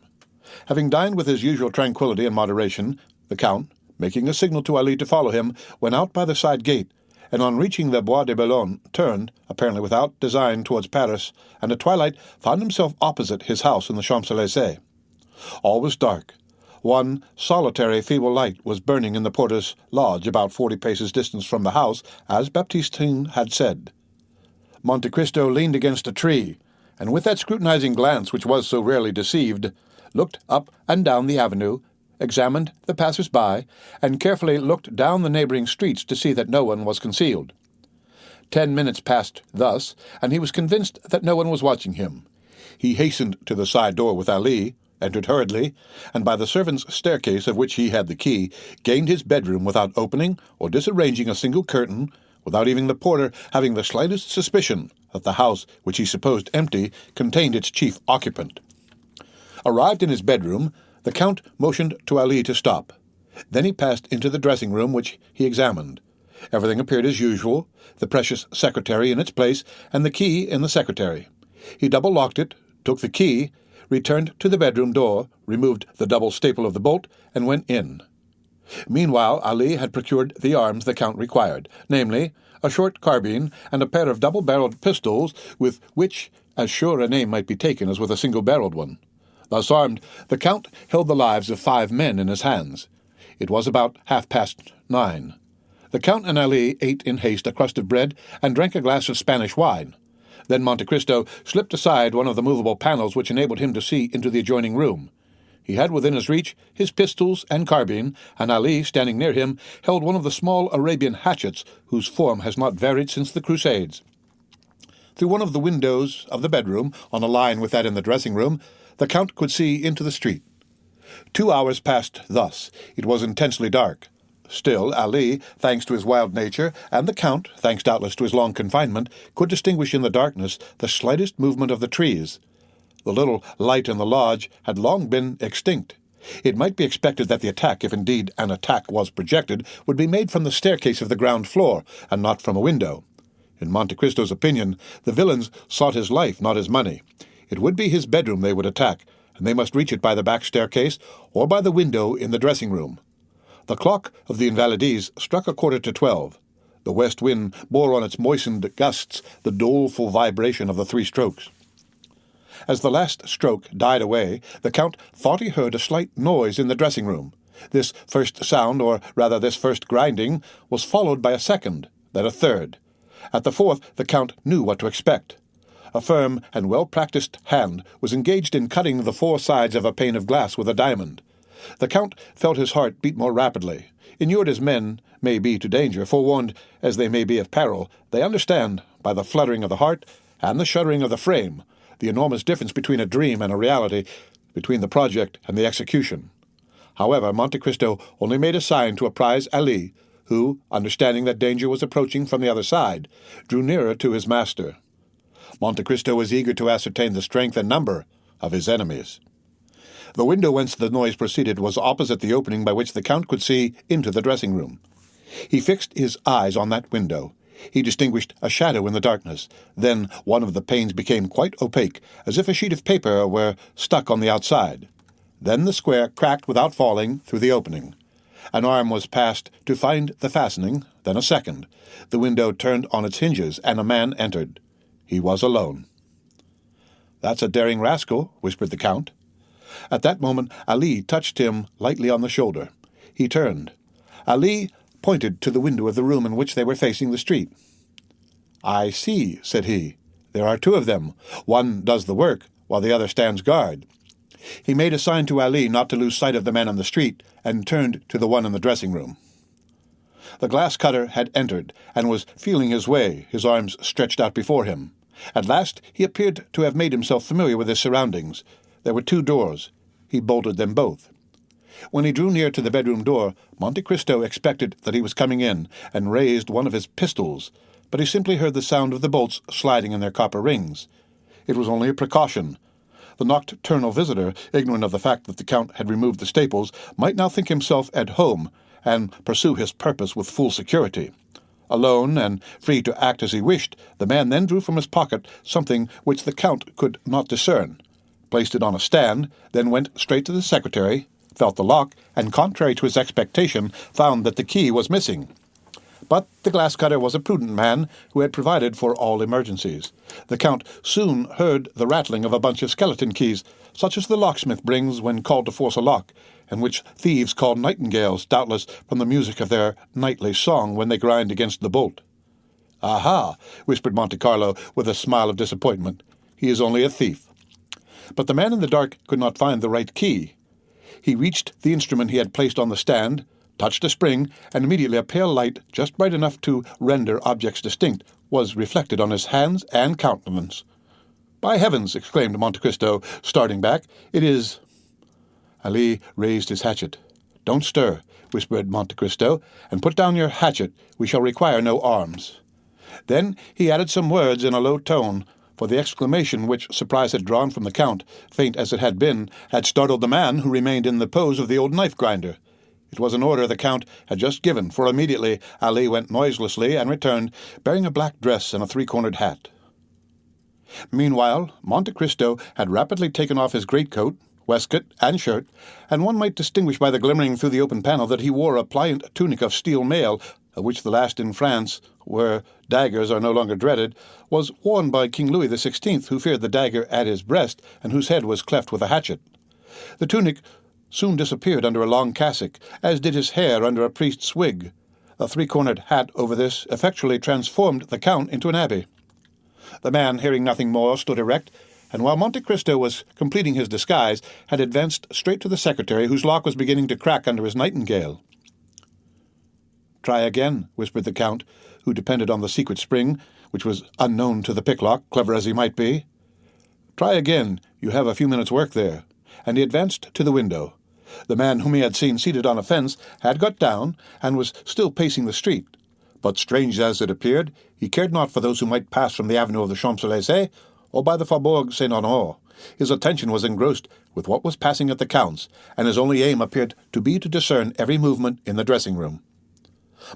Having dined with his usual tranquillity and moderation, the Count, making a signal to Ali to follow him, went out by the side gate, and on reaching the Bois de Boulogne, turned, apparently without design, towards Paris, and at twilight found himself opposite his house in the Champs-Élysées. All was dark. One solitary feeble light was burning in the porter's lodge about 40 paces distance from the house, as Baptistine had said. Monte Cristo leaned against a tree, and with that scrutinizing glance which was so rarely deceived, looked up and down the avenue, examined the passers-by, and carefully looked down the neighboring streets to see that no one was concealed. 10 minutes passed thus, and he was convinced that no one was watching him. He hastened to the side door with Ali, entered hurriedly, and by the servants' staircase, of which he had the key, gained his bedroom without opening or disarranging a single curtain, without even the porter having the slightest suspicion that the house, which he supposed empty, contained its chief occupant. Arrived in his bedroom, the Count motioned to Ali to stop. Then he passed into the dressing-room, which he examined. Everything appeared as usual, the precious secretary in its place, and the key in the secretary. He double-locked it, took the key, returned to the bedroom door, removed the double staple of the bolt, and went in. Meanwhile, Ali had procured the arms the Count required, namely, a short carbine and a pair of double-barreled pistols, with which as sure a name might be taken as with a single-barreled one. Thus armed, the Count held the lives of 5 men in his hands. It was about 9:30. The Count and Ali ate in haste a crust of bread and drank a glass of Spanish wine. Then Monte Cristo slipped aside one of the movable panels which enabled him to see into the adjoining room. He had within his reach his pistols and carbine, and Ali, standing near him, held one of the small Arabian hatchets whose form has not varied since the Crusades. Through one of the windows of the bedroom, on a line with that in the dressing-room, the Count could see into the street. 2 hours passed thus. It was intensely dark. Still, Ali, thanks to his wild nature, and the Count, thanks doubtless to his long confinement, could distinguish in the darkness the slightest movement of the trees. The little light in the lodge had long been extinct. It might be expected that the attack, if indeed an attack was projected, would be made from the staircase of the ground floor, and not from a window. In Monte Cristo's opinion, the villains sought his life, not his money. It would be his bedroom they would attack, and they must reach it by the back staircase or by the window in the dressing-room. The clock of the Invalides struck 11:45. The west wind bore on its moistened gusts the doleful vibration of the 3 strokes. As the last stroke died away, the Count thought he heard a slight noise in the dressing-room. This first sound, or rather this first grinding, was followed by a second, then a third. At the 4th, the Count knew what to expect. A firm and well-practiced hand was engaged in cutting the 4 sides of a pane of glass with a diamond. The Count felt his heart beat more rapidly. Inured as men may be to danger, forewarned as they may be of peril, they understand, by the fluttering of the heart and the shuddering of the frame, the enormous difference between a dream and a reality, between the project and the execution. However, Monte Cristo only made a sign to apprise Ali, who, understanding that danger was approaching from the other side, drew nearer to his master. Monte Cristo was eager to ascertain the strength and number of his enemies. The window whence the noise proceeded was opposite the opening by which the Count could see into the dressing-room. He fixed his eyes on that window. He distinguished a shadow in the darkness. Then one of the panes became quite opaque, as if a sheet of paper were stuck on the outside. Then the square cracked without falling through the opening. An arm was passed to find the fastening, then a second. The window turned on its hinges, and a man entered. He was alone. "That's a daring rascal," whispered the Count. At that moment Ali touched him lightly on the shoulder. He turned. Ali pointed to the window of the room in which they were facing the street. "I see," said he. "There are 2 of them. One does the work, while the other stands guard." He made a sign to Ali not to lose sight of the man on the street, and turned to the one in the dressing-room. The glass cutter had entered, and was feeling his way, his arms stretched out before him. At last he appeared to have made himself familiar with his surroundings. There were 2 doors. He bolted them both. When he drew near to the bedroom door, Monte Cristo expected that he was coming in, and raised one of his pistols, but he simply heard the sound of the bolts sliding in their copper rings. It was only a precaution. The nocturnal visitor, ignorant of the fact that the Count had removed the staples, might now think himself at home, and pursue his purpose with full security. Alone, and free to act as he wished, the man then drew from his pocket something which the Count could not discern, placed it on a stand, then went straight to the secretary, felt the lock, and, contrary to his expectation, found that the key was missing. But the glass-cutter was a prudent man who had provided for all emergencies. The Count soon heard the rattling of a bunch of skeleton keys, such as the locksmith brings when called to force a lock, and which thieves call nightingales, doubtless from the music of their nightly song when they grind against the bolt. "Aha!" whispered Monte Carlo with a smile of disappointment. "He is only a thief." But the man in the dark could not find the right key. He reached the instrument he had placed on the stand, touched a spring, and immediately a pale light, just bright enough to render objects distinct, was reflected on his hands and countenance. "By heavens!" exclaimed Monte Cristo, starting back. "It is—" Ali raised his hatchet. "Don't stir," whispered Monte Cristo, "and put down your hatchet. We shall require no arms." Then he added some words in a low tone, for the exclamation which surprise had drawn from the Count, faint as it had been, had startled the man who remained in the pose of the old knife-grinder. It was an order the Count had just given, for immediately Ali went noiselessly and returned, bearing a black dress and a 3-cornered hat. Meanwhile, Monte Cristo had rapidly taken off his greatcoat, waistcoat, and shirt, and one might distinguish by the glimmering through the open panel that he wore a pliant tunic of steel mail, of which the last in France, where daggers are no longer dreaded, was worn by King Louis XVI, who feared the dagger at his breast, and whose head was cleft with a hatchet. The tunic soon disappeared under a long cassock, as did his hair under a priest's wig. A 3-cornered hat over this effectually transformed the Count into an abbé. The man, hearing nothing more, stood erect, and while Monte Cristo was completing his disguise, had advanced straight to the secretary, whose lock was beginning to crack under his nightingale. "Try again," whispered the Count, who depended on the secret spring, which was unknown to the picklock, clever as he might be. "Try again. You have a few minutes' work there." And he advanced to the window. The man whom he had seen seated on a fence had got down, and was still pacing the street. But, strange as it appeared, he cared not for those who might pass from the avenue of the Champs-Élysées or by the Faubourg Saint-Honoré. His attention was engrossed with what was passing at the Count's, and his only aim appeared to be to discern every movement in the dressing-room.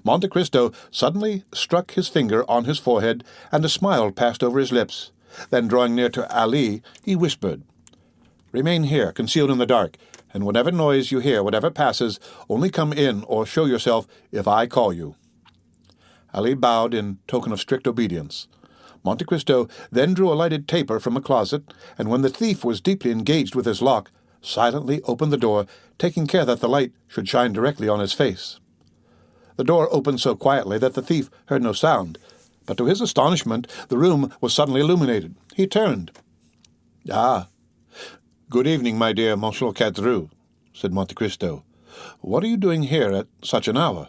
Monte Cristo suddenly struck his finger on his forehead, and a smile passed over his lips. Then, drawing near to Ali, he whispered, "Remain here, concealed in the dark, and whatever noise you hear, whatever passes, only come in or show yourself if I call you." Ali bowed in token of strict obedience. Monte Cristo then drew a lighted taper from a closet, and when the thief was deeply engaged with his lock, silently opened the door, taking care that the light should shine directly on his face. The door opened so quietly that the thief heard no sound, but to his astonishment the room was suddenly illuminated. He turned. "Ah, good evening, my dear Monsieur Cadru," said Monte Cristo. "What are you doing here at such an hour?"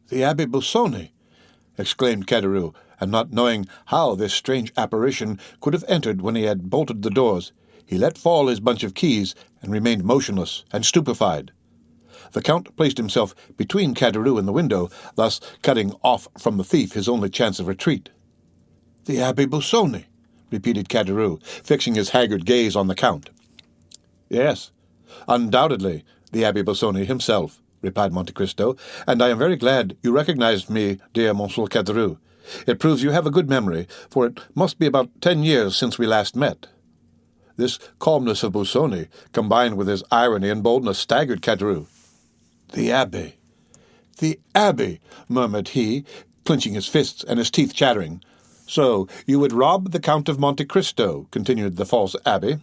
"The Abbé Busoni!" exclaimed Caderousse, and not knowing how this strange apparition could have entered when he had bolted the doors, he let fall his bunch of keys and remained motionless and stupefied. The Count placed himself between Caderousse and the window, thus cutting off from the thief his only chance of retreat. "The Abbé Busoni!" repeated Caderousse, fixing his haggard gaze on the Count. "Yes, undoubtedly, the Abbé Busoni himself," replied Monte Cristo, "and I am very glad you recognized me, dear Monsieur Caderousse. It proves you have a good memory, for it must be about 10 years since we last met." This calmness of Busoni, combined with his irony and boldness, staggered Caderousse. "The Abbé! The Abbé!" murmured he, clenching his fists and his teeth chattering. "So you would rob the Count of Monte Cristo," continued the false Abbé.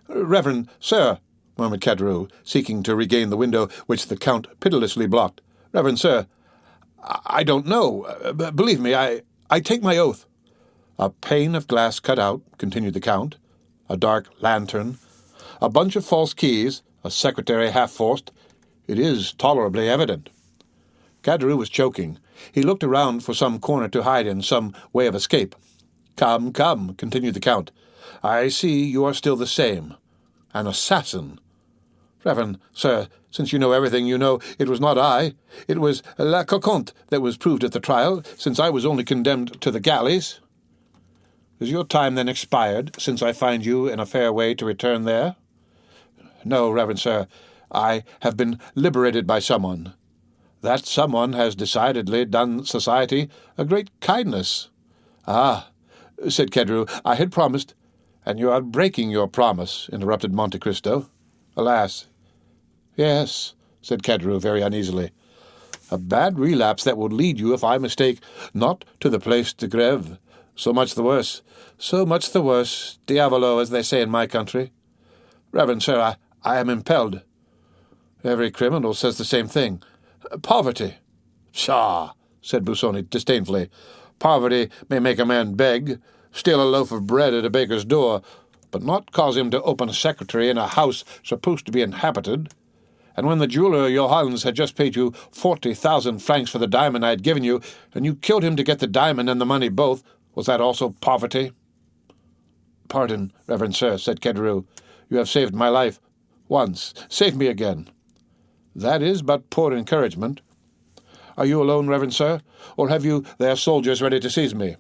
"Reverend sir," murmured Caderousse, seeking to regain the window which the Count pitilessly blocked. "Reverend sir, I don't know. Believe me, I take my oath." "A pane of glass cut out," continued the Count, "a dark lantern, a bunch of false keys, a secretary half-forced. It is tolerably evident." Caderousse was choking. He looked around for some corner to hide in, some way of escape. "Come, come," continued the Count. "I see you are still the same. An assassin." "Reverend sir, since you know everything, you know it was not I. It was La Coquante that was proved at the trial, since I was only condemned to the galleys." "Is your time then expired, since I find you in a fair way to return there?" "No, reverend sir. I have been liberated by someone. That someone has decidedly done society a great kindness." "Ah," said Caderousse, "I had promised—" "And you are breaking your promise," interrupted Monte Cristo. "Alas!" "Yes," said Caderousse very uneasily. "A bad relapse that will lead you, if I mistake, not to the Place de Grève. So much the worse. So much the worse. Diavolo, as they say in my country. Reverend sir, I am impelled." "Every criminal says the same thing. Poverty." "Pshaw," said Busoni disdainfully. "Poverty may make a man beg, steal a loaf of bread at a baker's door, but not cause him to open a secretary in a house supposed to be inhabited. And when the jeweler Johannes had just paid you 40,000 francs for the diamond I had given you, and you killed him to get the diamond and the money both, was that also poverty?" "Pardon, reverend sir," said Caderousse. "You have saved my life once. Save me again." "That is but poor encouragement. Are you alone, reverend sir, or have you there soldiers ready to seize me?"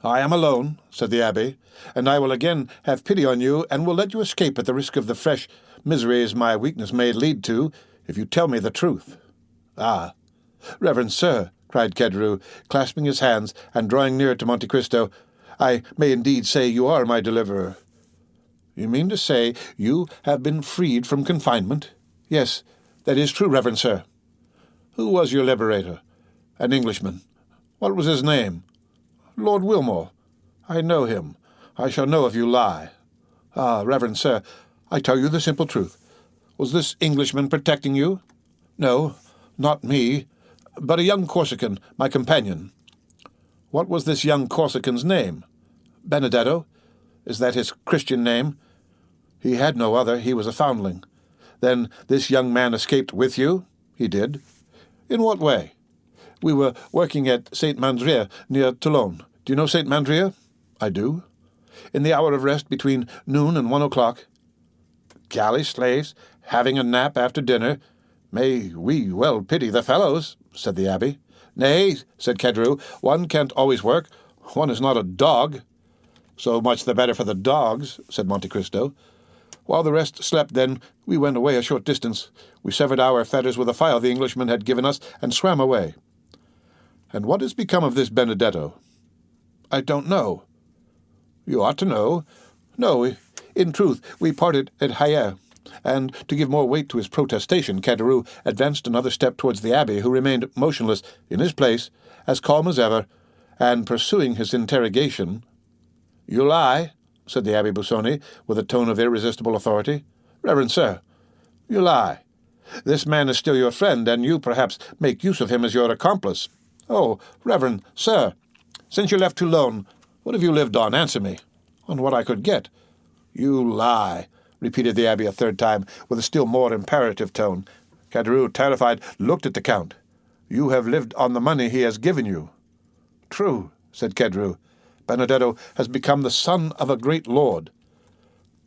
"I am alone," said the Abbé, "and I will again have pity on you, and will let you escape at the risk of the fresh miseries my weakness may lead to, if you tell me the truth." "Ah, reverend sir," cried Caderousse, clasping his hands and drawing nearer to Monte Cristo, "I may indeed say you are my deliverer." "You mean to say you have been freed from confinement?" "Yes, that is true, reverend sir." "Who was your liberator?" "An Englishman." "What was his name?" "Lord Wilmore." "I know him. I shall know if you lie." "Ah, reverend sir, I tell you the simple truth. Was this Englishman protecting you?" "No, not me, but a young Corsican, my companion." "What was this young Corsican's name?" "Benedetto." "Is that his Christian name?" "He had no other. He was a foundling." "Then this young man escaped with you?" "He did." "In what way?" "We were working at St. Mandrier, near Toulon. Do you know St. Mandrier?" "I do." "In the hour of rest between noon and 1 o'clock." "Galley slaves, having a nap after dinner. May we well pity the fellows," said the Abbé. "Nay," said Caderousse, "one can't always work. One is not a dog." "So much the better for the dogs," said Monte Cristo. "While the rest slept, then, we went away a short distance. We severed our fetters with a file the Englishman had given us, and swam away." "And what has become of this Benedetto?" "I don't know." "You ought to know." "No, in truth, we parted at Hyères. And to give more weight to his protestation, Caderousse advanced another step towards the abbé, who remained motionless in his place, as calm as ever, and pursuing his interrogation. "You lie," said the Abbé Busoni, with a tone of irresistible authority. "Reverend sir, you lie. This man is still your friend, and you, perhaps, make use of him as your accomplice. Oh, reverend sir, since you left Toulon, what have you lived on? Answer me." "On what I could get." "You lie," repeated the abbé a third time, with a still more imperative tone. Caderousse, terrified, looked at the Count. "You have lived on the money he has given you." "True," said Caderousse. "Benedetto has become the son of a great lord."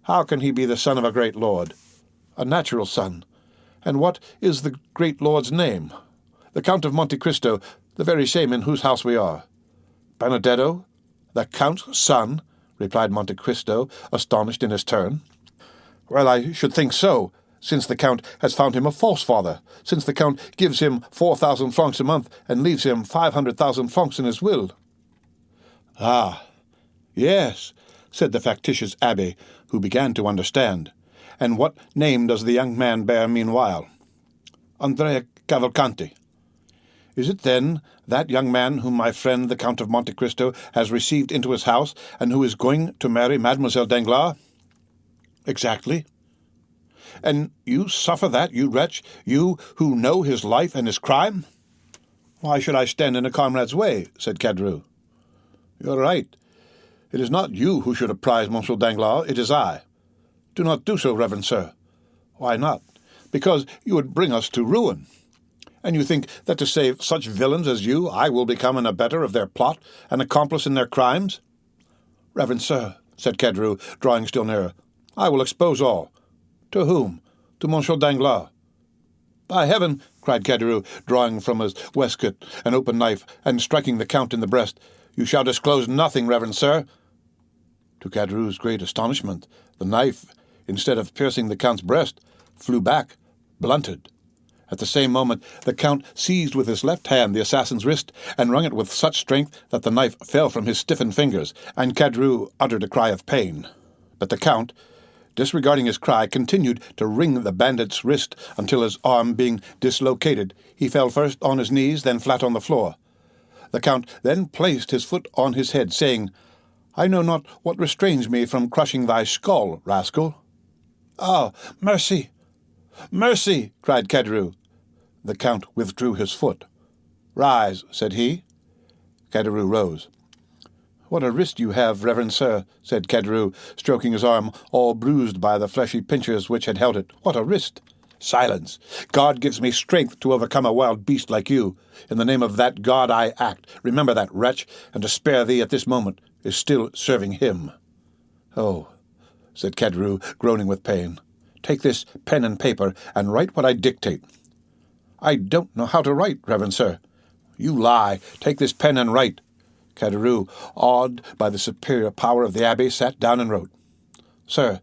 "How can he be the son of a great lord?" "A natural son. And what is the great lord's name?" "The Count of Monte Cristo, the very same in whose house we are." "Benedetto, the Count's son?" replied Monte Cristo, astonished in his turn. "Well, I should think so, since the Count has found him a false father, since the Count gives him 4,000 francs a month and leaves him 500,000 francs in his will." "Ah, yes," said the factitious abbé, who began to understand. "And what name does the young man bear meanwhile?" "Andrea Cavalcanti." "Is it, then, that young man whom my friend the Count of Monte Cristo has received into his house, and who is going to marry Mademoiselle Danglars?" "Exactly." "And you suffer that, you wretch, you who know his life and his crime?" "Why should I stand in a comrade's way?" said Caderousse. "You are right. It is not you who should apprise Monsieur Danglars, it is I." "Do not do so, reverend sir." "Why not?" "Because you would bring us to ruin." "And you think that to save such villains as you, I will become an abettor of their plot, an accomplice in their crimes?" "Reverend sir," said Caderousse, drawing still nearer, "I will expose all." "To whom?" "To Monsieur Danglars." "By heaven!" cried Caderousse, drawing from his waistcoat an open knife, and striking the Count in the breast. "You shall disclose nothing, reverend sir." To Caderousse's great astonishment, the knife, instead of piercing the Count's breast, flew back, blunted. At the same moment, the Count seized with his left hand the assassin's wrist, and wrung it with such strength that the knife fell from his stiffened fingers, and Caderousse uttered a cry of pain. But the Count, disregarding his cry, continued to wring the bandit's wrist until his arm being dislocated, he fell first on his knees, then flat on the floor. The Count then placed his foot on his head, saying, "I know not what restrains me from crushing thy skull, rascal." "Ah, mercy! Mercy!" cried Caderousse. The Count withdrew his foot. "Rise," said he. Caderousse rose. "What a wrist you have, reverend sir," said Caderousse, stroking his arm, all bruised by the fleshy pincers which had held it. "What a wrist!" "Silence! God gives me strength to overcome a wild beast like you. In the name of that God I act. Remember that, wretch, and to spare thee at this moment is still serving him." "Oh," said Caderousse, groaning with pain. "Take this pen and paper, and write what I dictate." "I don't know how to write, reverend sir." "You lie. Take this pen and write." Caderousse, awed by the superior power of the abbé, sat down and wrote. "Sir,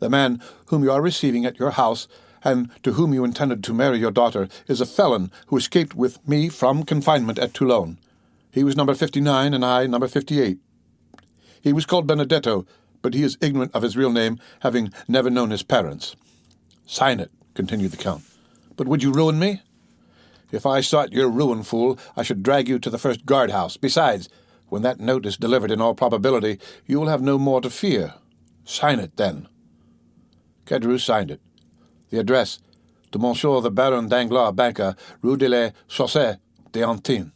the man whom you are receiving at your house, and to whom you intended to marry your daughter, is a felon who escaped with me from confinement at Toulon. He was number 59, and I number 58. He was called Benedetto, but he is ignorant of his real name, having never known his parents." "Sign it," continued the Count. "But would you ruin me?" "If I sought your ruin, fool, I should drag you to the first guard-house. Besides, when that note is delivered, in all probability, you will have no more to fear. Sign it, then." Caderousse signed it. The address, to Monsieur the Baron Danglars, banker, Rue de la Chaussée d'Antin.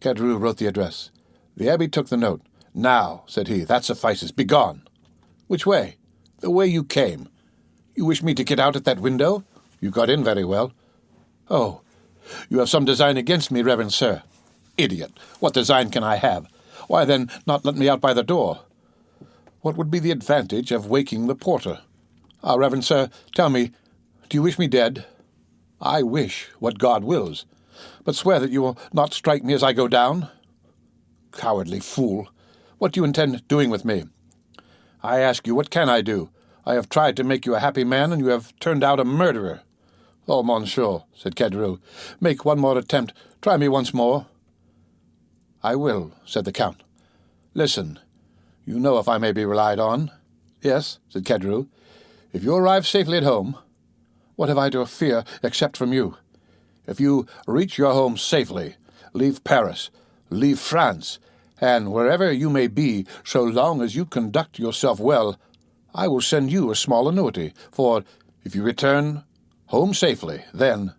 Caderousse wrote the address. The abbé took the note. "Now," said he, "that suffices. Begone." "Which way?" "The way you came." "You wish me to get out at that window?" "You got in very well." "Oh, you have some design against me, reverend sir." "Idiot! What design can I have? Why, then, not let me out by the door?" "What would be the advantage of waking the porter?" "Ah, reverend sir, tell me, do you wish me dead?" "I wish what God wills. But swear that you will not strike me as I go down." "Cowardly fool! What do you intend doing with me?" "I ask you, what can I do? I have tried to make you a happy man, and you have turned out a murderer." "Oh, monsieur," said Caderousse, "make one more attempt. Try me once more." "I will," said the Count. "Listen. You know if I may be relied on." "Yes," said Caderousse. If you arrive safely at home, what have I to fear except from you? If you reach your home safely, leave Paris, leave France, and wherever you may be, so long as you conduct yourself well, I will send you a small annuity, for if you return home safely, then,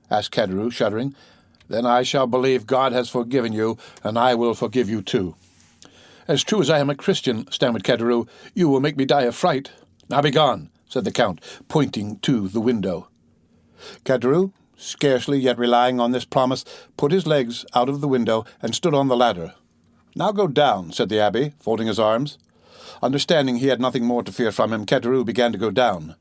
asked Caderousse, shuddering, then I shall believe God has forgiven you, and I will forgive you too. As true as I am a Christian, stammered Caderousse, you will make me die of fright. Now be gone, said the Count, pointing to the window. Caderousse, scarcely yet relying on this promise, put his legs out of the window and stood on the ladder. Now go down, said the abbé, folding his arms. Understanding he had nothing more to fear from him, Caderousse began to go down.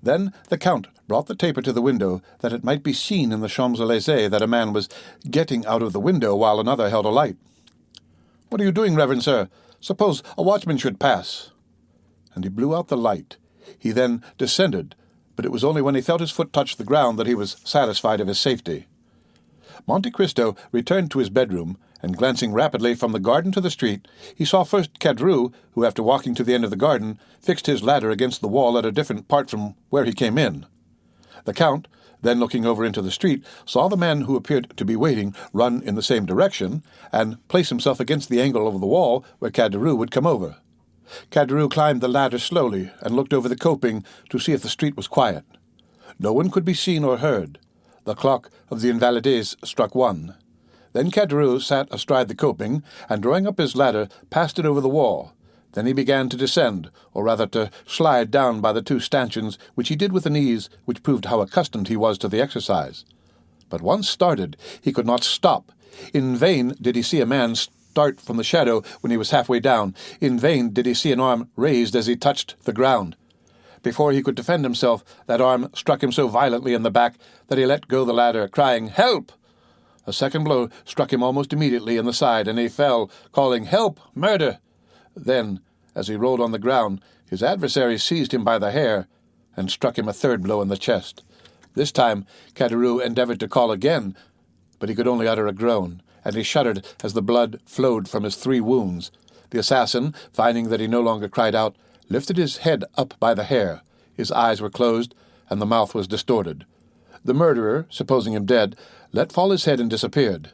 Then the Count brought the taper to the window, that it might be seen in the Champs-Élysées that a man was getting out of the window while another held a light. "What are you doing, reverend sir? Suppose a watchman should pass." And he blew out the light. He then descended, but it was only when he felt his foot touch the ground that he was satisfied of his safety. Monte Cristo returned to his bedroom, and glancing rapidly from the garden to the street, he saw first Caderousse, who, after walking to the end of the garden, fixed his ladder against the wall at a different part from where he came in. The Count, then looking over into the street, saw the man who appeared to be waiting run in the same direction, and place himself against the angle of the wall where Caderousse would come over. Caderousse climbed the ladder slowly and looked over the coping to see if the street was quiet. No one could be seen or heard. The clock of the Invalides struck 1. Then Caderousse sat astride the coping, and drawing up his ladder, passed it over the wall. Then he began to descend, or rather to slide down by the 2 stanchions, which he did with an ease which proved how accustomed he was to the exercise. But once started, he could not stop. In vain did he see a man start from the shadow when he was halfway down. In vain did he see an arm raised as he touched the ground. Before he could defend himself, that arm struck him so violently in the back that he let go the ladder, crying, "Help!" A second blow struck him almost immediately in the side, and he fell, calling, "Help! Murder!" Then, as he rolled on the ground, his adversary seized him by the hair and struck him a third blow in the chest. This time Caderousse endeavored to call again, but he could only utter a groan, and he shuddered as the blood flowed from his 3 wounds. The assassin, finding that he no longer cried out, lifted his head up by the hair. His eyes were closed, and the mouth was distorted. The murderer, supposing him dead, let fall his head and disappeared.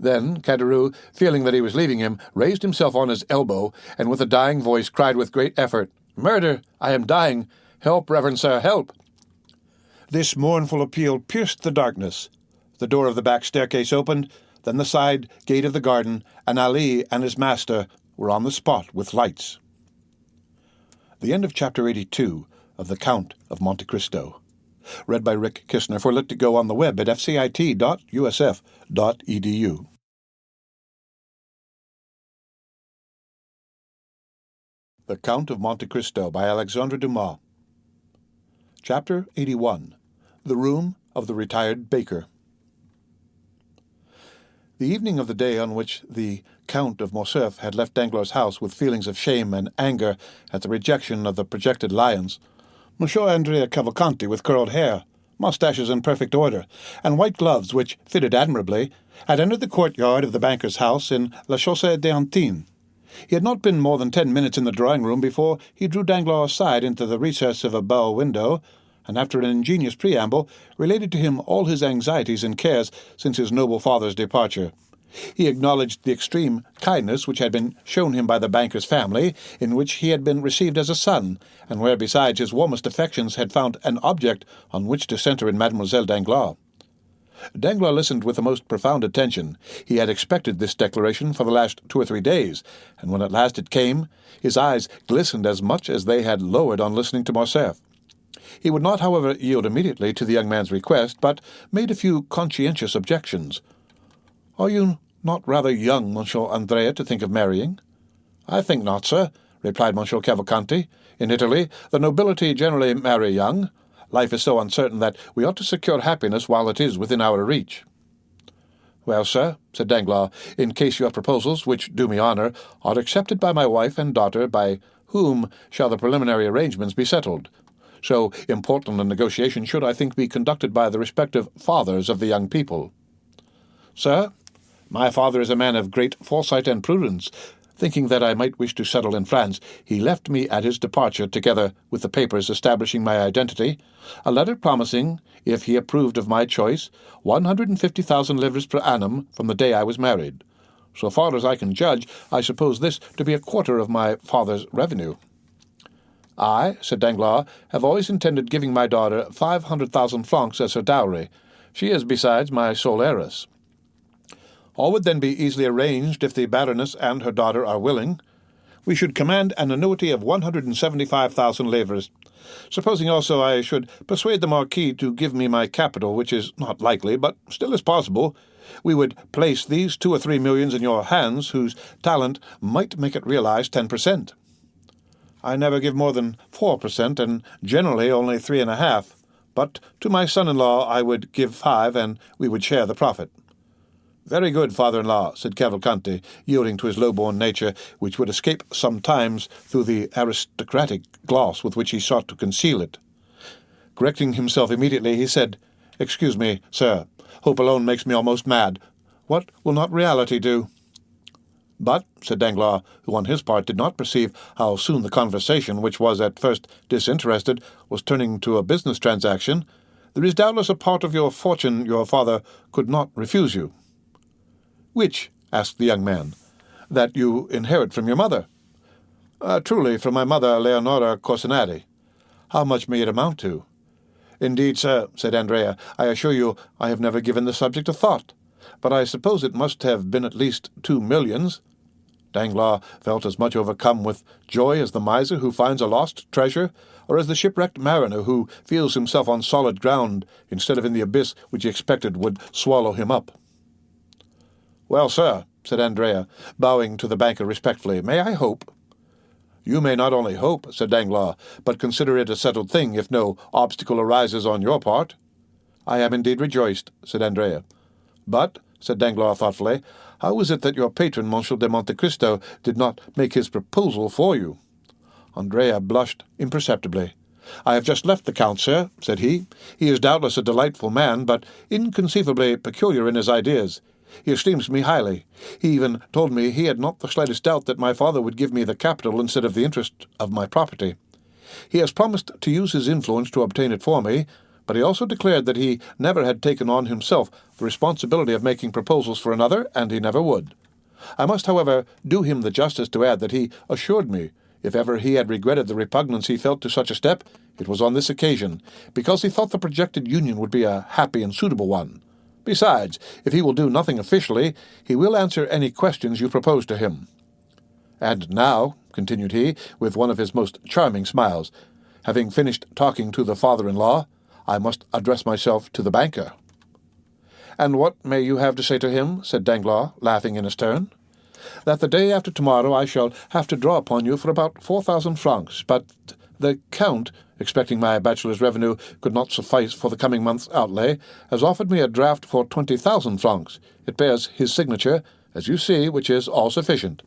Then Caderousse, feeling that he was leaving him, raised himself on his elbow, and with a dying voice cried with great effort, "Murder! I am dying! Help, reverend sir, help!" This mournful appeal pierced the darkness. The door of the back staircase opened, then the side gate of the garden, and Ali and his master were on the spot with lights. The end of Chapter 82 of The Count of Monte Cristo. Read by Rick Kistner for Lit2Go on the web at fcit.usf.edu. The Count of Monte Cristo by Alexandre Dumas. Chapter 81. The Room of the Retired Baker. The evening of the day on which the Count of Morcerf had left Danglars' house with feelings of shame and anger at the rejection of the projected lions, Monsieur Andrea Cavalcanti, with curled hair, moustaches in perfect order, and white gloves which fitted admirably, had entered the courtyard of the banker's house in La Chaussée d'Antin. He had not been more than 10 minutes in the drawing-room before he drew Danglars aside into the recess of a bow window, and after an ingenious preamble, related to him all his anxieties and cares since his noble father's departure. He acknowledged the extreme kindness which had been shown him by the banker's family, in which he had been received as a son, and where, besides, his warmest affections had found an object on which to centre in Mademoiselle Danglars. Danglars listened with the most profound attention. He had expected this declaration for the last 2 or 3 days, and when at last it came, his eyes glistened as much as they had lowered on listening to Morcerf. He would not, however, yield immediately to the young man's request, but made a few conscientious objections. "Are you not rather young, Monsieur Andrea, to think of marrying?" "I think not, sir," replied Monsieur Cavalcanti. "In Italy, the nobility generally marry young. Life is so uncertain that we ought to secure happiness while it is within our reach." "Well, sir," said Danglars, "in case your proposals, which do me honour, are accepted by my wife and daughter, by whom shall the preliminary arrangements be settled? So important a negotiation should, I think, be conducted by the respective fathers of the young people." "Sir, my father is a man of great foresight and prudence. thinking that I might wish to settle in France, he left me at his departure together with the papers establishing my identity, a letter promising, if he approved of my choice, 150,000 livres per annum from the day I was married. So far as I can judge, I suppose this to be a quarter of my father's revenue. I, said Danglars, have always intended giving my daughter 500,000 francs as her dowry. She is, besides, my sole heiress. All would then be easily arranged if the Baroness and her daughter are willing. We should command an annuity of 175,000 livres. Supposing also I should persuade the Marquis to give me my capital, which is not likely, but still is possible, we would place these 2 or 3 millions in your hands, whose talent might make it realize 10%. I never give more than 4%, and generally only 3.5%. But to my son-in-law I would give 5, and we would share the profit. Very good, father-in-law, said Cavalcanti, yielding to his low-born nature, which would escape sometimes through the aristocratic gloss with which he sought to conceal it. Correcting himself immediately, he said, "Excuse me, sir. Hope alone makes me almost mad. What will not reality do?" "But," said Danglars, who on his part did not perceive how soon the conversation, which was at first disinterested, was turning to a business transaction, "there is doubtless a part of your fortune your father could not refuse you." "Which?" asked the young man. "That you inherit from your mother." "Truly, from my mother, Leonora Corsinari." "How much may it amount to?" "Indeed, sir," said Andrea, "I assure you I have never given the subject a thought, but I suppose it must have been at least 2 millions. Danglars felt as much overcome with joy as the miser who finds a lost treasure, or as the shipwrecked mariner who feels himself on solid ground instead of in the abyss which he expected would swallow him up. "Well, sir," said Andrea, bowing to the banker respectfully, "may I hope?" "You may not only hope," said Danglars, "but consider it a settled thing if no obstacle arises on your part." "I am indeed rejoiced," said Andrea. "But," said Danglars thoughtfully, "how is it that your patron, Monsieur de Monte Cristo, did not make his proposal for you?" Andrea blushed imperceptibly. "I have just left the Count, sir," said he. "He is doubtless a delightful man, but inconceivably peculiar in his ideas. He esteems me highly. He even told me he had not the slightest doubt that my father would give me the capital instead of the interest of my property. He has promised to use his influence to obtain it for me, but he also declared that he never had taken on himself the responsibility of making proposals for another, and he never would. I must, however, do him the justice to add that he assured me, if ever he had regretted the repugnance he felt to such a step, it was on this occasion, because he thought the projected union would be a happy and suitable one. Besides, if he will do nothing officially, he will answer any questions you propose to him. And now," continued he, with one of his most charming smiles, "having finished talking to the father-in-law, I must address myself to the banker." "And what may you have to say to him?" said Danglars, laughing in his turn. "That the day after tomorrow I shall have to draw upon you for about 4,000 francs, but the Count, expecting my bachelor's revenue could not suffice for the coming month's outlay, has offered me a draft for 20,000 francs. It bears his signature, as you see, which is all sufficient."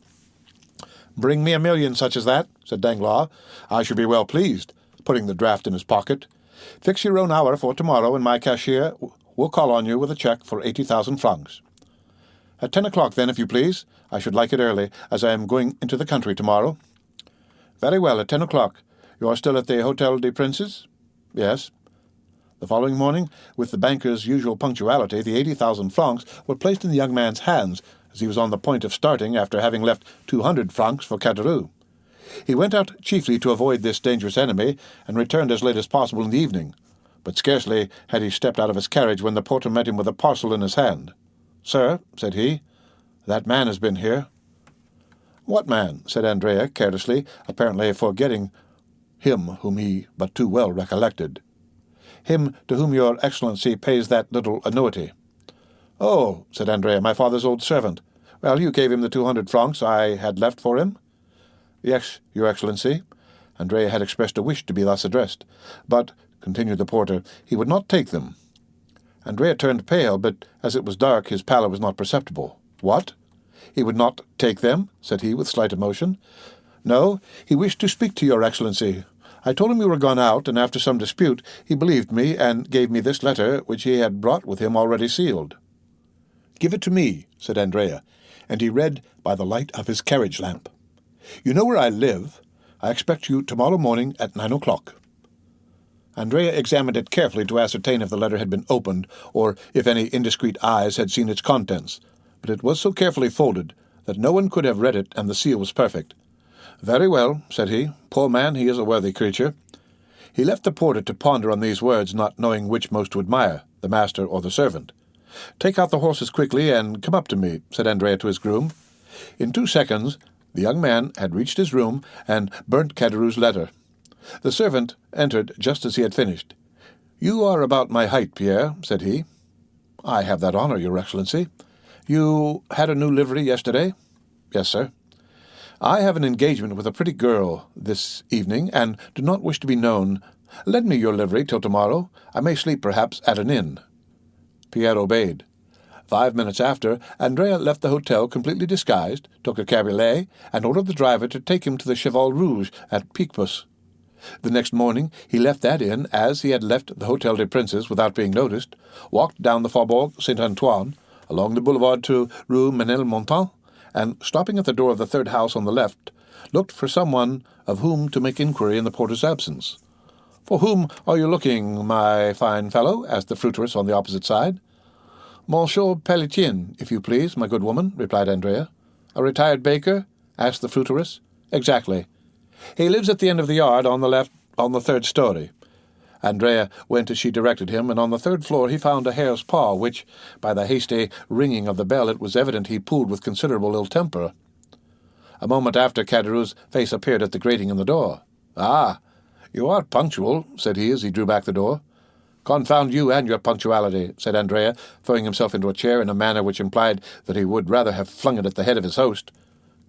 "Bring me 1,000,000 such as that," said Danglars. "I should be well pleased," putting the draft in his pocket. "Fix your own hour for tomorrow, and my cashier will call on you with a cheque for 80,000 francs. At 10 o'clock, then, if you please. I should like it early, as I am going into the country tomorrow." "Very well, at 10 o'clock. You are still at the Hôtel des Princes?" "Yes." The following morning, with the banker's usual punctuality, the 80,000 francs were placed in the young man's hands, as he was on the point of starting after having left 200 francs for Caderousse. He went out chiefly to avoid this dangerous enemy, and returned as late as possible in the evening. But scarcely had he stepped out of his carriage when the porter met him with a parcel in his hand. "Sir," said he, "that man has been here." "What man?" said Andrea, carelessly, apparently forgetting him whom he but too well recollected. "Him to whom your Excellency pays that little annuity." "Oh," said Andrea, "my father's old servant. Well, you gave him the 200 francs I had left for him?" "Yes, your Excellency." Andrea had expressed a wish to be thus addressed. "But," continued the porter, "he would not take them." Andrea turned pale, but as it was dark his pallor was not perceptible. "What? He would not take them?" said he with slight emotion. "No, he wished to speak to your Excellency. I told him you were gone out, and after some dispute he believed me and gave me this letter, which he had brought with him already sealed." "Give it to me," said Andrea, and he read by the light of his carriage lamp. "You know where I live. I expect you tomorrow morning at 9 o'clock." Andrea examined it carefully to ascertain if the letter had been opened, or if any indiscreet eyes had seen its contents, but it was so carefully folded that no one could have read it, and the seal was perfect. "Very well," said he. "Poor man, he is a worthy creature." He left the porter to ponder on these words, not knowing which most to admire, the master or the servant. "Take out the horses quickly, and come up to me," said Andrea to his groom. In 2 seconds the young man had reached his room and burnt Caderous's letter. The servant entered just as he had finished. "You are about my height, Pierre," said he. "I have that honor, Your Excellency." "You had a new livery yesterday?" "Yes, sir." "I have an engagement with a pretty girl this evening, and do not wish to be known. Lend me your livery till tomorrow. I may sleep, perhaps, at an inn." Pierre obeyed. 5 minutes after, Andrea left the hotel completely disguised, took a cabriolet, and ordered the driver to take him to the Cheval Rouge at Picpus. The next morning he left that inn as he had left the Hotel des Princes without being noticed, walked down the Faubourg Saint-Antoine, along the boulevard to Rue Menilmontant, and, stopping at the door of the third house on the left, looked for someone of whom to make inquiry in the porter's absence. "For whom are you looking, my fine fellow?" asked the fruiteress on the opposite side. "Monsieur Pelletin, if you please, my good woman," replied Andrea. "A retired baker?" asked the fruiteress. "Exactly. He lives at the end of the yard on the left, on the 3rd story." Andrea went as she directed him, and on the 3rd floor he found a hare's paw, which, by the hasty ringing of the bell, it was evident he pulled with considerable ill temper. A moment after, Caderous's face appeared at the grating in the door. "Ah, you are punctual," said he as he drew back the door. "Confound you and your punctuality," said Andrea, throwing himself into a chair in a manner which implied that he would rather have flung it at the head of his host.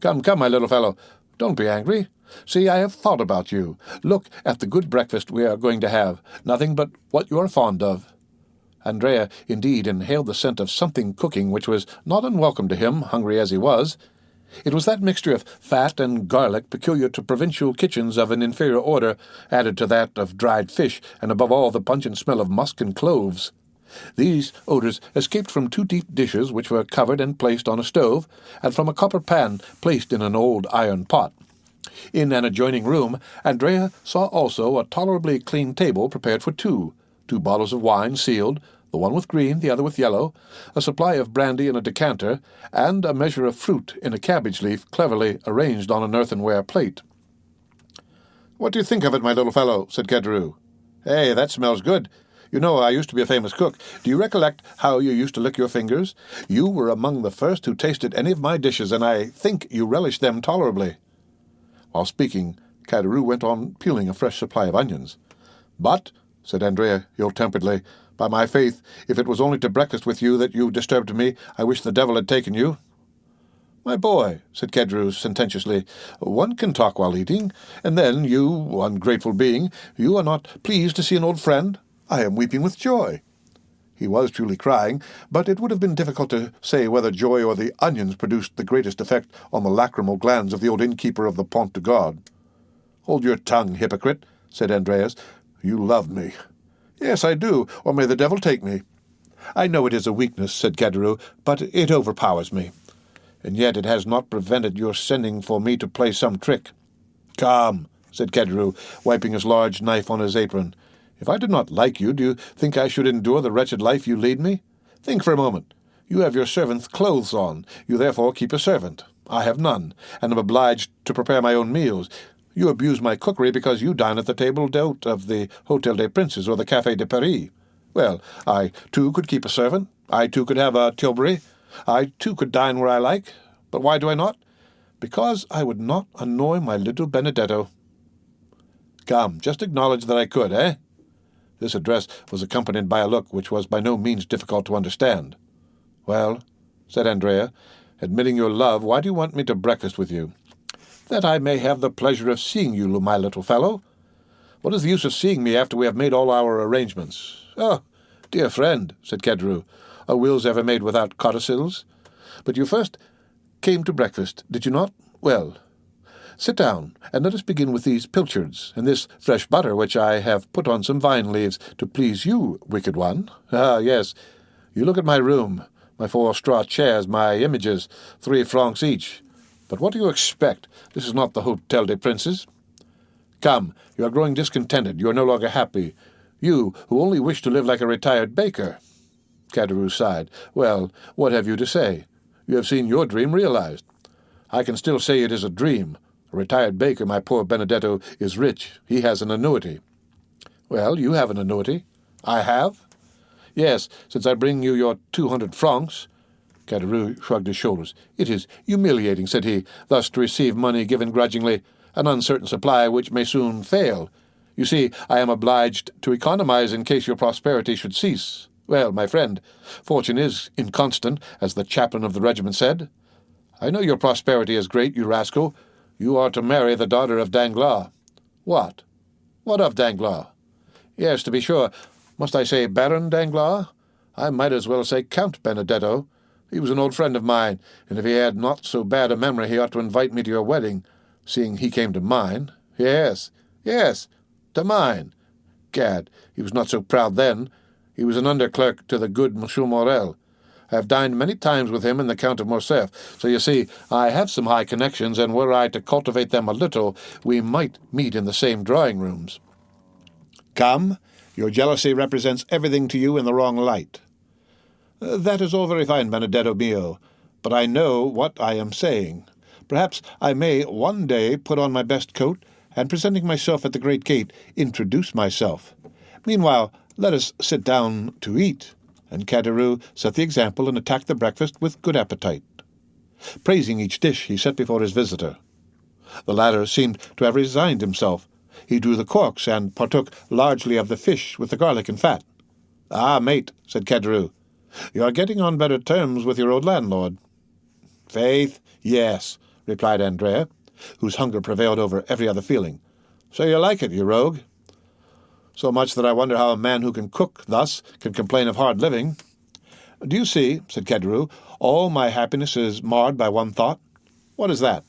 "Come, come, my little fellow, don't be angry. See, I have thought about you. Look at the good breakfast we are going to have. Nothing but what you are fond of." Andrea, indeed, inhaled the scent of something cooking which was not unwelcome to him, hungry as he was. It was that mixture of fat and garlic peculiar to provincial kitchens of an inferior order, added to that of dried fish, and above all the pungent smell of musk and cloves. These odours escaped from 2 deep dishes which were covered and placed on a stove, and from a copper pan placed in an old iron pot. In an adjoining room, Andrea saw also a tolerably clean table prepared for 2 bottles of wine sealed, the one with green, the other with yellow, a supply of brandy in a decanter, and a measure of fruit in a cabbage leaf cleverly arranged on an earthenware plate. "What do you think of it, my little fellow?" said Caderousse. "Hey, that smells good. You know, I used to be a famous cook. Do you recollect how you used to lick your fingers? You were among the first who tasted any of my dishes, and I think you relished them tolerably." While speaking, Caderousse went on peeling a fresh supply of onions. "But," said Andrea ill-temperedly, "by my faith, if it was only to breakfast with you that you disturbed me, I wish the devil had taken you." "My boy," said Caderousse sententiously, "one can talk while eating, and then you, ungrateful being, you are not pleased to see an old friend? I am weeping with joy." He was truly crying, but it would have been difficult to say whether joy or the onions produced the greatest effect on the lachrymal glands of the old innkeeper of the Pont de Garde. "Hold your tongue, hypocrite," said Andreas. "You love me." "Yes, I do, or may the devil take me." "I know it is a weakness," said Caderousse, "but it overpowers me." "And yet it has not prevented your sending for me to play some trick." "Come," said Caderousse, wiping his large knife on his apron. "If I did not like you, do you think I should endure the wretched life you lead me? Think for a moment. You have your servant's clothes on. You therefore keep a servant. I have none, and am obliged to prepare my own meals. You abuse my cookery because you dine at the table d'hôte of the Hotel des Princes or the Café de Paris. Well, I, too, could keep a servant. I, too, could have a tilbury. I, too, could dine where I like. But why do I not? Because I would not annoy my little Benedetto." "Come, just acknowledge that I could, eh?" This address was accompanied by a look which was by no means difficult to understand. "Well," said Andrea, "admitting your love, why do you want me to breakfast with you?" "That I may have the pleasure of seeing you, my little fellow." "What is the use of seeing me after we have made all our arrangements?" "Oh, dear friend," said Caderousse, "are wills ever made without codicils? But you first came to breakfast, did you not? Well, sit down, and let us begin with these pilchards, and this fresh butter which I have put on some vine leaves, to please you, wicked one. Ah, yes, you look at my room. My 4 straw chairs, my images, 3 francs each. But what do you expect? This is not the Hotel des Princes. Come, you are growing discontented. You are no longer happy. You, who only wish to live like a retired baker. Caderousse sighed. Well, what have you to say? You have seen your dream realized. I can still say it is a dream. A retired baker, my poor Benedetto, is rich. He has an annuity. Well, you have an annuity. I have? Yes, since I bring you your 200 francs. Caderousse shrugged his shoulders. It is humiliating, said he, thus to receive money given grudgingly, an uncertain supply which may soon fail. You see, I am obliged to economize in case your prosperity should cease. Well, my friend, fortune is inconstant, as the chaplain of the regiment said. I know your prosperity is great, you rascal. You are to marry the daughter of Danglars. What? What of Danglars? Yes, to be sure. Must I say Baron Danglars? I might as well say Count Benedetto. He was an old friend of mine, and if he had not so bad a memory, he ought to invite me to your wedding, seeing he came to mine. Yes, to mine. Gad, he was not so proud then. He was an underclerk to the good Monsieur Morel. I have dined many times with him and the Count of Morcerf, so you see, I have some high connections, and were I to cultivate them a little, we might meet in the same drawing-rooms. Come, your jealousy represents everything to you in the wrong light. That is all very fine, Benedetto mio, but I know what I am saying. Perhaps I may one day put on my best coat, and presenting myself at the great gate, introduce myself. Meanwhile, let us sit down to eat. And Caderousse set the example and attacked the breakfast with good appetite. Praising each dish he set before his visitor. The latter seemed to have resigned himself. He drew the corks and partook largely of the fish with the garlic and fat. Ah, mate, said Caderousse, you are getting on better terms with your old landlord. Faith, yes, replied Andrea, whose hunger prevailed over every other feeling. So you like it, you rogue? So much that I wonder how a man who can cook thus can complain of hard living. Do you see, said Caderousse, all my happiness is marred by one thought? What is that?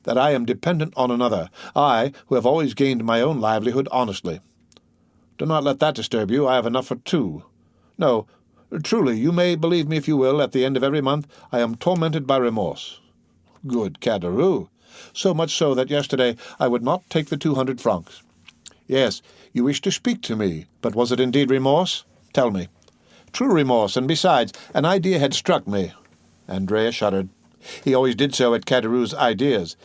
That I am dependent on another, I, who have always gained my own livelihood honestly. Do not let that disturb you. I have enough for 2. No, truly, you may believe me if you will, at the end of every month I am tormented by remorse. Good Caderousse, so much so that yesterday I would not take the 200 francs. Yes, you wished to speak to me, but was it indeed remorse? Tell me. True remorse, and besides, an idea had struck me. Andrea shuddered. He always did so at Caderousse's ideas.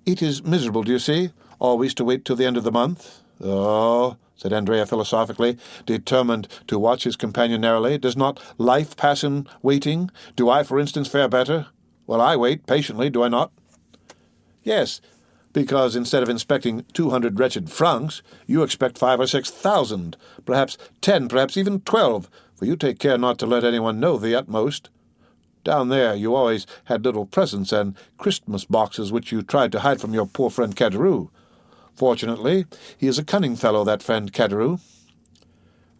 It is miserable, do you see, always to wait till the end of the month? Oh, said Andrea philosophically, determined to watch his companion narrowly. Does not life pass in waiting? Do I, for instance, fare better? Well, I wait patiently, do I not? Yes, because instead of inspecting 200 wretched francs, you expect 5,000 or 6,000, perhaps 10, perhaps even 12, for you take care not to let anyone know the utmost. Down there you always had little presents and Christmas boxes which you tried to hide from your poor friend Caderousse. Fortunately, he is a cunning fellow, that friend Caderousse.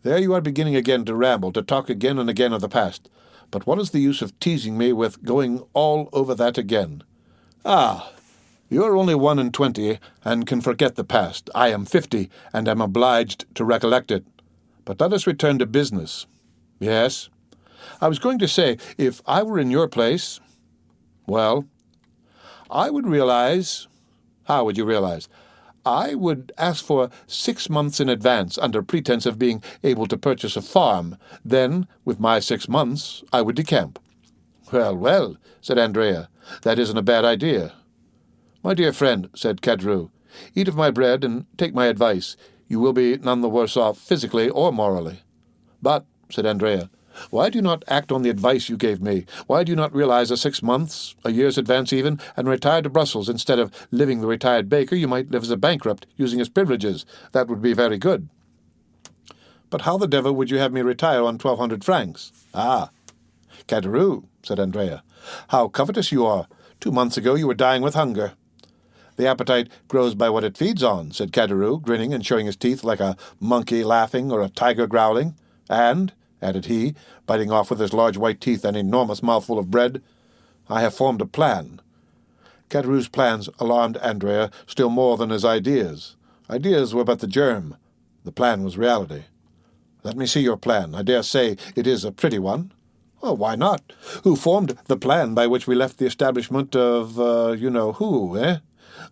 There you are beginning again to ramble, to talk again and again of the past. But what is the use of teasing me with going all over that again? Ah, you are only 21 and can forget the past. I am 50 and am obliged to recollect it. But let us return to business. Yes? I was going to say, if I were in your place, well, I would realize. How would you realize? I would ask for 6 months in advance under pretense of being able to purchase a farm. Then, with my 6 months, I would decamp. Well, said Andrea, that isn't a bad idea. My dear friend, said Caderousse, eat of my bread and take my advice. You will be none the worse off physically or morally. But, said Andrea, why do you not act on the advice you gave me? Why do you not realize a 6 months, a year's advance even, and retire to Brussels? Instead of living the retired baker, you might live as a bankrupt, using his privileges. That would be very good. But how the devil would you have me retire on 1,200 francs? Ah, Caderousse, said Andrea, how covetous you are. 2 months ago you were dying with hunger. The appetite grows by what it feeds on, said Caderousse, grinning and showing his teeth like a monkey laughing or a tiger growling. And, added he, biting off with his large white teeth an enormous mouthful of bread, I have formed a plan. Caderousse's plans alarmed Andrea still more than his ideas. Ideas were but the germ. The plan was reality. Let me see your plan. I dare say it is a pretty one. Oh, why not? Who formed the plan by which we left the establishment of, you-know-who, eh?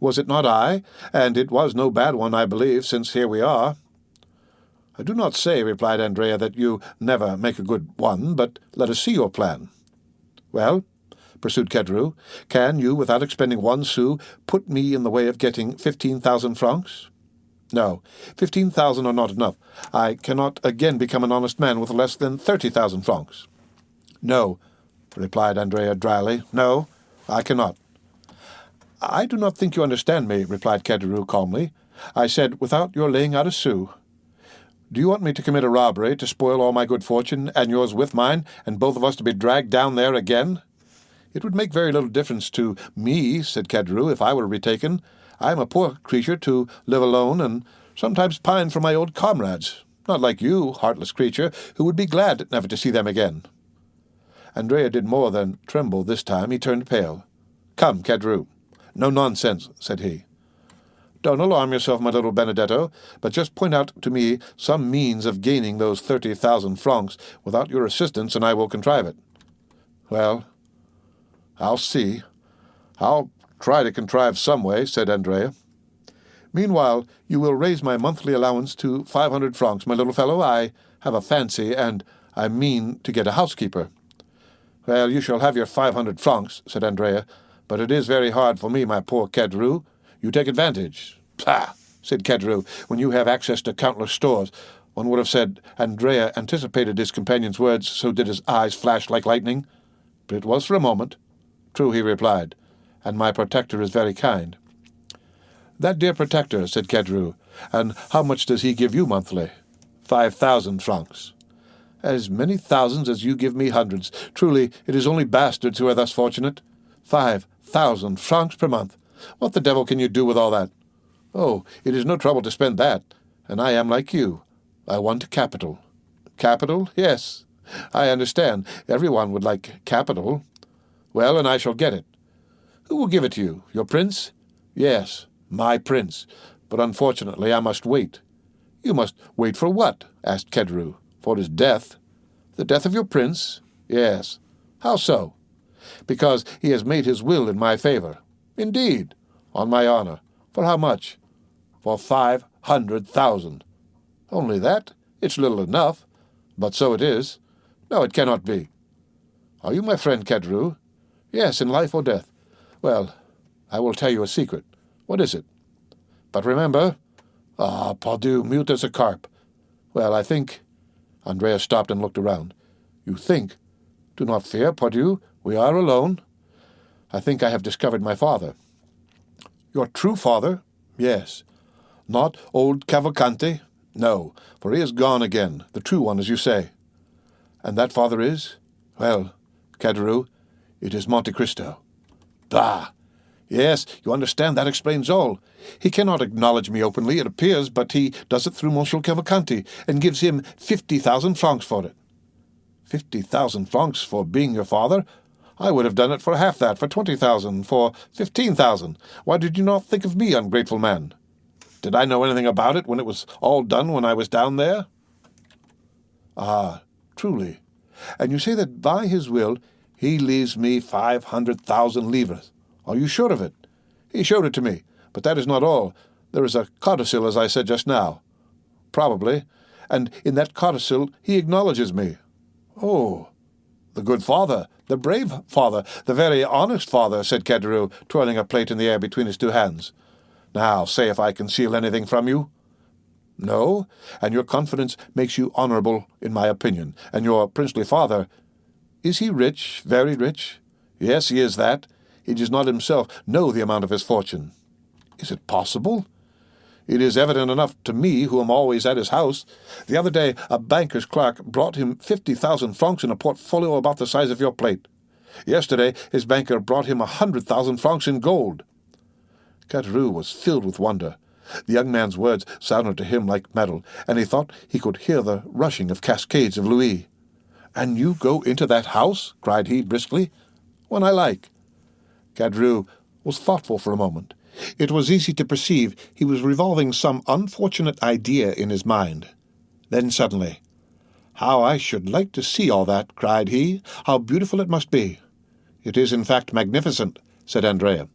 Was it not I? And it was no bad one, I believe, since here we are." "I do not say," replied Andrea, "that you never make a good one, but let us see your plan." "Well," pursued Kedru, "can you, without expending 1 sou, put me in the way of getting 15,000 francs? No, 15,000 are not enough. I cannot again become an honest man with less than 30,000 francs. "No," replied Andrea dryly. "No, I cannot." "I do not think you understand me," replied Kedru calmly. "I said without your laying out a sou. Do you want me to commit a robbery, to spoil all my good fortune, and yours with mine, and both of us to be dragged down there again?" "It would make very little difference to me," said Kedru, "if I were retaken. I am a poor creature to live alone, and sometimes pine for my old comrades, not like you, heartless creature, who would be glad never to see them again." Andrea did more than tremble this time. He turned pale. "Come, Kedru." "No nonsense," said he. "Don't alarm yourself, my little Benedetto, but just point out to me some means of gaining those 30,000 francs without your assistance, and I will contrive it." "Well, I'll see. I'll try to contrive some way," said Andrea. "Meanwhile, you will raise my monthly allowance to 500 francs, my little fellow. I have a fancy, and I mean to get a housekeeper." "Well, you shall have your 500 francs," said Andrea, "but it is very hard for me, my poor Kedru. You take advantage." "Pah!" said Kedru, "when you have access to countless stores." One would have said Andrea anticipated his companion's words, so did his eyes flash like lightning. But it was for a moment. "True," he replied, "and my protector is very kind." "That dear protector," said Kedru, "and how much does he give you monthly?" 5,000 francs. "As many thousands as you give me hundreds. Truly, it is only bastards who are thus fortunate. 5,000 francs per month. What the devil can you do with all that?" "Oh, it is no trouble to spend that, and I am like you. I want capital." "Capital? Yes, I understand. Everyone would like capital." "Well, and I shall get it." "Who will give it to you? Your prince?" "Yes, my prince. But unfortunately I must wait." "You must wait for what?" asked Kedru. "For his death." "The death of your prince?" "Yes." "How so?" "Because he has made his will in my favor." "Indeed?" "On my honor." "For how much?" "For 500,000. "Only that? It's little enough." "But so it is." "No, it cannot be." "Are you my friend, Kedru?" "Yes, in life or death." "Well, I will tell you a secret." "What is it?" "But remember—" "Ah, pardieu, mute as a carp." "Well, I think—" Andrea stopped and looked around. "You think? Do not fear, pardieu. We are alone. I think I have discovered my father." "Your true father?" "Yes." "Not old Cavalcanti?" "No, for he is gone again, the true one, as you say." "And that father is?" "Well, Kedru, it is Monte Cristo." "Bah! Yes, you understand, that explains all. He cannot acknowledge me openly, it appears, but he does it through Monsieur Cavalcanti, and gives him 50,000 francs for it." 50,000 francs for being your father? I would have done it for half that, for 20,000, for 15,000. Why did you not think of me, ungrateful man? Did I know anything about it when it was all done when I was down there?" "Ah, truly. And you say that by his will he leaves me 500,000 livres. Are you sure of it?" "He showed it to me, but that is not all. There is a codicil, as I said just now." "Probably. And in that codicil he acknowledges me." "Oh, the good father, the brave father, the very honest father," said Kedru, twirling a plate in the air between his two hands. "Now, say if I conceal anything from you." "No, and your confidence makes you honorable in my opinion. And your princely father, is he rich, very rich?" "Yes, he is that. He does not himself know the amount of his fortune." "Is it possible?" "It is evident enough to me, who am always at his house. The other day a banker's clerk brought him 50,000 francs in a portfolio about the size of your plate. Yesterday his banker brought him 100,000 francs in gold." Kedru was filled with wonder. The young man's words sounded to him like metal, and he thought he could hear the rushing of cascades of louis. "And you go into that house?" cried he briskly. "When I like." Kedru was thoughtful for a moment. It was easy to perceive he was revolving some unfortunate idea in his mind. Then suddenly, "How I should like to see all that," cried he. "How beautiful it must be." "It is, in fact, magnificent," said Andrea.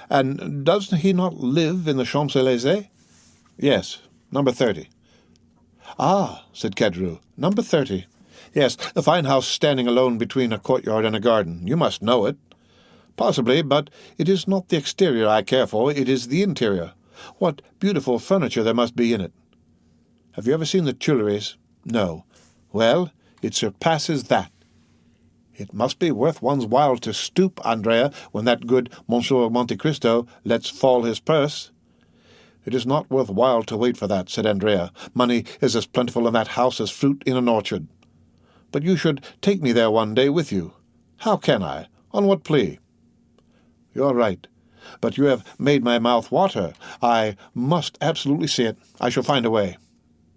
"And does he not live in the Champs-Élysées?" "Yes, number 30. "Ah," said Kedru, "number 30. Yes, a fine house standing alone between a courtyard and a garden. You must know it." "Possibly, but it is not the exterior I care for, it is the interior. What beautiful furniture there must be in it." "Have you ever seen the Tuileries?" "No." "Well, it surpasses that." "It must be worth one's while to stoop, Andrea, when that good Monsieur Monte Cristo lets fall his purse." "It is not worth while to wait for that," said Andrea. "Money is as plentiful in that house as fruit in an orchard." "But you should take me there one day with you." "How can I? On what plea?" "You're right. But you have made my mouth water. I must absolutely see it. I shall find a way."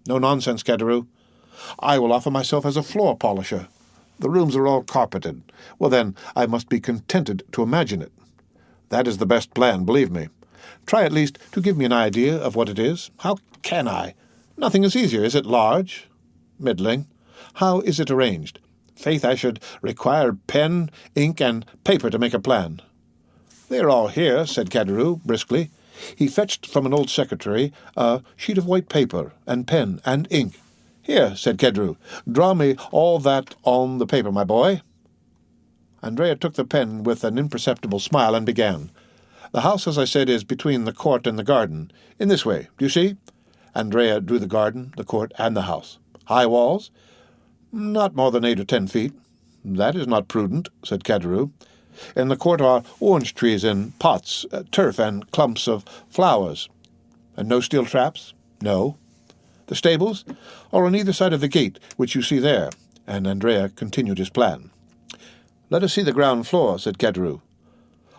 "No nonsense, Kedru. I will offer myself as a floor polisher. The rooms are all carpeted. Well, then, I must be contented to imagine it." "That is the best plan, believe me. Try at least to give me an idea of what it is." "How can I? Nothing is easier. Is it large?" "Middling." "How is it arranged?" "Faith, I should require pen, ink, and paper to make a plan." "They are all here," said Kedru briskly. He fetched from an old secretary a sheet of white paper and pen and ink. "Here," said Kedru, "draw me all that on the paper, my boy." Andrea took the pen with an imperceptible smile and began. "The house, as I said, is between the court and the garden. In this way, do you see?" Andrea drew the garden, the court, and the house. "High walls?" "Not more than 8 or 10 feet." "That is not prudent," said Kedru. "In the court are orange trees in pots, turf, and clumps of flowers." "And no steel traps?" "No." "The stables are on either side of the gate, which you see there," and Andrea continued his plan. "Let us see the ground floor," said Kedru.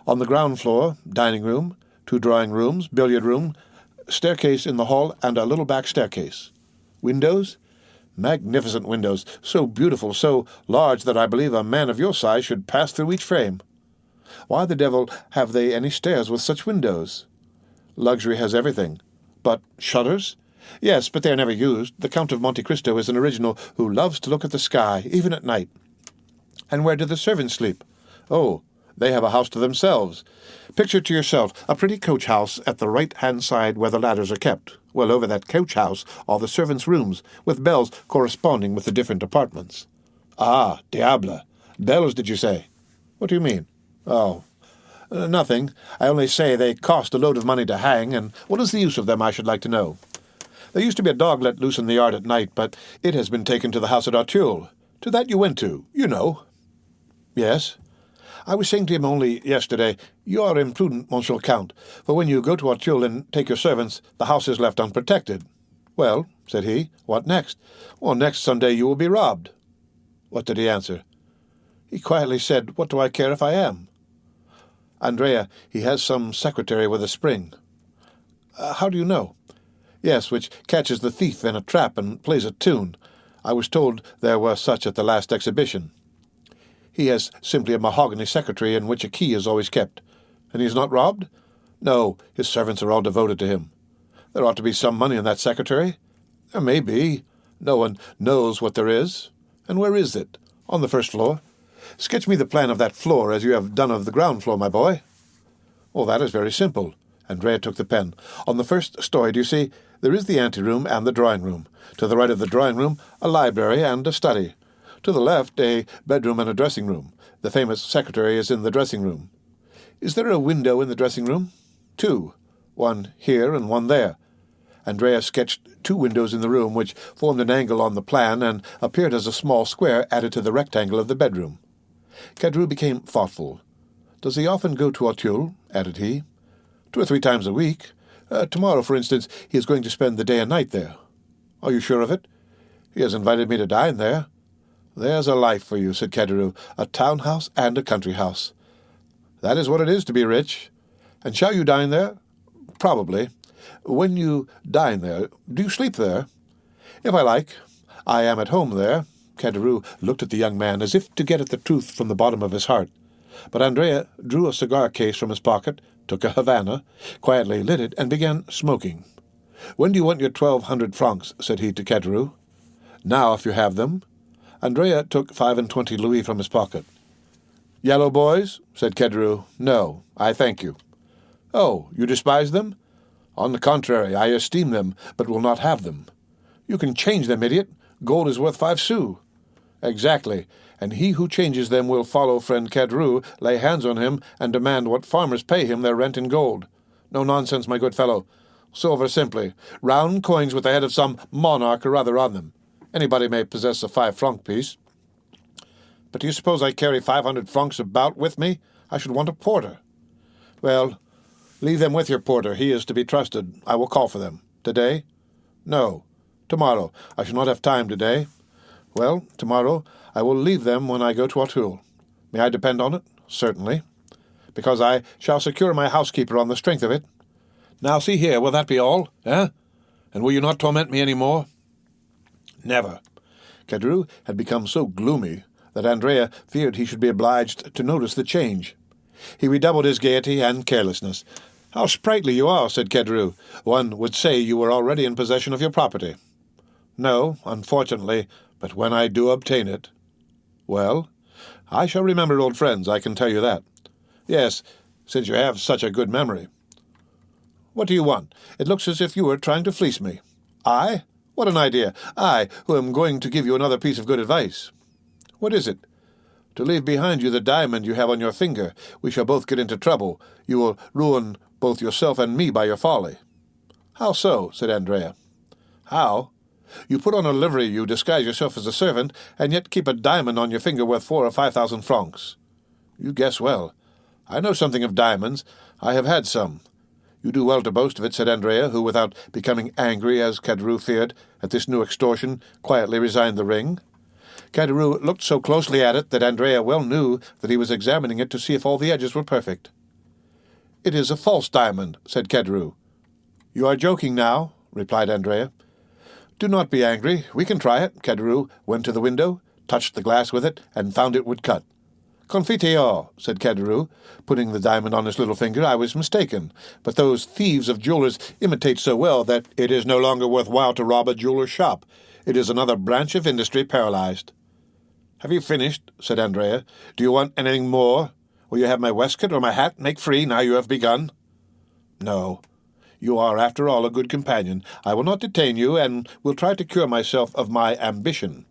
"On the ground floor, dining room, 2 drawing rooms, billiard room, staircase in the hall, and a little back staircase." "Windows?" "Magnificent windows, so beautiful, so large that I believe a man of your size should pass through each frame." "Why the devil have they any stairs with such windows?" "Luxury has everything." "But shutters?" "Yes, but they are never used. The Count of Monte Cristo is an original who loves to look at the sky, even at night." "And where do the servants sleep?" "Oh, they have a house to themselves. Picture to yourself a pretty coach-house at the right-hand side where the ladders are kept. Well, over that coach-house are the servants' rooms, with bells corresponding with the different apartments." "Ah, diable! Bells, did you say?" "What do you mean?" "Oh, nothing. I only say they cost a load of money to hang, and what is the use of them, I should like to know?" "There used to be a dog let loose in the yard at night, but it has been taken to the house at Auteuil. To that you went to, you know." "Yes." "I was saying to him only yesterday, 'You are imprudent, Monsieur Count, for when you go to Auteuil and take your servants, the house is left unprotected.' 'Well,' said he, 'what next?' 'Well, next Sunday you will be robbed.'" "What did he answer?" "He quietly said, 'What do I care if I am?'" "Andrea, he has some secretary with a spring." "How do you know?" "Yes, which catches the thief in a trap and plays a tune. I was told there were such at the last exhibition." "He has simply a mahogany secretary in which a key is always kept." "And he is not robbed?" "No, his servants are all devoted to him." "There ought to be some money in that secretary." "There may be. No one knows what there is." "And where is it?" "On the first floor." "Sketch me the plan of that floor as you have done of the ground floor, my boy." "Oh, that is very simple." Andrea took the pen. "On the first story, do you see, there is the anteroom and the drawing-room. To the right of the drawing-room, a library and a study. To the left, a bedroom and a dressing-room. The famous secretary is in the dressing-room." "Is there a window in the dressing-room?" "2. One here and one there." Andrea sketched 2 windows in the room, which formed an angle on the plan and appeared as a small square added to the rectangle of the bedroom. Kedru became thoughtful. "Does he often go to Auteuil?" added he. 2 or 3 times a week. Tomorrow, for instance, he is going to spend the day and night there." "Are you sure of it?" "He has invited me to dine there." "There's a life for you," said Kedru, "a town house and a country house." "That is what it is to be rich." "And shall you dine there?" "Probably." "When you dine there, do you sleep there?" "If I like. I am at home there." Kedru looked at the young man as if to get at the truth from the bottom of his heart. But Andrea drew a cigar case from his pocket, took a Havana, quietly lit it, and began smoking. "When do you want your 1,200 francs?" said he to Kedru. "Now, if you have them." Andrea took 25 louis from his pocket. "Yellow boys?" said Kedru. "No, I thank you." "Oh, you despise them?" "On the contrary, I esteem them, but will not have them." "You can change them, idiot. Gold is worth 5 sous. "Exactly, and he who changes them will follow friend Kedru, lay hands on him, and demand what farmers pay him their rent in gold. No nonsense, my good fellow. Silver simply. Round coins with the head of some monarch or other on them. Anybody may possess a 5-franc piece." "But do you suppose I carry 500 francs about with me? I should want a porter." "Well, leave them with your porter. He is to be trusted. I will call for them. Today?" "No, tomorrow. I shall not have time today." "Well, tomorrow I will leave them when I go to Auteuil. May I depend on it?" "Certainly." "Because I shall secure my housekeeper on the strength of it." "Now see here, will that be all, eh? And will you not torment me any more?" "Never." Kedru had become so gloomy that Andrea feared he should be obliged to notice the change. He redoubled his gaiety and carelessness. "How sprightly you are," said Kedru. "One would say you were already in possession of your property." "No, unfortunately, but when I do obtain it—" "Well, I shall remember old friends, I can tell you that." "Yes, since you have such a good memory." "What do you want? It looks as if you were trying to fleece me." "I? What an idea! I, who am going to give you another piece of good advice." "What is it?" "To leave behind you the diamond you have on your finger. We shall both get into trouble. You will ruin both yourself and me by your folly." "How so?" said Andrea. "How? You put on a livery, you disguise yourself as a servant, and yet keep a diamond on your finger worth 4,000 or 5,000 francs. You guess well. I know something of diamonds. I have had some." "You do well to boast of it," said Andrea, who, without becoming angry, as Kedru feared, at this new extortion, quietly resigned the ring. Kedru looked so closely at it that Andrea well knew that he was examining it to see if all the edges were perfect. "It is a false diamond," said Kedru. "You are joking now," replied Andrea. "Do not be angry. We can try it." Kedru went to the window, touched the glass with it, and found it would cut. "Confiteur," said Kedru, putting the diamond on his little finger. "I was mistaken, but those thieves of jewelers imitate so well that it is no longer worth while to rob a jeweler's shop. It is another branch of industry paralyzed." "Have you finished?" said Andrea. "Do you want anything more? Will you have my waistcoat or my hat? Make free, now you have begun." "No. You are, after all, a good companion. I will not detain you, and will try to cure myself of my ambition.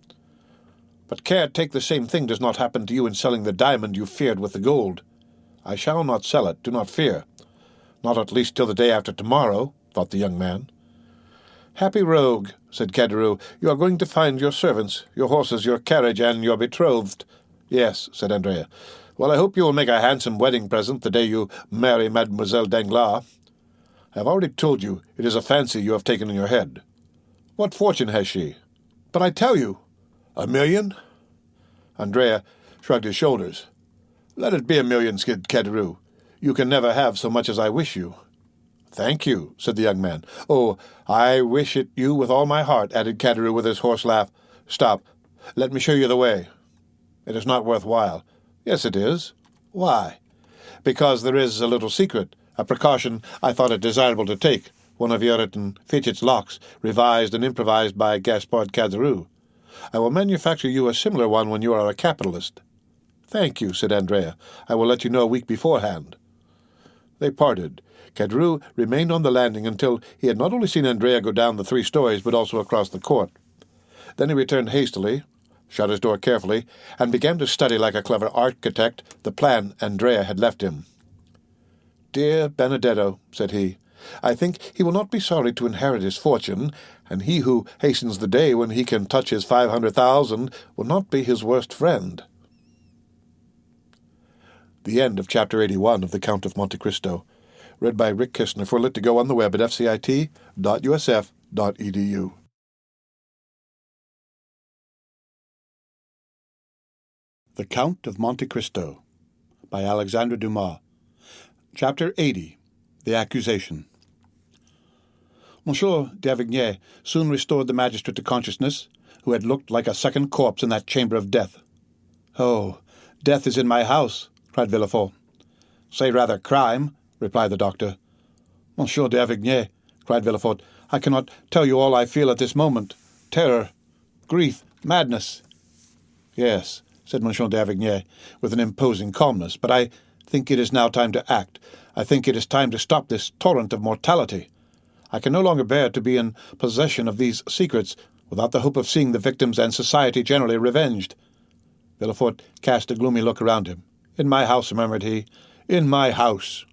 But care take the same thing does not happen to you in selling the diamond you feared with the gold." "I shall not sell it, do not fear." "Not at least till the day after tomorrow," thought the young man. "Happy rogue," said Kedru. "You are going to find your servants, your horses, your carriage, and your betrothed." "Yes," said Andrea. "Well, I hope you will make a handsome wedding present the day you marry Mademoiselle Danglars. I have already told you it is a fancy you have taken in your head." "What fortune has she?" "But I tell you—" "1 million?" Andrea shrugged his shoulders. "Let it be 1 million, said Kedru. You can never have so much as I wish you." "Thank you," said the young man. "Oh, I wish it you with all my heart," added Kedru with his hoarse laugh. "Stop. Let me show you the way." "It is not worth while." "Yes, it is." "Why?" "Because there is a little secret, a precaution I thought it desirable to take, one of Eureka and Fidget's locks, revised and improvised by Gaspard Caderousse. I will manufacture you a similar one when you are a capitalist." "Thank you," said Andrea. "I will let you know a week beforehand." They parted. Caderousse remained on the landing until he had not only seen Andrea go down the 3 stories, but also across the court. Then he returned hastily, shut his door carefully, and began to study like a clever architect the plan Andrea had left him. "Dear Benedetto," said he, "I think he will not be sorry to inherit his fortune, and he who hastens the day when he can touch his 500,000 will not be his worst friend." The end of Chapter 81 of The Count of Monte Cristo, read by Rick Kistner for Lit2Go on the web at fcit.usf.edu. The Count of Monte Cristo, by Alexandre Dumas. Chapter 80. The Accusation. Monsieur d'Avignay soon restored the magistrate to consciousness, who had looked like a second corpse in that chamber of death. "Oh, death is in my house," cried Villefort. "Say rather crime," replied the doctor. "Monsieur d'Avignay," cried Villefort, "I cannot tell you all I feel at this moment. Terror, grief, madness." "Yes," said Monsieur d'Avrigny, with an imposing calmness, "but I think it is now time to act. I think it is time to stop this torrent of mortality. I can no longer bear to be in possession of these secrets without the hope of seeing the victims and society generally revenged." Villefort cast a gloomy look around him. "In my house," murmured he, "in my house."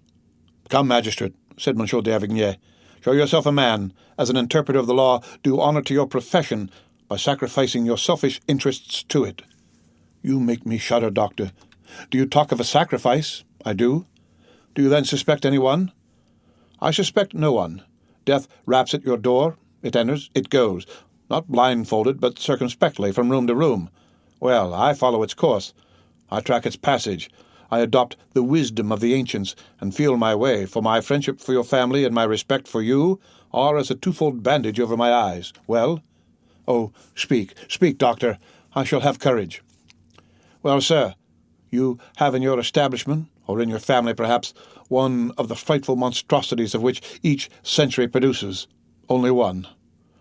"Come, magistrate," said Monsieur d'Avrigny. "Show yourself a man. As an interpreter of the law, do honour to your profession by sacrificing your selfish interests to it." "You make me shudder, doctor. Do you talk of a sacrifice?" "I do." "Do you then suspect anyone?" "I suspect no one. Death raps at your door. It enters. It goes. Not blindfolded, but circumspectly, from room to room. Well, I follow its course. I track its passage. I adopt the wisdom of the ancients, and feel my way, for my friendship for your family and my respect for you are as a twofold bandage over my eyes. Well?" "Oh, speak, doctor. I shall have courage." "Well, sir, you have in your establishment, or in your family perhaps, one of the frightful monstrosities of which each century produces. Only one.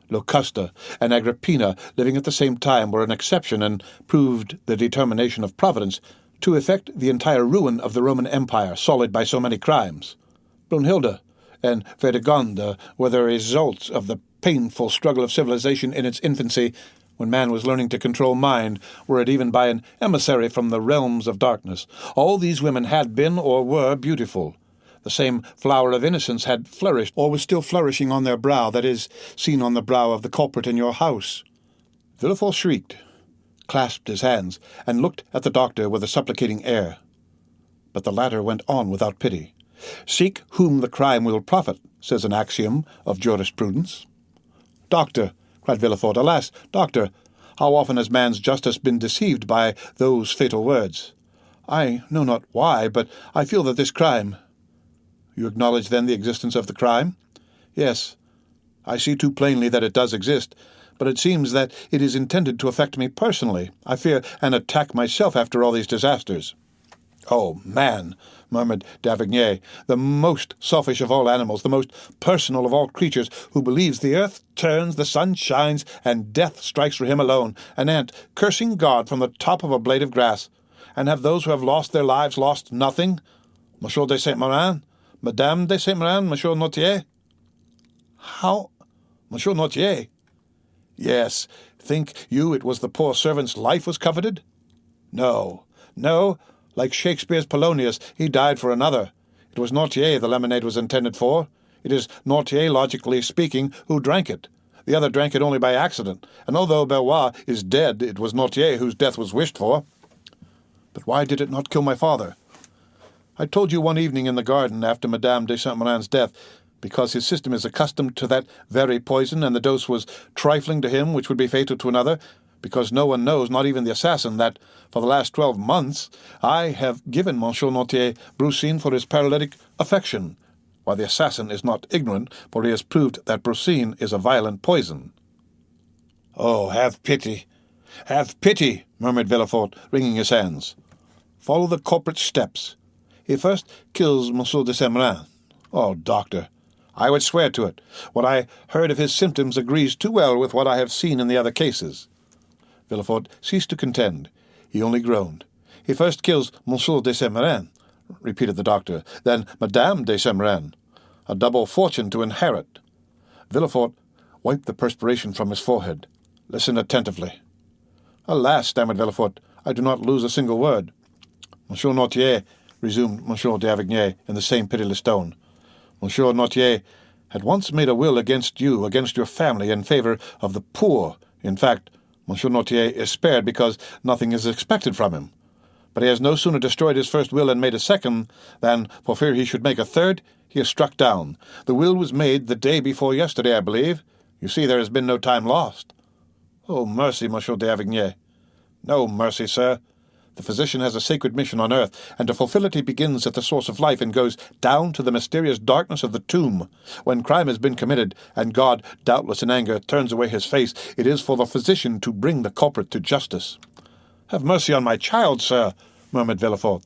Locusta and Agrippina, living at the same time, were an exception, and proved the determination of Providence to effect the entire ruin of the Roman Empire, sullied by so many crimes. Brunhilde and Fredegonde were the results of the painful struggle of civilization in its infancy, when man was learning to control mind, were it even by an emissary from the realms of darkness. All these women had been or were beautiful. The same flower of innocence had flourished, or was still flourishing on their brow, that is, seen on the brow of the culprit in your house." Villefort shrieked, clasped his hands, and looked at the doctor with a supplicating air. But the latter went on without pity. "Seek whom the crime will profit," says an axiom of jurisprudence. "Doctor," cried Villefort, "alas, doctor, how often has man's justice been deceived by those fatal words? I know not why, but I feel that this crime—" "You acknowledge, then, the existence of the crime?" "Yes. I see too plainly that it does exist, but it seems that it is intended to affect me personally. I fear an attack myself after all these disasters." "Oh, man," murmured d'Avrigny, "the most selfish of all animals, the most personal of all creatures, who believes the earth turns, the sun shines, and death strikes for him alone, an ant cursing God from the top of a blade of grass. And have those who have lost their lives lost nothing? Monsieur de Saint-Méran? Madame de Saint-Méran? Monsieur Noirtier?" "How? Monsieur Noirtier?" "Yes. Think you it was the poor servant's life was coveted? No. Like Shakespeare's Polonius, he died for another. It was Noirtier the lemonade was intended for. It is Noirtier, logically speaking, who drank it. The other drank it only by accident, and although Bellois is dead, it was Noirtier whose death was wished for." "But why did it not kill my father?" "I told you one evening in the garden after Madame de Saint-Méran's death, because his system is accustomed to that very poison, and the dose was trifling to him which would be fatal to another, because no one knows, not even the assassin, that for the last 12 months I have given Monsieur Noirtier brucine for his paralytic affection, while the assassin is not ignorant, for he has proved that brucine is a violent poison." "Oh, have pity, murmured Villefort, wringing his hands. "Follow the culprit's steps. He first kills Monsieur de Saint-Méran. Oh, doctor, I would swear to it. What I heard of his symptoms agrees too well with what I have seen in the other cases." Villefort ceased to contend. He only groaned. "He first kills Monsieur de Saint-Méran," repeated the doctor, "then Madame de Saint-Méran. A double fortune to inherit." Villefort wiped the perspiration from his forehead. "Listen attentively." "Alas," stammered Villefort, "I do not lose a single word." "Monsieur Noirtier," resumed Monsieur d'Avrigny in the same pitiless tone, "Monsieur Noirtier had once made a will against you, against your family, in favor of the poor. In fact, Monsieur Noirtier is spared because nothing is expected from him. But he has no sooner destroyed his first will and made a second than, for fear he should make a third, he is struck down. The will was made the day before yesterday, I believe. You see, there has been no time lost." "Oh, mercy, Monsieur d'Avrigny." "No mercy, sir. The physician has a sacred mission on earth, and to fulfill it he begins at the source of life and goes down to the mysterious darkness of the tomb. When crime has been committed, and God, doubtless in anger, turns away his face, it is for the physician to bring the culprit to justice." "Have mercy on my child, sir," murmured Villefort.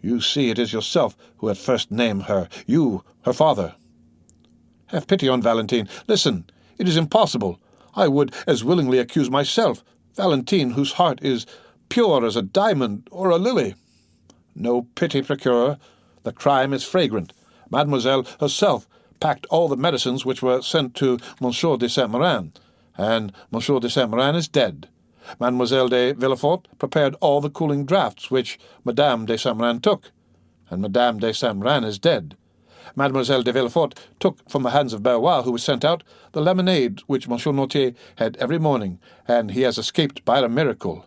"You see, it is yourself who have first named her, you, her father." "Have pity on Valentine. Listen, it is impossible. I would as willingly accuse myself, Valentine, whose heart is pure as a diamond or a lily. No pity, procureur. The crime is flagrant. Mademoiselle herself packed all the medicines which were sent to Monsieur de Saint-Méran, and Monsieur de Saint-Méran is dead. Mademoiselle de Villefort prepared all the cooling draughts which Madame de Saint-Méran took, and Madame de Saint-Méran is dead. Mademoiselle de Villefort took from the hands of BaS, who was sent out, the lemonade which Monsieur Noirtier had every morning, and he has escaped by a miracle.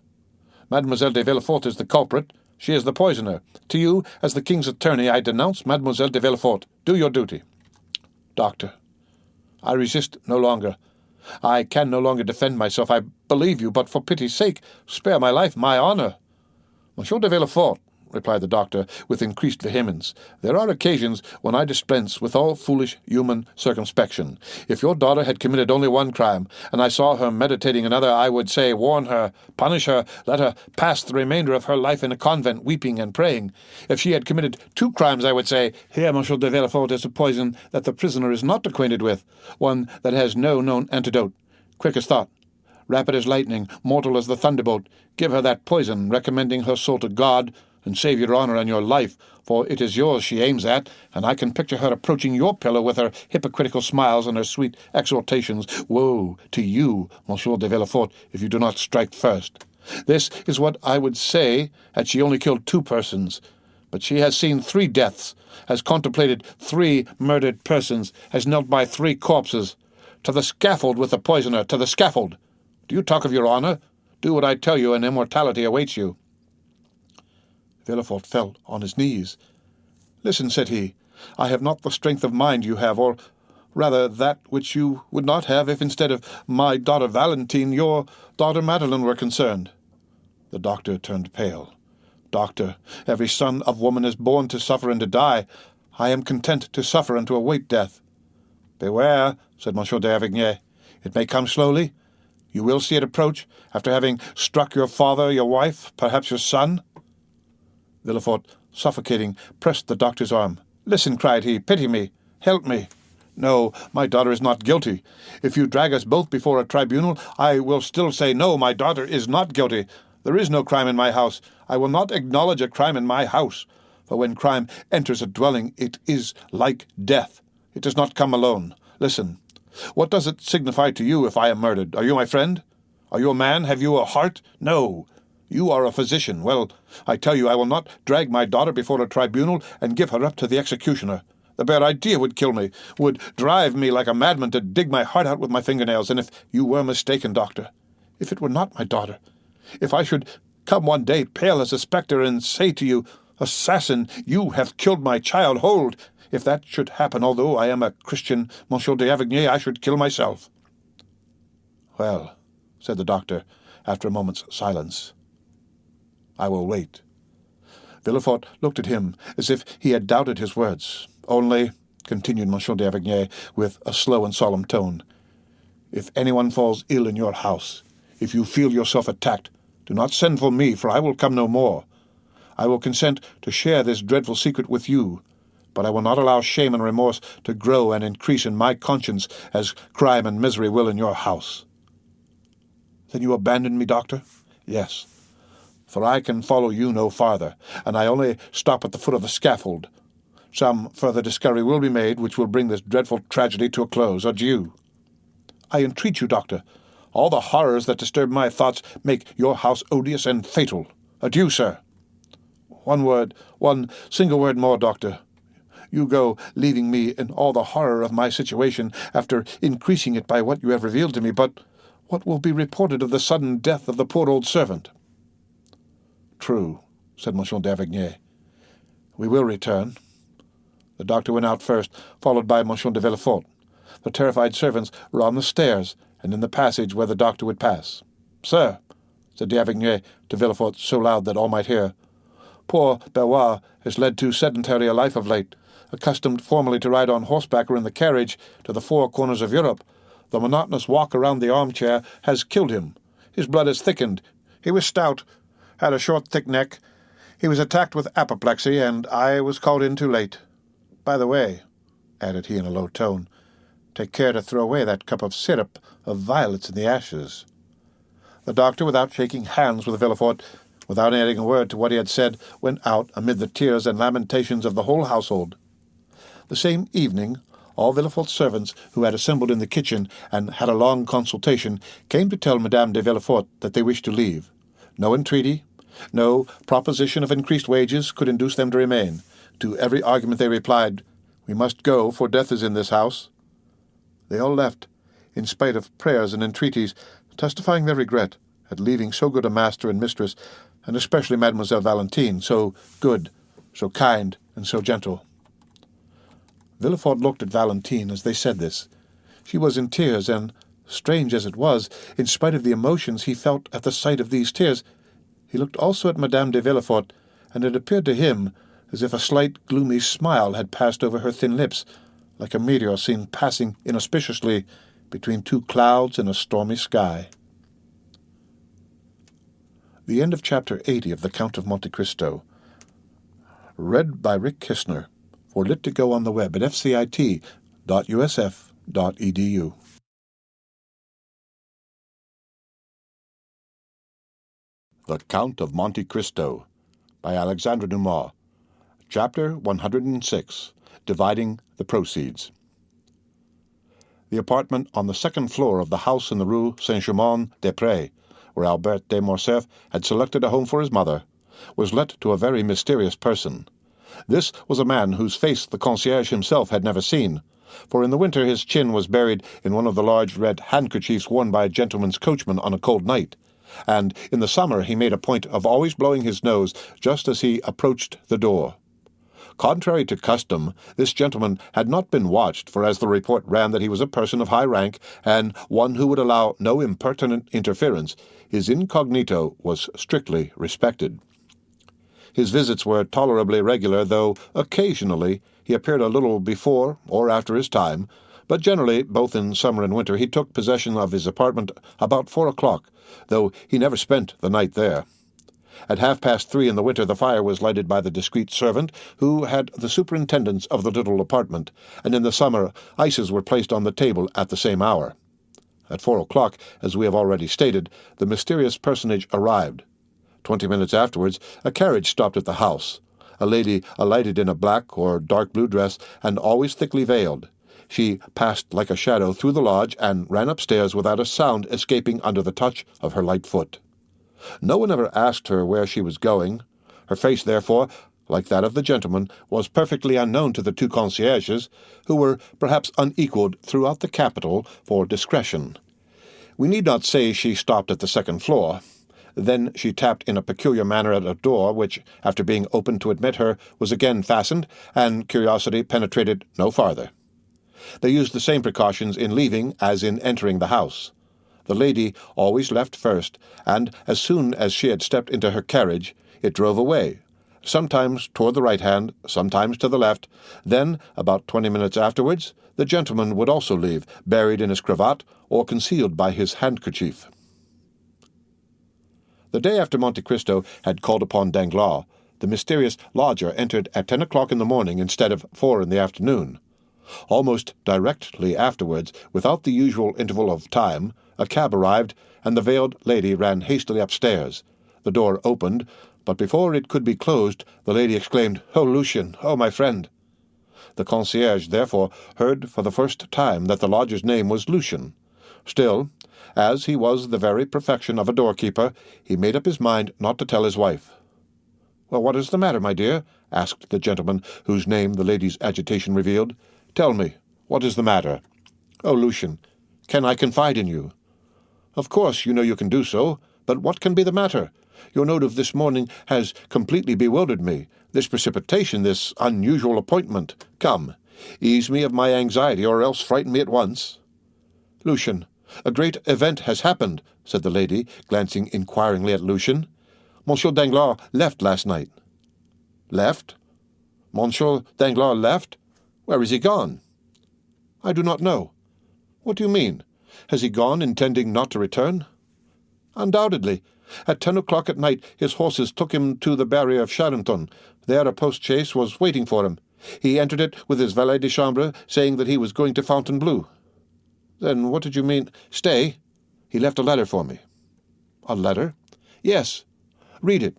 Mademoiselle de Villefort is the culprit. She is the poisoner. To you, as the king's attorney, I denounce Mademoiselle de Villefort. Do your duty. Doctor, I resist no longer. I can no longer defend myself. I believe you, but for pity's sake, spare my life, my honour. Monsieur de Villefort, replied the doctor with increased vehemence, there are occasions when I dispense with all foolish human circumspection. If your daughter had committed only one crime, and I saw her meditating another, I would say, warn her, punish her, let her pass the remainder of her life in a convent, weeping and praying. If she had committed 2 crimes, I would say, here, Monsieur de Villefort, is a poison that the prisoner is not acquainted with, one that has no known antidote. Quick as thought, rapid as lightning, mortal as the thunderbolt, give her that poison, recommending her soul to God, and save your honour and your life, for it is yours she aims at, and I can picture her approaching your pillow with her hypocritical smiles and her sweet exhortations. Woe to you, Monsieur de Villefort, if you do not strike first. This is what I would say had she only killed 2 persons. But she has seen 3 deaths, has contemplated 3 murdered persons, has knelt by 3 corpses. To the scaffold with the poisoner, to the scaffold! Do you talk of your honour? Do what I tell you, and immortality awaits you. Villefort fell on his knees. Listen, said he, I have not the strength of mind you have, or rather that which you would not have if instead of my daughter Valentine, your daughter Madeleine were concerned. The doctor turned pale. Doctor, every son of woman is born to suffer and to die. I am content to suffer and to await death. Beware, said Monsieur d'Avignay. It may come slowly. You will see it approach, after having struck your father, your wife, perhaps your son. Villefort, suffocating, pressed the doctor's arm. Listen, cried he, pity me, help me. No, my daughter is not guilty. If you drag us both before a tribunal, I will still say, no, my daughter is not guilty. There is no crime in my house. I will not acknowledge a crime in my house. For when crime enters a dwelling, it is like death. It does not come alone. Listen, what does it signify to you if I am murdered? Are you my friend? Are you a man? Have you a heart? No. You are a physician. Well, I tell you, I will not drag my daughter before a tribunal and give her up to the executioner. The bare idea would kill me, would drive me like a madman to dig my heart out with my fingernails. And if you were mistaken, doctor, if it were not my daughter, if I should come one day pale as a spectre and say to you, Assassin, you have killed my child, hold! If that should happen, although I am a Christian, Monsieur d'Avignay, I should kill myself. Well, said the doctor, after a moment's silence, I will wait. Villefort looked at him as if he had doubted his words. Only, continued Monsieur d'Avignay with a slow and solemn tone, if anyone falls ill in your house, if you feel yourself attacked, do not send for me, for I will come no more. I will consent to share this dreadful secret with you, but I will not allow shame and remorse to grow and increase in my conscience as crime and misery will in your house. Then you abandon me, doctor? Yes. For I can follow you no farther, and I only stop at the foot of the scaffold. Some further discovery will be made which will bring this dreadful tragedy to a close. Adieu. I entreat you, doctor. All the horrors that disturb my thoughts make your house odious and fatal. Adieu, sir. One single word more, doctor. You go, leaving me in all the horror of my situation, after increasing it by what you have revealed to me, but what will be reported of the sudden death of the poor old servant? True, said Monsieur d'Avignay. We will return. The doctor went out first, followed by Monsieur de Villefort. The terrified servants were on the stairs and in the passage where the doctor would pass. Sir, said d'Avignay to Villefort so loud that all might hear, poor BaS has led too sedentary a life of late. Accustomed formerly to ride on horseback or in the carriage to the 4 corners of Europe, the monotonous walk around the armchair has killed him. His blood has thickened. He was stout, had a short, thick neck. He was attacked with apoplexy, and I was called in too late. By the way, added he in a low tone, take care to throw away that cup of syrup of violets in the ashes. The doctor, without shaking hands with Villefort, without adding a word to what he had said, went out amid the tears and lamentations of the whole household. The same evening, all Villefort's servants, who had assembled in the kitchen and had a long consultation, came to tell Madame de Villefort that they wished to leave. No entreaty, no proposition of increased wages could induce them to remain. To every argument they replied, "We must go, for death is in this house." They all left, in spite of prayers and entreaties, testifying their regret at leaving so good a master and mistress, and especially Mademoiselle Valentine, so good, so kind, and so gentle. Villefort looked at Valentine as they said this. She was in tears, and, strange as it was, in spite of the emotions he felt at the sight of these tears, he looked also at Madame de Villefort, and it appeared to him as if a slight gloomy smile had passed over her thin lips, like a meteor seen passing inauspiciously between two clouds in a stormy sky. The end of Chapter 80 of The Count of Monte Cristo. Read by Rick Kistner. For Lit to go on the web at fcit.usf.edu. The Count of Monte Cristo by Alexandre Dumas. Chapter 106. Dividing the Proceeds. The apartment on the second floor of the house in the Rue Saint-Germain-des-Prés, where Albert de Morcerf had selected a home for his mother, was let to a very mysterious person. This was a man whose face the concierge himself had never seen, for in the winter his chin was buried in one of the large red handkerchiefs worn by a gentleman's coachman on a cold night, and in the summer he made a point of always blowing his nose just as he approached the door. Contrary to custom, this gentleman had not been watched, for as the report ran that he was a person of high rank, and one who would allow no impertinent interference, his incognito was strictly respected. His visits were tolerably regular, though occasionally he appeared a little before or after his time, but generally, both in summer and winter, he took possession of his apartment about 4 o'clock, though he never spent the night there. At 3:30 in the winter the fire was lighted by the discreet servant, who had the superintendence of the little apartment, and in the summer ices were placed on the table at the same hour. At 4 o'clock, as we have already stated, the mysterious personage arrived. 20 minutes afterwards, a carriage stopped at the house. A lady alighted in a black or dark blue dress, and always thickly veiled. She passed like a shadow through the lodge and ran upstairs without a sound escaping under the touch of her light foot. No one ever asked her where she was going. Her face, therefore, like that of the gentleman, was perfectly unknown to the two concierges, who were perhaps unequalled throughout the capital for discretion. We need not say she stopped at the second floor. Then she tapped in a peculiar manner at a door which, after being opened to admit her, was again fastened, and curiosity penetrated no farther. They used the same precautions in leaving as in entering the house. The lady always left first, and as soon as she had stepped into her carriage, it drove away, sometimes toward the right hand, sometimes to the left. Then, about 20 minutes afterwards, the gentleman would also leave, buried in his cravat or concealed by his handkerchief. The day after Monte Cristo had called upon Danglars, the mysterious lodger entered at 10 o'clock in the morning instead of 4 in the afternoon. Almost directly afterwards, without the usual interval of time, a cab arrived, and the veiled lady ran hastily upstairs. The door opened, but before it could be closed, the lady exclaimed, "Oh, Lucien! Oh, my friend!" The concierge, therefore, heard for the first time that the lodger's name was Lucien. Still, as he was the very perfection of a doorkeeper, he made up his mind not to tell his wife. "Well, what is the matter, my dear?" asked the gentleman, whose name the lady's agitation revealed. "Tell me, what is the matter?" "Oh, Lucien, can I confide in you?" "Of course, you know you can do so, but what can be the matter? Your note of this morning has completely bewildered me. This precipitation, this unusual appointment. Come, ease me of my anxiety, or else frighten me at once." "Lucien, a great event has happened," said the lady, glancing inquiringly at Lucien. "Monsieur Danglars left last night." "Left? Monsieur Danglars left? Where is he gone?" "I do not know." "What do you mean? Has he gone intending not to return?" "Undoubtedly. At 10 o'clock at night his horses took him to the barrier of Charenton. There a post-chaise was waiting for him. He entered it with his valet de chambre, saying that he was going to Fontainebleau." "Then what did you mean—" "Stay. He left a letter for me." "A letter?" "Yes. Read it."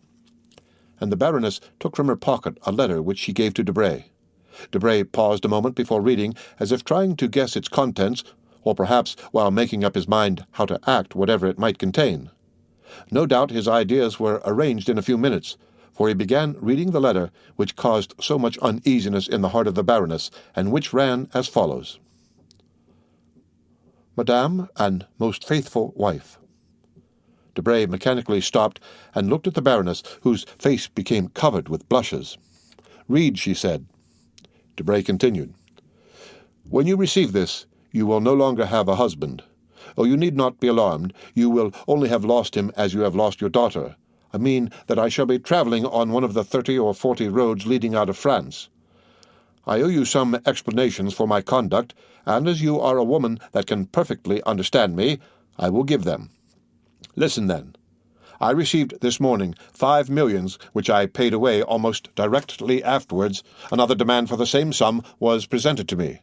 And the Baroness took from her pocket a letter which she gave to Debray. Debray paused a moment before reading, as if trying to guess its contents, or perhaps while making up his mind how to act whatever it might contain. No doubt his ideas were arranged in a few minutes, for he began reading the letter which caused so much uneasiness in the heart of the Baroness, and which ran as follows: "Madame and most faithful wife." Debray mechanically stopped and looked at the Baroness, whose face became covered with blushes. "Read," she said. Debray continued: "When you receive this, you will no longer have a husband. Oh, you need not be alarmed. You will only have lost him as you have lost your daughter. I mean that I shall be travelling on one of the 30 or 40 roads leading out of France. I owe you some explanations for my conduct, and as you are a woman that can perfectly understand me, I will give them. Listen, then. I received this morning 5 millions, which I paid away almost directly afterwards. Another demand for the same sum was presented to me.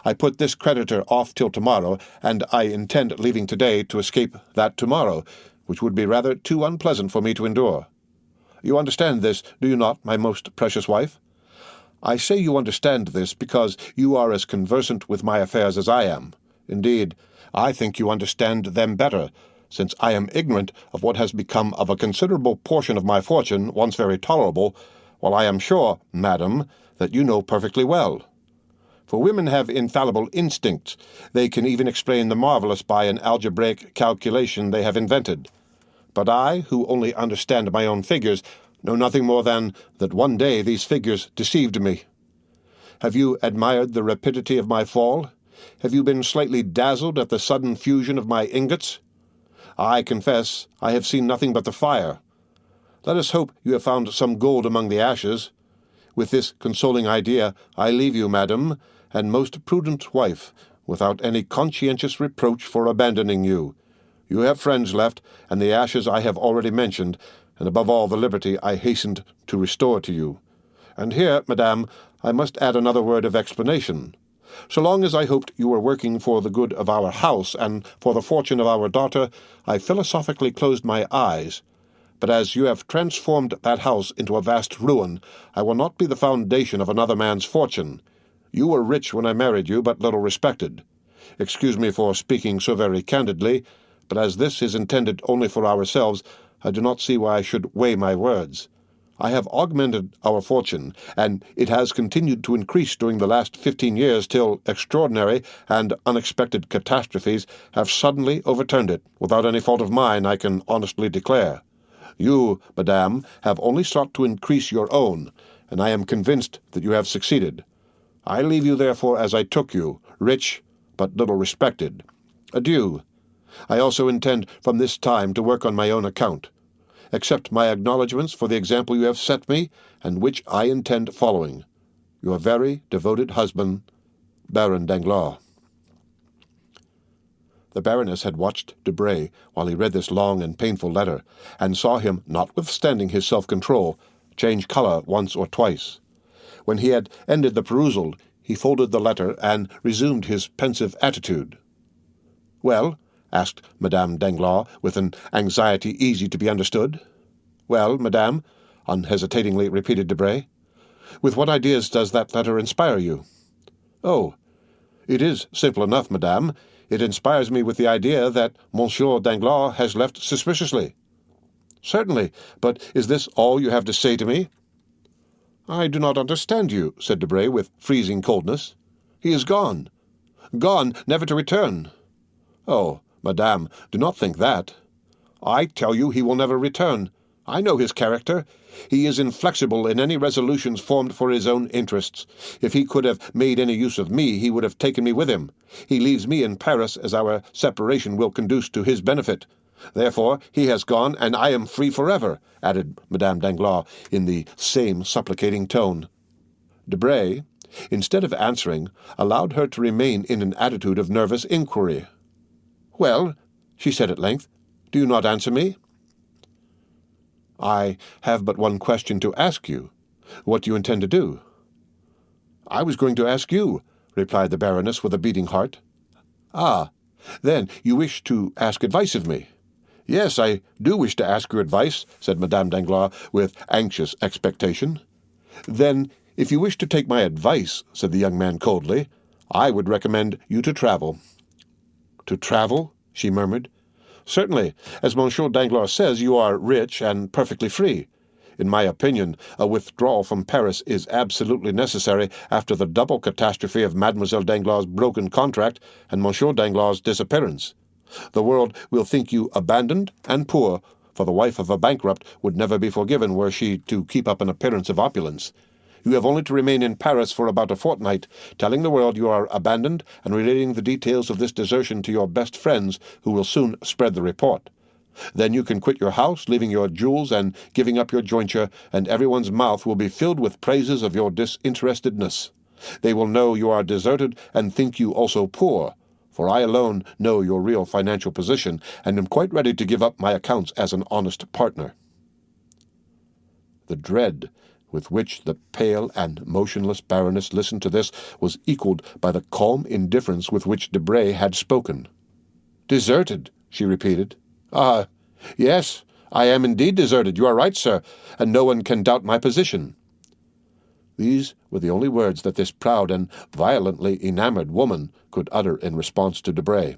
I put this creditor off till tomorrow, and I intend leaving today to escape that tomorrow, which would be rather too unpleasant for me to endure. You understand this, do you not, my most precious wife? I say you understand this because you are as conversant with my affairs as I am. Indeed, I think you understand them better, since I am ignorant of what has become of a considerable portion of my fortune, once very tolerable, while I am sure, madam, that you know perfectly well. For women have infallible instincts. They can even explain the marvelous by an algebraic calculation they have invented. But I, who only understand my own figures, know nothing more than that one day these figures deceived me. Have you admired the rapidity of my fall? Have you been slightly dazzled at the sudden fusion of my ingots? I confess I have seen nothing but the fire. Let us hope you have found some gold among the ashes. With this consoling idea I leave you, madam, and most prudent wife, without any conscientious reproach for abandoning you. You have friends left, and the ashes I have already mentioned, and above all the liberty I hastened to restore to you. And here, madame, I must add another word of explanation. So long as I hoped you were working for the good of our house and for the fortune of our daughter, I philosophically closed my eyes. But as you have transformed that house into a vast ruin, I will not be the foundation of another man's fortune. You were rich when I married you, but little respected. Excuse me for speaking so very candidly, but as this is intended only for ourselves, I do not see why I should weigh my words. I have augmented our fortune, and it has continued to increase during the last 15 years till extraordinary and unexpected catastrophes have suddenly overturned it, without any fault of mine, I can honestly declare. You, madame, have only sought to increase your own, and I am convinced that you have succeeded. I leave you, therefore, as I took you, rich, but little respected. Adieu. I also intend from this time to work on my own account. Accept my acknowledgments for the example you have set me, and which I intend following. Your very devoted husband, Baron Danglars. The Baroness had watched Debray while he read this long and painful letter, and saw him, notwithstanding his self-control, change colour once or twice. When he had ended the perusal, he folded the letter and resumed his pensive attitude. "Well?" asked Madame Danglars, with an anxiety easy to be understood. "Well, madame?" unhesitatingly repeated Debray. "With what ideas does that letter inspire you?" "Oh, it is simple enough, madame. It inspires me with the idea that Monsieur Danglars has left suspiciously." "Certainly, but is this all you have to say to me?" "I do not understand you," said Debray with freezing coldness. "He is gone. Gone, never to return." "Oh, madame, do not think that. I tell you he will never return. I know his character. He is inflexible in any resolutions formed for his own interests. If he could have made any use of me, he would have taken me with him. He leaves me in Paris as our separation will conduce to his benefit. Therefore he has gone, and I am free forever," added Madame Danglars in the same supplicating tone. Debray, instead of answering, allowed her to remain in an attitude of nervous inquiry. "Well," she said at length, "do you not answer me?" "I have but one question to ask you. What do you intend to do?" "I was going to ask you," replied the Baroness with a beating heart. "Ah, then you wish to ask advice of me?" "Yes, I do wish to ask your advice," said Madame Danglars with anxious expectation. "Then, if you wish to take my advice," said the young man coldly, "I would recommend you to travel." "To travel?" she murmured. "Certainly. As Monsieur Danglars says, you are rich and perfectly free. In my opinion, a withdrawal from Paris is absolutely necessary after the double catastrophe of Mademoiselle Danglars' broken contract and Monsieur Danglars' disappearance. The world will think you abandoned and poor, for the wife of a bankrupt would never be forgiven were she to keep up an appearance of opulence. You have only to remain in Paris for about a fortnight, telling the world you are abandoned and relating the details of this desertion to your best friends, who will soon spread the report. Then you can quit your house, leaving your jewels and giving up your jointure, and everyone's mouth will be filled with praises of your disinterestedness. They will know you are deserted and think you also poor, for I alone know your real financial position, and am quite ready to give up my accounts as an honest partner." The dread with which the pale and motionless Baroness listened to this was equalled by the calm indifference with which Debray had spoken. "Deserted," she repeated. "Ah, yes, I am indeed deserted. You are right, sir, and no one can doubt my position." These were the only words that this proud and violently enamored woman could utter in response to Debray.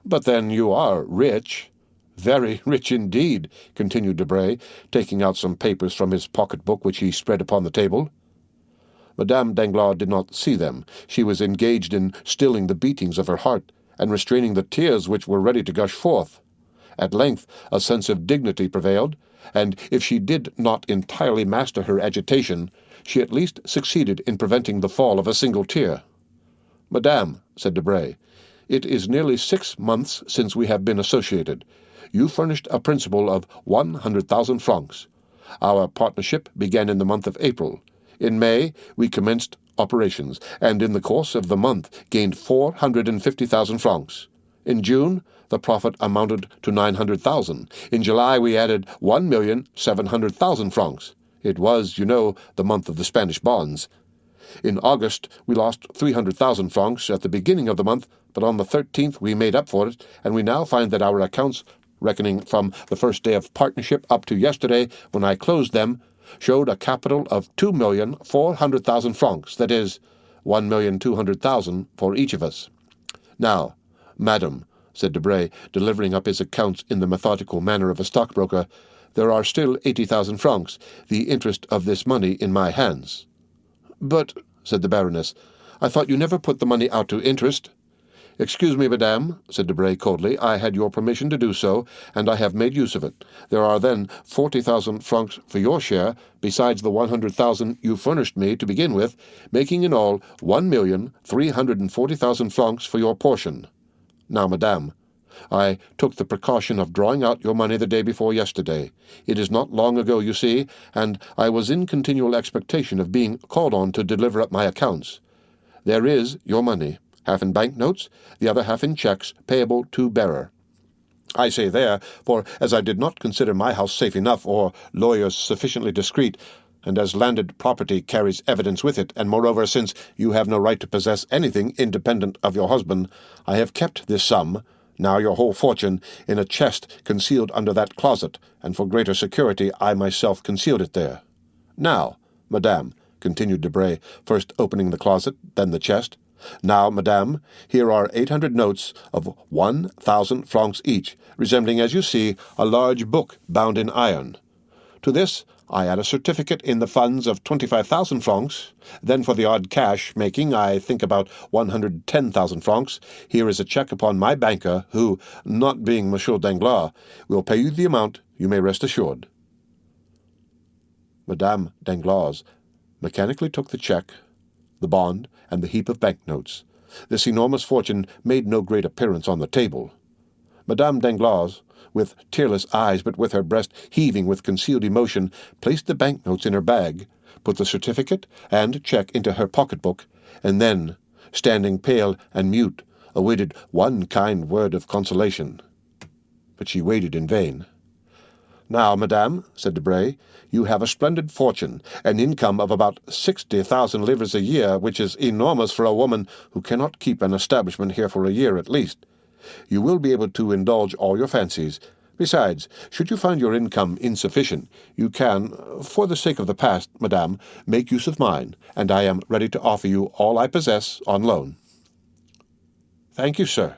"But then you are rich." "Very rich indeed," continued Debray, taking out some papers from his pocket-book which he spread upon the table. Madame Danglars did not see them. She was engaged in stilling the beatings of her heart, and restraining the tears which were ready to gush forth. At length a sense of dignity prevailed, and if she did not entirely master her agitation, she at least succeeded in preventing the fall of a single tear. "Madame," said Debray, "it is nearly 6 months since we have been associated. You furnished a principal of 100,000 francs. Our partnership began in the month of April. In May we commenced operations, and in the course of the month gained 450,000 francs. In June the profit amounted to 900,000. In July we added 1,700,000 francs. It was, you know, the month of the Spanish bonds. In August we lost 300,000 francs at the beginning of the month, but on the 13th we made up for it, and we now find that our accounts, reckoning from the first day of partnership up to yesterday, when I closed them, showed a capital of 2,400,000 francs, that is, 1,200,000 for each of us. Now, madam," said Debray, delivering up his accounts in the methodical manner of a stockbroker, "there are still 80,000 francs, the interest of this money in my hands." "But," said the Baroness, "I thought you never put the money out to interest." "Excuse me, madame," said Debray coldly, "I had your permission to do so, and I have made use of it. There are then 40,000 francs for your share, besides the 100,000 you furnished me to begin with, making in all 1,340,000 francs for your portion. Now, madame, I took the precaution of drawing out your money the day before yesterday. It is not long ago, you see, and I was in continual expectation of being called on to deliver up my accounts. There is your money, half in bank-notes, the other half in checks, payable to bearer. I say there, for as I did not consider my house safe enough, or lawyers sufficiently discreet, and as landed property carries evidence with it, and moreover, since you have no right to possess anything independent of your husband, I have kept this sum, now your whole fortune, in a chest concealed under that closet, and for greater security I myself concealed it there. Now, madame," continued Debray, first opening the closet, then the chest, "now, madame, here are 800 notes of 1,000 francs each, resembling, as you see, a large book bound in iron. To this I add a certificate in the funds of 25,000 francs. Then for the odd cash, making, I think, about 110,000 francs, here is a check upon my banker, who, not being Monsieur Danglars, will pay you the amount, you may rest assured." Madame Danglars mechanically took the check, the bond, and the heap of banknotes. This enormous fortune made no great appearance on the table. Madame Danglars, with tearless eyes but with her breast heaving with concealed emotion, placed the banknotes in her bag, put the certificate and check into her pocket-book, and then, standing pale and mute, awaited one kind word of consolation. But she waited in vain. "Now, madame," said Debray, "you have a splendid fortune, an income of about 60,000 livres a year, which is enormous for a woman who cannot keep an establishment here for a year at least. You will be able to indulge all your fancies. Besides, should you find your income insufficient, you can, for the sake of the past, madame, make use of mine, and I am ready to offer you all I possess on loan." "Thank you, sir."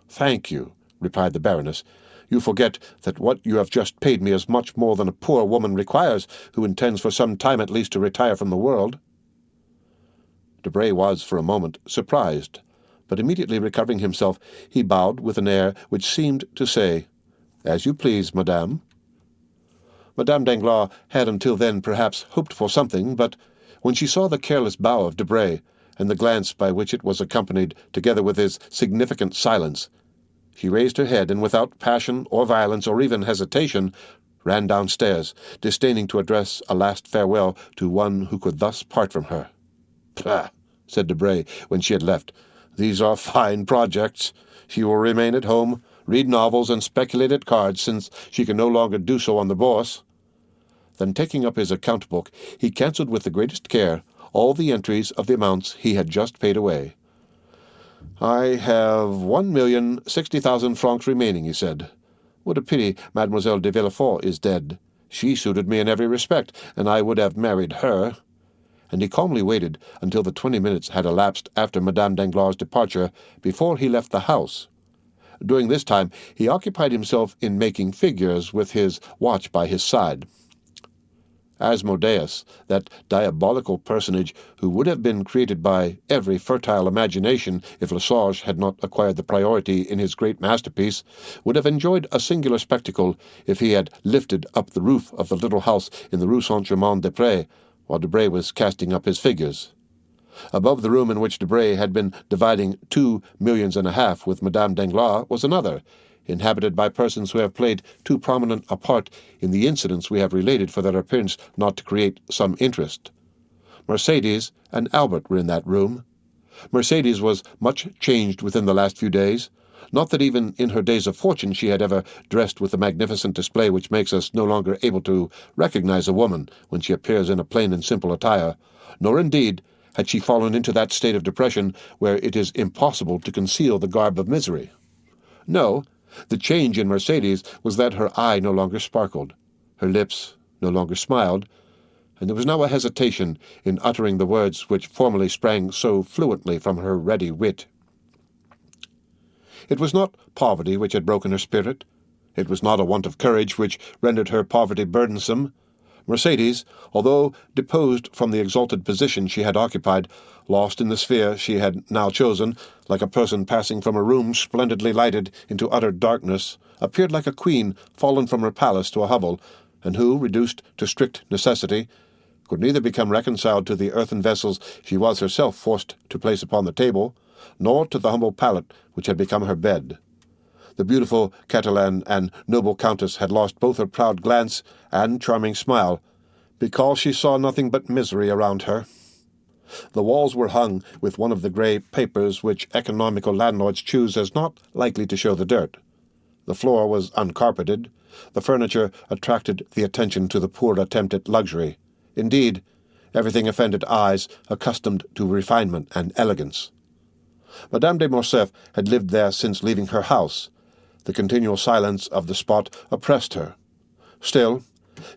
"Thank you," replied the Baroness. "You forget that what you have just paid me is much more than a poor woman requires who intends for some time at least to retire from the world." Debray was, for a moment, surprised, but immediately recovering himself, he bowed with an air which seemed to say, "As you please, madame." Madame Danglars had until then perhaps hoped for something, but when she saw the careless bow of Debray, and the glance by which it was accompanied, together with his significant silence, she raised her head, and without passion or violence or even hesitation, ran downstairs, disdaining to address a last farewell to one who could thus part from her. "Pah!" said Debray, when she had left. "These are fine projects. She will remain at home, read novels, and speculate at cards, since she can no longer do so on the Bourse." Then, taking up his account-book, he cancelled with the greatest care all the entries of the amounts he had just paid away. "I have 1,060,000 francs remaining," he said. "What a pity Mademoiselle de Villefort is dead. She suited me in every respect, and I would have married her." And he calmly waited until the 20 minutes had elapsed after Madame Danglars' departure before he left the house. During this time he occupied himself in making figures with his watch by his side. Asmodeus, that diabolical personage who would have been created by every fertile imagination if Lesage had not acquired the priority in his great masterpiece, would have enjoyed a singular spectacle if he had lifted up the roof of the little house in the Rue Saint-Germain-des-Prés while Debray was casting up his figures. Above the room in which Debray had been dividing 2,5 millions with Madame Danglars was another, inhabited by persons who have played too prominent a part in the incidents we have related for their appearance not to create some interest. Mercédès and Albert were in that room. Mercédès was much changed within the last few days. Not that even in her days of fortune she had ever dressed with the magnificent display which makes us no longer able to recognize a woman when she appears in a plain and simple attire, nor indeed had she fallen into that state of depression where it is impossible to conceal the garb of misery. No, the change in Mercédès was that her eye no longer sparkled, her lips no longer smiled, and there was now a hesitation in uttering the words which formerly sprang so fluently from her ready wit. It was not poverty which had broken her spirit. It was not a want of courage which rendered her poverty burdensome. Mercédès, although deposed from the exalted position she had occupied, lost in the sphere she had now chosen, like a person passing from a room splendidly lighted into utter darkness, appeared like a queen fallen from her palace to a hovel, and who, reduced to strict necessity, could neither become reconciled to the earthen vessels she was herself forced to place upon the table, nor to the humble pallet which had become her bed. The beautiful Catalan and noble countess had lost both her proud glance and charming smile, because she saw nothing but misery around her. The walls were hung with one of the grey papers which economical landlords choose as not likely to show the dirt. The floor was uncarpeted. The furniture attracted the attention to the poor attempt at luxury. Indeed, everything offended eyes accustomed to refinement and elegance. Madame de Morcerf had lived there since leaving her house. The continual silence of the spot oppressed her. Still,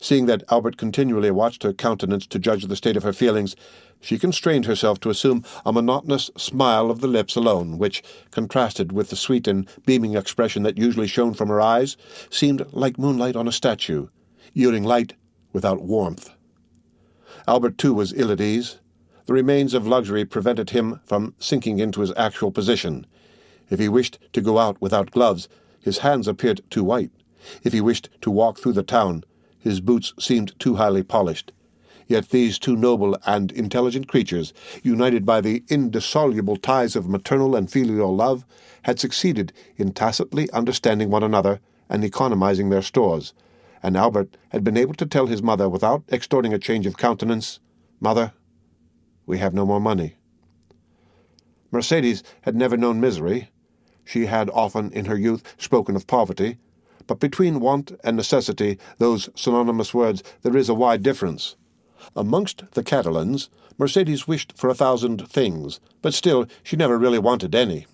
seeing that Albert continually watched her countenance to judge the state of her feelings, she constrained herself to assume a monotonous smile of the lips alone, which, contrasted with the sweet and beaming expression that usually shone from her eyes, seemed like moonlight on a statue, yielding light without warmth. Albert, too, was ill at ease. The remains of luxury prevented him from sinking into his actual position. If he wished to go out without gloves, his hands appeared too white. If he wished to walk through the town, his boots seemed too highly polished. Yet these two noble and intelligent creatures, united by the indissoluble ties of maternal and filial love, had succeeded in tacitly understanding one another and economizing their stores, and Albert had been able to tell his mother without extorting a change of countenance, "Mother, we have no more money." Mercédès had never known misery. She had often in her youth spoken of poverty, but between want and necessity, those synonymous words, there is a wide difference. Amongst the Catalans, Mercédès wished for 1,000 things, but still she never really wanted any.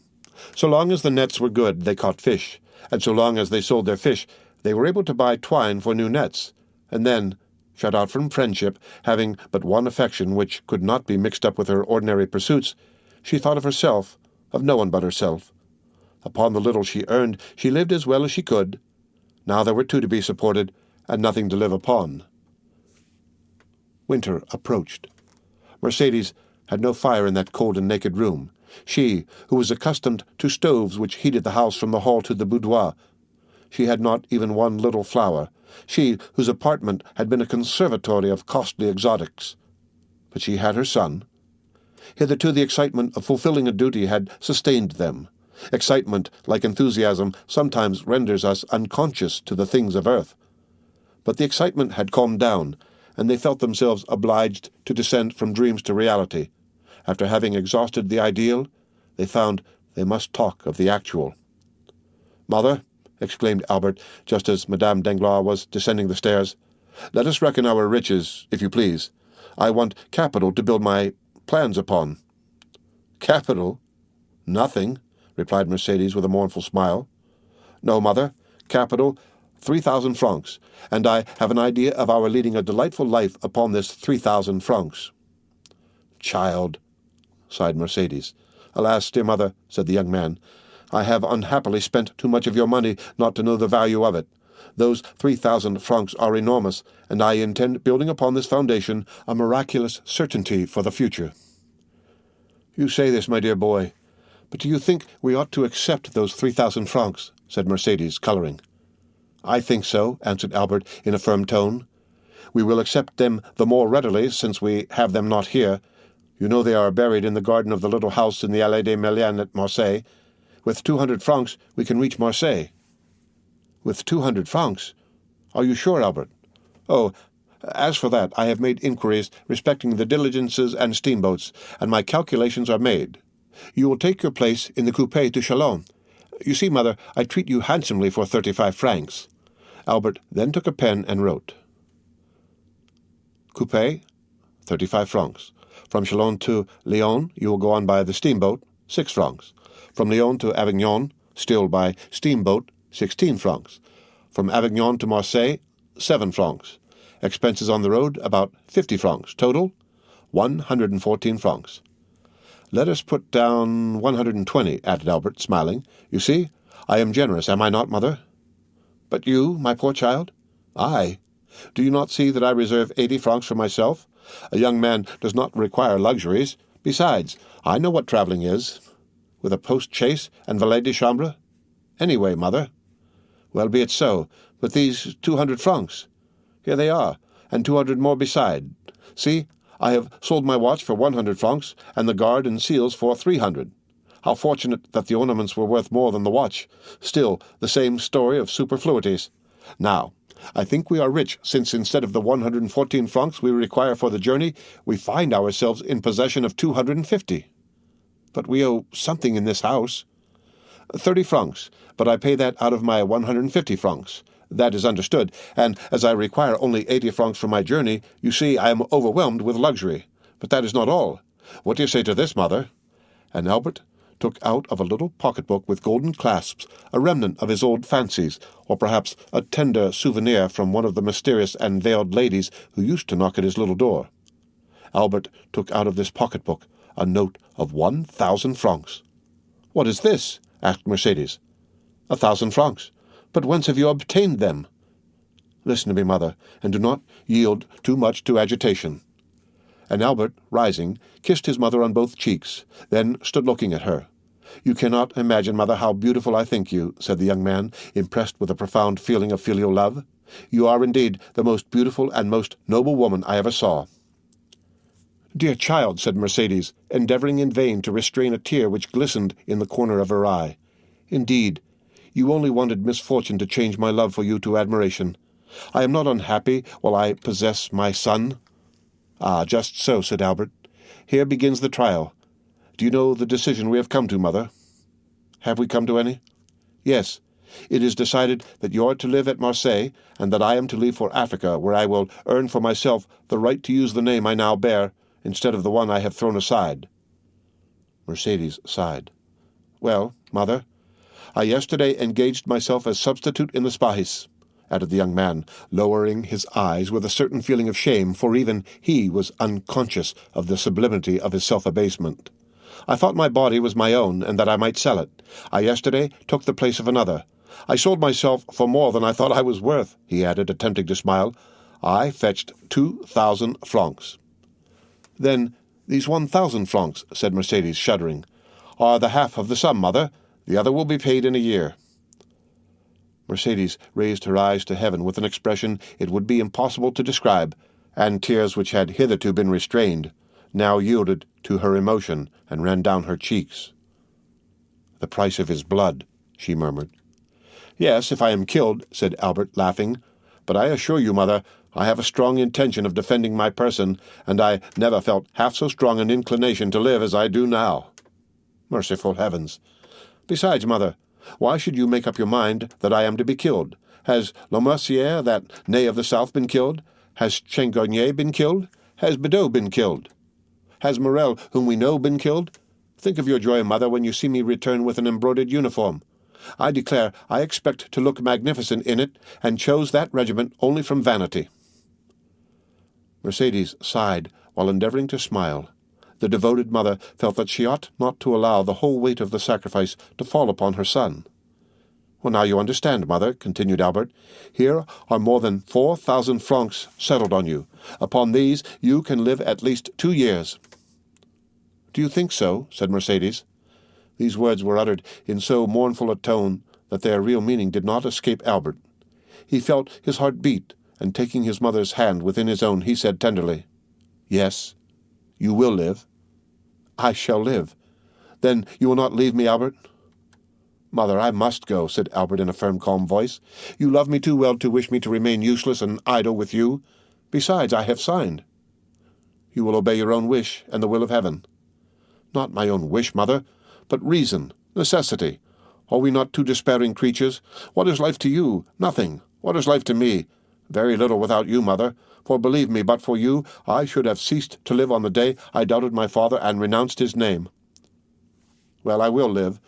So long as the nets were good, they caught fish, and so long as they sold their fish, they were able to buy twine for new nets. And then, shut out from friendship, having but one affection which could not be mixed up with her ordinary pursuits, she thought of herself, of no one but herself. Upon the little she earned, she lived as well as she could. Now there were two to be supported, and nothing to live upon. Winter approached. Mercedes had no fire in that cold and naked room. She, who was accustomed to stoves which heated the house from the hall to the boudoir. She had not even one little flower. She, whose apartment had been a conservatory of costly exotics. But she had her son. Hitherto the excitement of fulfilling a duty had sustained them. Excitement, like enthusiasm, sometimes renders us unconscious to the things of earth. But the excitement had calmed down, and they felt themselves obliged to descend from dreams to reality. After having exhausted the ideal, they found they must talk of the actual. "Mother," exclaimed Albert, just as Madame Danglars was descending the stairs, "let us reckon our riches, if you please. I want capital to build my plans upon." "Capital? Nothing," replied Mercedes with a mournful smile. "No, mother, capital 3,000 francs, and I have an idea of our leading a delightful life upon this 3,000 francs. "Child," sighed Mercedes. "Alas, dear mother," said the young man, "I have unhappily spent too much of your money not to know the value of it. Those 3,000 francs are enormous, and I intend building upon this foundation a miraculous certainty for the future." "You say this, my dear boy, but do you think we ought to accept those 3,000 francs?" said Mercedes, coloring. "I think so," answered Albert in a firm tone. "We will accept them the more readily since we have them not here. You know they are buried in the garden of the little house in the Allée des Melians at Marseille. With 200 francs we can reach Marseille." "With 200 francs? Are you sure, Albert?" "Oh, as for that, I have made inquiries respecting the diligences and steamboats, and my calculations are made. You will take your place in the coupé to Chalons. You see, mother, I treat you handsomely for 35 francs. Albert then took a pen and wrote. "Coupé, 35 francs. From Chalons to Lyon, you will go on by the steamboat, 6 francs. From Lyon to Avignon, still by steamboat, 16 francs. From Avignon to Marseille, 7 francs. Expenses on the road, about 50 francs. Total, 114 francs. "Let us put down 120, added Albert, smiling. "You see, I am generous, am I not, mother?" "But you, my poor child?" "I? Do you not see that I reserve 80 francs for myself? A young man does not require luxuries. Besides, I know what travelling is. With a post-chaise and valet de chambre? Anyway, mother." "Well, be it so, but these 200 francs? "Here they are, and 200 more beside. See, I have sold my watch for 100 francs, and the guard and seals for 300. How fortunate that the ornaments were worth more than the watch. Still, the same story of superfluities. Now, I think we are rich, since instead of the 114 francs we require for the journey, we find ourselves in possession of 250. "But we owe something in this house." 30 francs, but I pay that out of my 150 francs. That is understood, and as I require only 80 francs for my journey, you see I am overwhelmed with luxury. But that is not all. What do you say to this, mother?" And Albert took out of a little pocket-book with golden clasps a remnant of his old fancies, or perhaps a tender souvenir from one of the mysterious and veiled ladies who used to knock at his little door. Albert took out of this pocket-book a note of 1,000 francs. "What is this?" asked Mercedes. 1,000 francs. But whence have you obtained them?" "Listen to me, mother, and do not yield too much to agitation." And Albert, rising, kissed his mother on both cheeks, then stood looking at her. "You cannot imagine, mother, how beautiful I think you," said the young man, impressed with a profound feeling of filial love. "You are indeed the most beautiful and most noble woman I ever saw." "Dear child," said Mercedes, endeavoring in vain to restrain a tear which glistened in the corner of her eye. "Indeed, you only wanted misfortune to change my love for you to admiration. I am not unhappy while I possess my son." "Ah, just so," said Albert. "Here begins the trial. Do you know the decision we have come to, mother?" "Have we come to any?" "Yes. It is decided that you are to live at Marseille, and that I am to leave for Africa, where I will earn for myself the right to use the name I now bear, instead of the one I have thrown aside." Mercedes sighed. Well, mother, I yesterday engaged myself as substitute in the spice," added the young man, lowering his eyes with a certain feeling of shame, for even he was unconscious of the sublimity of his self-abasement. "I thought my body was my own, and that I might sell it. I yesterday took the place of another. I sold myself for more than I thought I was worth," he added, attempting to smile. "I fetched 2,000 francs." "Then these 1,000 francs," said Mercedes, shuddering, "are the half of the sum, mother. The other will be paid in a year." Mercedes raised her eyes to heaven with an expression it would be impossible to describe, and tears which had hitherto been restrained now yielded to her emotion and ran down her cheeks. "The price of his blood," she murmured. "Yes, if I am killed," said Albert, laughing. "But I assure you, mother, I have a strong intention of defending my person, and I never felt half so strong an inclination to live as I do now. Merciful heavens! Besides, mother, why should you make up your mind that I am to be killed? Has Lemercier, that nay of the South, been killed? Has Changarnier been killed? Has Bedeau been killed? Has Morel, whom we know, been killed? Think of your joy, mother, when you see me return with an embroidered uniform. I declare I expect to look magnificent in it, and chose that regiment only from vanity." Mercedes sighed while endeavoring to smile. The devoted mother felt that she ought not to allow the whole weight of the sacrifice to fall upon her son. "Well, now you understand, mother," continued Albert. "Here are more than 4,000 francs settled on you. Upon these you can live at least 2 years." "Do you think so?" said Mercedes. These words were uttered in so mournful a tone that their real meaning did not escape Albert. He felt his heart beat, and taking his mother's hand within his own, he said tenderly, "Yes, you will live." "I shall live. Then you will not leave me, Albert?" "Mother, I must go," said Albert in a firm, calm voice. "You love me too well to wish me to remain useless and idle with you. Besides, I have signed." "You will obey your own wish and the will of heaven." "Not my own wish, mother, but reason, necessity. Are we not two despairing creatures? What is life to you? Nothing. What is life to me? Very little without you, mother. For believe me, but for you, I should have ceased to live on the day I doubted my father and renounced his name." "Well, I will live,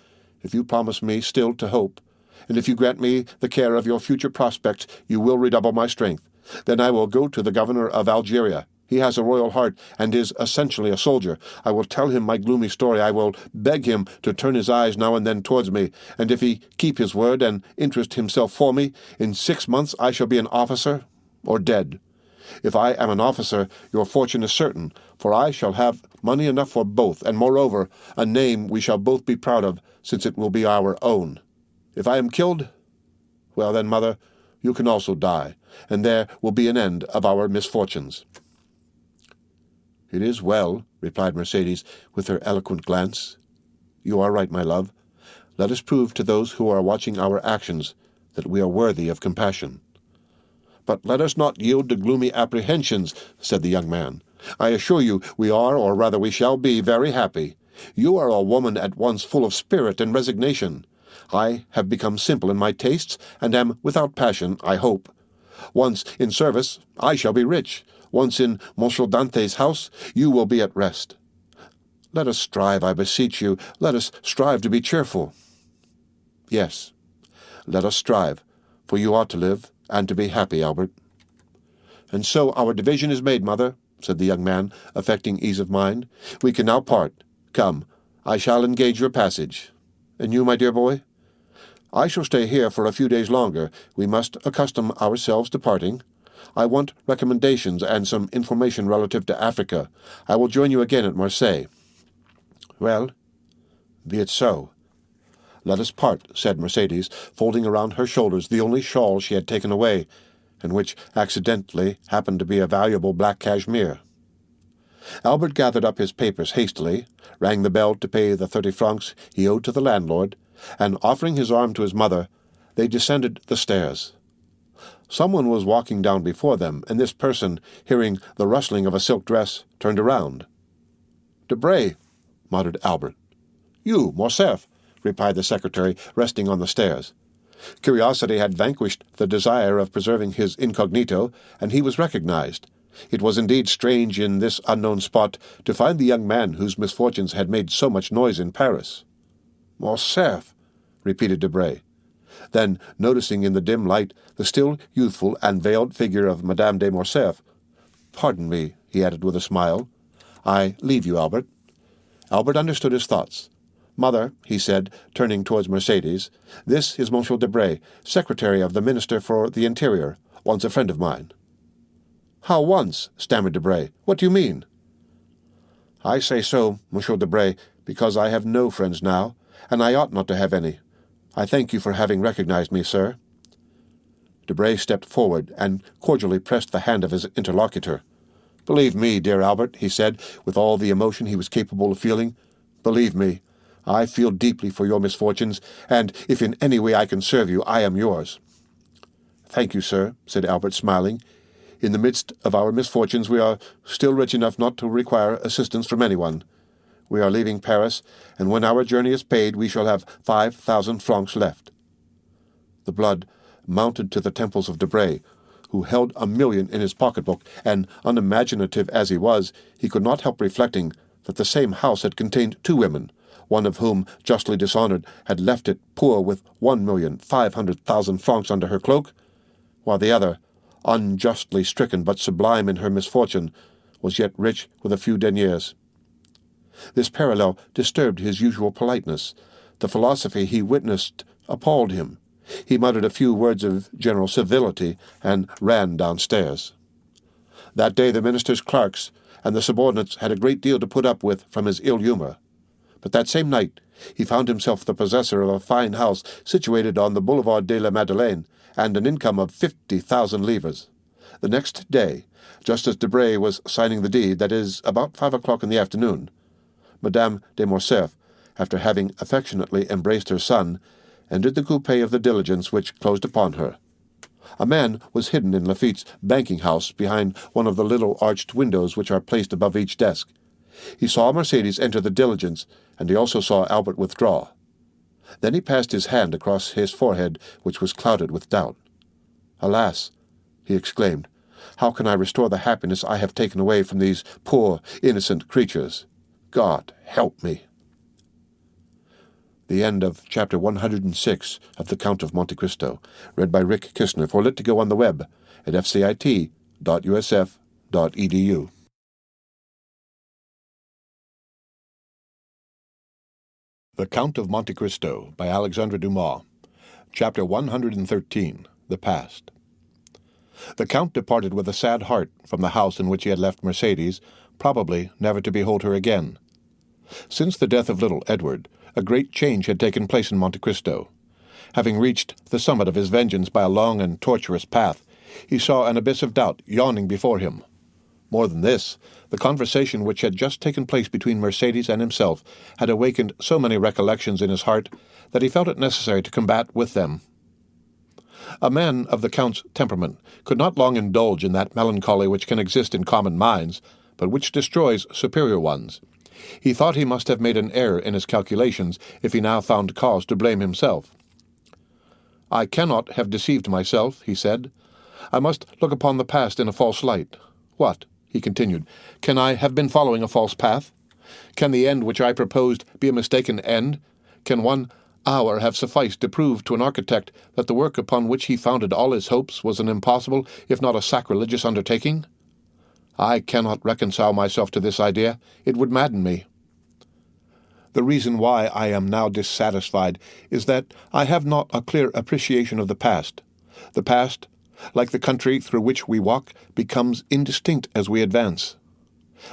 if you promise me still to hope, and if you grant me the care of your future prospects, you will redouble my strength. Then I will go to the governor of Algeria. He has a royal heart, and is essentially a soldier. I will tell him my gloomy story. I will beg him to turn his eyes now and then towards me, and if he keep his word and interest himself for me, in 6 months I shall be an officer or dead. If I am an officer, your fortune is certain, for I shall have money enough for both, and moreover, a name we shall both be proud of, since it will be our own. If I am killed, well then, mother, you can also die, and there will be an end of our misfortunes." "It is well," replied Mercedes, with her eloquent glance. "You are right, my love. Let us prove to those who are watching our actions that we are worthy of compassion." "But let us not yield to gloomy apprehensions," said the young man. "I assure you we are, or rather we shall be, very happy. You are a woman at once full of spirit and resignation. I have become simple in my tastes, and am without passion, I hope. Once in service, I shall be rich. Once in Monsieur Dante's house, you will be at rest. Let us strive, I beseech you. Let us strive to be cheerful." "Yes, let us strive, for you ought to live, and to be happy, Albert." "And so our division is made, mother," said the young man, affecting ease of mind. "We can now part. Come, I shall engage your passage. And you, my dear boy?" "I shall stay here for a few days longer. We must accustom ourselves to parting. I want recommendations and some information relative to Africa. I will join you again at Marseilles." "Well, be it so. Let us part," said Mercedes, folding around her shoulders the only shawl she had taken away, and which accidentally happened to be a valuable black cashmere. Albert gathered up his papers hastily, rang the bell to pay the 30 francs he owed to the landlord, and, offering his arm to his mother, they descended the stairs. Someone was walking down before them, and this person, hearing the rustling of a silk dress, turned around. "Debray," muttered Albert. "You, Morcerf," replied the secretary, resting on the stairs. Curiosity had vanquished the desire of preserving his incognito, and he was recognized. It was indeed strange in this unknown spot to find the young man whose misfortunes had made so much noise in Paris. Morcerf, repeated Debray. Then, noticing in the dim light the still youthful and veiled figure of Madame de Morcerf, "Pardon me," he added with a smile. "I leave you, Albert." Albert understood his thoughts. "Mother," he said, turning towards Mercedes, "this is Monsieur Debray, secretary of the Minister for the Interior, once a friend of mine." "How once?" stammered Debray. "What do you mean?" "I say so, Monsieur Debray, because I have no friends now, and I ought not to have any. I thank you for having recognized me, sir." Debray stepped forward and cordially pressed the hand of his interlocutor. "Believe me, dear Albert," he said, with all the emotion he was capable of feeling, "believe me, I feel deeply for your misfortunes, and if in any way I can serve you, I am yours." "Thank you, sir," said Albert, smiling. "In the midst of our misfortunes we are still rich enough not to require assistance from anyone. We are leaving Paris, and when our journey is paid we shall have 5,000 francs left." The blood mounted to the temples of Debray, who held 1,000,000 in his pocketbook, and, unimaginative as he was, he could not help reflecting that the same house had contained 2 women, one of whom, justly dishonored, had left it poor with 1,500,000 francs under her cloak, while the other, unjustly stricken but sublime in her misfortune, was yet rich with a few deniers. This parallel disturbed his usual politeness. The philosophy he witnessed appalled him. He muttered a few words of general civility and ran downstairs. That day the minister's clerks and the subordinates had a great deal to put up with from his ill humor. But that same night he found himself the possessor of a fine house situated on the Boulevard de la Madeleine, and an income of 50,000 livres. The next day, just as Debray was signing the deed, that is, about 5 o'clock in the afternoon, Madame de Morcerf, after having affectionately embraced her son, entered the coupé of the diligence which closed upon her. A man was hidden in Laffitte's banking-house behind one of the little arched windows which are placed above each desk. He saw Mercedes enter the diligence, and he also saw Albert withdraw. Then he passed his hand across his forehead, which was clouded with doubt. "Alas!" he exclaimed, "how can I restore the happiness I have taken away from these poor, innocent creatures? God help me!" The end of Chapter 106 of The Count of Monte Cristo, read by Rick Kistner for Lit to Go on the web at fcit.usf.edu. The Count of Monte Cristo by Alexandre Dumas, Chapter 113, The Past. The Count departed with a sad heart from the house in which he had left Mercedes, probably never to behold her again. Since the death of little Edward, a great change had taken place in Monte Cristo. Having reached the summit of his vengeance by a long and tortuous path, he saw an abyss of doubt yawning before him. More than this, the conversation which had just taken place between Mercedes and himself had awakened so many recollections in his heart that he felt it necessary to combat with them. A man of the Count's temperament could not long indulge in that melancholy which can exist in common minds, but which destroys superior ones. He thought he must have made an error in his calculations if he now found cause to blame himself. "I cannot have deceived myself," he said. "I must look upon the past in a false light. What?" he continued. "Can I have been following a false path? Can the end which I proposed be a mistaken end? Can 1 hour have sufficed to prove to an architect that the work upon which he founded all his hopes was an impossible, if not a sacrilegious undertaking? I cannot reconcile myself to this idea. It would madden me. The reason why I am now dissatisfied is that I have not a clear appreciation of the past. The past, like the country through which we walk, becomes indistinct as we advance.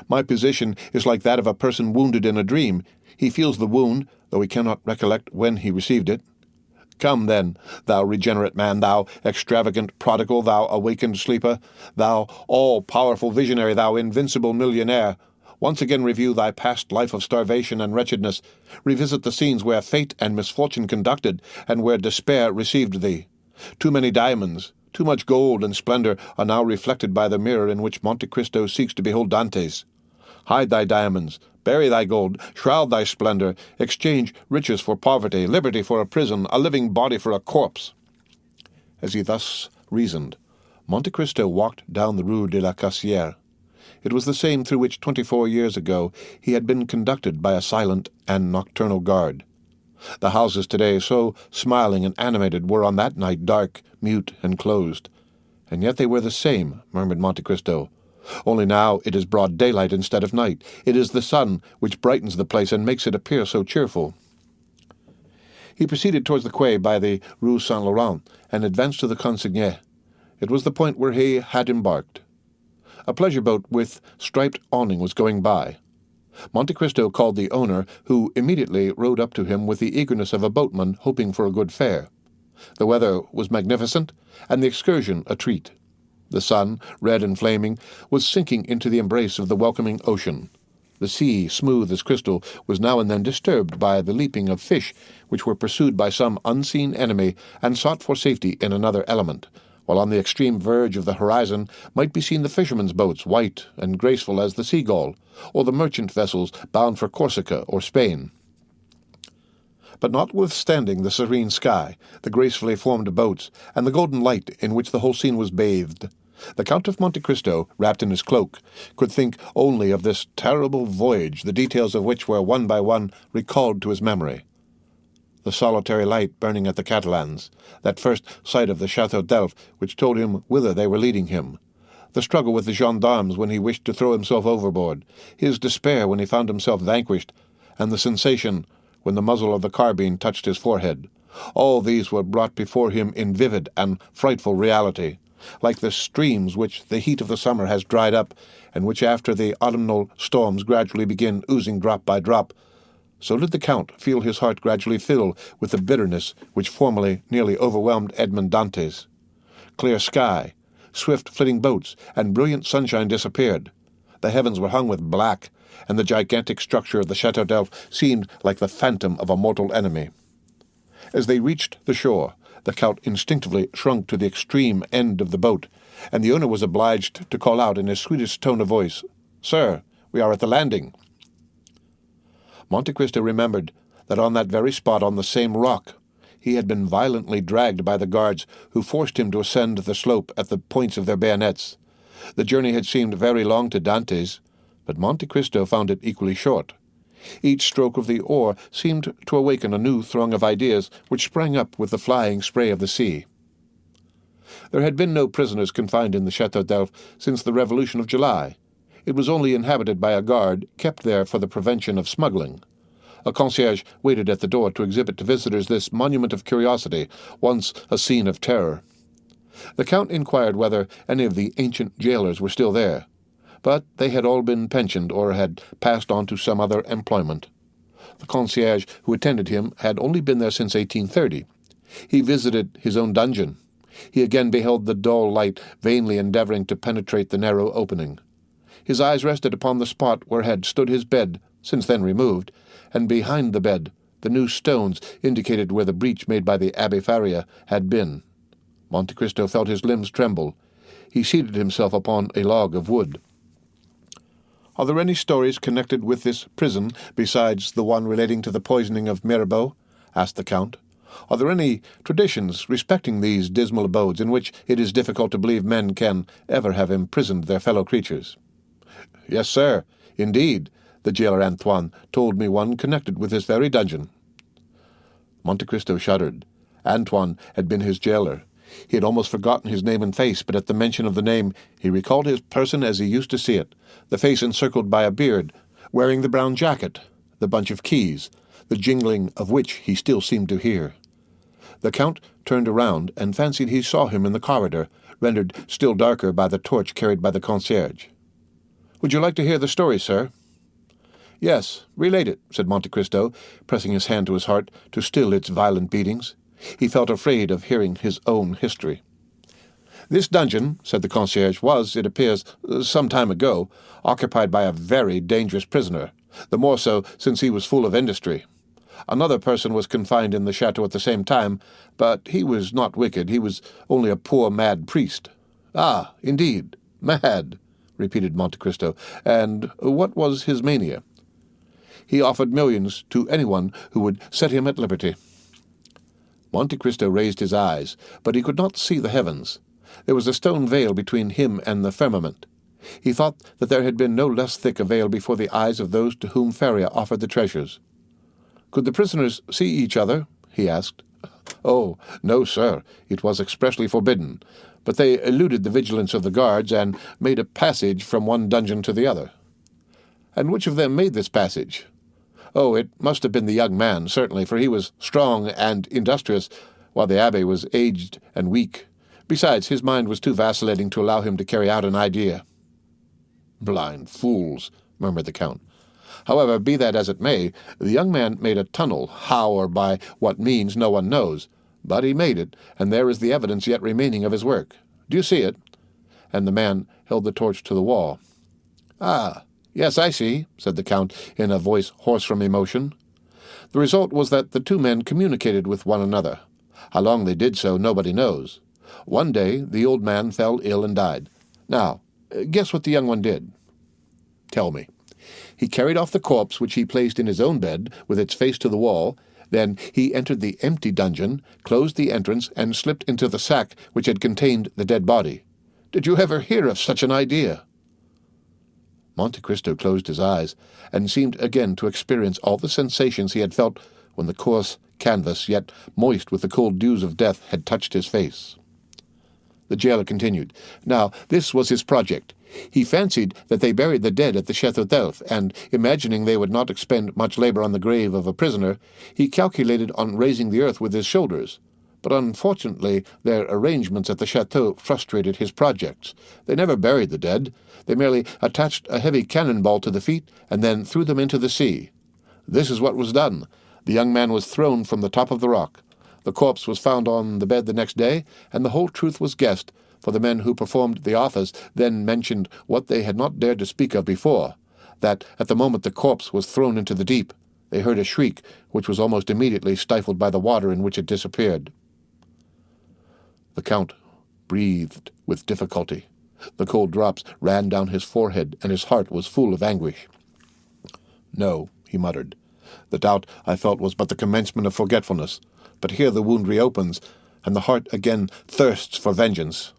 My position is like that of a person wounded in a dream. He feels the wound, though he cannot recollect when he received it. Come, then, thou regenerate man, thou extravagant prodigal, thou awakened sleeper, thou all-powerful visionary, thou invincible millionaire, once again review thy past life of starvation and wretchedness, revisit the scenes where fate and misfortune conducted, and where despair received thee. Too many diamonds, too much gold and splendor are now reflected by the mirror in which Monte Cristo seeks to behold Dantes. Hide thy diamonds, bury thy gold, shroud thy splendor, exchange riches for poverty, liberty for a prison, a living body for a corpse." As he thus reasoned, Monte Cristo walked down the Rue de la Cassière. It was the same through which 24 years ago he had been conducted by a silent and nocturnal guard. The houses today, so smiling and animated, were on that night dark, mute, and closed. And yet they were the same, murmured Monte Cristo. Only now it is broad daylight instead of night. It is the sun which brightens the place and makes it appear so cheerful. He proceeded towards the quay by the Rue Saint-Laurent and advanced to the consigne. It was the point where he had embarked. A pleasure boat with striped awning was going by. Monte Cristo called the owner, who immediately rode up to him with the eagerness of a boatman hoping for a good fare. The weather was magnificent, and the excursion a treat. The sun, red and flaming, was sinking into the embrace of the welcoming ocean. The sea, smooth as crystal, was now and then disturbed by the leaping of fish, which were pursued by some unseen enemy and sought for safety in another element, while on the extreme verge of the horizon might be seen the fishermen's boats, white and graceful as the seagull, or the merchant vessels bound for Corsica or Spain. But notwithstanding the serene sky, the gracefully formed boats, and the golden light in which the whole scene was bathed, the Count of Monte Cristo, wrapped in his cloak, could think only of this terrible voyage, the details of which were one by one recalled to his memory. The solitary light burning at the Catalans, that first sight of the Château d'Elf which told him whither they were leading him, the struggle with the gendarmes when he wished to throw himself overboard, his despair when he found himself vanquished, and the sensation when the muzzle of the carbine touched his forehead. All these were brought before him in vivid and frightful reality, like the streams which the heat of the summer has dried up, and which after the autumnal storms gradually begin oozing drop by drop. So did the Count feel his heart gradually fill with the bitterness which formerly nearly overwhelmed Edmond Dantes. Clear sky, swift flitting boats, and brilliant sunshine disappeared. The heavens were hung with black, and the gigantic structure of the Château d'Elf seemed like the phantom of a mortal enemy. As they reached the shore, the Count instinctively shrunk to the extreme end of the boat, and the owner was obliged to call out in his sweetest tone of voice, "Sir, we are at the landing." Monte Cristo remembered that on that very spot, on the same rock, he had been violently dragged by the guards, who forced him to ascend the slope at the points of their bayonets. The journey had seemed very long to Dantes, but Monte Cristo found it equally short. Each stroke of the oar seemed to awaken a new throng of ideas which sprang up with the flying spray of the sea. There had been no prisoners confined in the Château d'Elf since the Revolution of July. It was only inhabited by a guard kept there for the prevention of smuggling. A concierge waited at the door to exhibit to visitors this monument of curiosity, once a scene of terror. The Count inquired whether any of the ancient jailers were still there, but they had all been pensioned or had passed on to some other employment. The concierge who attended him had only been there since 1830. He visited his own dungeon. He again beheld the dull light vainly endeavoring to penetrate the narrow opening. His eyes rested upon the spot where had stood his bed, since then removed, and behind the bed the new stones indicated where the breach made by the Abbé Faria had been. Monte Cristo felt his limbs tremble. He seated himself upon a log of wood. "Are there any stories connected with this prison besides the one relating to the poisoning of Mirabeau?" asked the Count. "Are there any traditions respecting these dismal abodes in which it is difficult to believe men can ever have imprisoned their fellow creatures?" "Yes, sir, indeed. The jailer Antoine told me one connected with this very dungeon." Monte Cristo shuddered. Antoine had been his jailer. He had almost forgotten his name and face, but at the mention of the name he recalled his person as he used to see it, the face encircled by a beard, wearing the brown jacket, the bunch of keys, the jingling of which he still seemed to hear. The Count turned around and fancied he saw him in the corridor, rendered still darker by the torch carried by the concierge. "Would you like to hear the story, sir?" "Yes, relate it," said Monte Cristo, pressing his hand to his heart to still its violent beatings. He felt afraid of hearing his own history. "This dungeon," said the concierge, "was, it appears, some time ago, occupied by a very dangerous prisoner, the more so since he was full of industry. Another person was confined in the chateau at the same time, but he was not wicked. He was only a poor mad priest." "Ah, indeed, mad," repeated Monte Cristo. "And what was his mania?" "He offered millions to anyone who would set him at liberty." Monte Cristo raised his eyes, but he could not see the heavens. There was a stone veil between him and the firmament. He thought that there had been no less thick a veil before the eyes of those to whom Faria offered the treasures. Could the prisoners see each other? He asked. Oh, no, sir. It was expressly forbidden. But they eluded the vigilance of the guards and made a passage from one dungeon to the other. And which of them made this passage? Oh, it must have been the young man, certainly, for he was strong and industrious, while the abbé was aged and weak. Besides, his mind was too vacillating to allow him to carry out an idea. Blind fools, murmured the Count. However, be that as it may, the young man made a tunnel, how or by what means no one knows, but he made it, and there is the evidence yet remaining of his work. Do you see it? And the man held the torch to the wall. Ah, yes, I see, said the Count, in a voice hoarse from emotion. The result was that the two men communicated with one another. How long they did so, nobody knows. One day the old man fell ill and died. Now, guess what the young one did? Tell me. He carried off the corpse, which he placed in his own bed, with its face to the wall. Then he entered the empty dungeon, closed the entrance, and slipped into the sack which had contained the dead body. Did you ever hear of such an idea? Monte Cristo closed his eyes, and seemed again to experience all the sensations he had felt when the coarse canvas, yet moist with the cold dews of death, had touched his face. The jailer continued. Now, this was his project. He fancied that they buried the dead at the Château d'Elf, and, imagining they would not expend much labor on the grave of a prisoner, he calculated on raising the earth with his shoulders. But unfortunately their arrangements at the chateau frustrated his projects. They never buried the dead. They merely attached a heavy cannonball to the feet and then threw them into the sea. This is what was done. The young man was thrown from the top of the rock. The corpse was found on the bed the next day, and the whole truth was guessed, for the men who performed the office then mentioned what they had not dared to speak of before, that at the moment the corpse was thrown into the deep, they heard a shriek, which was almost immediately stifled by the water in which it disappeared. The Count breathed with difficulty. The cold drops ran down his forehead, and his heart was full of anguish. No, he muttered. The doubt I felt was but the commencement of forgetfulness, but here the wound reopens, and the heart again thirsts for vengeance.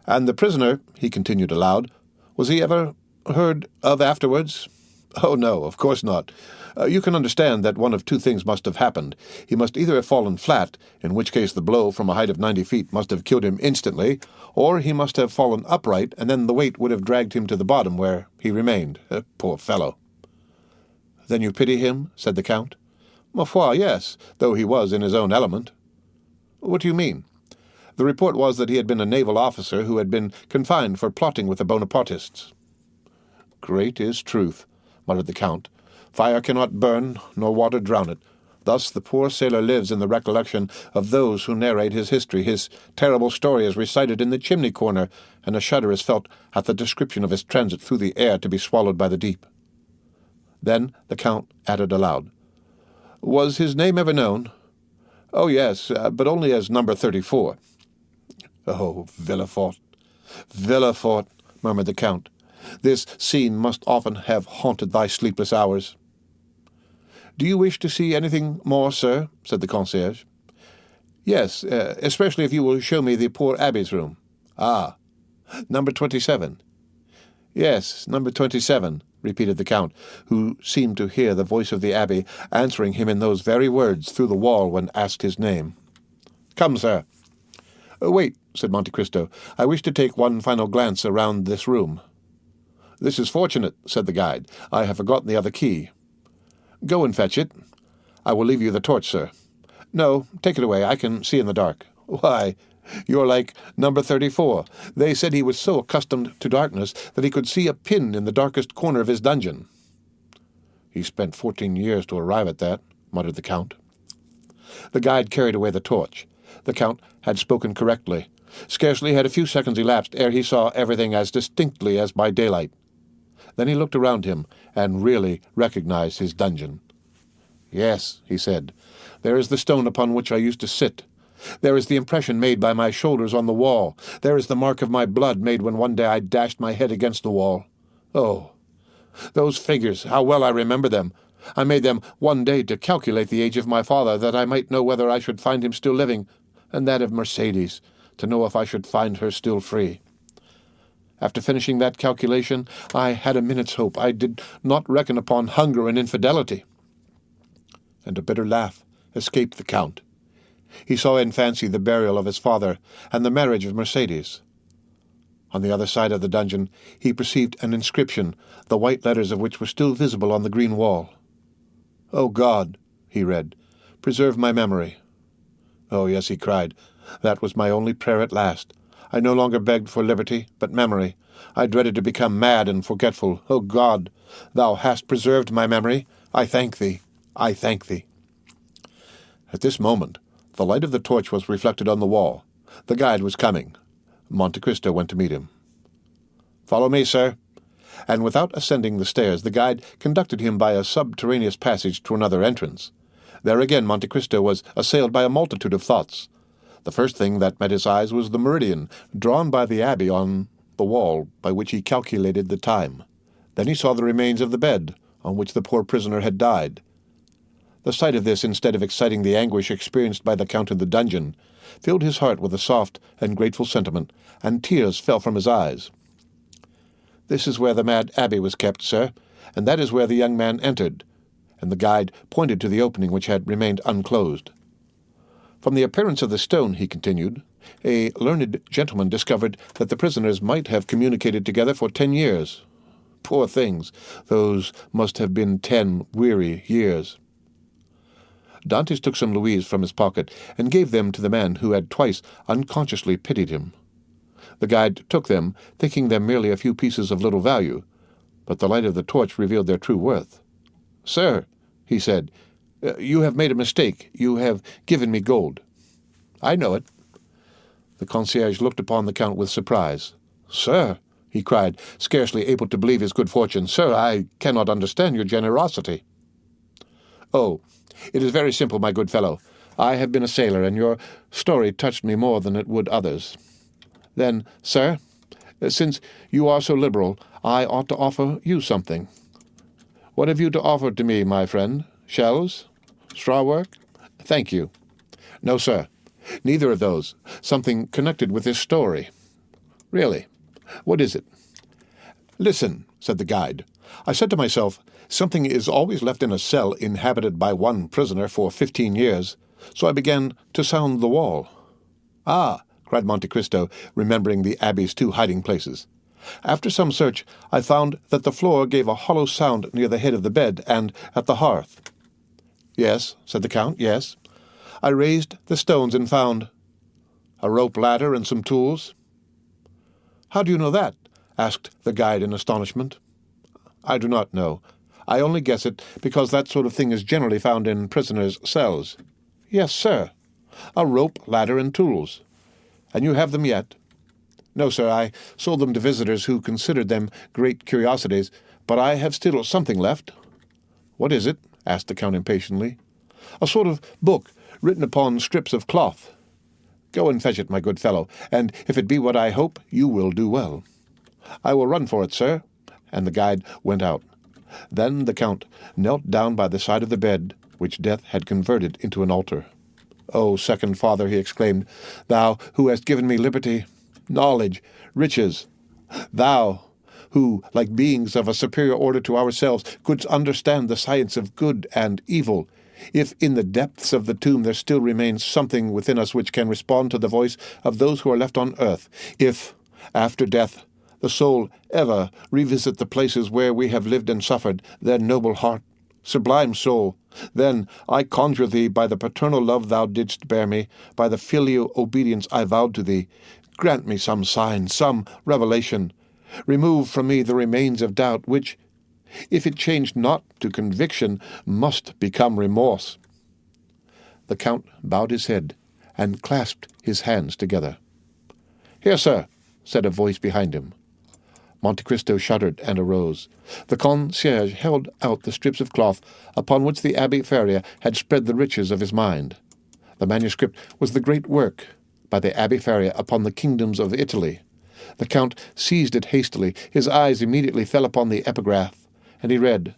And the prisoner, he continued aloud, was he ever heard of afterwards? Oh, no, of course not. You can understand that one of two things must have happened. He must either have fallen flat, in which case the blow from a height of 90 feet must have killed him instantly, or he must have fallen upright, and then the weight would have dragged him to the bottom, where he remained. Poor fellow. Then you pity him? Said the Count. Ma foi, yes, though he was in his own element. What do you mean? The report was that he had been a naval officer who had been confined for plotting with the Bonapartists. Great is truth, muttered the Count. Fire cannot burn, nor water drown it. Thus the poor sailor lives in the recollection of those who narrate his history. His terrible story is recited in the chimney-corner, and a shudder is felt at the description of his transit through the air to be swallowed by the deep. Then the Count added aloud, Was his name ever known? Oh, yes, but only as number 34. Oh, Villefort, Villefort, murmured the Count. This scene must often have haunted thy sleepless hours. Do you wish to see anything more, sir? Said the concierge. Yes, especially if you will show me the poor abbé's room. Ah, number 27. Yes, number 27, repeated the Count, who seemed to hear the voice of the abbé answering him in those very words through the wall when asked his name. Come, sir. Wait, said Monte Cristo. I wish to take one final glance around this room. This is fortunate, said the guide. I have forgotten the other key. Go and fetch it. I will leave you the torch, sir. No, take it away. I can see in the dark. Why, you're like number 34. They said he was so accustomed to darkness that he could see a pin in the darkest corner of his dungeon. He spent 14 years to arrive at that, muttered the Count. The guide carried away the torch. The Count had spoken correctly. Scarcely had a few seconds elapsed ere he saw everything as distinctly as by daylight. Then he looked around him and really recognized his dungeon. Yes, he said, there is the stone upon which I used to sit. There is the impression made by my shoulders on the wall. There is the mark of my blood made when one day I dashed my head against the wall. Oh, those figures, how well I remember them. I made them one day to calculate the age of my father, that I might know whether I should find him still living, and that of Mercedes, to know if I should find her still free. After finishing that calculation, I had a minute's hope. I did not reckon upon hunger and infidelity. and a bitter laugh escaped the Count. He saw in fancy the burial of his father and the marriage of Mercedes. On the other side of the dungeon he perceived an inscription, the white letters of which were still visible on the green wall. "O God," he read, "preserve my memory." "Oh, yes," he cried, "that was my only prayer at last. I no longer begged for liberty, but memory. I dreaded to become mad and forgetful. O God, thou hast preserved my memory. I thank thee. I thank thee." At this moment the light of the torch was reflected on the wall. The guide was coming. Monte Cristo went to meet him. "Follow me, sir." And without ascending the stairs, the guide conducted him by a subterraneous passage to another entrance. There again Monte Cristo was assailed by a multitude of thoughts. The first thing that met his eyes was the meridian drawn by the abbey on the wall by which he calculated the time. Then he saw the remains of the bed on which the poor prisoner had died. The sight of this, instead of exciting the anguish experienced by the Count in the dungeon, filled his heart with a soft and grateful sentiment, and tears fell from his eyes. "This is where the mad abbey was kept, sir, and that is where the young man entered," and the guide pointed to the opening which had remained unclosed. "From the appearance of the stone," he continued, "a learned gentleman discovered that the prisoners might have communicated together for 10 years. Poor things, those must have been 10 weary years." Dantes took some louis from his pocket and gave them to the man who had twice unconsciously pitied him. The guide took them, thinking them merely a few pieces of little value, but the light of the torch revealed their true worth. "Sir," he said, "you have made a mistake. You have given me gold." "I know it." The concierge looked upon the Count with surprise. "Sir," he cried, scarcely able to believe his good fortune, "sir, I cannot understand your generosity." "Oh, it is very simple, my good fellow. I have been a sailor, and your story touched me more than it would others. Then, sir, since you are so liberal, I ought to offer you something." "What have you to offer to me, my friend? Shells? Straw work?" "Thank you." "No, sir, neither of those. Something connected with this story." "Really? What is it?" "Listen," said the guide. "I said to myself, something is always left in a cell inhabited by one prisoner for 15 years, so I began to sound the wall." "Ah," cried Monte Cristo, remembering the abbey's 2 hiding-places. "After some search, I found that the floor gave a hollow sound near the head of the bed and at the hearth." "Yes," said the Count, "yes. I raised the stones and found—" "A rope ladder and some tools." "How do you know that?" asked the guide in astonishment. "I do not know. I only guess it because that sort of thing is generally found in prisoners' cells." "Yes, sir. A rope, ladder, and tools. And you have them yet?" "No, sir, I sold them to visitors who considered them great curiosities, but I have still something left." "What is it?" asked the Count impatiently. "A sort of book written upon strips of cloth." "Go and fetch it, my good fellow, and if it be what I hope, you will do well." "I will run for it, sir," and the guide went out. Then the Count knelt down by the side of the bed, which death had converted into an altar. "O second father," he exclaimed, "thou who hast given me liberty, knowledge, riches, thou who, like beings of a superior order to ourselves, couldst understand the science of good and evil, if in the depths of the tomb there still remains something within us which can respond to the voice of those who are left on earth, if, after death, the soul ever revisit the places where we have lived and suffered, then, noble heart, sublime soul, then I conjure thee by the paternal love thou didst bear me, by the filial obedience I vowed to thee, grant me some sign, some revelation. Remove from me the remains of doubt, which, if it change not to conviction, must become remorse." The Count bowed his head and clasped his hands together. "Here, sir," said a voice behind him. Monte Cristo shuddered and arose. The concierge held out the strips of cloth upon which the Abbé Faria had spread the riches of his mind. The manuscript was the great work by the Abbé Faria upon the kingdoms of Italy. The Count seized it hastily. His eyes immediately fell upon the epigraph, and he read,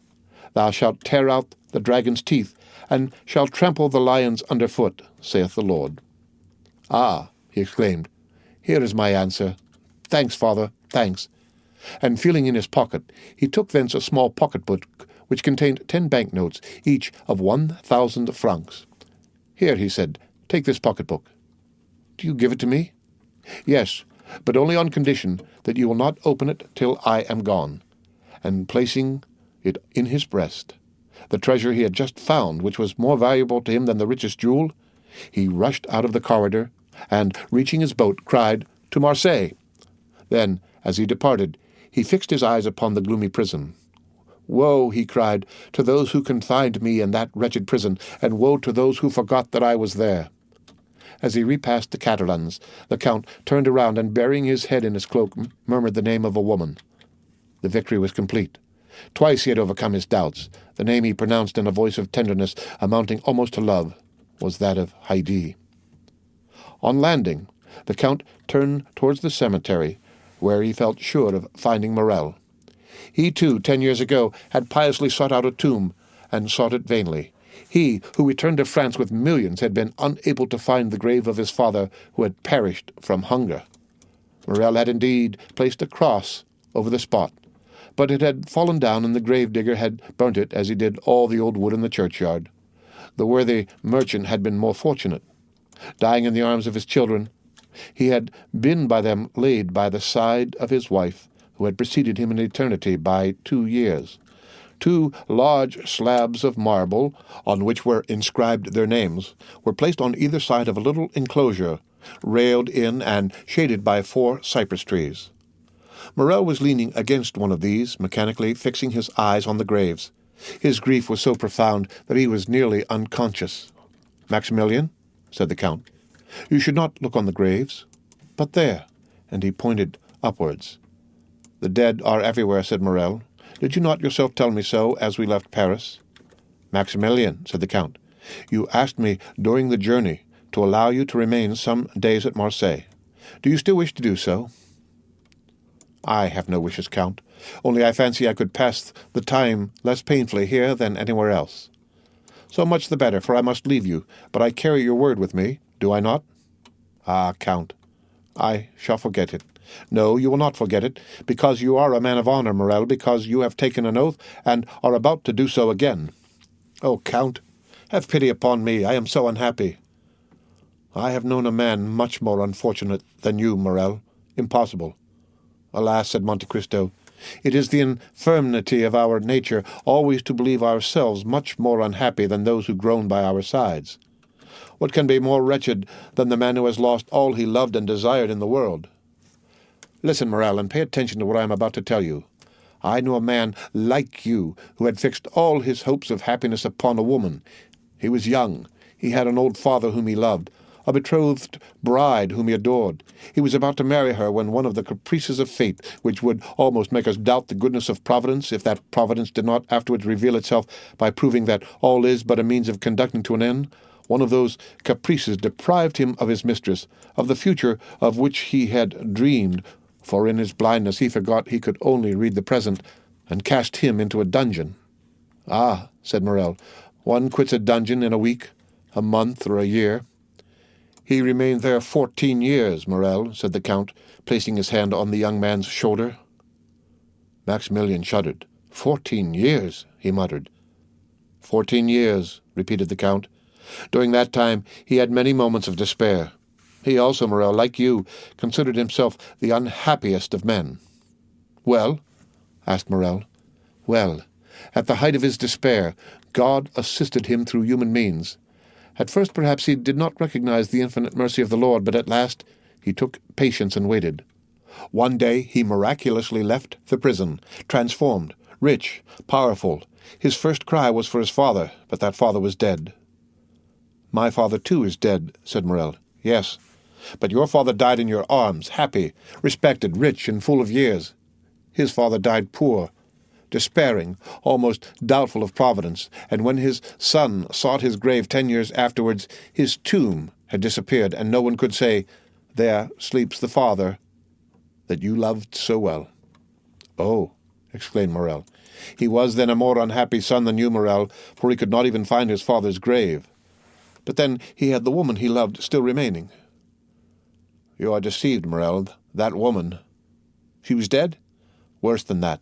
"Thou shalt tear out the dragon's teeth, and shalt trample the lions under foot, saith the Lord." "Ah," he exclaimed, "here is my answer. Thanks, father, thanks." And feeling in his pocket, he took thence a small pocket-book which contained 10 banknotes, each of 1,000 francs. "Here," he said, "take this pocketbook." "Do you give it to me?" "Yes, but only on condition that you will not open it till I am gone." And placing it in his breast, the treasure he had just found, which was more valuable to him than the richest jewel, he rushed out of the corridor, and, reaching his boat, cried, "To Marseille!" Then, as he departed, he fixed his eyes upon the gloomy prison. "Woe," he cried, "to those who confined me in that wretched prison, and woe to those who forgot that I was there." As he repassed the Catalans, the Count turned around and, burying his head in his cloak, murmured the name of a woman. The victory was complete. Twice he had overcome his doubts. The name he pronounced in a voice of tenderness, amounting almost to love, was that of Heidi. On landing, the Count turned towards the cemetery, where he felt sure of finding Morel. He, too, 10 years ago, had piously sought out a tomb, and sought it vainly. He, who returned to France with millions, had been unable to find the grave of his father, who had perished from hunger. Morel had indeed placed a cross over the spot, but it had fallen down, and the grave-digger had burnt it, as he did all the old wood in the churchyard. The worthy merchant had been more fortunate. Dying in the arms of his children, he had been by them laid by the side of his wife, who had preceded him in eternity by 2 years. 2 large slabs of marble, on which were inscribed their names, were placed on either side of a little enclosure, railed in and shaded by 4 cypress trees. Morel was leaning against one of these, mechanically fixing his eyes on the graves. His grief was so profound that he was nearly unconscious. "Maximilian," said the Count, "you should not look on the graves, but there," and he pointed upwards. "The dead are everywhere," said Morel. "Did you not yourself tell me so as we left Paris?" "Maximilian," said the Count, "you asked me during the journey to allow you to remain some days at Marseille. Do you still wish to do so?" "I have no wishes, Count. Only I fancy I could pass the time less painfully here than anywhere else." "So much the better, for I must leave you, but I carry your word with me, do I not?" "Ah, Count, I shall forget it." "No, you will not forget it, because you are a man of honor, Morel, because you have taken an oath, and are about to do so again." "Oh, Count, have pity upon me, I am so unhappy." "I have known a man much more unfortunate than you, Morel. Impossible." "Alas," said Monte Cristo, "it is the infirmity of our nature always to believe ourselves much more unhappy than those who groan by our sides. What can be more wretched than the man who has lost all he loved and desired in the world? Listen, Morel, and pay attention to what I am about to tell you. I knew a man like you who had fixed all his hopes of happiness upon a woman. He was young. He had an old father whom he loved, a betrothed bride whom he adored. He was about to marry her when one of the caprices of fate, which would almost make us doubt the goodness of Providence, if that Providence did not afterwards reveal itself by proving that all is but a means of conducting to an end, one of those caprices deprived him of his mistress, of the future of which he had dreamed, for in his blindness he forgot he could only read the present, and cast him into a dungeon." "Ah," said Morel, "one quits a dungeon in a week, a month, or a year." "He remained there 14 years, Morel," said the Count, placing his hand on the young man's shoulder. Maximilian shuddered. 14 years, he muttered. 14 years, repeated the Count. During that time he had many moments of despair. He also, Morel, like you, considered himself the unhappiest of men. "Well?" asked Morel. "Well, at the height of his despair, God assisted him through human means. At first, perhaps, he did not recognize the infinite mercy of the Lord, but at last he took patience and waited. One day he miraculously left the prison, transformed, rich, powerful. His first cry was for his father, but that father was dead." "My father, too, is dead," said Morel. "Yes, but your father died in your arms, happy, respected, rich, and full of years. His father died poor, despairing, almost doubtful of Providence, and when his son sought his grave 10 years afterwards, his tomb had disappeared, and no one could say, 'There sleeps the father that you loved so well.'" "Oh," exclaimed Morel. "He was then a more unhappy son than you, Morel, for he could not even find his father's grave. But then he had the woman he loved still remaining." "You are deceived, Morel. That woman—" "She was dead?" "Worse than that.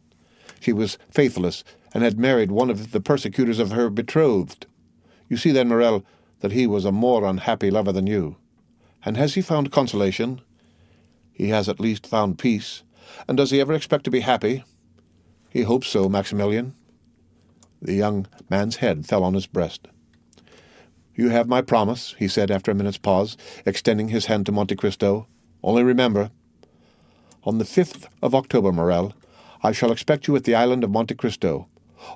she was faithless and had married one of the persecutors of her betrothed. You see then, Morel, that he was a more unhappy lover than you. And has he found consolation? He has at least found peace. And does he ever expect to be happy? He hopes so, Maximilian. The young man's head fell on his breast. You have my promise, he said after a minute's pause, extending his hand to Monte Cristo. Only remember, on the 5th of October, Morel, I shall expect you at the island of Monte Cristo.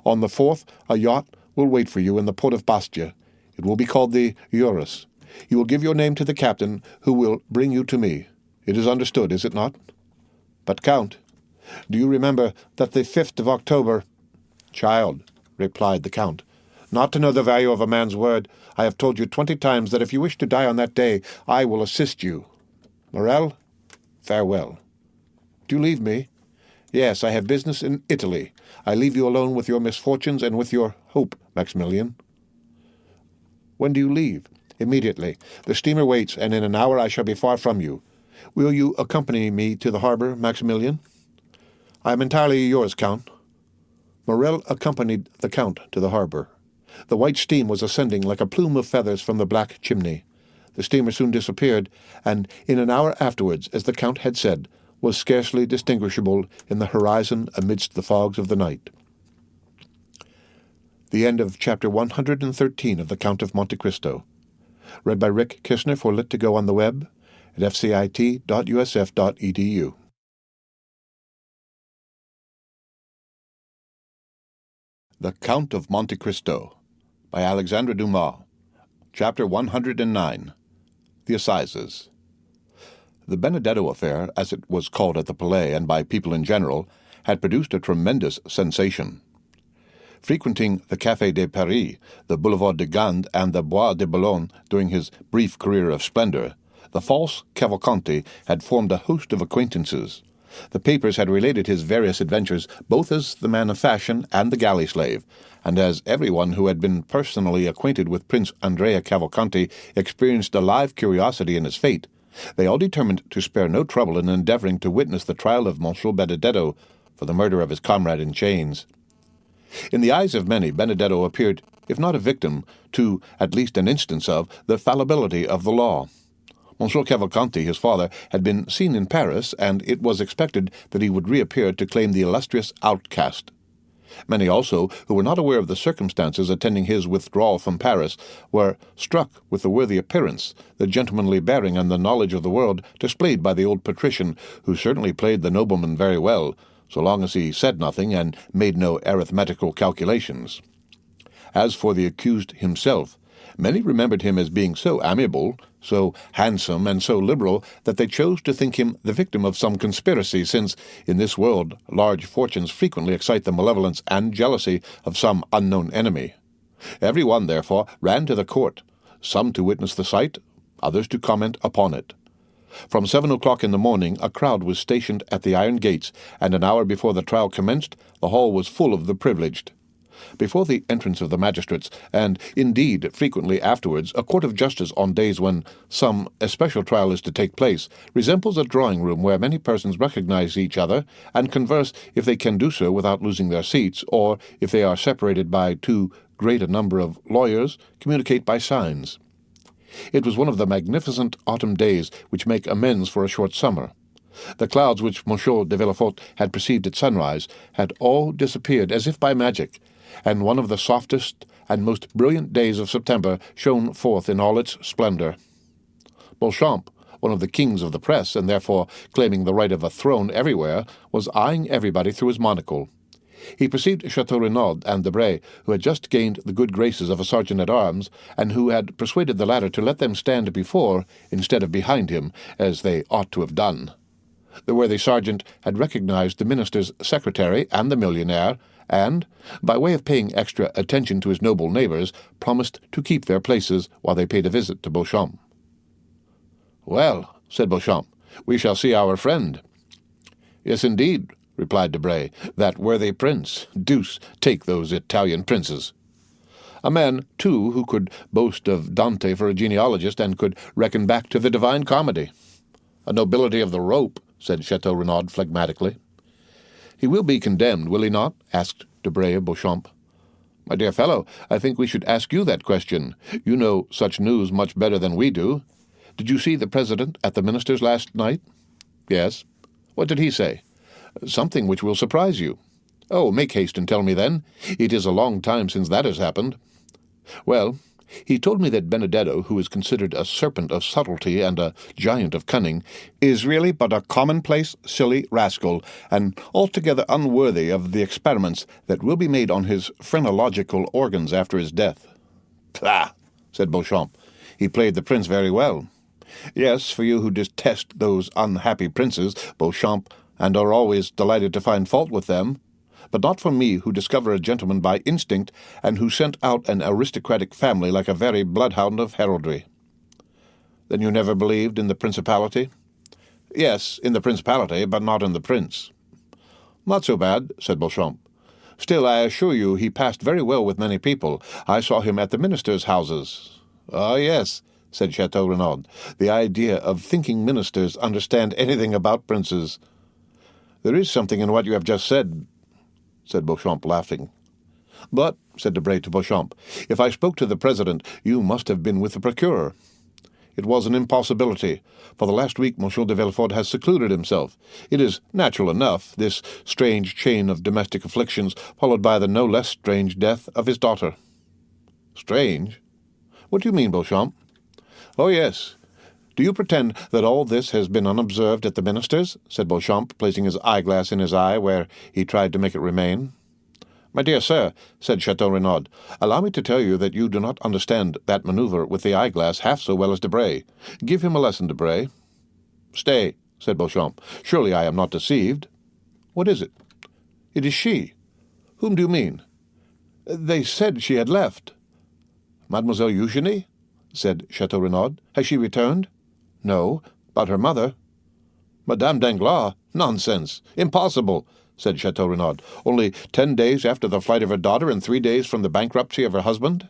On the 4th, a yacht will wait for you in the port of Bastia. It will be called the Eureka. You will give your name to the captain, who will bring you to me. It is understood, is it not? But, Count, do you remember that the 5th of October— Child, replied the Count, not to know the value of a man's word, I have told you 20 times that if you wish to die on that day, I will assist you. Morel, farewell. Do you leave me? Yes, I have business in Italy. I leave you alone with your misfortunes and with your hope, Maximilian. When do you leave? Immediately. The steamer waits, and in an hour I shall be far from you. Will you accompany me to the harbor, Maximilian? I am entirely yours, Count. Morel accompanied the Count to the harbor. The white steam was ascending like a plume of feathers from the black chimney. The steamer soon disappeared, and in an hour afterwards, as the Count had said, was scarcely distinguishable in the horizon amidst the fogs of the night. The end of Chapter 113 of The Count of Monte Cristo. Read by Rick Kishner for Lit2Go on the web at fcit.usf.edu. The Count of Monte Cristo by Alexandre Dumas. Chapter 109. The Assizes. The Benedetto affair, as it was called at the Palais and by people in general, had produced a tremendous sensation. Frequenting the Café de Paris, the Boulevard de Gand, and the Bois de Boulogne during his brief career of splendor, the false Cavalcanti had formed a host of acquaintances. The papers had related his various adventures both as the man of fashion and the galley slave, and as everyone who had been personally acquainted with Prince Andrea Cavalcanti experienced a live curiosity in his fate, they all determined to spare no trouble in endeavoring to witness the trial of Monsieur Benedetto for the murder of his comrade in chains. In the eyes of many, Benedetto appeared, if not a victim, to at least an instance of the fallibility of the law. Monsieur Cavalcanti, his father, had been seen in Paris, and it was expected that he would reappear to claim the illustrious outcast. Many also, who were not aware of the circumstances attending his withdrawal from Paris, were struck with the worthy appearance, the gentlemanly bearing, and the knowledge of the world displayed by the old patrician, who certainly played the nobleman very well, so long as he said nothing and made no arithmetical calculations. As for the accused himself, many remembered him as being so amiable, so handsome, and so liberal that they chose to think him the victim of some conspiracy, since, in this world, large fortunes frequently excite the malevolence and jealousy of some unknown enemy. Every one, therefore, ran to the court, some to witness the sight, others to comment upon it. From 7 o'clock in the morning a crowd was stationed at the iron gates, and an hour before the trial commenced the hall was full of the privileged. Before the entrance of the magistrates, and indeed frequently afterwards, a court of justice on days when some especial trial is to take place resembles a drawing-room where many persons recognize each other and converse, if they can do so without losing their seats, or, if they are separated by too great a number of lawyers, communicate by signs. It was one of the magnificent autumn days which make amends for a short summer. The clouds which Monsieur de Villefort had perceived at sunrise had all disappeared as if by magic, and one of the softest and most brilliant days of September shone forth in all its splendor. Beauchamp, one of the kings of the press, and therefore claiming the right of a throne everywhere, was eyeing everybody through his monocle. He perceived Chateau Renaud and Debray, who had just gained the good graces of a sergeant-at-arms, and who had persuaded the latter to let them stand before instead of behind him, as they ought to have done. The worthy sergeant had recognized the minister's secretary and the millionaire, and, by way of paying extra attention to his noble neighbors, promised to keep their places while they paid a visit to Beauchamp. "Well," said Beauchamp, "we shall see our friend." "Yes, indeed," replied Debray, "that worthy prince. Deuce take those Italian princes." A man, too, who could boast of Dante for a genealogist and could reckon back to the Divine Comedy. "A nobility of the rope," said Chateau Renaud phlegmatically. "He will be condemned, will he not?" asked Debray of Beauchamp. "My dear fellow, I think we should ask you that question. You know such news much better than we do. Did you see the President at the minister's last night?" "Yes." "What did he say?" "Something which will surprise you." "Oh, make haste and tell me then. It is a long time since that has happened." "Well, he told me that Benedetto, who is considered a serpent of subtlety and a giant of cunning, is really but a commonplace, silly rascal, and altogether unworthy of the experiments that will be made on his phrenological organs after his death." "Pah!" said Beauchamp. "He played the prince very well." "Yes, for you who detest those unhappy princes, Beauchamp, and are always delighted to find fault with them, but not for me, who discover a gentleman by instinct, and who sent out an aristocratic family like a very bloodhound of heraldry." "Then you never believed in the principality?" "Yes, in the principality, but not in the prince." "Not so bad," said Beauchamp. "Still, I assure you he passed very well with many people. I saw him at the ministers' houses." "Ah, yes," said Chateau Renaud. "The idea of thinking ministers understand anything about princes." "There is something in what you have just said," said Beauchamp, laughing. "But," said Debray to Beauchamp, "if I spoke to the President, you must have been with the Procureur." "It was an impossibility. For the last week Monsieur de Villefort has secluded himself. It is natural enough, this strange chain of domestic afflictions, followed by the no less strange death of his daughter." "Strange? What do you mean, Beauchamp?" "Oh, yes. Do you pretend that all this has been unobserved at the minister's?" said Beauchamp, placing his eyeglass in his eye where he tried to make it remain. "My dear sir," said Chateau Renaud, "allow me to tell you that you do not understand that maneuver with the eyeglass half so well as Debray. Give him a lesson, Debray." "Stay," said Beauchamp. "Surely I am not deceived." "What is it?" "It is she." "Whom do you mean?" "They said she had left." "Mademoiselle Eugénie?" said Chateau Renaud. "Has she returned?" "No, but her mother." "Madame Danglars? Nonsense! Impossible!" said Chateau Renaud. "Only 10 days after the flight of her daughter and 3 days from the bankruptcy of her husband?"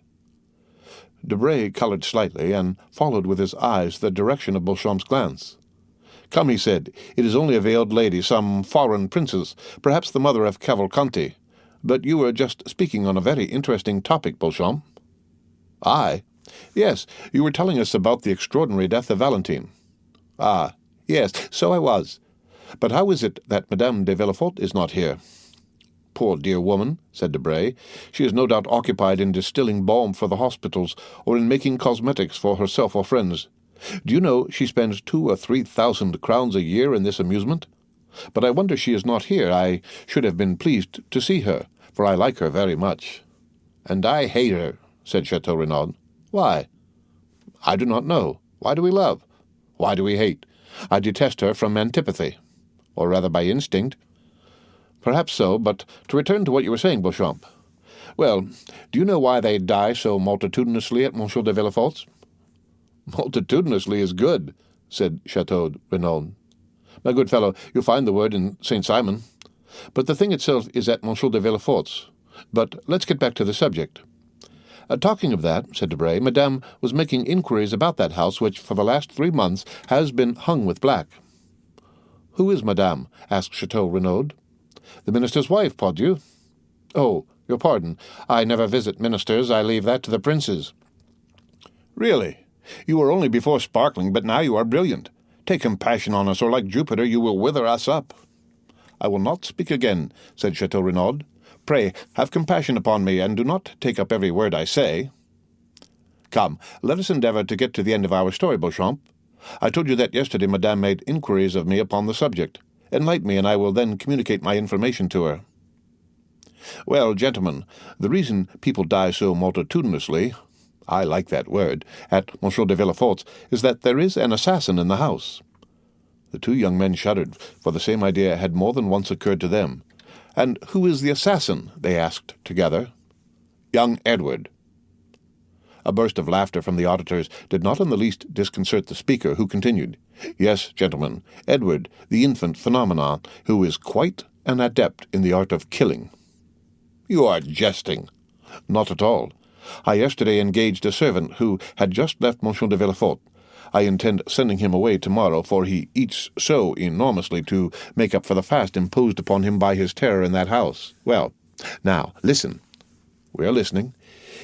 Debray coloured slightly, and followed with his eyes the direction of Beauchamp's glance. "Come," he said, "it is only a veiled lady, some foreign princess, perhaps the mother of Cavalcanti. But you were just speaking on a very interesting topic, Beauchamp." "I?" "Yes, you were telling us about the extraordinary death of Valentine." "Ah, yes, so I was. But how is it that Madame de Villefort is not here?" "Poor dear woman," said Debray. "She is no doubt occupied in distilling balm for the hospitals, or in making cosmetics for herself or friends. Do you know she spends 2,000 or 3,000 crowns a year in this amusement? But I wonder she is not here. I should have been pleased to see her, for I like her very much." "And I hate her," said Chateau Renaud. "Why?" "I do not know. Why do we love? Why do we hate? I detest her from antipathy, or rather by instinct." "Perhaps so, but to return to what you were saying, Beauchamp. Well, do you know why they die so multitudinously at Monsieur de Villefort's?" "Multitudinously is good," said Chateau Renaud. "My good fellow, you find the word in St. Simon. But the thing itself is at Monsieur de Villefort's. But let's get back to the subject." "Talking of that," said Debray, "Madame was making inquiries about that house which, for the last 3 months, has been hung with black." "Who is Madame?" asked Chateau Renaud. "The minister's wife, pardieu." "Oh, your pardon. I never visit ministers. I leave that to the princes." "Really? You were only before sparkling, but now you are brilliant. Take compassion on us, or like Jupiter you will wither us up." "I will not speak again," said Chateau Renaud. "Pray, have compassion upon me, and do not take up every word I say." "Come, let us endeavour to get to the end of our story, Beauchamp. I told you that yesterday Madame made inquiries of me upon the subject. Enlighten me, and I will then communicate my information to her." "Well, gentlemen, the reason people die so multitudinously, I like that word, at Monsieur de Villefort's, is that there is an assassin in the house." The 2 young men shuddered, for the same idea had more than once occurred to them. "And who is the assassin?" they asked together. "Young Edward." A burst of laughter from the auditors did not in the least disconcert the speaker, who continued, "Yes, gentlemen, Edward, the infant phenomenon, who is quite an adept in the art of killing." "You are jesting." "Not at all. I yesterday engaged a servant who had just left Monsieur de Villefort. I intend sending him away tomorrow, for he eats so enormously to make up for the fast imposed upon him by his terror in that house. Well, now, listen. We are listening.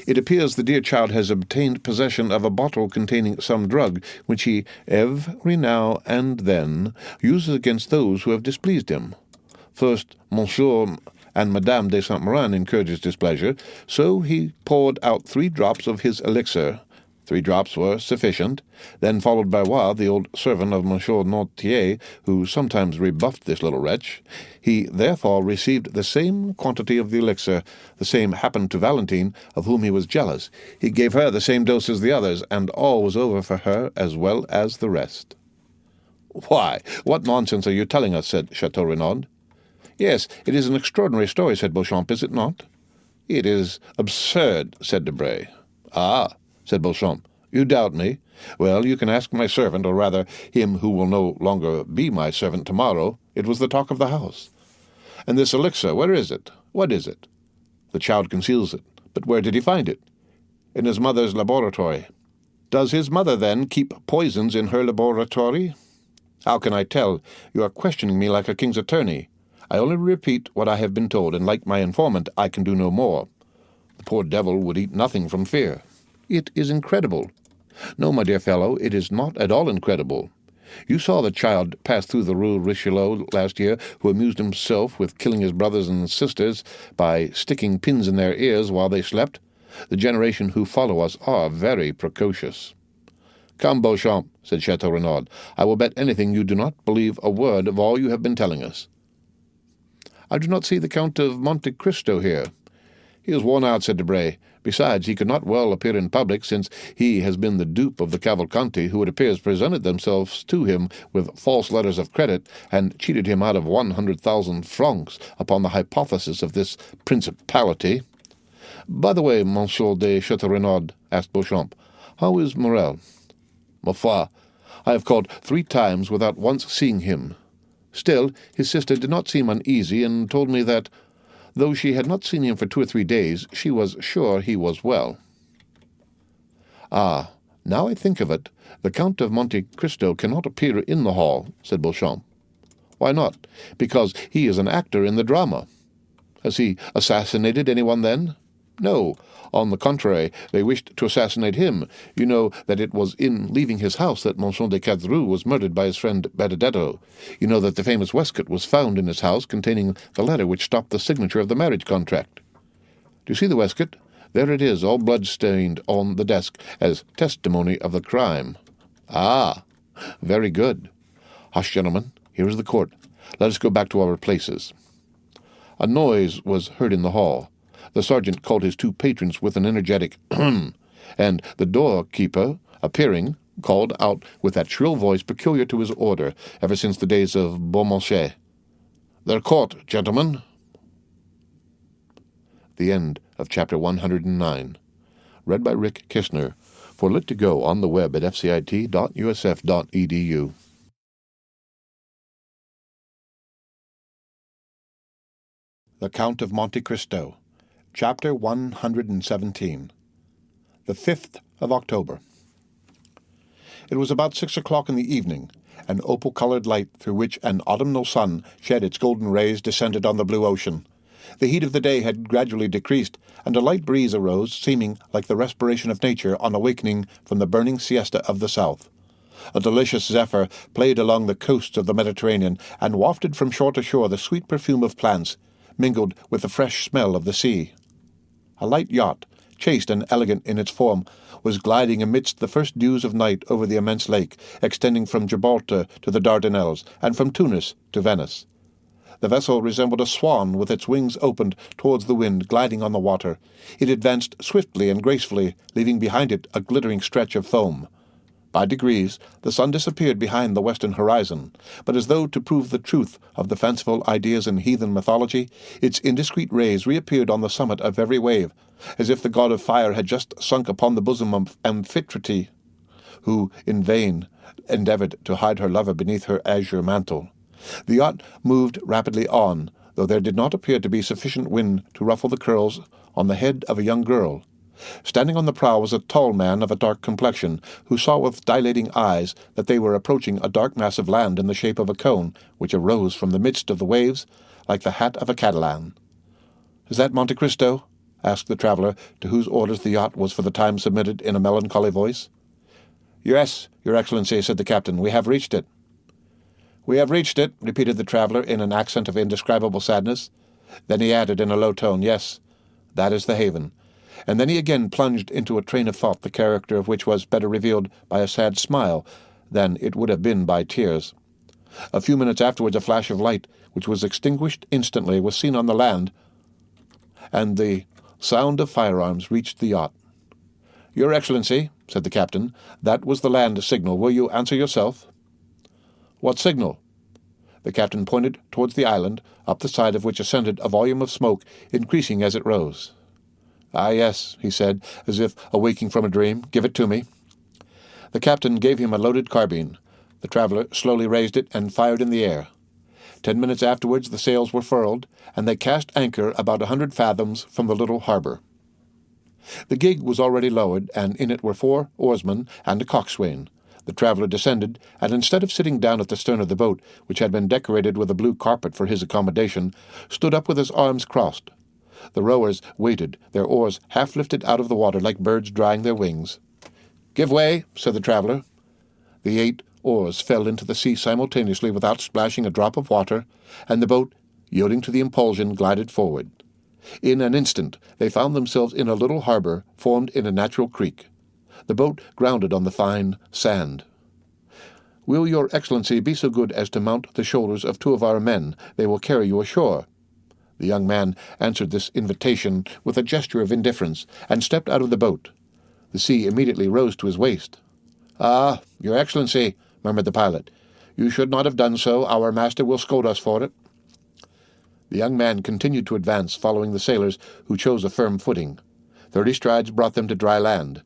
It appears the dear child has obtained possession of a bottle containing some drug, which he every now and then uses against those who have displeased him. First, Monsieur and Madame de Saint-Méran incurred his displeasure, so he poured out 3 drops of his elixir. 3 drops were sufficient, then followed by Roy, the old servant of Monsieur Noirtier, who sometimes rebuffed this little wretch. He therefore received the same quantity of the elixir. The same happened to Valentine, of whom he was jealous. He gave her the same dose as the others, and all was over for her as well as the rest. "Why, what nonsense are you telling us?" said Chateau Renaud. "Yes, it is an extraordinary story," said Beauchamp, "is it not?" "It is absurd," said Debray. "Ah," said Beauchamp, "you doubt me? Well, you can ask my servant, or rather him who will no longer be my servant tomorrow. It was the talk of the house. And this elixir, where is it? What is it? The child conceals it. But where did he find it? In his mother's laboratory. Does his mother, then, keep poisons in her laboratory? How can I tell? You are questioning me like a king's attorney. I only repeat what I have been told, and like my informant, I can do no more. The poor devil would eat nothing from fear. It is incredible. No, my dear fellow, it is not at all incredible. You saw the child pass through the Rue Richelieu last year, who amused himself with killing his brothers and sisters by sticking pins in their ears while they slept. The generation who follow us are very precocious. Come, Beauchamp, said Chateau Renaud, I will bet anything you do not believe a word of all you have been telling us. I do not see the Count of Monte Cristo here. He is worn out, said Debray. Besides, he could not well appear in public, since he has been the dupe of the Cavalcanti, who it appears presented themselves to him with false letters of credit, and cheated him out of 100,000 francs upon the hypothesis of this principality. By the way, Monsieur de Chateau Renaud, asked Beauchamp, how is Morel? Ma foi, I have called 3 times without once seeing him. Still, his sister did not seem uneasy, and told me that, though she had not seen him for 2 or 3 days, she was sure he was well. Ah, now I think of it, the Count of Monte Cristo cannot appear in the hall, said Beauchamp. Why not? Because he is an actor in the drama. Has he assassinated anyone, then? No. On the contrary, they wished to assassinate him. You know that it was in leaving his house that Monsieur de Cadreau was murdered by his friend Benedetto. You know that the famous waistcoat was found in his house containing the letter which stopped the signature of the marriage contract. Do you see the waistcoat? There it is, all blood-stained on the desk, as testimony of the crime. Ah, very good. Hush, gentlemen, here is the court. Let us go back to our places. A noise was heard in the hall. The sergeant called his 2 patrons with an energetic ahem, and the doorkeeper, appearing, called out with that shrill voice peculiar to his order ever since the days of Beaumarchais. "Their court, gentlemen." The end of Chapter 109. Read by Rick Kishner. For Lit to Go on the web at fcit.usf.edu. The Count of Monte Cristo. Chapter 117. The 5th of October. It was about 6 o'clock in the evening. An opal-colored light through which an autumnal sun shed its golden rays descended on the blue ocean. The heat of the day had gradually decreased, and a light breeze arose, seeming like the respiration of nature on awakening from the burning siesta of the south. A delicious zephyr played along the coasts of the Mediterranean, and wafted from shore to shore the sweet perfume of plants, mingled with the fresh smell of the sea. A light yacht, chaste and elegant in its form, was gliding amidst the first dews of night over the immense lake, extending from Gibraltar to the Dardanelles, and from Tunis to Venice. The vessel resembled a swan with its wings opened towards the wind, gliding on the water. It advanced swiftly and gracefully, leaving behind it a glittering stretch of foam. By degrees, the sun disappeared behind the western horizon, but as though to prove the truth of the fanciful ideas in heathen mythology, its indiscreet rays reappeared on the summit of every wave, as if the god of fire had just sunk upon the bosom of Amphitrite, who, in vain, endeavored to hide her lover beneath her azure mantle. The yacht moved rapidly on, though there did not appear to be sufficient wind to ruffle the curls on the head of a young girl. Standing on the prow was a tall man of a dark complexion, who saw with dilating eyes that they were approaching a dark mass of land in the shape of a cone, which arose from the midst of the waves like the hat of a Catalan. "Is that Monte Cristo?" asked the traveller, to whose orders the yacht was for the time submitted in a melancholy voice. "Yes, Your Excellency," said the captain, "we have reached it." "We have reached it," repeated the traveller in an accent of indescribable sadness. Then he added in a low tone, "Yes, that is the haven." And then he again plunged into a train of thought the character of which was better revealed by a sad smile than it would have been by tears. A few minutes afterwards a flash of light, which was extinguished instantly, was seen on the land, and the sound of firearms reached the yacht. "Your Excellency," said the captain, "that was the land signal. Will you answer yourself?" "What signal?" The captain pointed towards the island, up the side of which ascended a volume of smoke, increasing as it rose. "Ah, yes," he said, as if awaking from a dream. "Give it to me." The captain gave him a loaded carbine. The traveller slowly raised it and fired in the air. 10 minutes afterwards the sails were furled, and they cast anchor about 100 fathoms from the little harbour. The gig was already lowered, and in it were 4 oarsmen and a coxswain. The traveller descended, and instead of sitting down at the stern of the boat, which had been decorated with a blue carpet for his accommodation, stood up with his arms crossed. The rowers waited, their oars half lifted out of the water like birds drying their wings. "Give way," said the traveller. The 8 oars fell into the sea simultaneously without splashing a drop of water, and the boat, yielding to the impulsion, glided forward. In an instant they found themselves in a little harbour formed in a natural creek. The boat grounded on the fine sand. "Will Your Excellency be so good as to mount the shoulders of 2 of our men? They will carry you ashore." The young man answered this invitation with a gesture of indifference, and stepped out of the boat. The sea immediately rose to his waist. "Ah, Your Excellency," murmured the pilot, "you should not have done so. Our master will scold us for it." The young man continued to advance, following the sailors, who chose a firm footing. 30 strides brought them to dry land.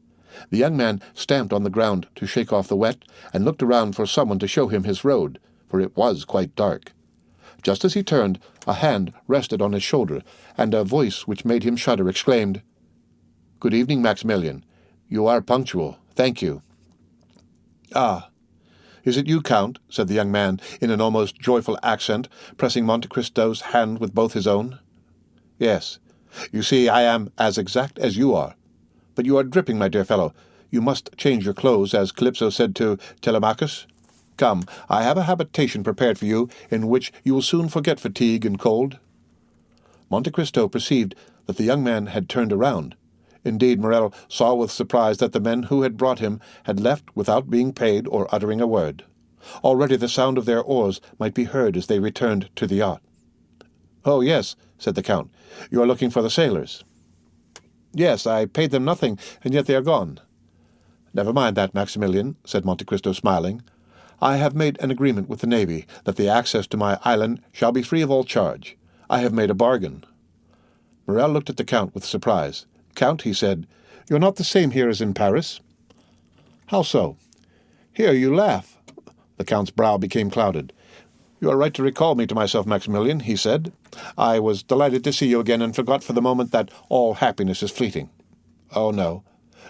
The young man stamped on the ground to shake off the wet, and looked around for someone to show him his road, for it was quite dark. Just as he turned, a hand rested on his shoulder, and a voice which made him shudder exclaimed, "Good evening, Maximilian. You are punctual. Thank you." "Ah, is it you, Count?" said the young man in an almost joyful accent, pressing Monte Cristo's hand with both his own. "Yes. You see, I am as exact as you are. But you are dripping, my dear fellow. You must change your clothes, as Calypso said to Telemachus. Come, I have a habitation prepared for you, in which you will soon forget fatigue and cold." Monte Cristo perceived that the young man had turned around. Indeed, Morrel saw with surprise that the men who had brought him had left without being paid or uttering a word. Already the sound of their oars might be heard as they returned to the yacht. "Oh, yes," said the Count. "You are looking for the sailors." "Yes, I paid them nothing, and yet they are gone." "Never mind that, Maximilian," said Monte Cristo, smiling. "I have made an agreement with the Navy that the access to my island shall be free of all charge. I have made a bargain." Morrel looked at the Count with surprise. "Count," he said, "you are not the same here as in Paris." "How so?" "Here you laugh." The Count's brow became clouded. "You are right to recall me to myself, Maximilian," he said. "I was delighted to see you again, and forgot for the moment that all happiness is fleeting." "Oh, no."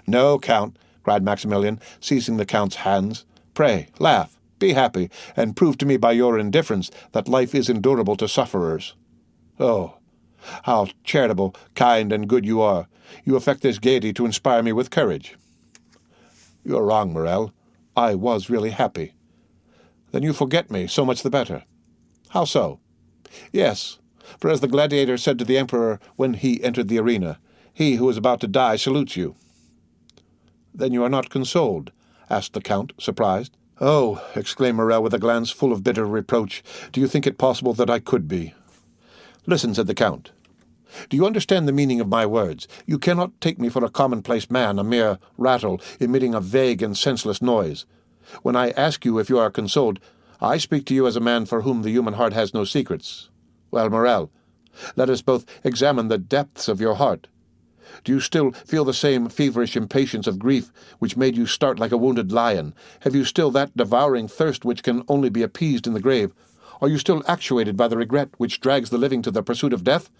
"No, Count," cried Maximilian, seizing the Count's hands. "Pray, laugh, be happy, and prove to me by your indifference that life is endurable to sufferers." "Oh, how charitable, kind, and good you are! You affect this gaiety to inspire me with courage." "You are wrong, Morrel. I was really happy." "Then you forget me, so much the better." "How so?" "Yes, for as the gladiator said to the emperor when he entered the arena, he who is about to die salutes you." "Then you are not consoled?" asked the Count, surprised. "Oh," exclaimed Morrel with a glance full of bitter reproach, "do you think it possible that I could be?" "Listen," said the Count. "Do you understand the meaning of my words? You cannot take me for a commonplace man, a mere rattle, emitting a vague and senseless noise. When I ask you if you are consoled, I speak to you as a man for whom the human heart has no secrets. Well, Morrel, let us both examine the depths of your heart. Do you still feel the same feverish impatience of grief which made you start like a wounded lion? Have you still that devouring thirst which can only be appeased in the grave? Are you still actuated by the regret which drags the living to the pursuit of death?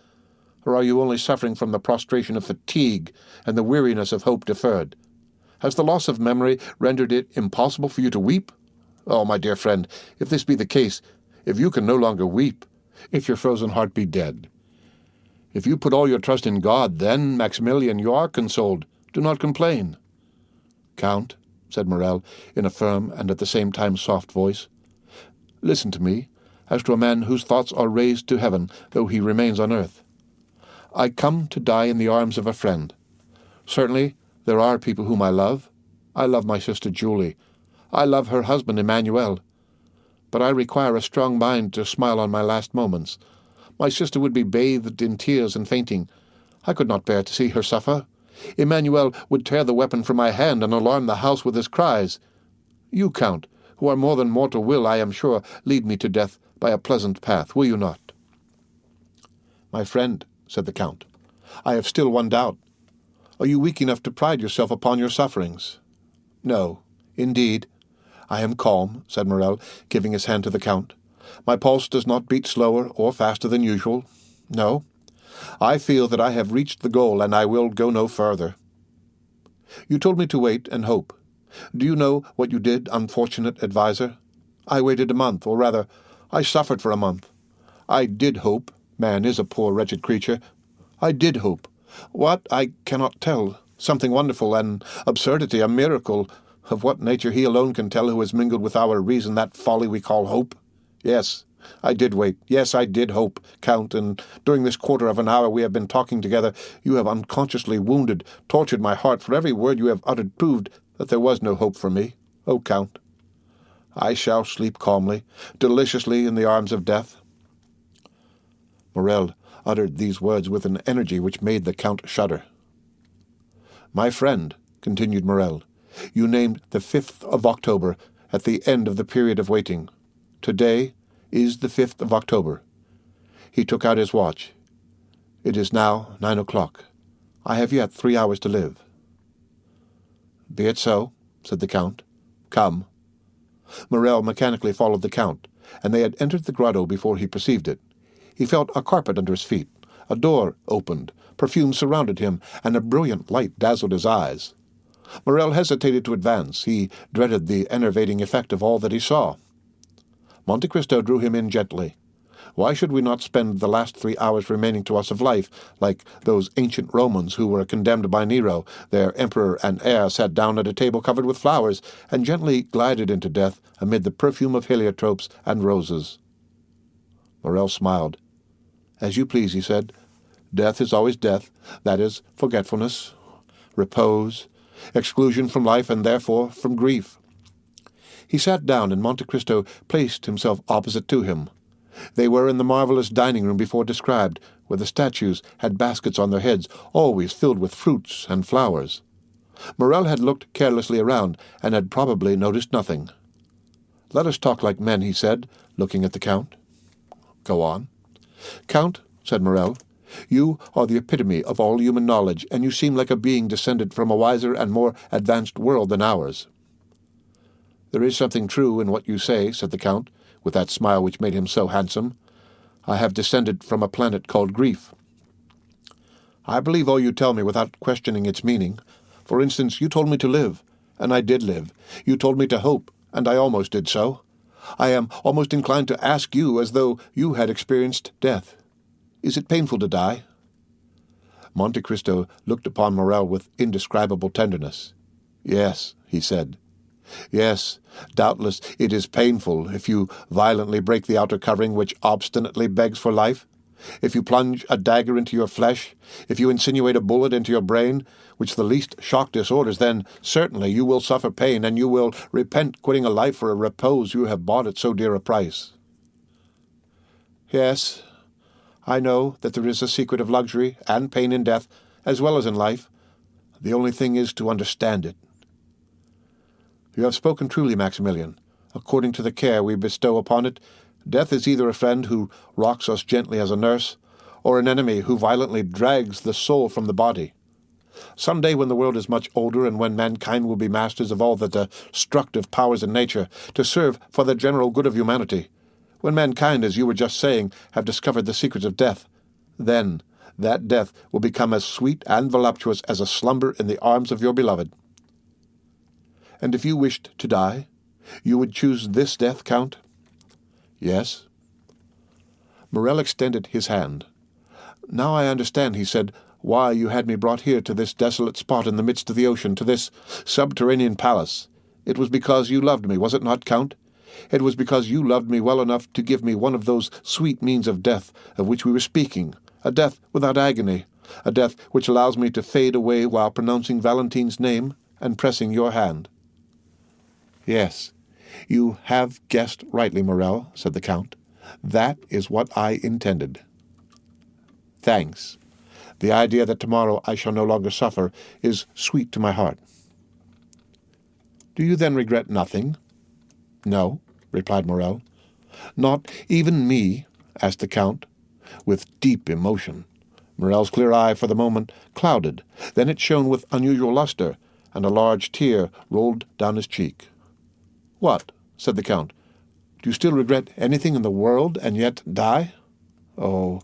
Or are you only suffering from the prostration of fatigue and the weariness of hope deferred? Has the loss of memory rendered it impossible for you to weep? Oh, my dear friend, if this be the case, if you can no longer weep, if your frozen heart be dead, if you put all your trust in God, then, Maximilian, you are consoled. Do not complain. Count, said Morel, in a firm and at the same time soft voice, listen to me, as to a man whose thoughts are raised to heaven, though he remains on earth. I come to die in the arms of a friend. Certainly, there are people whom I love. I love my sister Julie. I love her husband Emmanuel. But I require a strong mind to smile on my last moments. My sister would be bathed in tears and fainting. I could not bear to see her suffer. Emmanuel would tear the weapon from my hand and alarm the house with his cries. You, Count, who are more than mortal, will, I am sure, lead me to death by a pleasant path, will you not? My friend, said the Count, I have still one doubt. Are you weak enough to pride yourself upon your sufferings? No, indeed. I am calm, said Morel, giving his hand to the Count. My pulse does not beat slower or faster than usual. No, I feel that I have reached the goal, and I will go no further. You told me to wait and hope. Do you know what you did, unfortunate adviser? I waited a month, or rather, I suffered for a month. I did hope. Man is a poor, wretched creature. I did hope. What, I cannot tell. Something wonderful, an absurdity, a miracle, of what nature he alone can tell who has mingled with our reason that folly we call hope. Yes, I did wait. Yes, I did hope, Count, and during this quarter of an hour we have been talking together, you have unconsciously wounded, tortured my heart, for every word you have uttered proved that there was no hope for me. Oh, Count, I shall sleep calmly, deliciously in the arms of death. Morel uttered these words with an energy which made the Count shudder. My friend, continued Morel, you named the 5th of October at the end of the period of waiting. Today is the 5th of October. He took out his watch. It is now 9 o'clock. I have yet 3 hours to live. Be it so, said the Count. Come. Morel mechanically followed the Count, and they had entered the grotto before he perceived it. He felt a carpet under his feet. A door opened. Perfume surrounded him, and a brilliant light dazzled his eyes. Morel hesitated to advance. He dreaded the enervating effect of all that he saw. Monte Cristo drew him in gently. Why should we not spend the last 3 hours remaining to us of life, like those ancient Romans who were condemned by Nero? Their emperor and heir sat down at a table covered with flowers, and gently glided into death amid the perfume of heliotropes and roses. Morel smiled. As you please, he said. Death is always death. That is forgetfulness, repose, exclusion from life, and therefore from grief. He sat down, and Monte Cristo placed himself opposite to him. They were in the marvelous dining room before described, where the statues had baskets on their heads, always filled with fruits and flowers. Morel had looked carelessly around, and had probably noticed nothing. Let us talk like men, he said, looking at the Count. Go on. Count, said Morel, you are the epitome of all human knowledge, and you seem like a being descended from a wiser and more advanced world than ours. There is something true in what you say, said the Count, with that smile which made him so handsome. I have descended from a planet called grief. I believe all you tell me without questioning its meaning. For instance, you told me to live, and I did live. You told me to hope, and I almost did so. I am almost inclined to ask you as though you had experienced death. Is it painful to die? Monte Cristo looked upon Morel with indescribable tenderness. Yes, he said. Yes, doubtless it is painful if you violently break the outer covering which obstinately begs for life, if you plunge a dagger into your flesh, if you insinuate a bullet into your brain, which the least shock disorders, then certainly you will suffer pain, and you will repent quitting a life for a repose you have bought at so dear a price. Yes, I know that there is a secret of luxury and pain in death, as well as in life. The only thing is to understand it. You have spoken truly, Maximilian. According to the care we bestow upon it, death is either a friend who rocks us gently as a nurse, or an enemy who violently drags the soul from the body. Some day when the world is much older, and when mankind will be masters of all the destructive powers in nature, to serve for the general good of humanity, when mankind, as you were just saying, have discovered the secrets of death, then that death will become as sweet and voluptuous as a slumber in the arms of your beloved. And if you wished to die, you would choose this death, Count? Yes. Morrel extended his hand. Now I understand, he said, why you had me brought here to this desolate spot in the midst of the ocean, to this subterranean palace. It was because you loved me, was it not, Count? It was because you loved me well enough to give me one of those sweet means of death of which we were speaking, a death without agony, a death which allows me to fade away while pronouncing Valentine's name and pressing your hand. Yes, you have guessed rightly, Morrel, said the Count. That is what I intended. Thanks. The idea that tomorrow I shall no longer suffer is sweet to my heart. Do you then regret nothing? No, replied Morrel. Not even me? Asked the Count, with deep emotion. Morrel's clear eye for the moment clouded. Then it shone with unusual luster, and a large tear rolled down his cheek. What? Said the Count. Do you still regret anything in the world, and yet die? Oh,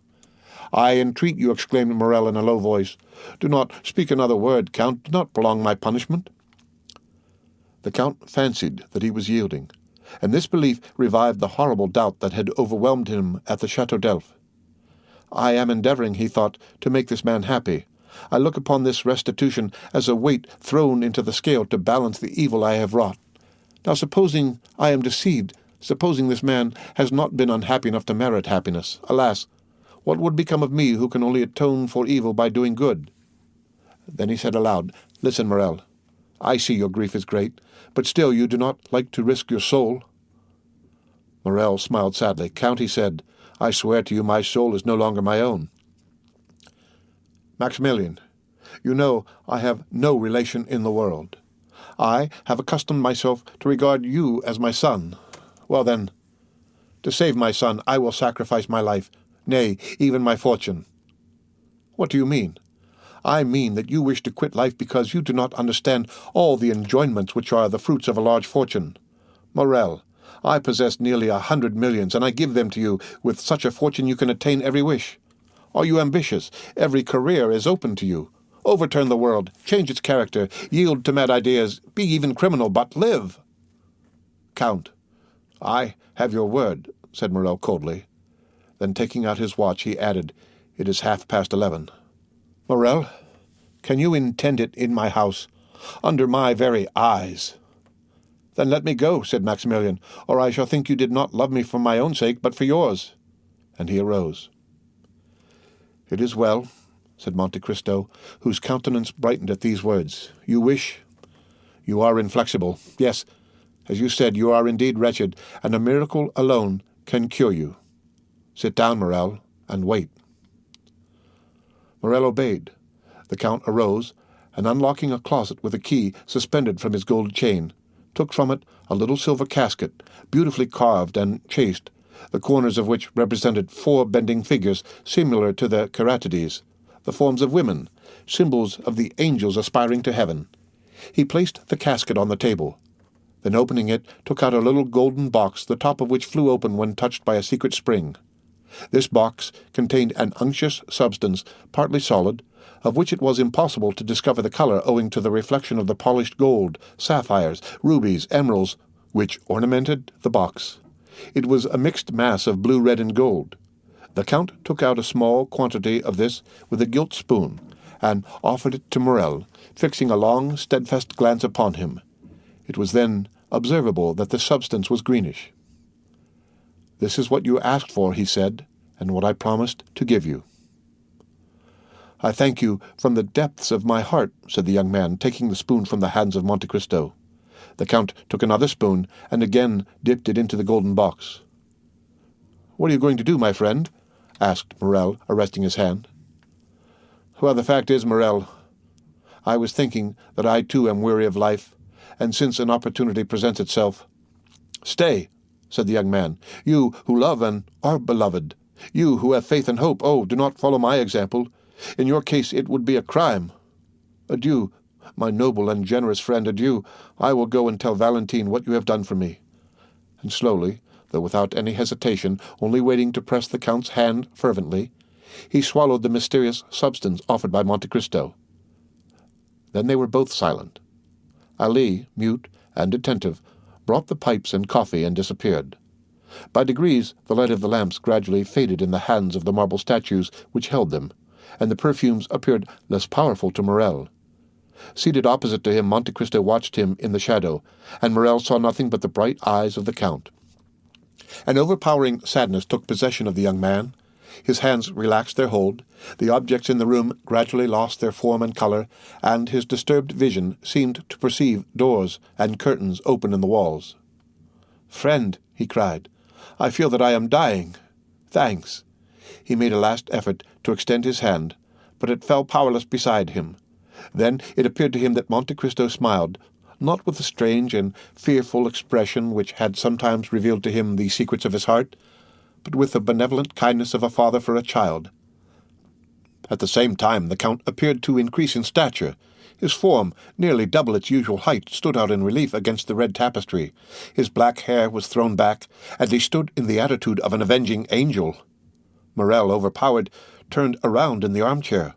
I entreat you, exclaimed Morrel in a low voice. Do not speak another word, Count. Do not prolong my punishment. The Count fancied that he was yielding, and this belief revived the horrible doubt that had overwhelmed him at the Château d'Elf. I am endeavoring, he thought, to make this man happy. I look upon this restitution as a weight thrown into the scale to balance the evil I have wrought. Now supposing I am deceived, supposing this man has not been unhappy enough to merit happiness, alas, what would become of me who can only atone for evil by doing good? Then he said aloud, Listen, Morrel, I see your grief is great, but still you do not like to risk your soul. Morrel smiled sadly. Count, he said, I swear to you my soul is no longer my own. Maximilian, you know I have no relation in the world. I have accustomed myself to regard you as my son. Well then, to save my son, I will sacrifice my life, nay, even my fortune. What do you mean? I mean that you wish to quit life because you do not understand all the enjoyments which are the fruits of a large fortune. Morrel, I possess nearly 100 millions, and I give them to you. With such a fortune you can attain every wish. Are you ambitious? Every career is open to you. Overturn the world, change its character, yield to mad ideas, be even criminal, but live. Count, I have your word, said Morrel coldly. Then taking out his watch, he added, It is 11:30. Morrel, can you intend it in my house, under my very eyes? Then let me go, said Maximilian, or I shall think you did not love me for my own sake, but for yours. And he arose. It is well, said Monte Cristo, whose countenance brightened at these words. You wish? You are inflexible. Yes, as you said, you are indeed wretched, and a miracle alone can cure you. Sit down, Morrel, and wait. Morrel obeyed. The Count arose, and unlocking a closet with a key suspended from his gold chain, took from it a little silver casket, beautifully carved and chased, the corners of which represented 4 bending figures similar to the Caratides, the forms of women, symbols of the angels aspiring to heaven. He placed the casket on the table. Then opening it, took out a little golden box, the top of which flew open when touched by a secret spring. This box contained an unctuous substance, partly solid, of which it was impossible to discover the color owing to the reflection of the polished gold, sapphires, rubies, emeralds, which ornamented the box. It was a mixed mass of blue, red, and gold. The Count took out a small quantity of this with a gilt spoon, and offered it to Morrel, fixing a long, steadfast glance upon him. It was then observable that the substance was greenish. This is what you asked for, he said, and what I promised to give you. I thank you from the depths of my heart, said the young man, taking the spoon from the hands of Monte Cristo. The Count took another spoon, and again dipped it into the golden box. What are you going to do, my friend? Asked Morrel, arresting his hand. Well, the fact is, Morrel, I was thinking that I too am weary of life, and since an opportunity presents itself— Stay, said the young man, you who love and are beloved, you who have faith and hope, oh, do not follow my example. In your case it would be a crime. Adieu, my noble and generous friend, adieu. I will go and tell Valentine what you have done for me. And slowly, though without any hesitation, only waiting to press the Count's hand fervently, He swallowed the mysterious substance offered by Monte Cristo. Then they were both silent. Ali, mute and attentive, brought the pipes and coffee and disappeared. By degrees the light of the lamps gradually faded in the hands of the marble statues which held them, and the perfumes appeared less powerful to Morel. Seated opposite to him, Monte Cristo watched him in the shadow, and Morel saw nothing but the bright eyes of the Count. An overpowering sadness took possession of the young man. His hands relaxed their hold, the objects in the room gradually lost their form and color, and his disturbed vision seemed to perceive doors and curtains open in the walls. "Friend," he cried, "I feel that I am dying. Thanks." He made a last effort to extend his hand, but it fell powerless beside him. Then it appeared to him that Monte Cristo smiled, not with the strange and fearful expression which had sometimes revealed to him the secrets of his heart, but with the benevolent kindness of a father for a child. At the same time the Count appeared to increase in stature. His form, nearly double its usual height, stood out in relief against the red tapestry. His black hair was thrown back, and he stood in the attitude of an avenging angel. Morel, overpowered, turned around in the armchair.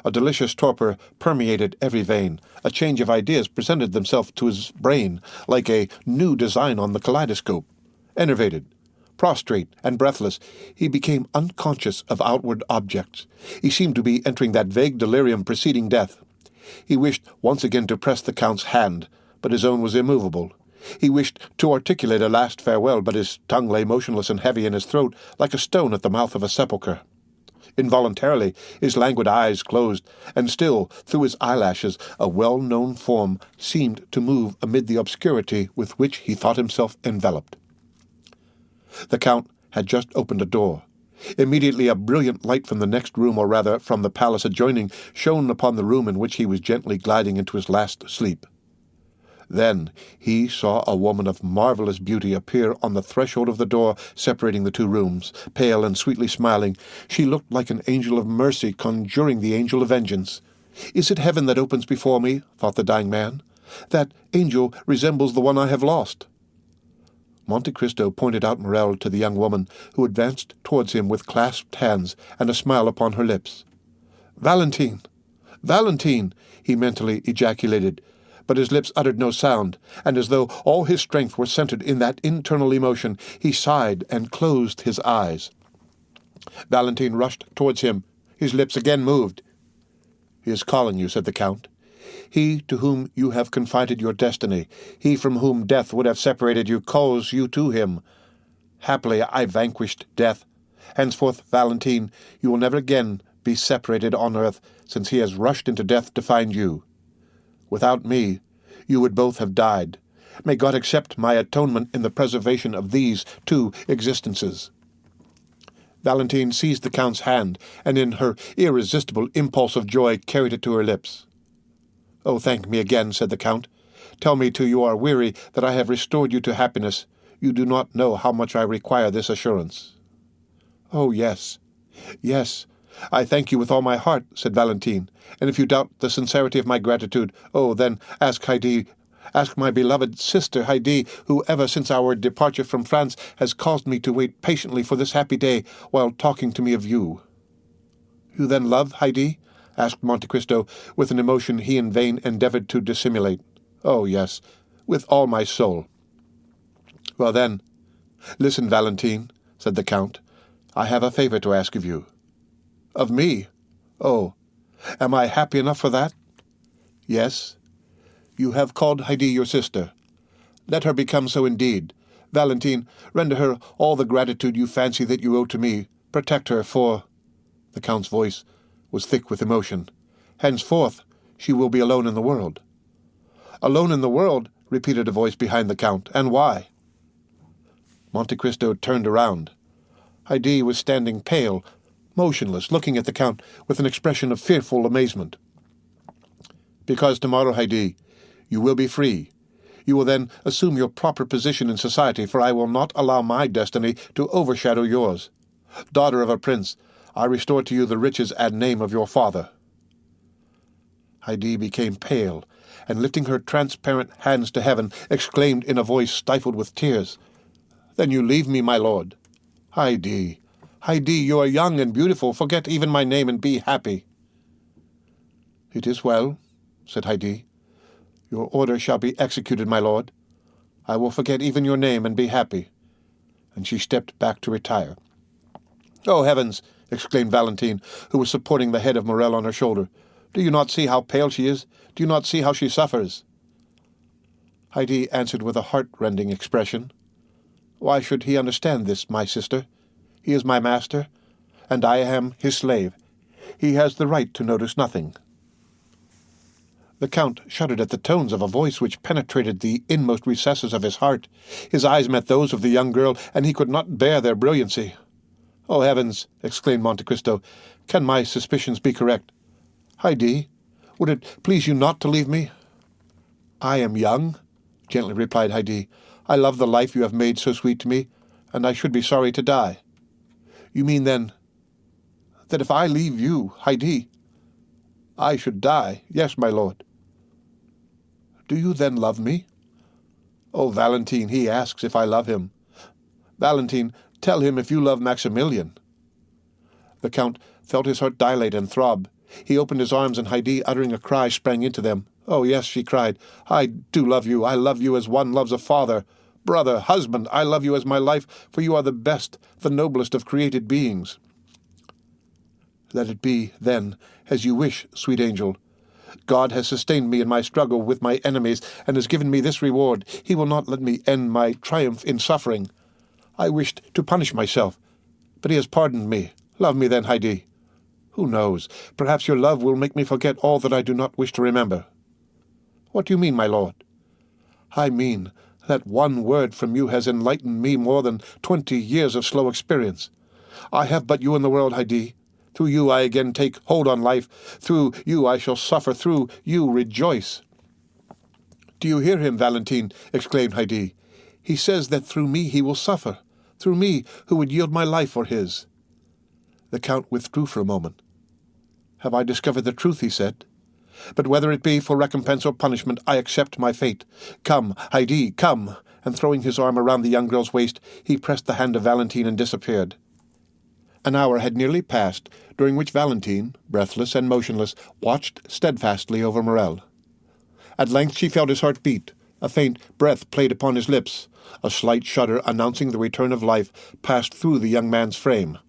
A delicious torpor permeated every vein. A change of ideas presented themselves to his brain like a new design on the kaleidoscope. Enervated, prostrate, and breathless, he became unconscious of outward objects. He seemed to be entering that vague delirium preceding death. He wished once again to press the Count's hand, but his own was immovable. He wished to articulate a last farewell, but his tongue lay motionless and heavy in his throat, like a stone at the mouth of a sepulchre. Involuntarily his languid eyes closed, and still, through his eyelashes, a well-known form seemed to move amid the obscurity with which he thought himself enveloped. The Count had just opened a door. Immediately a brilliant light from the next room, or rather from the palace adjoining, shone upon the room in which he was gently gliding into his last sleep. Then he saw a woman of marvelous beauty appear on the threshold of the door separating the two rooms. Pale and sweetly smiling, she looked like an angel of mercy conjuring the angel of vengeance. "Is it heaven that opens before me?" thought the dying man. "That angel resembles the one I have lost." Monte Cristo pointed out Morel to the young woman, who advanced towards him with clasped hands and a smile upon her lips. "Valentine! Valentine!" he mentally ejaculated, but his lips uttered no sound, and as though all his strength were centered in that internal emotion, he sighed and closed his eyes. Valentine rushed towards him. His lips again moved. "He is calling you," said the Count. "He to whom you have confided your destiny, he from whom death would have separated you, calls you to him. Happily I vanquished death. Henceforth, Valentine, you will never again be separated on earth, since he has rushed into death to find you. Without me, you would both have died. May God accept my atonement in the preservation of these two existences." Valentine seized the Count's hand, and in her irresistible impulse of joy carried it to her lips. "Oh, thank me again," said the Count. "Tell me too you are weary that I have restored you to happiness. You do not know how much I require this assurance." "Oh, yes, yes, I thank you with all my heart," said Valentine, "and if you doubt the sincerity of my gratitude, then ask Heidi, ask my beloved sister Heidi, who ever since our departure from France has caused me to wait patiently for this happy day while talking to me of you." "You then love Heidi?" asked Monte Cristo, with an emotion he in vain endeavored to dissimulate. "Oh, yes, with all my soul." "Well, then, listen, Valentine," said the Count. "I have a favor to ask of you." "Of me? Oh, am I happy enough for that?" "Yes. You have called Heidi your sister. Let her become so indeed. Valentine, render her all the gratitude you fancy that you owe to me. Protect her, for—" The Count's voice was thick with emotion. "Henceforth she will be alone in the world." "Alone in the world?" repeated a voice behind the Count. "And why?" Monte Cristo turned around. Heidi was standing pale, motionless, looking at the Count with an expression of fearful amazement. "Because tomorrow, Heidi, you will be free. You will then assume your proper position in society, for I will not allow my destiny to overshadow yours. Daughter of a prince, I restore to you the riches and name of your father." Heidi became pale, and lifting her transparent hands to heaven, exclaimed in a voice stifled with tears, "Then you leave me, my lord?" "Heidi, Heidi, you are young and beautiful. Forget even my name and be happy." "It is well," said Heidi. "Your order shall be executed, my lord. I will forget even your name and be happy." And she stepped back to retire. "Oh, heavens!" exclaimed Valentine, who was supporting the head of Morel on her shoulder. "Do you not see how pale she is? Do you not see how she suffers?" Heidi answered with a heart-rending expression. "Why should he understand this, my sister? He is my master, and I am his slave. He has the right to notice nothing." The Count shuddered at the tones of a voice which penetrated the inmost recesses of his heart. His eyes met those of the young girl, and he could not bear their brilliancy. "Oh, heavens!" exclaimed Monte Cristo. "Can my suspicions be correct? Heidi, would it please you not to leave me?" "I am young," gently replied Heidi. "I love the life you have made so sweet to me, and I should be sorry to die." "You mean, then, that if I leave you, Heidi, I should die?" "Yes, my lord." "Do you then love me?" "Oh, Valentine, he asks if I love him. Valentine, tell him if you love Maximilian." The Count felt his heart dilate and throb. He opened his arms, and Heidi, uttering a cry, sprang into them. "Oh, yes," she cried, "I do love you. I love you as one loves a father, brother, husband. I love you as my life, for you are the best, the noblest of created beings." "Let it be, then, as you wish, sweet angel. God has sustained me in my struggle with my enemies, and has given me this reward. He will not let me end my triumph in suffering. I wished to punish myself, but he has pardoned me. Love me then, Heidi. Who knows? Perhaps your love will make me forget all that I do not wish to remember." "What do you mean, my lord?" "I mean that one word from you has enlightened me more than 20 years of slow experience. I have but you in the world, Heidi. Through you I again take hold on life. Through you I shall suffer. Through you rejoice." "Do you hear him, Valentine?" exclaimed Heidi. "He says that through me he will suffer. Through me, who would yield my life for his." The Count withdrew for a moment. "Have I discovered the truth?" he said. "But whether it be for recompense or punishment, I accept my fate. Come, Heidi, come!" And throwing his arm around the young girl's waist, he pressed the hand of Valentine and disappeared. An hour had nearly passed, during which Valentine, breathless and motionless, watched steadfastly over Morel. At length she felt his heart beat. A faint breath played upon his lips. A slight shudder announcing the return of life passed through the young man's frame.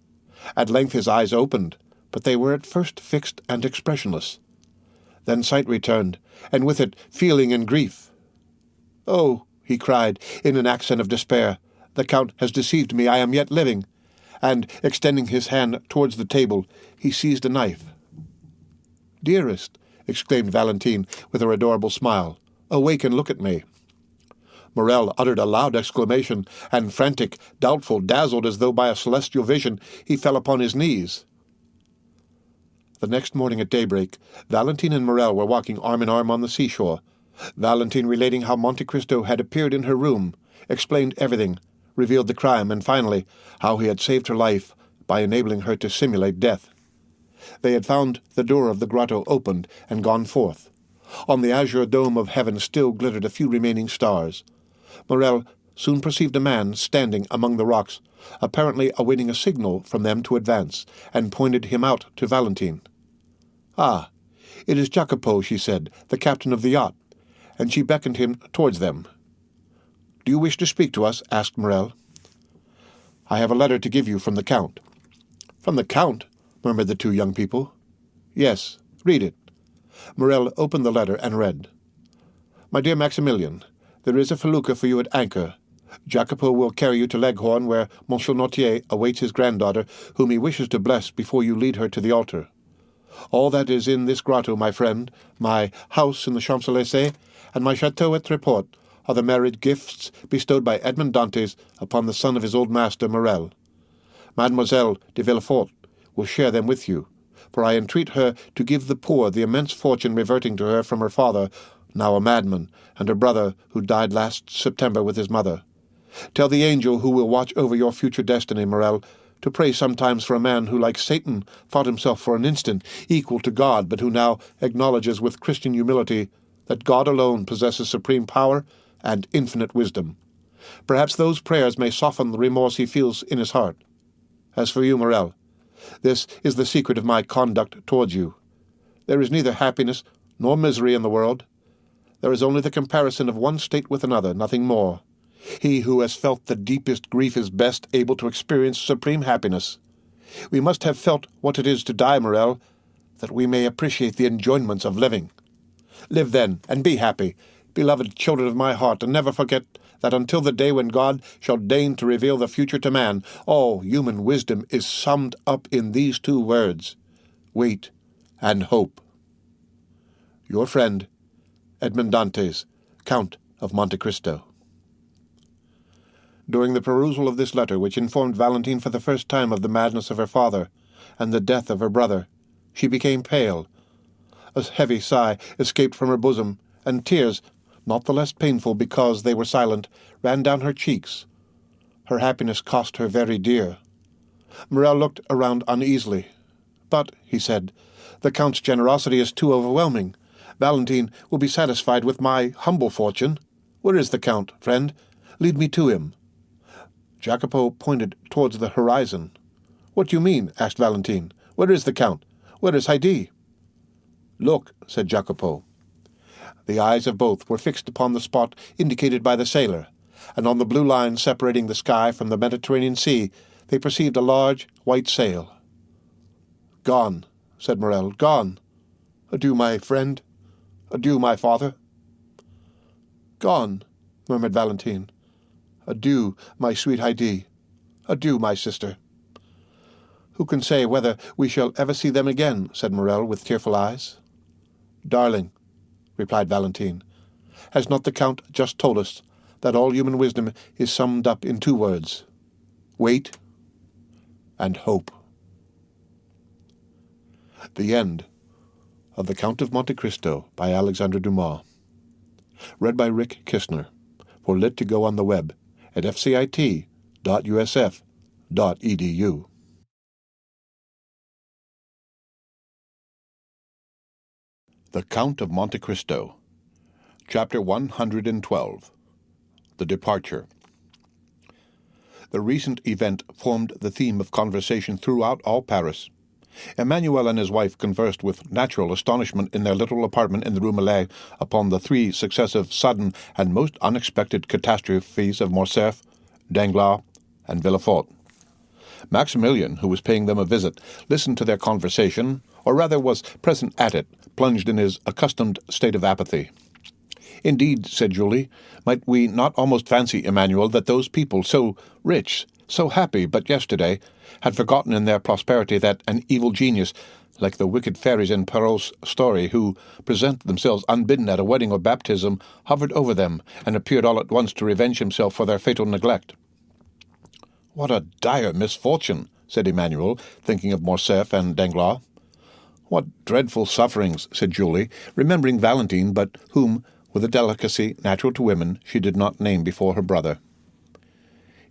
At length his eyes opened, but they were at first fixed and expressionless. Then sight returned, and with it feeling and grief. "Oh," he cried, in an accent of despair, "the Count has deceived me. I am yet living." And, extending his hand towards the table, he seized a knife. "Dearest," exclaimed Valentine, with her adorable smile, "awake and look at me." Morel uttered a loud exclamation, and frantic, doubtful, dazzled as though by a celestial vision, he fell upon his knees. The next morning at daybreak, Valentine and Morel were walking arm in arm on the seashore. Valentine relating how Monte Cristo had appeared in her room, explained everything, revealed the crime, and finally, how he had saved her life by enabling her to simulate death. They had found the door of the grotto opened and gone forth. On the azure dome of heaven still glittered a few remaining stars. Morel soon perceived a man standing among the rocks, apparently awaiting a signal from them to advance, and pointed him out to Valentine. "Ah, it is Jacopo," she said, "the captain of the yacht," and she beckoned him towards them. "Do you wish to speak to us?" asked Morel. "I have a letter to give you from the Count." "From the Count?" murmured the two young people. "Yes, read it." Morel opened the letter and read. "My dear Maximilian, there is a felucca for you at anchor. Jacopo will carry you to Leghorn, where Monsieur Noirtier awaits his granddaughter, whom he wishes to bless before you lead her to the altar. All that is in this grotto, my friend, my house in the Champs-Élysées, and my chateau at Tréport, are the marriage gifts bestowed by Edmond Dantes upon the son of his old master Morel. Mademoiselle de Villefort will share them with you, for I entreat her to give the poor the immense fortune reverting to her from her father, now a madman, and her brother, who died last September with his mother. Tell the angel who will watch over your future destiny, Morel, to pray sometimes for a man who, like Satan, thought himself for an instant equal to God, but who now acknowledges with Christian humility that God alone possesses supreme power and infinite wisdom. Perhaps those prayers may soften the remorse he feels in his heart. As for you, Morel, this is the secret of my conduct towards you. There is neither happiness nor misery in the world. There is only the comparison of one state with another, nothing more. He who has felt the deepest grief is best able to experience supreme happiness. We must have felt what it is to die, Morel, that we may appreciate the enjoyments of living. Live then, and be happy, beloved children of my heart, and never forget that until the day when God shall deign to reveal the future to man, all human wisdom is summed up in these two words: wait and hope. Your friend, Edmond Dantes, Count of Monte Cristo. During the perusal of this letter, which informed Valentine for the first time of the madness of her father and the death of her brother, she became pale. A heavy sigh escaped from her bosom, and tears, not the less painful because they were silent, ran down her cheeks. Her happiness cost her very dear. Morel looked around uneasily. "But," he said, "the Count's generosity is too overwhelming. Valentine will be satisfied with my humble fortune. Where is the Count, friend? Lead me to him." Jacopo pointed towards the horizon. "What do you mean?" asked Valentine. "Where is the Count? Where is Haydée?" "Look," said Jacopo. The eyes of both were fixed upon the spot indicated by the sailor, and on the blue line separating the sky from the Mediterranean Sea they perceived a large white sail. "Gone," said Morel, "gone. Adieu, my friend. Adieu, my father." "Gone," murmured Valentine. "Adieu, my sweet Haydée. Adieu, my sister." "Who can say whether we shall ever see them again?" said Morel with tearful eyes. "Darling," replied Valentine, "has not the Count just told us that all human wisdom is summed up in two words: wait and hope?" The End of The Count of Monte Cristo by Alexandre Dumas. Read by Rick Kistner. For Lit to go on the web at fcit.usf.edu. The Count of Monte Cristo. Chapter 112. The Departure. The recent event formed the theme of conversation throughout all Paris. Emmanuel and his wife conversed with natural astonishment in their little apartment in the Rue Millet upon the three successive, sudden, and most unexpected catastrophes of Morcerf, Danglars, and Villefort. Maximilian, who was paying them a visit, listened to their conversation, or rather was present at it, plunged in his accustomed state of apathy. "Indeed," said Julie, "might we not almost fancy, Emmanuel, that those people, so rich, so happy but yesterday, had forgotten in their prosperity that an evil genius, like the wicked fairies in Perrault's story, who present themselves unbidden at a wedding or baptism, hovered over them, and appeared all at once to revenge himself for their fatal neglect?" "What a dire misfortune," said Emmanuel, thinking of Morcerf and Danglars. "What dreadful sufferings," said Julie, remembering Valentine, but whom, with a delicacy natural to women, she did not name before her brother.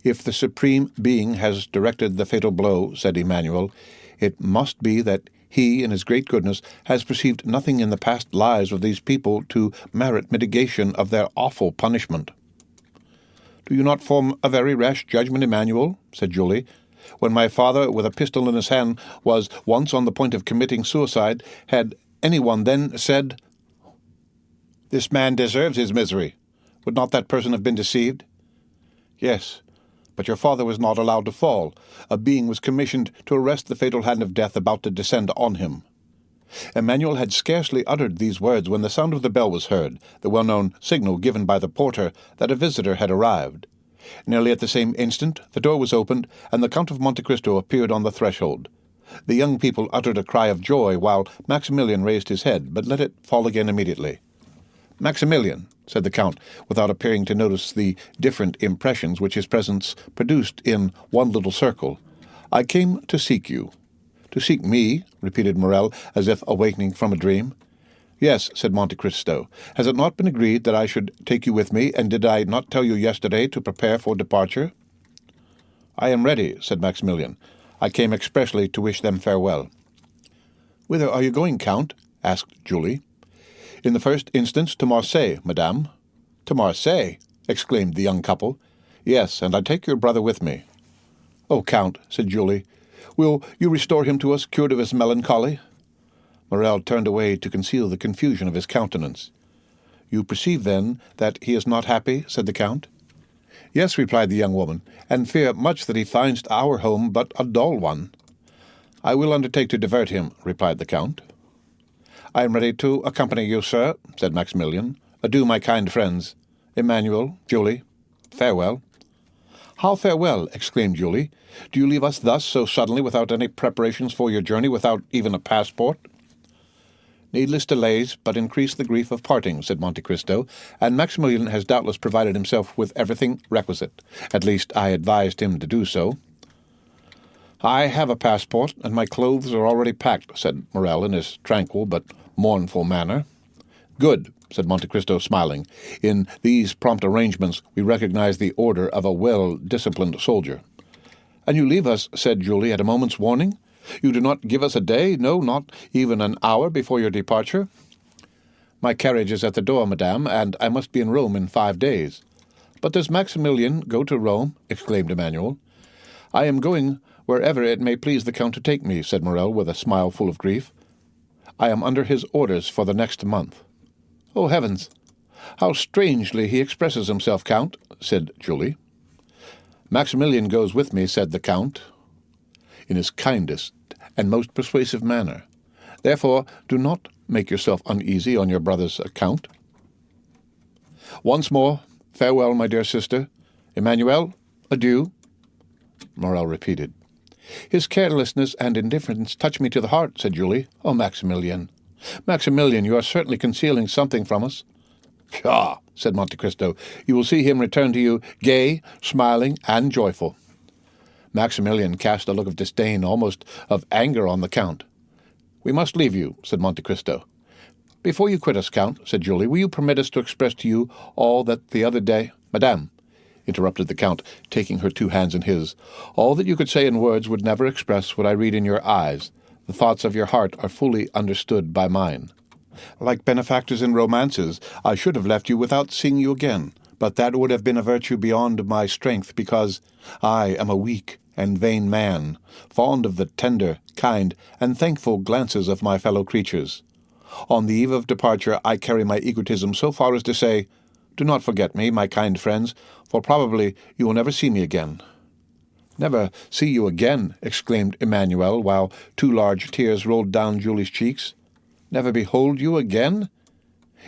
"If the Supreme Being has directed the fatal blow," said Emmanuel, "it must be that He, in His great goodness, has perceived nothing in the past lives of these people to merit mitigation of their awful punishment." "Do you not form a very rash judgment, Emmanuel?" said Julie. "When my father, with a pistol in his hand, was once on the point of committing suicide, had any one then said, 'This man deserves his misery,' would not that person have been deceived?" "Yes, but your father was not allowed to fall. A being was commissioned to arrest the fatal hand of death about to descend on him." Emmanuel had scarcely uttered these words when the sound of the bell was heard, the well-known signal given by the porter that a visitor had arrived. Nearly at the same instant the door was opened, and the Count of Monte Cristo appeared on the threshold. The young people uttered a cry of joy, while Maximilian raised his head, but let it fall again immediately. "Maximilian," said the Count, without appearing to notice the different impressions which his presence produced in one little circle, "I came to seek you." "To seek me?" repeated Morel, as if awakening from a dream. "Yes," said Monte Cristo. "Has it not been agreed that I should take you with me, and did I not tell you yesterday to prepare for departure?" "I am ready," said Maximilian. "I came expressly to wish them farewell." "Whither are you going, Count?" asked Julie. "In the first instance to Marseille, madame." "To Marseille?" exclaimed the young couple. "Yes, and I take your brother with me." "Oh, Count," said Julie, Will you restore him to us, cured of his melancholy?" Morel turned away to conceal the confusion of his countenance. "You perceive, then, that he is not happy?" said the Count. "Yes," replied the young woman, "and fear much that he finds our home but a dull one." "I will undertake to divert him," replied the Count. "I am ready to accompany you, sir," said Maximilian. "Adieu, my kind friends. Emmanuel, Julie, farewell." "How farewell?" exclaimed Julie. "Do you leave us thus so suddenly, without any preparations for your journey, without even a passport?" "Needless delays but increase the grief of parting," said Monte Cristo, "and Maximilian has doubtless provided himself with everything requisite. At least I advised him to do so." "I have a passport, and my clothes are already packed," said Morel in his tranquil but mournful manner. "Good," said Monte Cristo, smiling. "In these prompt arrangements we recognize the order of a well-disciplined soldier." "And you leave us," said Julie, "at a moment's warning? You do not give us a day, no, not even an hour before your departure?" "My carriage is at the door, madame, and I must be in Rome in 5 days." "But does Maximilian go to Rome?" exclaimed Emmanuel. "I am going wherever it may please the Count to take me," said Morel with a smile full of grief. "I am under his orders for the next month." "Oh, heavens! How strangely he expresses himself, Count," said Julie. "Maximilian goes with me," said the Count, in his kindest and most persuasive manner. "Therefore do not make yourself uneasy on your brother's account." "Once more, farewell, my dear sister. Emmanuel, adieu," Morel repeated. "His carelessness and indifference touch me to the heart," said Julie. "Oh, Maximilian! Maximilian, you are certainly concealing something from us." "Pshaw!" said Monte Cristo. "You will see him return to you gay, smiling, and joyful." Maximilian cast a look of disdain, almost of anger, on the Count. "We must leave you," said Monte Cristo. "Before you quit us, Count," said Julie, "will you permit us to express to you all that the other day—" "Madame," interrupted the Count, taking her 2 hands in his, "all that you could say in words would never express what I read in your eyes. The thoughts of your heart are fully understood by mine. Like benefactors in romances, I should have left you without seeing you again, but that would have been a virtue beyond my strength, because I am a weak and vain man, fond of the tender, kind, and thankful glances of my fellow creatures. On the eve of departure I carry my egotism so far as to say, 'Do not forget me, my kind friends, for probably you will never see me again.'" "Never see you again!" exclaimed Emmanuel, while 2 large tears rolled down Julie's cheeks. "Never behold you again?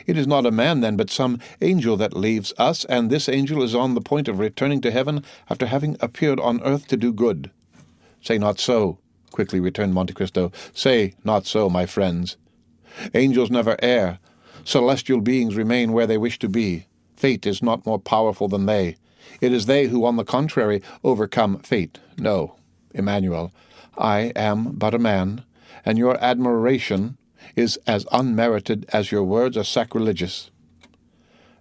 It is not a man, then, but some angel that leaves us, and this angel is on the point of returning to heaven after having appeared on earth to do good." "Say not so," quickly returned Monte Cristo. "Say not so, my friends. Angels never err. Celestial beings remain where they wish to be. Fate is not more powerful than they. It is they who, on the contrary, overcome fate. No, Emmanuel, I am but a man, and your admiration is as unmerited as your words are sacrilegious."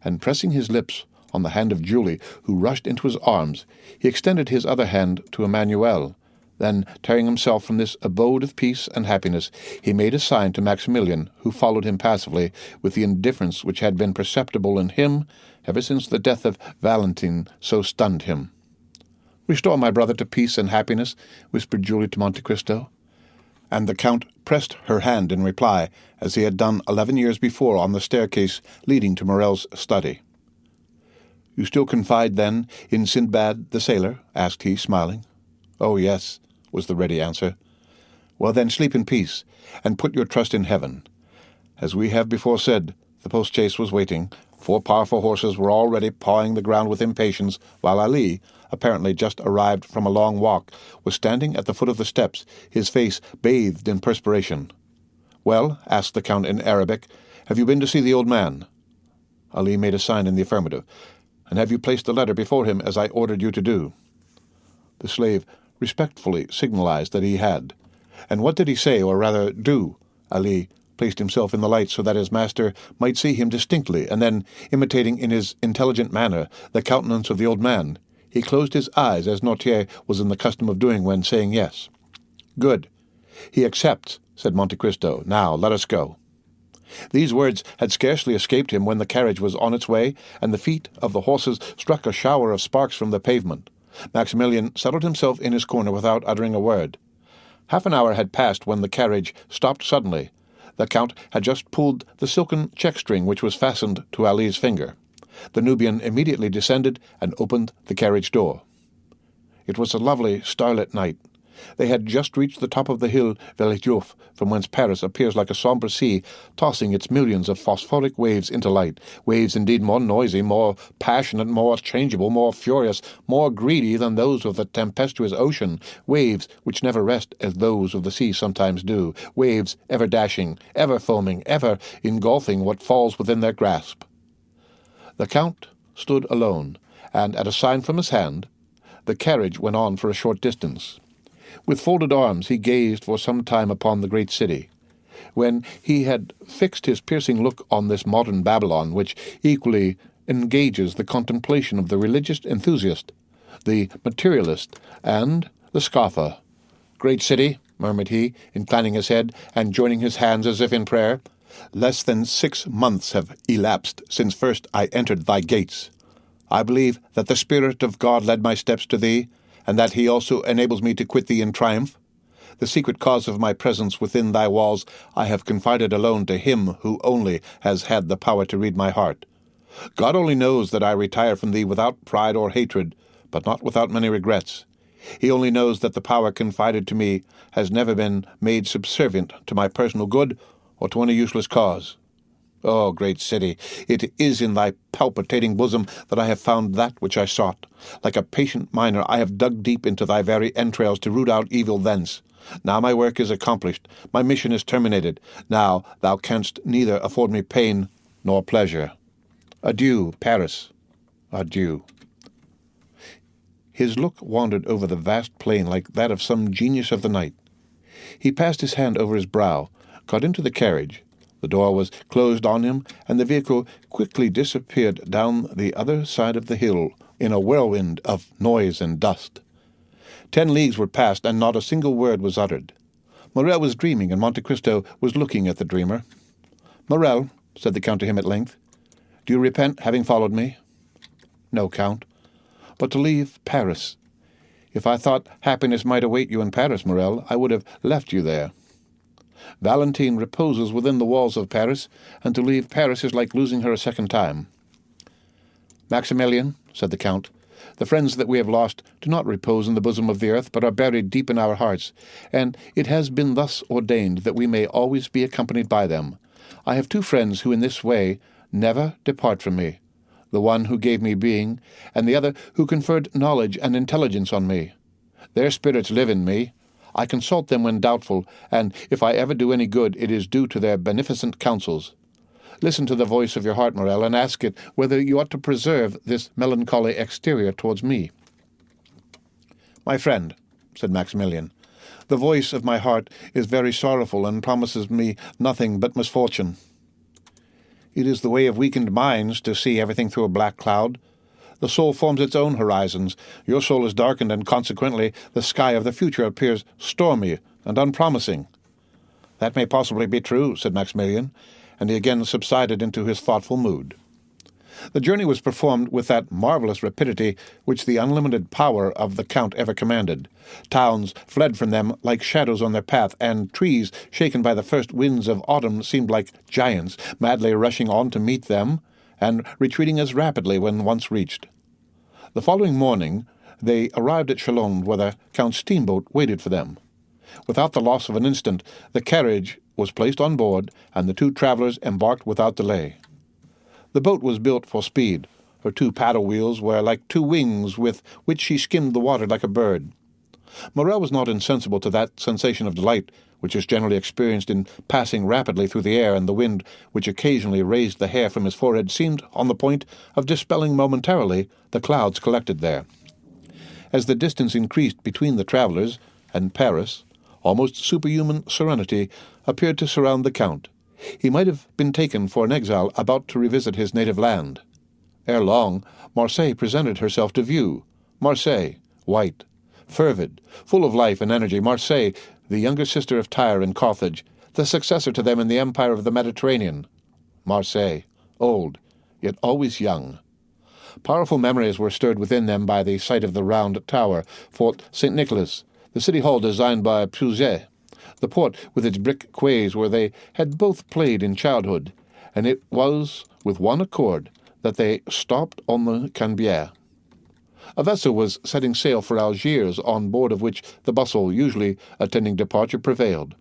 And pressing his lips on the hand of Julie, who rushed into his arms, he extended his other hand to Emmanuel. Then, tearing himself from this abode of peace and happiness, he made a sign to Maximilian, who followed him passively, with the indifference which had been perceptible in him ever since the death of Valentine so stunned him. "Restore my brother to peace and happiness," whispered Julie to Monte Cristo. And the Count pressed her hand in reply, as he had done 11 years before on the staircase leading to Morel's study. "You still confide, then, in Sindbad the sailor?" asked he, smiling. "Oh, yes," was the ready answer. "Well, then, sleep in peace, and put your trust in heaven. As we have before said, the post-chaise was waiting. 4 powerful horses were already pawing the ground with impatience, while Ali, apparently just arrived from a long walk, was standing at the foot of the steps, his face bathed in perspiration. "Well," asked the Count in Arabic, "have you been to see the old man?" Ali made a sign in the affirmative. "And have you placed the letter before him as I ordered you to do?" The slave respectfully signalized that he had. "And what did he say, or rather do?" Ali placed himself in the light so that his master might see him distinctly, and then, imitating in his intelligent manner the countenance of the old man, he closed his eyes, as Noirtier was in the custom of doing when saying yes. "Good. He accepts," said Monte Cristo. "Now let us go." These words had scarcely escaped him when the carriage was on its way, and the feet of the horses struck a shower of sparks from the pavement. Maximilian settled himself in his corner without uttering a word. Half an hour had passed when the carriage stopped suddenly. The Count had just pulled the silken check-string which was fastened to Ali's finger. The Nubian immediately descended and opened the carriage door. It was a lovely starlit night. They had just reached the top of the hill Velijouf, from whence Paris appears like a sombre sea, tossing its millions of phosphoric waves into light, waves indeed more noisy, more passionate, more changeable, more furious, more greedy than those of the tempestuous ocean, waves which never rest as those of the sea sometimes do, waves ever dashing, ever foaming, ever engulfing what falls within their grasp. The Count stood alone, and at a sign from his hand, the carriage went on for a short distance. With folded arms he gazed for some time upon the great city. When he had fixed his piercing look on this modern Babylon, which equally engages the contemplation of the religious enthusiast, the materialist, and the scoffer. "Great city," murmured he, inclining his head and joining his hands as if in prayer, "less than 6 months have elapsed since first I entered thy gates. I believe that the Spirit of God led my steps to thee, and that he also enables me to quit thee in triumph. The secret cause of my presence within thy walls I have confided alone to him who only has had the power to read my heart. God only knows that I retire from thee without pride or hatred, but not without many regrets. He only knows that the power confided to me has never been made subservient to my personal good or to any useless cause. O great city, it is in thy palpitating bosom that I have found that which I sought. Like a patient miner, I have dug deep into thy very entrails to root out evil thence. Now my work is accomplished, my mission is terminated. Now thou canst neither afford me pain nor pleasure. Adieu, Paris, adieu." His look wandered over the vast plain like that of some genius of the night. He passed his hand over his brow, got into the carriage. The door was closed on him, and the vehicle quickly disappeared down the other side of the hill in a whirlwind of noise and dust. 10 leagues were passed, and not a single word was uttered. Morrel was dreaming, and Monte Cristo was looking at the dreamer. "Morrel," said the Count to him at length, "do you repent having followed me?" "No, Count, but to leave Paris. If I thought happiness might await you in Paris, Morrel, I would have left you there. Valentine reposes within the walls of Paris, and to leave Paris is like losing her a second time." "Maximilian," said the Count, "the friends that we have lost do not repose in the bosom of the earth, but are buried deep in our hearts, and it has been thus ordained that we may always be accompanied by them. I have 2 friends who in this way never depart from me, the one who gave me being, and the other who conferred knowledge and intelligence on me. Their spirits live in me. I consult them when doubtful, and if I ever do any good, it is due to their beneficent counsels. Listen to the voice of your heart, Morrel, and ask it whether you ought to preserve this melancholy exterior towards me." "My friend," said Maximilian, "the voice of my heart is very sorrowful and promises me nothing but misfortune." "It is the way of weakened minds to see everything through a black cloud. The soul forms its own horizons. Your soul is darkened, and consequently the sky of the future appears stormy and unpromising." "That may possibly be true," said Maximilian, and he again subsided into his thoughtful mood. The journey was performed with that marvelous rapidity which the unlimited power of the Count ever commanded. Towns fled from them like shadows on their path, and trees, shaken by the first winds of autumn, seemed like giants, madly rushing on to meet them, and retreating as rapidly when once reached. The following morning they arrived at Chalons, where the Count's steamboat waited for them. Without the loss of an instant, the carriage was placed on board, and the 2 travelers embarked without delay. The boat was built for speed. Her 2 paddle wheels were like 2 wings with which she skimmed the water like a bird. Morrel was not insensible to that sensation of delight which is generally experienced in passing rapidly through the air, and the wind, which occasionally raised the hair from his forehead, seemed on the point of dispelling momentarily the clouds collected there. As the distance increased between the travellers and Paris, almost superhuman serenity appeared to surround the Count. He might have been taken for an exile about to revisit his native land. Ere long, Marseille presented herself to view. Marseille, white, fervid, full of life and energy. Marseille, the younger sister of Tyre and Carthage, the successor to them in the empire of the Mediterranean. Marseille, old, yet always young. Powerful memories were stirred within them by the sight of the round tower, Fort St. Nicholas, the city hall designed by Puget, the port with its brick quays where they had both played in childhood, and it was with one accord that they stopped on the Canebière. A vessel was setting sail for Algiers, on board of which the bustle usually attending departure prevailed.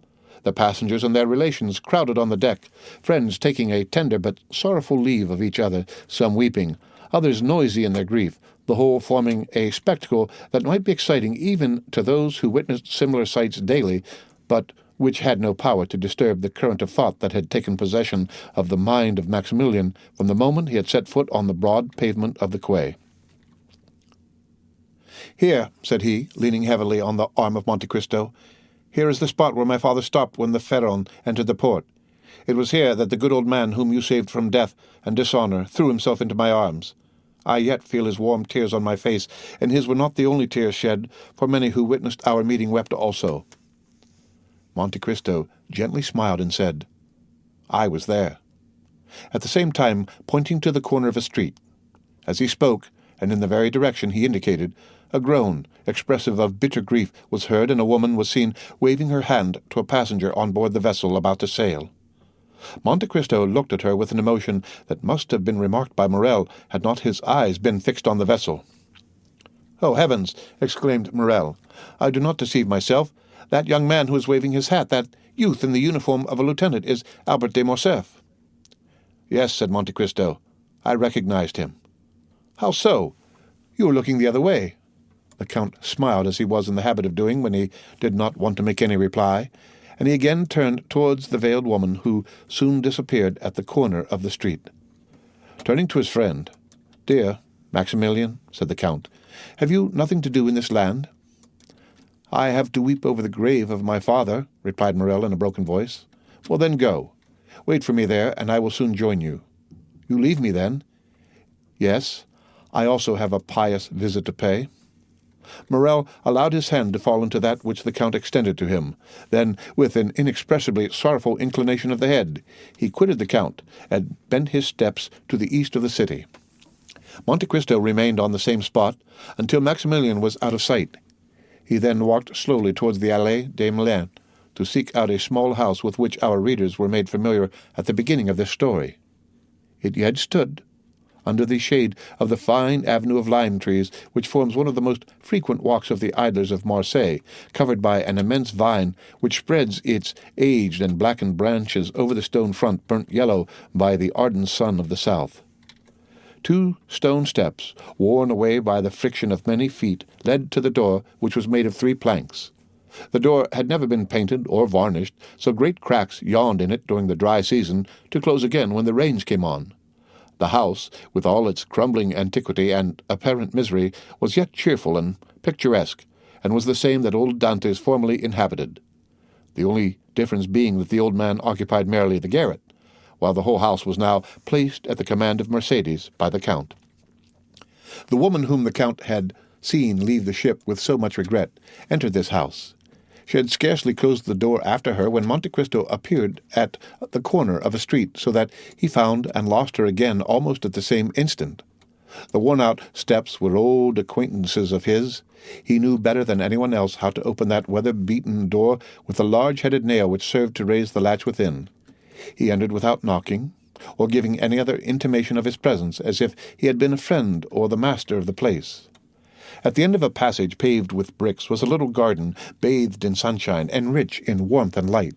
The passengers and their relations crowded on the deck, friends taking a tender but sorrowful leave of each other, some weeping, others noisy in their grief, the whole forming a spectacle that might be exciting even to those who witnessed similar sights daily, but which had no power to disturb the current of thought that had taken possession of the mind of Maximilian from the moment he had set foot on the broad pavement of the quay. "Here," said he, leaning heavily on the arm of Monte Cristo, "here is the spot where my father stopped when the Pharaon entered the port. It was here that the good old man whom you saved from death and dishonor threw himself into my arms. I yet feel his warm tears on my face, and his were not the only tears shed, for many who witnessed our meeting wept also." Monte Cristo gently smiled and said, "I was there," at the same time pointing to the corner of a street. As he spoke, and in the very direction he indicated, a groan, expressive of bitter grief, was heard, and a woman was seen waving her hand to a passenger on board the vessel about to sail. Monte Cristo looked at her with an emotion that must have been remarked by Morrel had not his eyes been fixed on the vessel. "Oh, heavens!" exclaimed Morrel. "I do not deceive myself. That young man who is waving his hat, that youth in the uniform of a lieutenant, is Albert de Morcerf." "Yes," said Monte Cristo. "I recognized him." "How so? You were looking the other way." The Count smiled as he was in the habit of doing when he did not want to make any reply, and he again turned towards the veiled woman, who soon disappeared at the corner of the street. Turning to his friend, "Dear Maximilian," said the Count, "have you nothing to do in this land?" "I have to weep over the grave of my father," replied Morrel in a broken voice. "Well, then go. Wait for me there, and I will soon join you." "You leave me, then?" "Yes. I also have a pious visit to pay." Morrel allowed his hand to fall into that which the Count extended to him. Then, with an inexpressibly sorrowful inclination of the head, he quitted the Count, and bent his steps to the east of the city. Monte Cristo remained on the same spot until Maximilian was out of sight. He then walked slowly towards the Allée des Moulins to seek out a small house with which our readers were made familiar at the beginning of this story. It yet stood, under the shade of the fine avenue of lime trees which forms one of the most frequent walks of the idlers of Marseille, covered by an immense vine which spreads its aged and blackened branches over the stone front burnt yellow by the ardent sun of the south. 2 stone steps, worn away by the friction of many feet, led to the door, which was made of 3 planks. The door had never been painted or varnished, so great cracks yawned in it during the dry season, to close again when the rains came on. The house, with all its crumbling antiquity and apparent misery, was yet cheerful and picturesque, and was the same that old Dantes formerly inhabited, the only difference being that the old man occupied merely the garret, while the whole house was now placed at the command of Mercédès by the Count. The woman whom the Count had seen leave the ship with so much regret entered this house. She had scarcely closed the door after her when Monte Cristo appeared at the corner of a street, so that he found and lost her again almost at the same instant. The worn-out steps were old acquaintances of his. He knew better than anyone else how to open that weather-beaten door with a large-headed nail which served to raise the latch within. He entered without knocking, or giving any other intimation of his presence, as if he had been a friend or the master of the place. At the end of a passage paved with bricks was a little garden, bathed in sunshine and rich in warmth and light.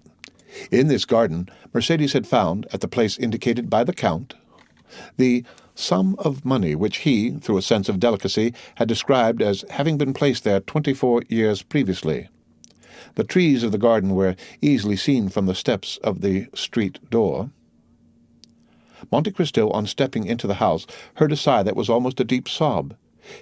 In this garden Mercédès had found, at the place indicated by the Count, the sum of money which he, through a sense of delicacy, had described as having been placed there 24 years previously. The trees of the garden were easily seen from the steps of the street door. Monte Cristo, on stepping into the house, heard a sigh that was almost a deep sob.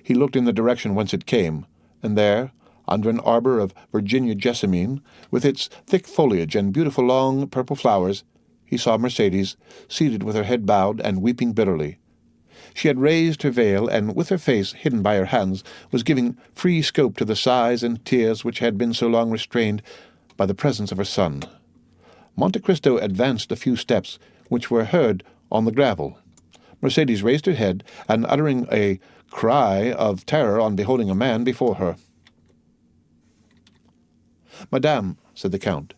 He looked in the direction whence it came, and there, under an arbor of Virginia jessamine, with its thick foliage and beautiful long purple flowers, he saw Mercédès, seated with her head bowed and weeping bitterly. She had raised her veil, and with her face hidden by her hands, was giving free scope to the sighs and tears which had been so long restrained by the presence of her son. Monte Cristo advanced a few steps, which were heard on the gravel. Mercédès raised her head, and uttering a cry of terror on beholding a man before her, "Madame," said the Count,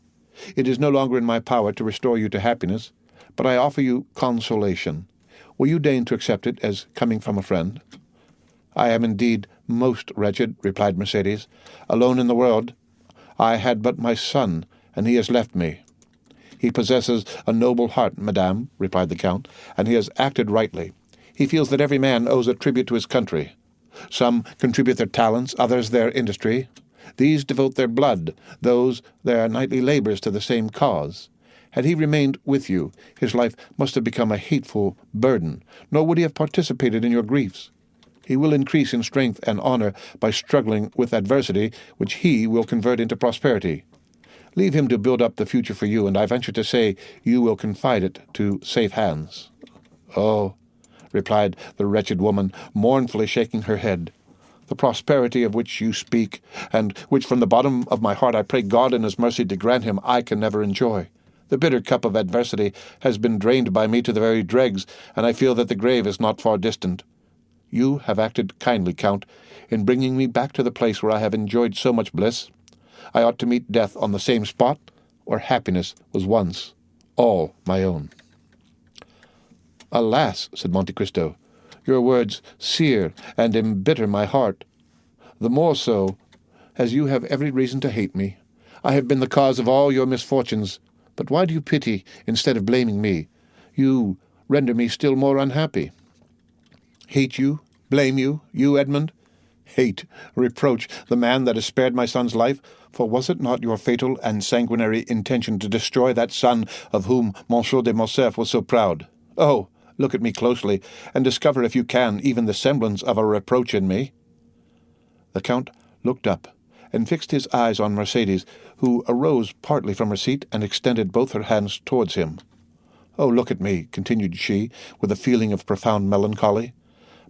"it is no longer in my power to restore you to happiness, but I offer you consolation. Will you deign to accept it as coming from a friend?" "I am indeed most wretched," replied Mercedes. "Alone in the world. I had but my son, and he has left me." "He possesses a noble heart, madame," replied the Count, "and he has acted rightly. He feels that every man owes a tribute to his country. Some contribute their talents, others their industry. These devote their blood, those their nightly labours to the same cause. Had he remained with you, his life must have become a hateful burden, nor would he have participated in your griefs. He will increase in strength and honour by struggling with adversity, which he will convert into prosperity. Leave him to build up the future for you, and I venture to say you will confide it to safe hands." "Oh," replied the wretched woman, mournfully shaking her head, "the prosperity of which you speak, and which from the bottom of my heart I pray God in his mercy to grant him, I can never enjoy. The bitter cup of adversity has been drained by me to the very dregs, and I feel that the grave is not far distant. You have acted kindly, Count, in bringing me back to the place where I have enjoyed so much bliss. I ought to meet death on the same spot where happiness was once all my own." "Alas," said Monte Cristo, "your words sear and embitter my heart. The more so, as you have every reason to hate me. I have been the cause of all your misfortunes, but why do you pity instead of blaming me? You render me still more unhappy." "Hate you? Blame you? You, Edmund? Hate, reproach the man that has spared my son's life? For was it not your fatal and sanguinary intention to destroy that son of whom Monsieur de Morcerf was so proud? Oh, look at me closely, and discover, if you can, even the semblance of a reproach in me." The Count looked up, and fixed his eyes on Mercedes, who arose partly from her seat and extended both her hands towards him. "Oh, look at me," continued she, with a feeling of profound melancholy.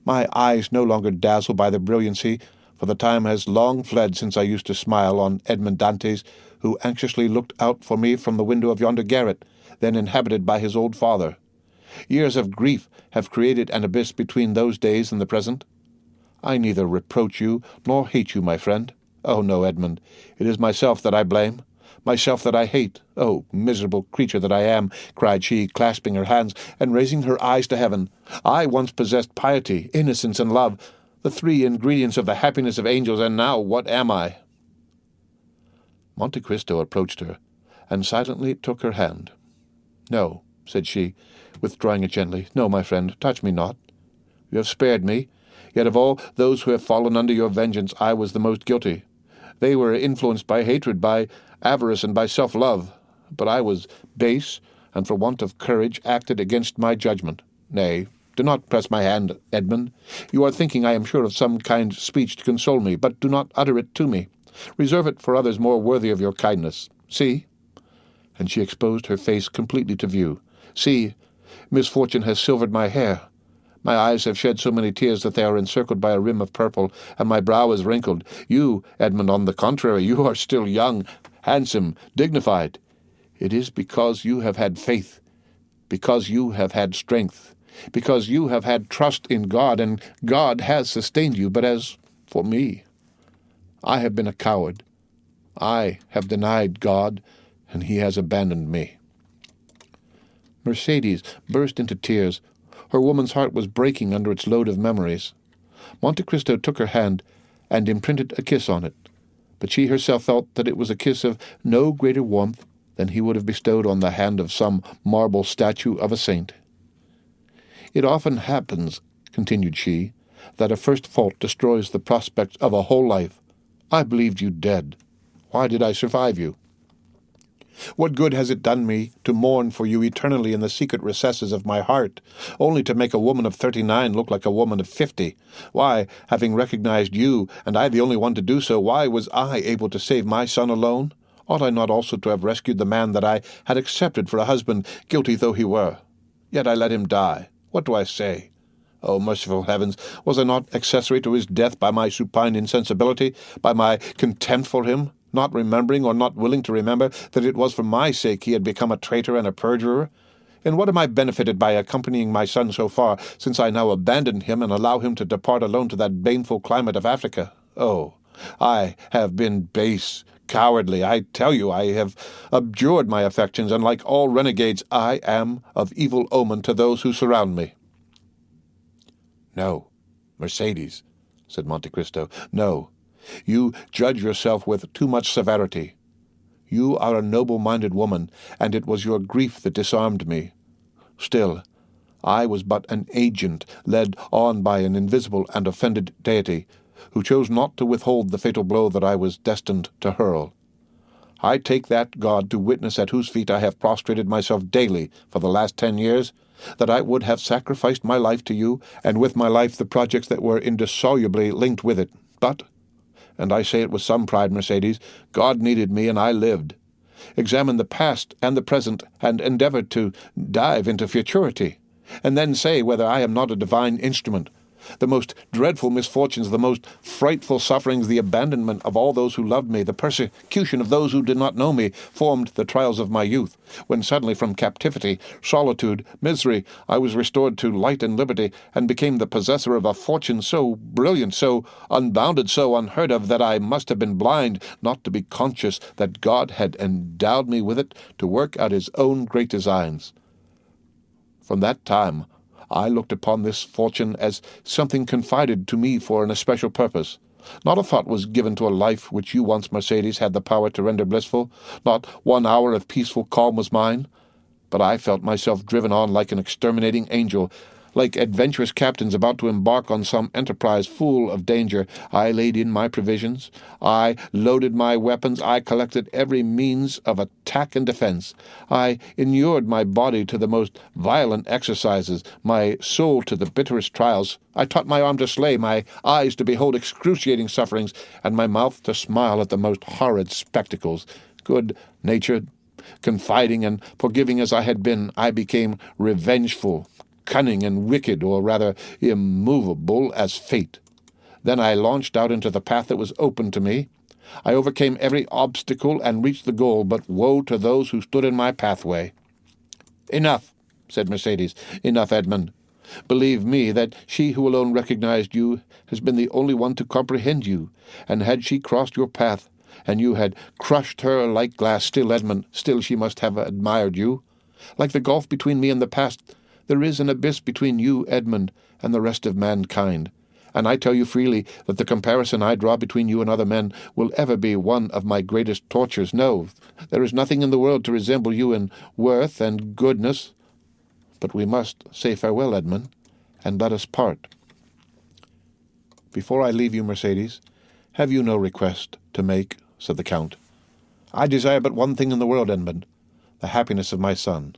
"My eyes no longer dazzle by the brilliancy, for the time has long fled since I used to smile on Edmond Dantes, who anxiously looked out for me from the window of yonder garret, then inhabited by his old father. Years of grief have created an abyss between those days and the present. I neither reproach you nor hate you, my friend. Oh, no, Edmund, it is myself that I blame, myself that I hate. Oh, miserable creature that I am," cried she, clasping her hands and raising her eyes to heaven. "I once possessed piety, innocence, and love, the three ingredients of the happiness of angels, and now what am I?" Monte Cristo approached her, and silently took her hand. "No," said she, withdrawing it gently. "No, my friend, touch me not. You have spared me, yet of all those who have fallen under your vengeance I was the most guilty. They were influenced by hatred, by avarice, and by self-love. But I was base, and for want of courage acted against my judgment. Nay, do not press my hand, Edmund. You are thinking, I am sure, of some kind speech to console me, but do not utter it to me. Reserve it for others more worthy of your kindness. See," and she exposed her face completely to view, "see, misfortune has silvered my hair. My eyes have shed so many tears that they are encircled by a rim of purple, and my brow is wrinkled. You, Edmund, on the contrary, you are still young, handsome, dignified. It is because you have had faith, because you have had strength, because you have had trust in God, and God has sustained you. But as for me, I have been a coward. I have denied God, and he has abandoned me." Mercedes burst into tears. Her woman's heart was breaking under its load of memories. Monte Cristo took her hand and imprinted a kiss on it, but she herself felt that it was a kiss of no greater warmth than he would have bestowed on the hand of some marble statue of a saint. "It often happens," continued she, "that a first fault destroys the prospect of a whole life. I believed you dead. Why did I survive you? What good has it done me to mourn for you eternally in the secret recesses of my heart, only to make a woman of 39 look like a woman of 50? Why, having recognized you, and I the only one to do so, why was I able to save my son alone? Ought I not also to have rescued the man that I had accepted for a husband, guilty though he were? Yet I let him die. What do I say? Oh, merciful heavens, was I not accessory to his death by my supine insensibility, by my contempt for him, not remembering or not willing to remember that it was for my sake he had become a traitor and a perjurer? And what am I benefited by accompanying my son so far, since I now abandon him and allow him to depart alone to that baneful climate of Africa? Oh, I have been base, cowardly. I tell you, I have abjured my affections, and like all renegades, I am of evil omen to those who surround me." "No, Mercedes," said Monte Cristo, "no. You judge yourself with too much severity. You are a noble-minded woman, and it was your grief that disarmed me. Still, I was but an agent led on by an invisible and offended deity, who chose not to withhold the fatal blow that I was destined to hurl. I take that God to witness at whose feet I have prostrated myself daily for the last 10 years, that I would have sacrificed my life to you, and with my life the projects that were indissolubly linked with it. But, and I say it with some pride, Mercedes, God needed me and I lived. Examine the past and the present, and endeavor to dive into futurity, and then say whether I am not a divine instrument. The most dreadful misfortunes, the most frightful sufferings, the abandonment of all those who loved me, the persecution of those who did not know me, formed the trials of my youth, when suddenly from captivity, solitude, misery, I was restored to light and liberty, and became the possessor of a fortune so brilliant, so unbounded, so unheard of, that I must have been blind not to be conscious that God had endowed me with it to work out his own great designs. From that time I looked upon this fortune as something confided to me for an especial purpose. Not a thought was given to a life which you once, Mercedes, had the power to render blissful. Not 1 hour of peaceful calm was mine. But I felt myself driven on like an exterminating angel. Like adventurous captains about to embark on some enterprise full of danger, I laid in my provisions, I loaded my weapons, I collected every means of attack and defense. I inured my body to the most violent exercises, my soul to the bitterest trials. I taught my arm to slay, my eyes to behold excruciating sufferings, and my mouth to smile at the most horrid spectacles. Good-natured, confiding, and forgiving as I had been, I became revengeful, cunning and wicked, or rather immovable as fate. Then I launched out into the path that was open to me. I overcame every obstacle and reached the goal, but woe to those who stood in my pathway. "Enough," said Mercedes. "Enough, Edmund. Believe me that she who alone recognized you has been the only one to comprehend you, and had she crossed your path, and you had crushed her like glass, still, Edmund, still she must have admired you. Like the gulf between me and the past, there is an abyss between you, Edmund, and the rest of mankind, and I tell you freely that the comparison I draw between you and other men will ever be one of my greatest tortures. No, there is nothing in the world to resemble you in worth and goodness. But we must say farewell, Edmund, and let us part." "Before I leave you, Mercedes, have you no request to make?" said the Count. "I desire but one thing in the world, Edmund, the happiness of my son.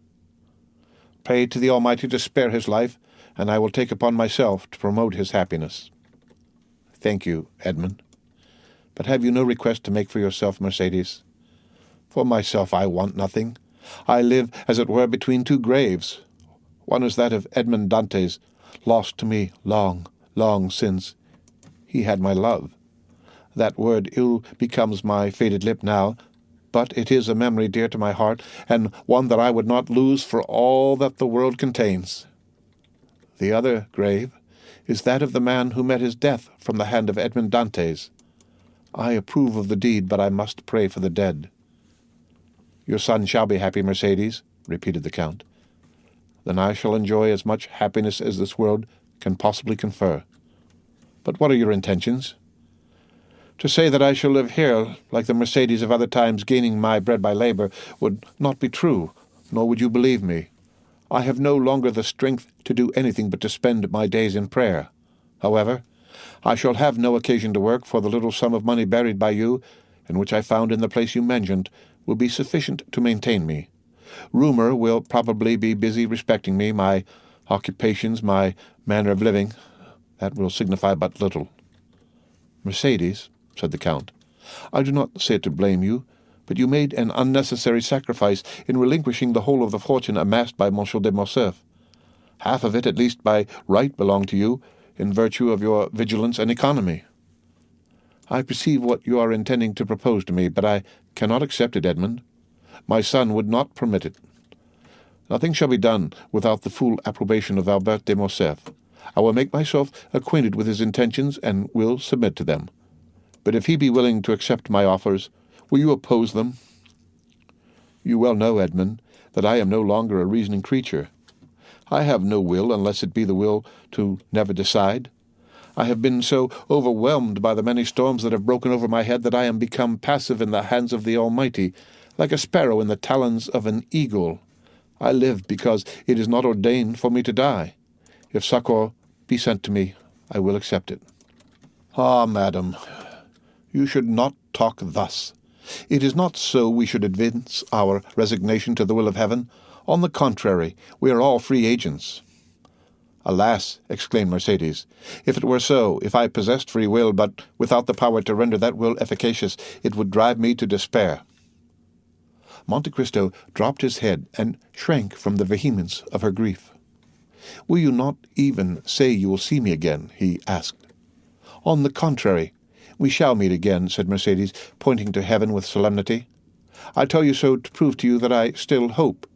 Pray to the Almighty to spare his life, and I will take upon myself to promote his happiness." "Thank you, Edmund. But have you no request to make for yourself, Mercedes?" "For myself I want nothing. I live, as it were, between two graves. One is that of Edmond Dantes, lost to me long, long since. He had my love. That word ill becomes my faded lip now, but it is a memory dear to my heart, and one that I would not lose for all that the world contains. The other grave is that of the man who met his death from the hand of Edmond Dantes. I approve of the deed, but I must pray for the dead." "Your son shall be happy, Mercedes," repeated the Count. "Then I shall enjoy as much happiness as this world can possibly confer. But what are your intentions?" "To say that I shall live here, like the Mercedes of other times, gaining my bread by labor, would not be true, nor would you believe me. I have no longer the strength to do anything but to spend my days in prayer. However, I shall have no occasion to work, for the little sum of money buried by you, and which I found in the place you mentioned, will be sufficient to maintain me. Rumor will probably be busy respecting me, my occupations, my manner of living. That will signify but little." "Mercedes," said the Count, "I do not say it to blame you, but you made an unnecessary sacrifice in relinquishing the whole of the fortune amassed by Monsieur de Morcerf. Half of it, at least by right, belonged to you, in virtue of your vigilance and economy. I perceive what you are intending to propose to me, but I cannot accept it, Edmund. My son would not permit it. Nothing shall be done without the full approbation of Albert de Morcerf. I will make myself acquainted with his intentions, and will submit to them. But if he be willing to accept my offers, Will you oppose them? You well know, Edmund, that I am no longer a reasoning creature. I have no will unless it be the will to never decide. I have been so overwhelmed by the many storms that have broken over my head that I am become passive in the hands of the Almighty, like a sparrow in the talons of an eagle. I live because it is not ordained for me to die. If succor be sent to me, I will accept it. Ah, madam, you should not talk thus. It is not so we should evince our resignation to the will of heaven. On the contrary, we are all free agents. Alas, exclaimed Mercedes, if it were so, if I possessed free will, but without the power to render that will efficacious, it would drive me to despair. Monte Cristo dropped his head and shrank from the vehemence of her grief. Will you not even say you will see me again? He asked. On the contrary, we shall meet again, said Mercedes, pointing to heaven with solemnity. I tell you so to prove to you that I still hope.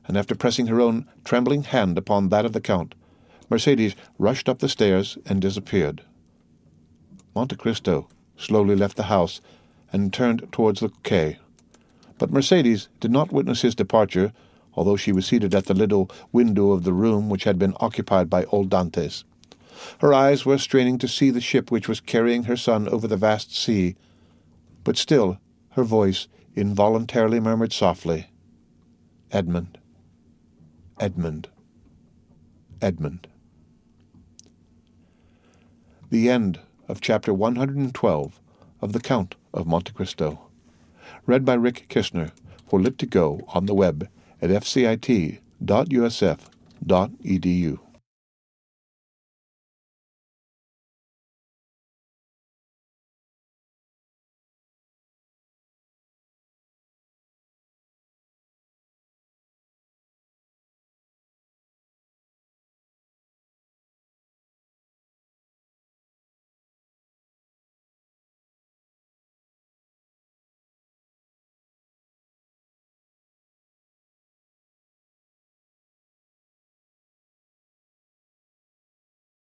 And after pressing her own trembling hand upon that of the Count, Mercedes rushed up the stairs and disappeared. Monte Cristo slowly left the house and turned towards the quay. But Mercedes did not witness his departure, although she was seated at the little window of the room which had been occupied by old Dantès. Her eyes were straining to see the ship which was carrying her son over the vast sea, but still her voice involuntarily murmured softly, "Edmund, Edmund, Edmund." The end of Chapter 112 of The Count of Monte Cristo. Read by Rick Kishner for Lit2Go on the web at fcit.usf.edu.